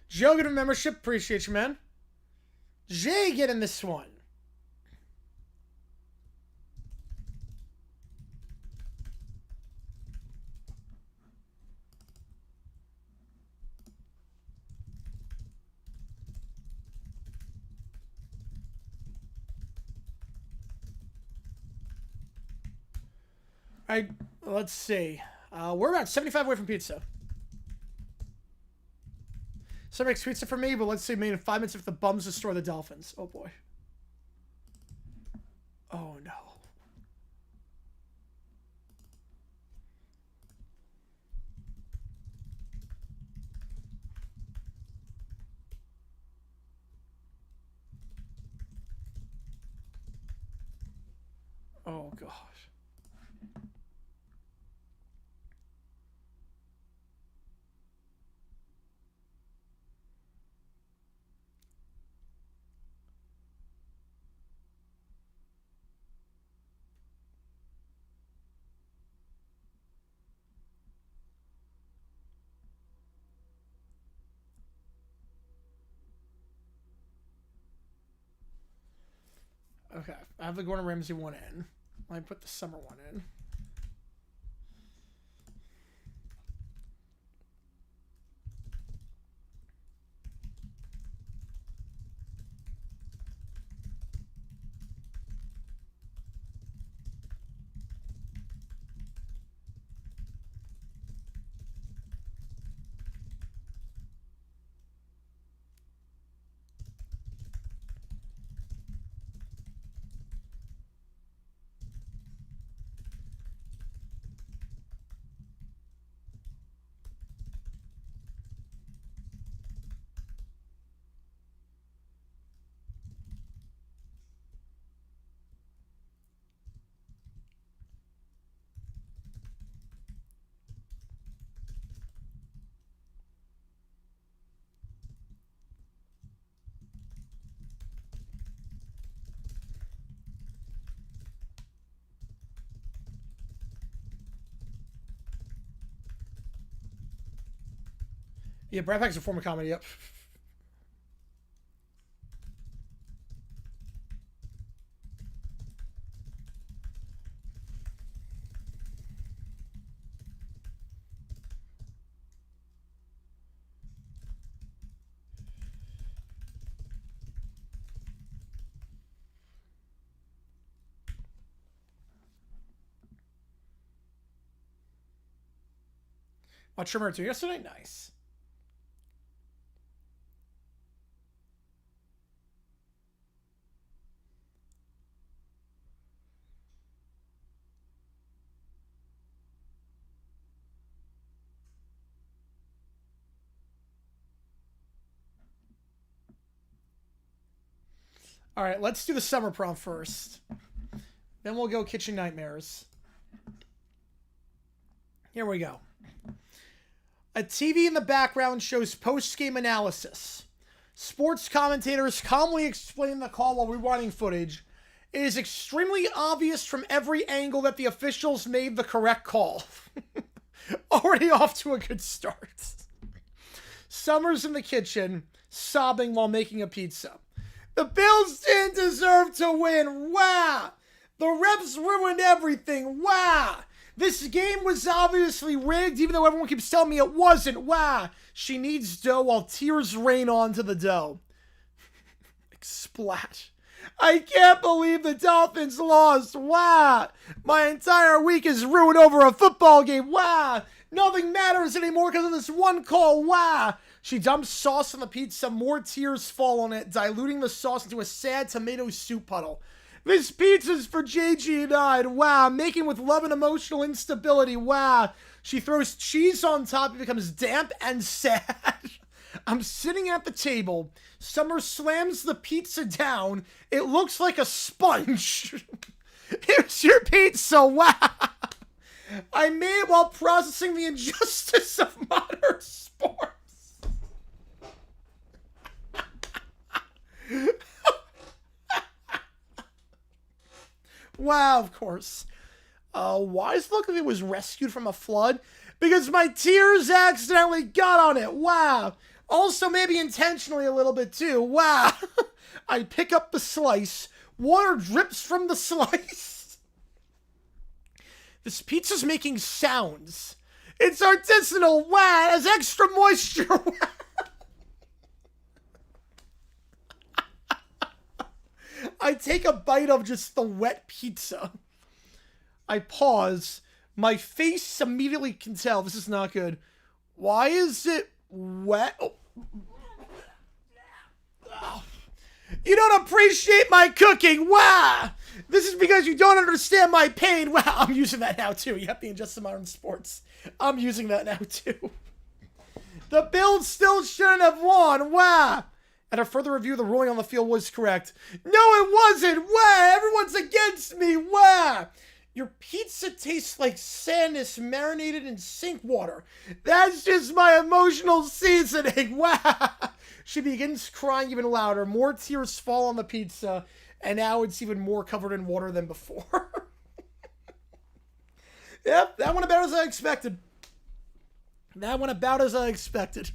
Joe, get a membership. Appreciate you, man. Jay getting this one. All right, let's see. We're about 75 away from pizza. So makes pizza for me, but let's see, made in 5 minutes if the bums destroy the Dolphins. Oh boy. Oh no. Oh gosh. Okay, I have the Gordon Ramsay one in. Let me put the summer one in. Yeah, Brat Pack's a form of comedy, yep. A trimmer or two yesterday? Nice. All right, let's do the summer prom first. Then we'll go kitchen nightmares. Here we go. A TV in the background shows post-game analysis. Sports commentators calmly explain the call while rewinding footage. It is extremely obvious from every angle that the officials made the correct call. Already off to a good start. Summer's in the kitchen, sobbing while making a pizza. The Bills didn't deserve to win. Wow. The refs ruined everything. Wow. This game was obviously rigged, even though everyone keeps telling me it wasn't. Wow. She needs dough while tears rain onto the dough. Splat. I can't believe the Dolphins lost. Wow. My entire week is ruined over a football game. Wow. Nothing matters anymore because of this one call. Wow. She dumps sauce on the pizza. More tears fall on it, diluting the sauce into a sad tomato soup puddle. This pizza's for JG and I. Wow. Making with love and emotional instability. Wow. She throws cheese on top. It becomes damp and sad. I'm sitting at the table. Summer slams the pizza down. It looks like a sponge. Here's your pizza. Wow. I made it while processing the injustice of modern sports. Wow, of course. Why does it look like it was rescued from a flood? Because my tears accidentally got on it. Wow. Also, maybe intentionally a little bit too. Wow. I pick up the slice. Water drips from the slice. This pizza's making sounds. It's artisanal. Wow. It has extra moisture. Wow. I take a bite of just the wet pizza. I pause. My face immediately can tell this is not good. Why is it wet? Oh. You don't appreciate my cooking. Wow. This is because you don't understand my pain. Wow. I'm using that now too. Yep, the injustice of modern sports. I'm using that now too. The Bills still shouldn't have won. Wow. At a further review, the ruling on the field was correct. No, it wasn't. Wow. Everyone's against me. Wow. Your pizza tastes like sadness marinated in sink water. That's just my emotional seasoning. Wow. She begins crying even louder. More tears fall on the pizza, and now it's even more covered in water than before. Yep, that went about as I expected. That went about as I expected.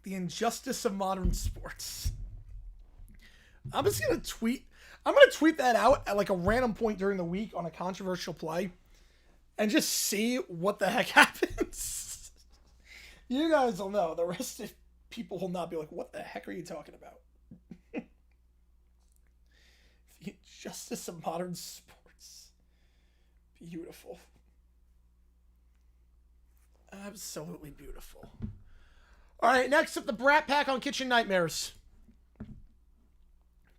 The injustice of modern sports. I'm just going to tweet. I'm going to tweet that out at like a random point during the week on a controversial play and just see what the heck happens. You guys will know. The rest of people will not be like, what the heck are you talking about? The injustice of modern sports. Beautiful. Absolutely beautiful. All right, next up, the Brat Pack on Kitchen Nightmares.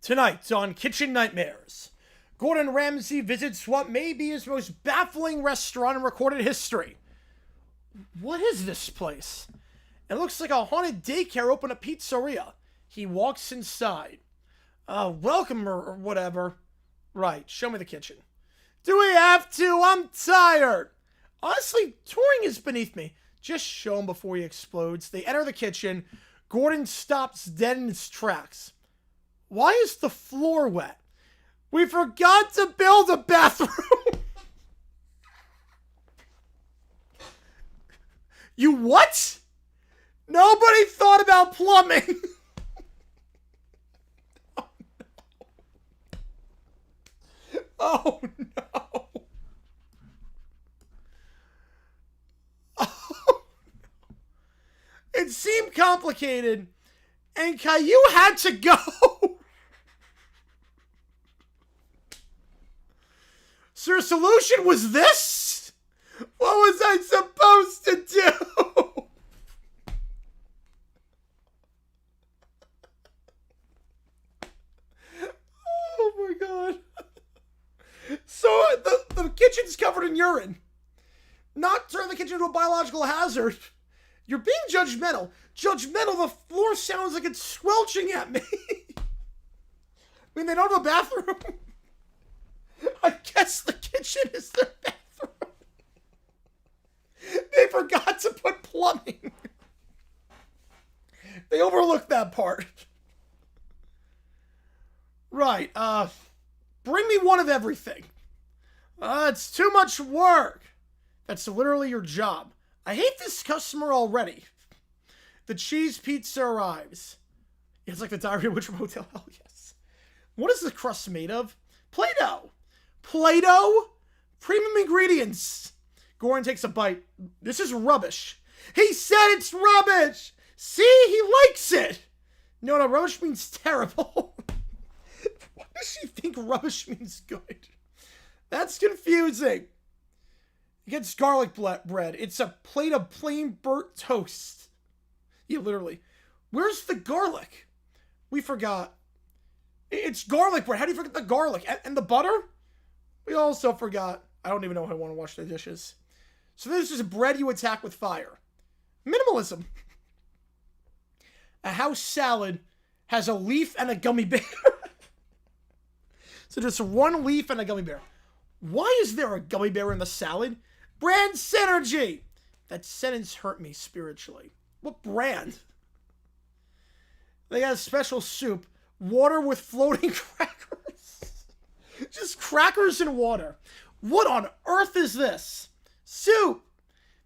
Tonight on Kitchen Nightmares, Gordon Ramsay visits what may be his most baffling restaurant in recorded history. What is this place? It looks like a haunted daycare open a pizzeria. He walks inside. Welcome or whatever. Right, show me the kitchen. Do we have to? I'm tired. Honestly, touring is beneath me. Just show him before he explodes. They enter the kitchen. Gordon stops dead in his tracks. Why is the floor wet? We forgot to build a bathroom. You what? Nobody thought about plumbing. Oh no. Oh, no. It seemed complicated, and Caillou had to go. So your solution was this? What was I supposed to do? Oh my god. So the kitchen's covered in urine. Not turn the kitchen into a biological hazard. You're being judgmental. Judgmental, the floor sounds like it's squelching at me. I mean, they don't have a bathroom. I guess the kitchen is their bathroom. They forgot to put plumbing. They overlooked that part. Right, bring me one of everything. It's too much work. That's literally your job. I hate this customer already. The cheese pizza arrives. It's like the Diary of Witch Motel. Hell yes. What is the crust made of? Play-Doh. Play-Doh? Premium ingredients. Goran takes a bite. This is rubbish. He said it's rubbish. See, he likes it. No, rubbish means terrible. Why does she think rubbish means good? That's confusing. He gets garlic bread. It's a plate of plain burnt toast. Yeah, literally. Where's the garlic? We forgot. It's garlic bread. How do you forget the garlic? And the butter? We also forgot. I don't even know if I want to wash the dishes. So this is bread you attack with fire. Minimalism. A house salad has a leaf and a gummy bear. So just one leaf and a gummy bear. Why is there a gummy bear in the salad? Brand synergy. That sentence hurt me spiritually. What brand? They got a special soup. Water with floating crackers. Just crackers and water. What on earth is this? Soup.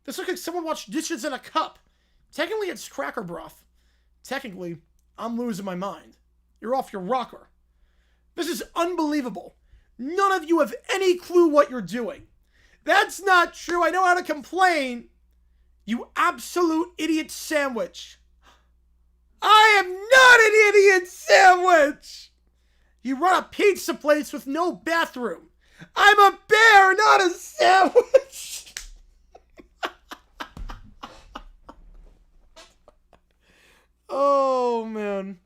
This looks like someone washed dishes in a cup. Technically, it's cracker broth. Technically, I'm losing my mind. You're off your rocker. This is unbelievable. None of you have any clue what you're doing. That's not true. I know how to complain. You absolute idiot sandwich. I am not an idiot sandwich. You run a pizza place with no bathroom. I'm a bear, not a sandwich. Oh, man.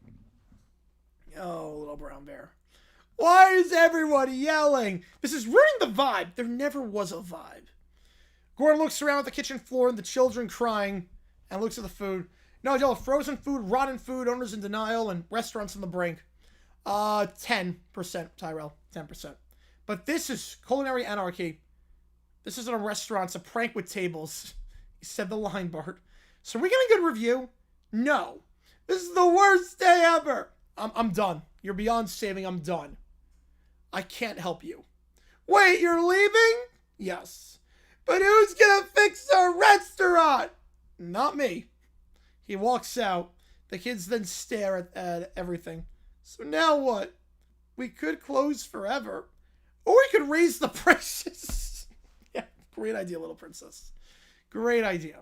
Oh, little brown bear. Why is everyone yelling? This is ruining the vibe. There never was a vibe. Gordon looks around at the kitchen floor and the children crying and looks at the food. No, y'all, frozen food, rotten food, owners in denial, and restaurants on the brink. 10%, Tyrell. 10%. But this is culinary anarchy. This isn't a restaurant. It's a prank with tables. He said the line, Bart. So are we getting a good review? No. This is the worst day ever. I'm done. You're beyond saving. I'm done. I can't help you. Wait, you're leaving? Yes. But who's gonna fix our restaurant? Not me. He walks out. The kids then stare at everything. So now what? We could close forever. Or we could raise the prices. Yeah, great idea, little princess. Great idea.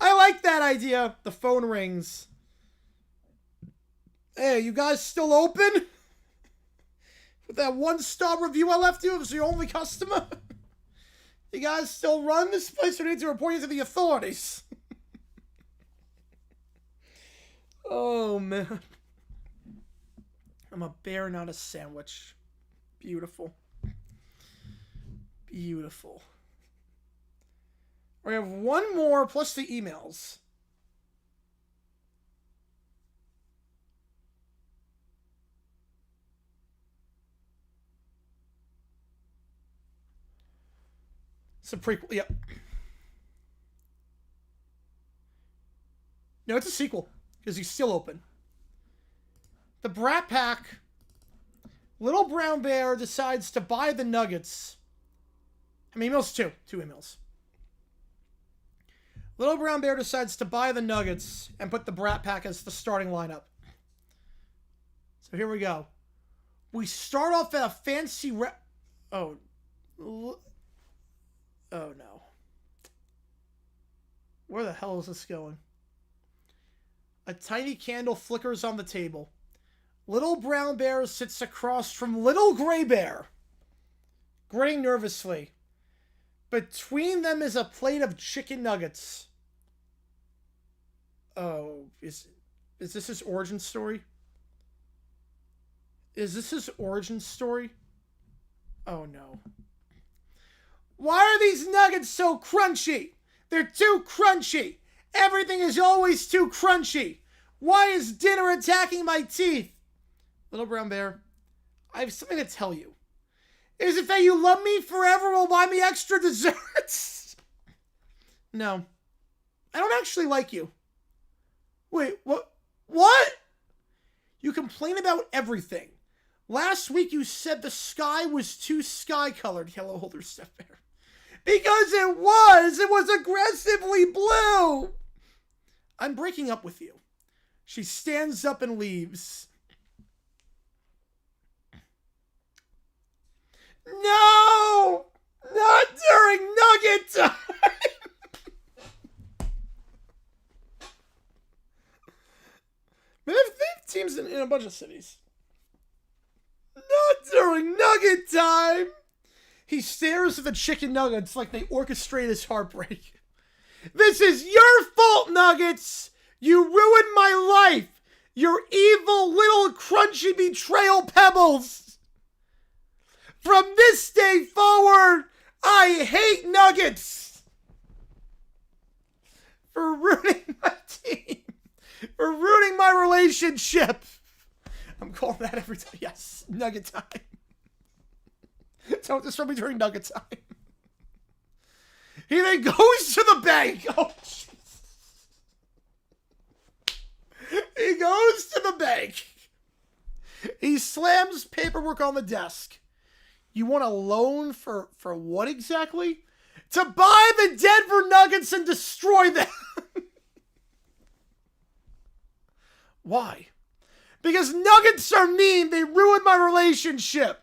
I like that idea. The phone rings. Hey, you guys still open? With that 1-star review I left you, it was your only customer? You guys still run this place or need to report you to the authorities? Oh, man. I'm a bear, not a sandwich. Beautiful. Beautiful. We have one more plus the emails. It's a prequel. Yep. No, it's a sequel. Because he's still open. The Brat Pack. Little Brown Bear decides to buy the nuggets. How many emails? Two. 2 emails. Little Brown Bear decides to buy the Nuggets and put the Brat Pack as the starting lineup. So here we go. We start off at a fancy Oh no. Where the hell is this going? A tiny candle flickers on the table. Little Brown Bear sits across from Little Gray Bear, grinning nervously. Between them is a plate of chicken nuggets. Oh, is this his origin story? Is this his origin story? Oh no. Why are these nuggets so crunchy? They're too crunchy. Everything is always too crunchy. Why is dinner attacking my teeth? Little Brown Bear, I have something to tell you. Is it that you love me forever and will buy me extra desserts? No. I don't actually like you. Wait, what? What? You complain about everything. Last week you said the sky was too sky-colored, Yellow Holder Step Bear. Because it was! It was aggressively blue! I'm breaking up with you. She stands up and leaves. No! Not during Nugget time! They have teams in a bunch of cities. Not during Nugget time! He stares at the chicken nuggets like they orchestrate his heartbreak. This is your fault, Nuggets! You ruined my life! Your evil little crunchy betrayal pebbles! From this day forward, I hate Nuggets! For ruining my team! For ruining my relationship! I'm calling that every time. Yes, Nugget time. Don't disturb me during Nugget time. He then goes to the bank. Oh, jeez. He goes to the bank. He slams paperwork on the desk. You want a loan for what exactly? To buy the Denver Nuggets and destroy them. Why? Because Nuggets are mean. They ruined my relationship.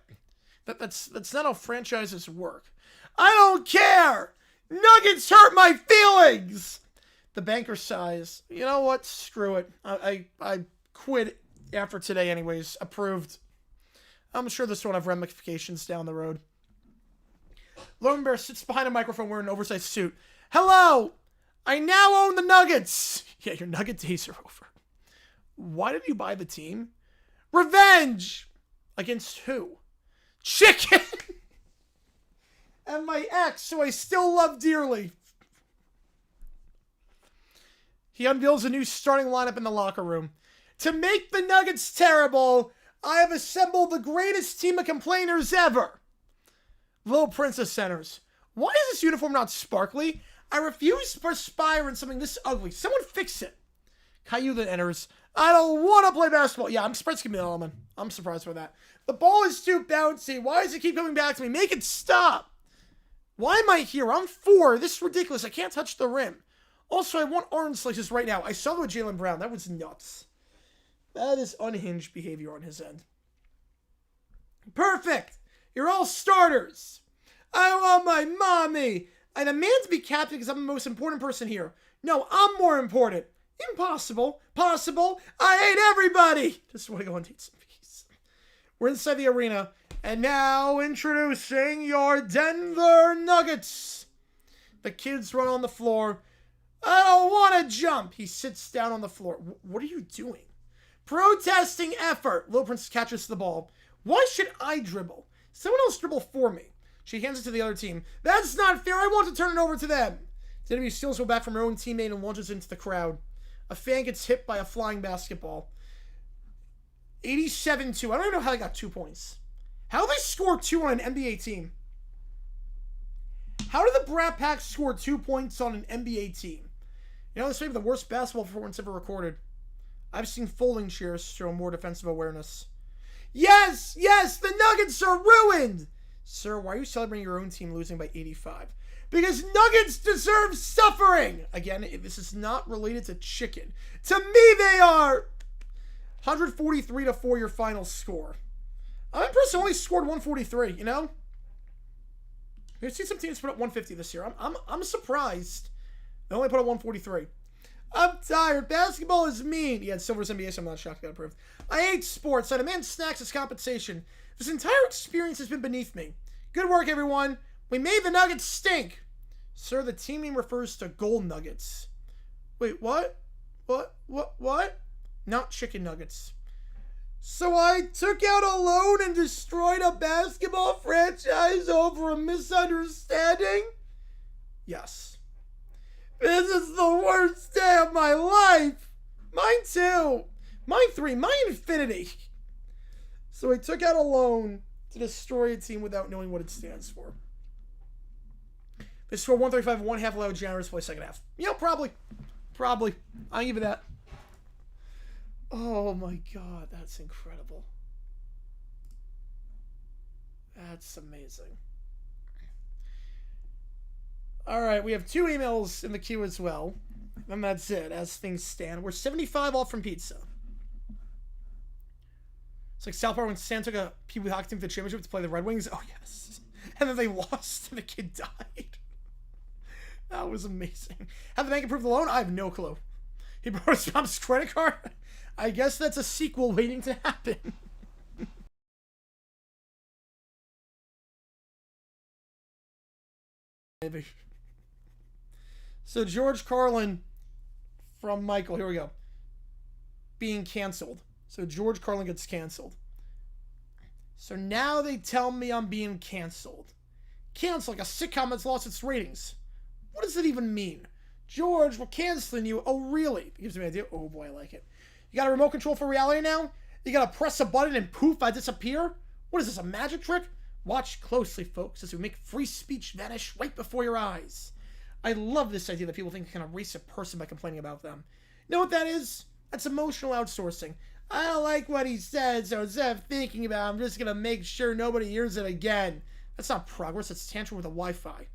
That's not how franchises work. I don't care. Nuggets hurt my feelings. The banker sighs. You know what? Screw it. I quit after today anyways. Approved. I'm sure this won't have ramifications down the road. Lone Bear sits behind a microphone wearing an oversized suit. Hello! I now own the Nuggets! Yeah, your Nugget days are over. Why did you buy the team? Revenge! Against who? Chicken! And my ex, who I still love dearly. He unveils a new starting lineup in the locker room. To make the Nuggets terrible, I have assembled the greatest team of complainers ever. Little Princess centers. Why is this uniform not sparkly? I refuse to perspire in something this ugly. Someone fix it. Caillou then enters. I don't want to play basketball. Yeah, I'm surprised to Element. I'm surprised by that. The ball is too bouncy. Why does it keep coming back to me? Make it stop. Why am I here? I'm 4. This is ridiculous. I can't touch the rim. Also, I want orange slices right now. I saw that with Jaylen Brown. That was nuts. That is unhinged behavior on his end. Perfect. You're all starters. I want my mommy. I demand to be captain because I'm the most important person here. No, I'm more important. Impossible. Possible. I hate everybody. Just want to go on dates in peace. We're inside the arena. And now introducing your Denver Nuggets. The kids run on the floor. I don't want to jump. He sits down on the floor. What are you doing? Protesting effort. Little Princess catches the ball. Why should I dribble? Someone else dribble for me. She hands it to the other team. That's not fair. I want to turn it over to them. Denver steals it back from her own teammate and launches into the crowd. A fan gets hit by a flying basketball. 87-2. I don't even know how they got 2 points. How do they score 2 on an NBA team? How did the Brat Pack score 2 points on an NBA team? You know, this may be the worst basketball performance ever recorded. I've seen folding chairs show more defensive awareness. Yes! Yes! The Nuggets are ruined! Sir, why are you celebrating your own team losing by 85? Because Nuggets deserve suffering. Again, this is not related to chicken. To me, they are. 143-4 your final score. I'm impressed they only scored 143, you know? We've seen some teams put up 150 this year. I'm surprised they only put up 143. I'm tired. Basketball is mean. Yeah, it's Silver's NBA, so I'm not shocked I got approved. I hate sports. I demand snacks as compensation. This entire experience has been beneath me. Good work, everyone. We made the Nuggets stink. Sir, the team name refers to Gold Nuggets. Wait, what? What? Not chicken nuggets. So I took out a loan and destroyed a basketball franchise over a misunderstanding? Yes. This is the worst day of my life. Mine too. Mine 3. Mine infinity. So I took out a loan to destroy a team without knowing what it stands for. They scored 135 1 half allowed generous play second half. Yeah, probably. I'll give you that. Oh my god, that's incredible. That's amazing. Alright, we have 2 emails in the queue as well. And that's it, as things stand. We're 75 off from pizza. It's like South Park when Stan took a Pee Wee hockey team to the championship to play the Red Wings. Oh, yes. And then they lost and the kid died. That was amazing. Have the bank approved the loan? I have no clue. He brought his mom's credit card? I guess that's a sequel waiting to happen. Maybe. So George Carlin from Michael. Here we go. Being canceled. So George Carlin gets canceled. So now they tell me I'm being canceled. Canceled like a sitcom that's lost its ratings. What does it even mean? George, we're canceling you. Oh, really? It gives me an idea. Oh, boy, I like it. You got a remote control for reality now? You got to press a button and poof, I disappear? What is this, a magic trick? Watch closely, folks, as we make free speech vanish right before your eyes. I love this idea that people think they can erase a person by complaining about them. You know what that is? That's emotional outsourcing. I don't like what he said, so instead of thinking about it, I'm just going to make sure nobody hears it again. That's not progress, that's tantrum with a Wi-Fi.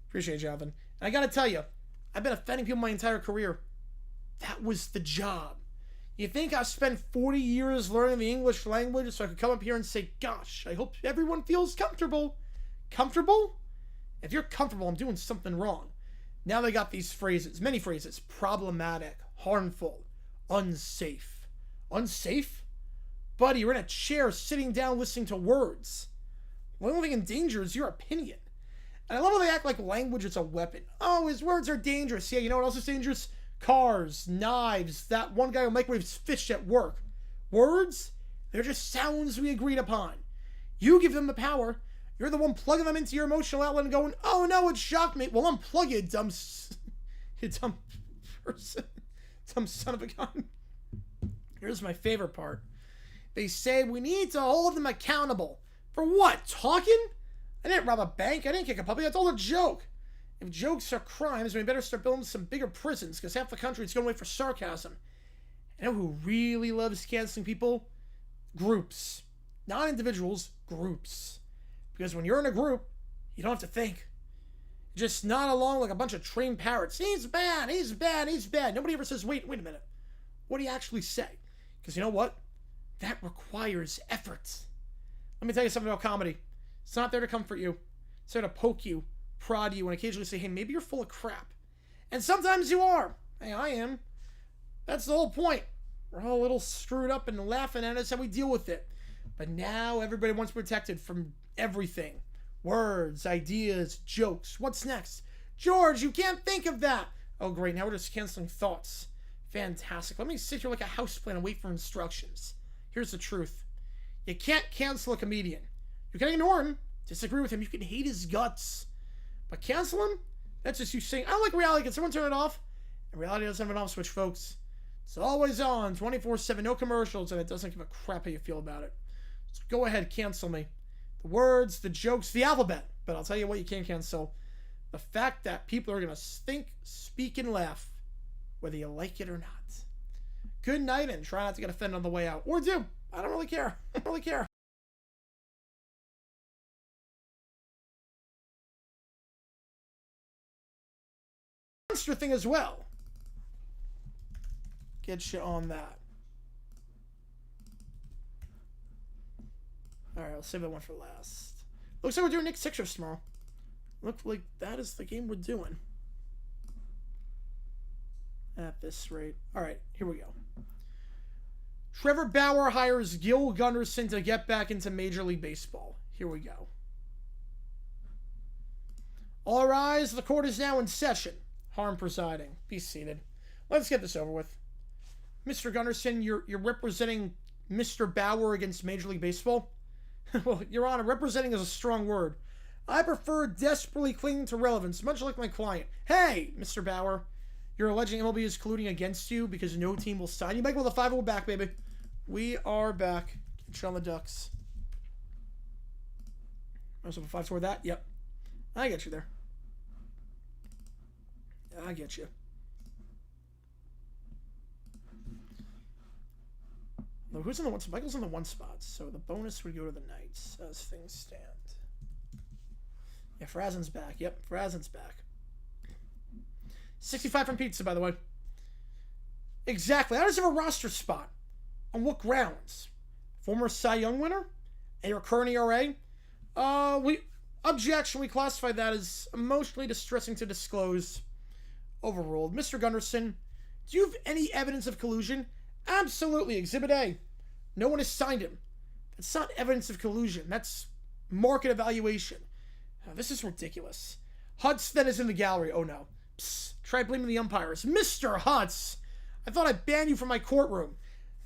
Appreciate it, Jonathan. And I got to tell you, I've been offending people my entire career. That was the job. You think I've spent 40 years learning the English language so I could come up here and say, gosh, I hope everyone feels comfortable. Comfortable? If you're comfortable, I'm doing something wrong. Now they got these phrases, many phrases. Problematic, harmful, unsafe. Unsafe? Buddy, you're in a chair sitting down listening to words. The only thing in danger is your opinion. And I love how they act like language is a weapon. Oh, his words are dangerous. Yeah, you know what else is dangerous? Cars, knives, that one guy who microwaves fish at work. Words? They're just sounds we agreed upon. You give them the power. You're the one plugging them into your emotional outlet and going, oh no, it shocked me. Well, unplug it, you dumb person. Dumb son of a gun. Here's my favorite part. They say we need to hold them accountable. For what? Talking? I didn't rob a bank. I didn't kick a puppy. That's all a joke. If jokes are crimes, we better start building some bigger prisons because half the country is going away for sarcasm. You know who really loves canceling people? Groups. Not individuals, groups. Because when you're in a group, you don't have to think. You're just nod along like a bunch of trained parrots. He's bad, he's bad, he's bad. Nobody ever says, wait a minute. What do you actually say? Because you know what? That requires effort. Let me tell you something about comedy. It's not there to comfort you. It's there to poke you, prod you, and occasionally say, hey, maybe you're full of crap. And sometimes you are. Hey, I am. That's the whole point. We're all a little screwed up and laughing at us, how we deal with it. But now everybody wants protected from everything. Words, ideas, jokes. What's next? George, you can't think of that. Oh, great. Now we're just canceling thoughts. Fantastic. Let me sit here like a houseplant and wait for instructions. Here's the truth. You can't cancel a comedian. You can ignore him, disagree with him, you can hate his guts. But cancel him? That's just you saying, I don't like reality. Can someone turn it off? And reality doesn't have an off switch, folks. It's always on, 24/7, no commercials, and it doesn't give a crap how you feel about it. So go ahead, cancel me. The words, the jokes, the alphabet. But I'll tell you what you can't cancel. The fact that people are going to think, speak, and laugh, whether you like it or not. Good night, and try not to get offended on the way out. Or do. I don't really care. I don't really care. monster thing as well. Get you on that. Alright, I'll save that one for last. Looks like we're doing Knicks Sixers tomorrow. Looks like that is the game we're doing. At this rate. Alright, here we go. Trevor Bauer hires Gil Gunnarsson to get back into Major League Baseball. Here we go. All rise. The court is now in session. Harm presiding. Be seated. Let's get this over with. Mr. Gunnarsson, you're representing Mr. Bauer against Major League Baseball? Well, Your Honor, representing is a strong word. I prefer desperately clinging to relevance, much like my client. Hey, Mr. Bauer, you're alleging MLB is colluding against you because no team will sign you. Michael, the 5 will back, baby. We are back. Get you on the Ducks. Also, 5 toward that. Yep. I get you there. I get you. No, who's in the one spot? Michael's in the 1 spot, so the bonus would go to the Knights as things stand. Yeah, Frazen's back. Yep, Frazen's back. 65 from Pizza, by the way. Exactly. How does he have a roster spot? On what grounds? Former Cy Young winner? A recurring ERA? Objection. We classify that as emotionally distressing to disclose. Overruled. Mr. Gunnarsson, do you have any evidence of collusion? Absolutely. Exhibit A. No one has signed him. That's not evidence of collusion. That's market evaluation. This is ridiculous. Hutz then is in the gallery. Oh no. Psst. Try blaming the umpires. Mr. Hutz! I thought I banned you from my courtroom.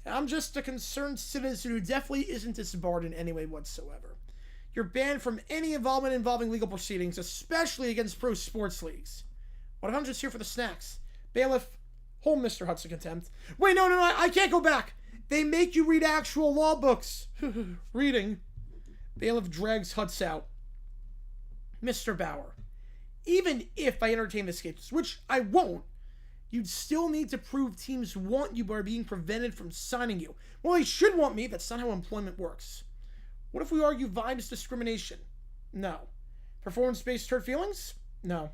I'm just a concerned citizen who definitely isn't disbarred in any way whatsoever. You're banned from any involvement involving legal proceedings, especially against pro sports leagues. 100's here for the snacks. Bailiff, hold Mr. Hutz in contempt. Wait, no, I can't go back. They make you read actual law books. Reading. Bailiff drags Hutz out. Mr. Bauer, even if I entertain this case, which I won't, you'd still need to prove teams want you by being prevented from signing you. Well, they should want me. That's not how employment works. What if we argue vibes discrimination? No. Performance-based hurt feelings? No.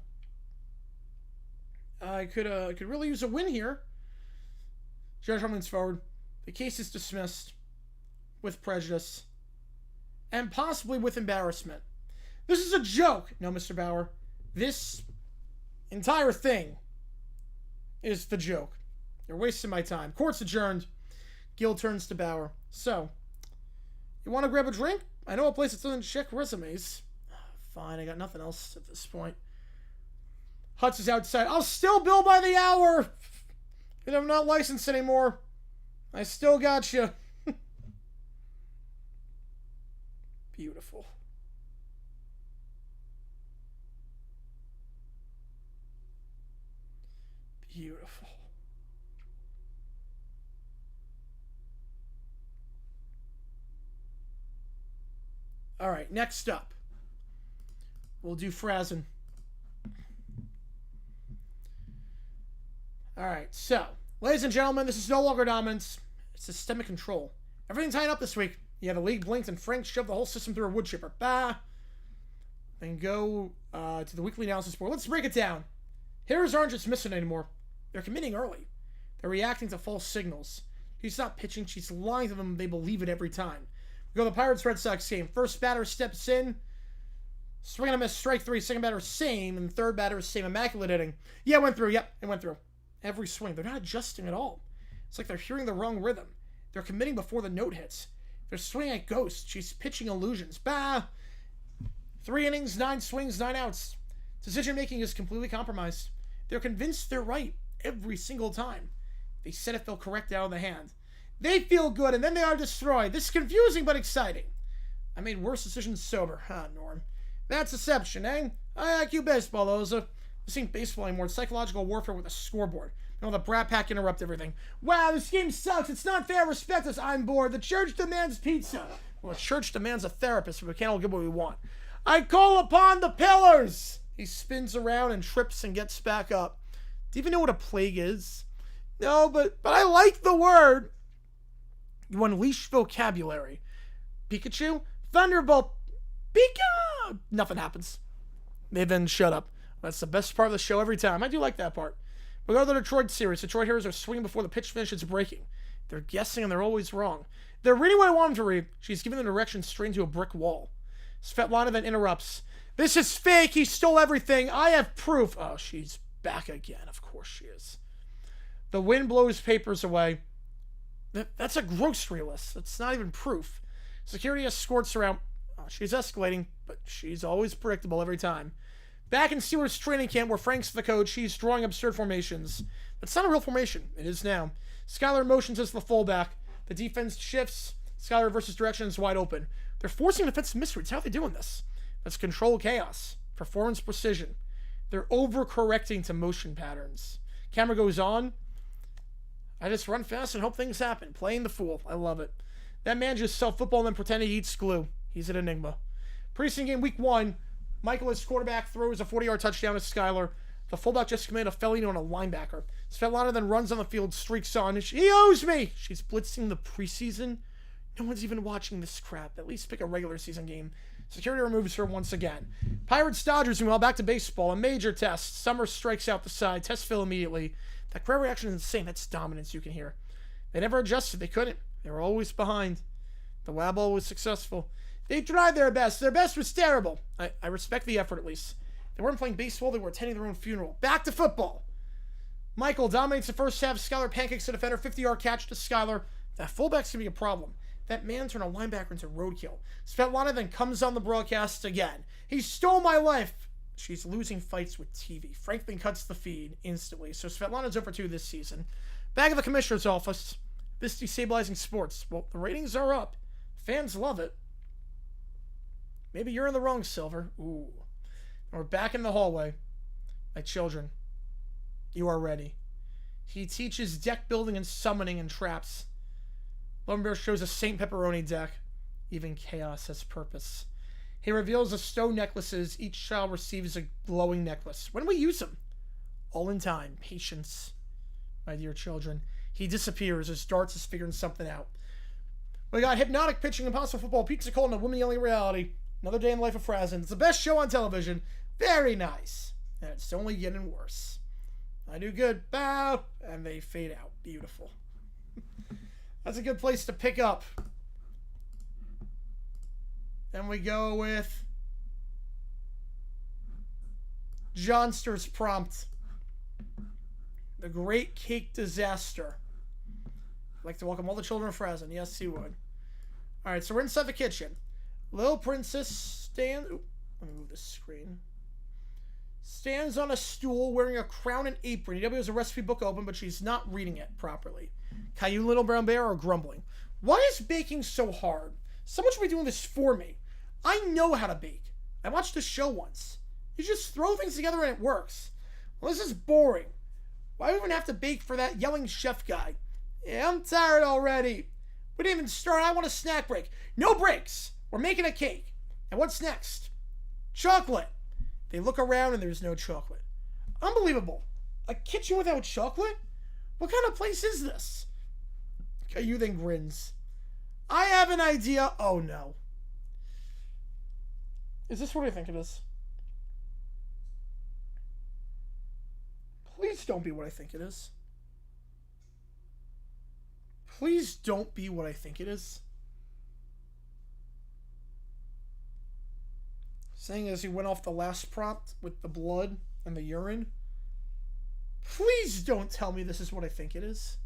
I could really use a win here. Judge Rumlin's forward. The case is dismissed with prejudice and possibly with embarrassment. This is a joke. No, Mr. Bauer. This entire thing is the joke. You're wasting my time. Court's adjourned. Gil turns to Bauer. So, you want to grab a drink? I know a place that doesn't check resumes. Fine, I got nothing else at this point. Hutz is outside. I'll still bill by the hour. And I'm not licensed anymore. I still got you. Beautiful. Beautiful. All right, next up, we'll do Frazen. All right, so, ladies and gentlemen, this is no longer dominance. It's systemic control. Everything's tying up this week. Yeah, the league blinked and Frank shoved the whole system through a wood chipper. Bah. Then go to the weekly analysis board. Let's break it down. Hitters aren't just missing anymore. They're committing early. They're reacting to false signals. She's not pitching. She's lying to them. They believe it every time. We go to the Pirates-Red Sox game. First batter steps in. Swing and a miss, strike 3. Second batter, same. And third batter, same. Immaculate hitting. Yeah, it went through. Yep, it went through. Every swing. They're not adjusting at all. It's like they're hearing the wrong rhythm. They're committing before the note hits. They're swinging at ghosts. She's pitching illusions. Bah! 3 innings, 9 swings, 9 outs. Decision-making is completely compromised. They're convinced they're right every single time. They said it felt correct out of the hand. They feel good, and then they are destroyed. This is confusing but exciting. I made worse decisions sober. Norm. That's deception, eh? IQ baseball, those. This ain't baseball anymore. It's psychological warfare with a scoreboard. You know, the brat pack interrupt everything. Wow, this game sucks. It's not fair. Respect us. I'm bored. The church demands pizza. Well, the church demands a therapist, but we can't all get what we want. I call upon the pillars. He spins around and trips and gets back up. Do you even know what a plague is? No, but I like the word. You unleash vocabulary. Pikachu? Thunderbolt. Pika! Nothing happens. They then shut up. That's the best part of the show every time. I do like that part. We go to the Detroit series. Detroit Heroes are swinging before the pitch finishes breaking. They're guessing and they're always wrong. They're reading what I want them to read. She's giving the direction straight into a brick wall. Svetlana then interrupts. This is fake. He stole everything. I have proof. Oh, she's back again. Of course she is. The wind blows papers away. That's a grocery list. That's not even proof. Security escorts her out. Oh, she's escalating, but she's always predictable every time. Back in Steelers training camp where Frank's the coach, he's drawing absurd formations. That's not a real formation. It is now. Skylar motions as the fullback. The defense shifts. Skylar reverses direction and is wide open. They're forcing defensive misreads. How are they doing this? That's control chaos. Performance precision. They're overcorrecting to motion patterns. Camera goes on. I just run fast and hope things happen. Playing the fool. I love it. That man just sell football and then pretended he eats glue. He's an enigma. Preseason game week 1. Michael, his quarterback, throws a 40-yard touchdown to Skylar. The fullback just committed a felony on a linebacker. Svetlana then runs on the field, streaks on. He owes me! She's blitzing the preseason. No one's even watching this crap. At least pick a regular season game. Security removes her once again. Pirates-Dodgers, meanwhile, back to baseball. A major test. Summers strikes out the side. Test fill immediately. That crowd reaction is insane. That's dominance you can hear. They never adjusted. They couldn't. They were always behind. The lab ball was successful. They tried their best. Their best was terrible. I respect the effort, at least. They weren't playing baseball. They were attending their own funeral. Back to football. Michael dominates the first half. Skylar pancakes the defender. 50-yard catch to Skylar. That fullback's going to be a problem. That man turned a linebacker into roadkill. Svetlana then comes on the broadcast again. He stole my life. She's losing fights with TV. Franklin cuts the feed instantly. So Svetlana's over 2 this season. Back at the commissioner's office. This destabilizing sports. Well, the ratings are up. Fans love it. Maybe you're in the wrong, Silver. Ooh. And we're back in the hallway. My children, you are ready. He teaches deck building and summoning and traps. Lumber shows a Saint Pepperoni deck. Even chaos has purpose. He reveals the stone necklaces. Each child receives a glowing necklace. When do we use them? All in time. Patience. My dear children. He disappears as Darts is figuring something out. We got hypnotic pitching, impossible football, pizza cold, and a women-yelling reality. Another day in the life of Frazen. It's the best show on television. Very nice. And it's only getting worse. I do good. Bow. And they fade out. Beautiful. That's a good place to pick up. Then we go with Johnster's prompt. The Great Cake Disaster. I'd like to welcome all the children of Frazen. Yes, he would. Alright, so we're inside the kitchen. Little Princess stands... Let me move the screen. Stands on a stool wearing a crown and apron. EW has a recipe book open, but she's not reading it properly. Caillou, Little Brown Bear are grumbling. Why is baking so hard? Someone should be doing this for me. I know how to bake. I watched this show once. You just throw things together and it works. Well, this is boring. Why do we even have to bake for that yelling chef guy? Yeah, I'm tired already. We didn't even start. I want a snack break. No breaks. We're making a cake. And what's next? Chocolate. They look around and there's no chocolate. Unbelievable. A kitchen without chocolate? What kind of place is this? Caillou then grins. I have an idea. Oh no. Is this what I think it is? Please don't be what I think it is. Please don't be what I think it is. Saying as he went off the last prompt with the blood and the urine. Please don't tell me this is what I think it is.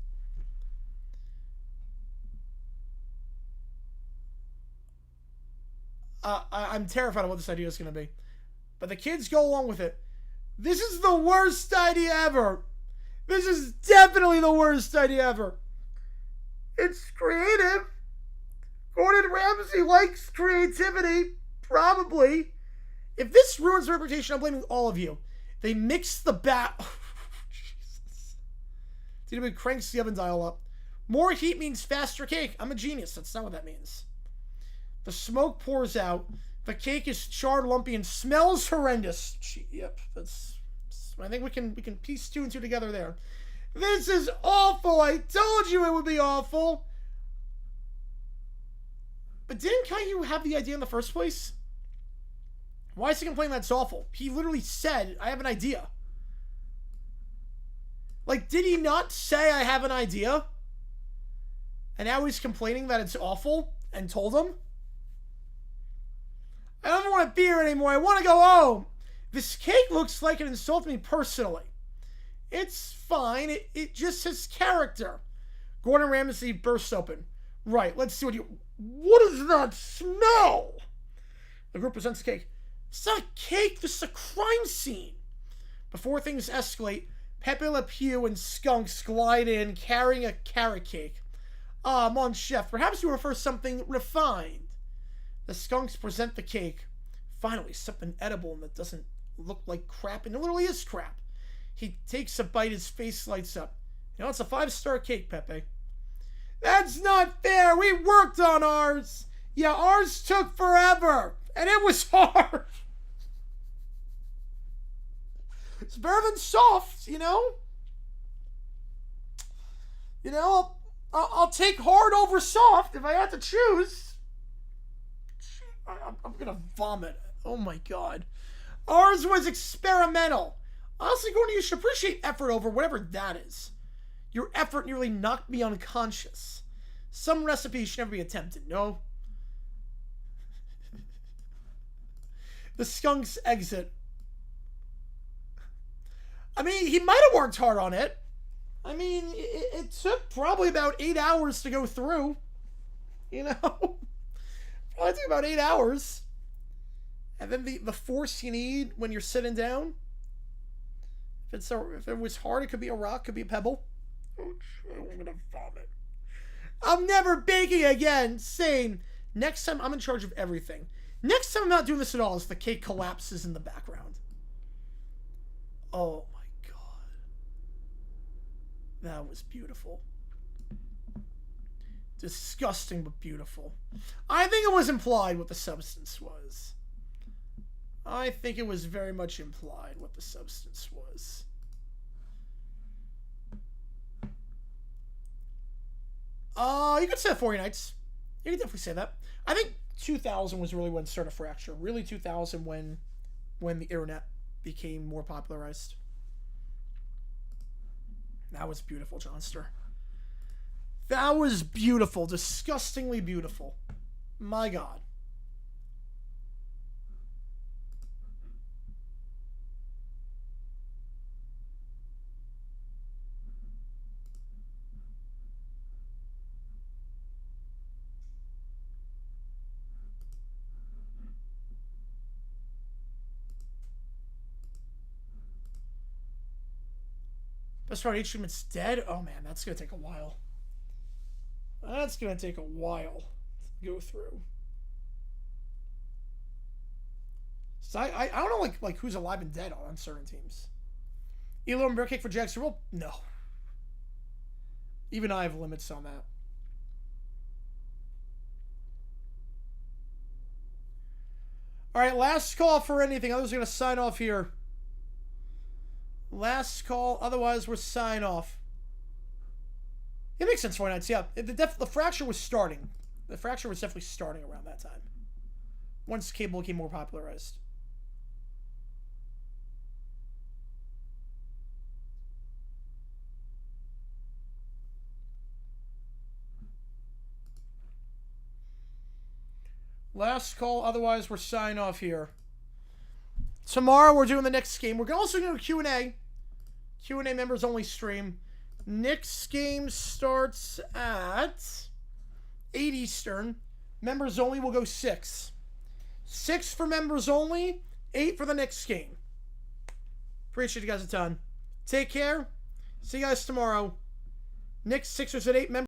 I'm terrified of what this idea is going to be. But the kids go along with it. This is the worst idea ever. This is definitely the worst idea ever. It's creative. Gordon Ramsay likes creativity. Probably. If this ruins the reputation, I'm blaming all of you. They mix the Jesus. DW cranks the oven dial up. More heat means faster cake. I'm a genius. That's not what that means. The smoke pours out. The cake is charred, lumpy, and smells horrendous. Yep, that's. I think we can piece 2 and 2 together there. This is awful. I told you it would be awful. But didn't Caillou have the idea in the first place? Why is he complaining that's awful? He literally said, I have an idea. Like, did he not say I have an idea? And now he's complaining that it's awful and told him? I don't want to be here anymore. I want to go home. This cake looks like it insulted me personally. It's fine. It just has character. Gordon Ramsay bursts open. Right, let's see what you... What is that smell? The group presents the cake. It's not a cake. This is a crime scene. Before things escalate, Pepe Le Pew and Skunks glide in carrying a carrot cake. Ah, mon chef, perhaps you prefer something refined. The Skunks present the cake. Finally, something edible and that doesn't look like crap, and it literally is crap. He takes a bite, his face lights up. You know, it's a 5-star cake, Pepe. That's not fair. We worked on ours. Yeah, ours took forever, and it was hard. It's better than soft, you know? You know, I'll take hard over soft if I had to choose. I'm gonna vomit. Oh my god. Ours was experimental. Honestly, Gordon, you should appreciate effort over whatever that is. Your effort nearly knocked me unconscious. Some recipes should never be attempted, no? The Skunks exit. I mean, he might have worked hard on it. I mean, it took probably about 8 hours to go through. You know? Probably took about 8 hours. And then the force you need when you're sitting down. If it was hard, it could be a rock, could be a pebble. Oh, I'm gonna vomit. I'm never baking again. Same. Next time, I'm in charge of everything. Next time, I'm not doing this at all as the cake collapses in the background. Oh my god. That was beautiful. Disgusting, but beautiful. I think it was implied what the substance was. I think it was very much implied what the substance was. You could say 40 nights. You could definitely say that. I think 2000 was really when it started Fracture. Really 2000 when the internet became more popularized. That was beautiful, Johnster. That was beautiful. Disgustingly beautiful. My god. Best part, HM's dead? Oh man, that's going to take a while. That's going to take a while to go through. So I don't know like who's alive and dead on certain teams. Elo and bear cake for Jacksonville? No. Even I have limits on that. Alright, last call for anything. Others are going to sign off here. Last call, otherwise we're sign off. It makes sense, 4 nights, yeah. The Fracture was starting. The Fracture was definitely starting around that time. Once cable became more popularized. Last call, otherwise we're sign off here. Tomorrow we're doing the next game. We're also doing a Q&A. Q&A members only stream. Next game starts at 8 Eastern. Members only will go 6. 6 for members only. 8 for the next game. Appreciate you guys a ton. Take care. See you guys tomorrow. Next Sixers at 8. Members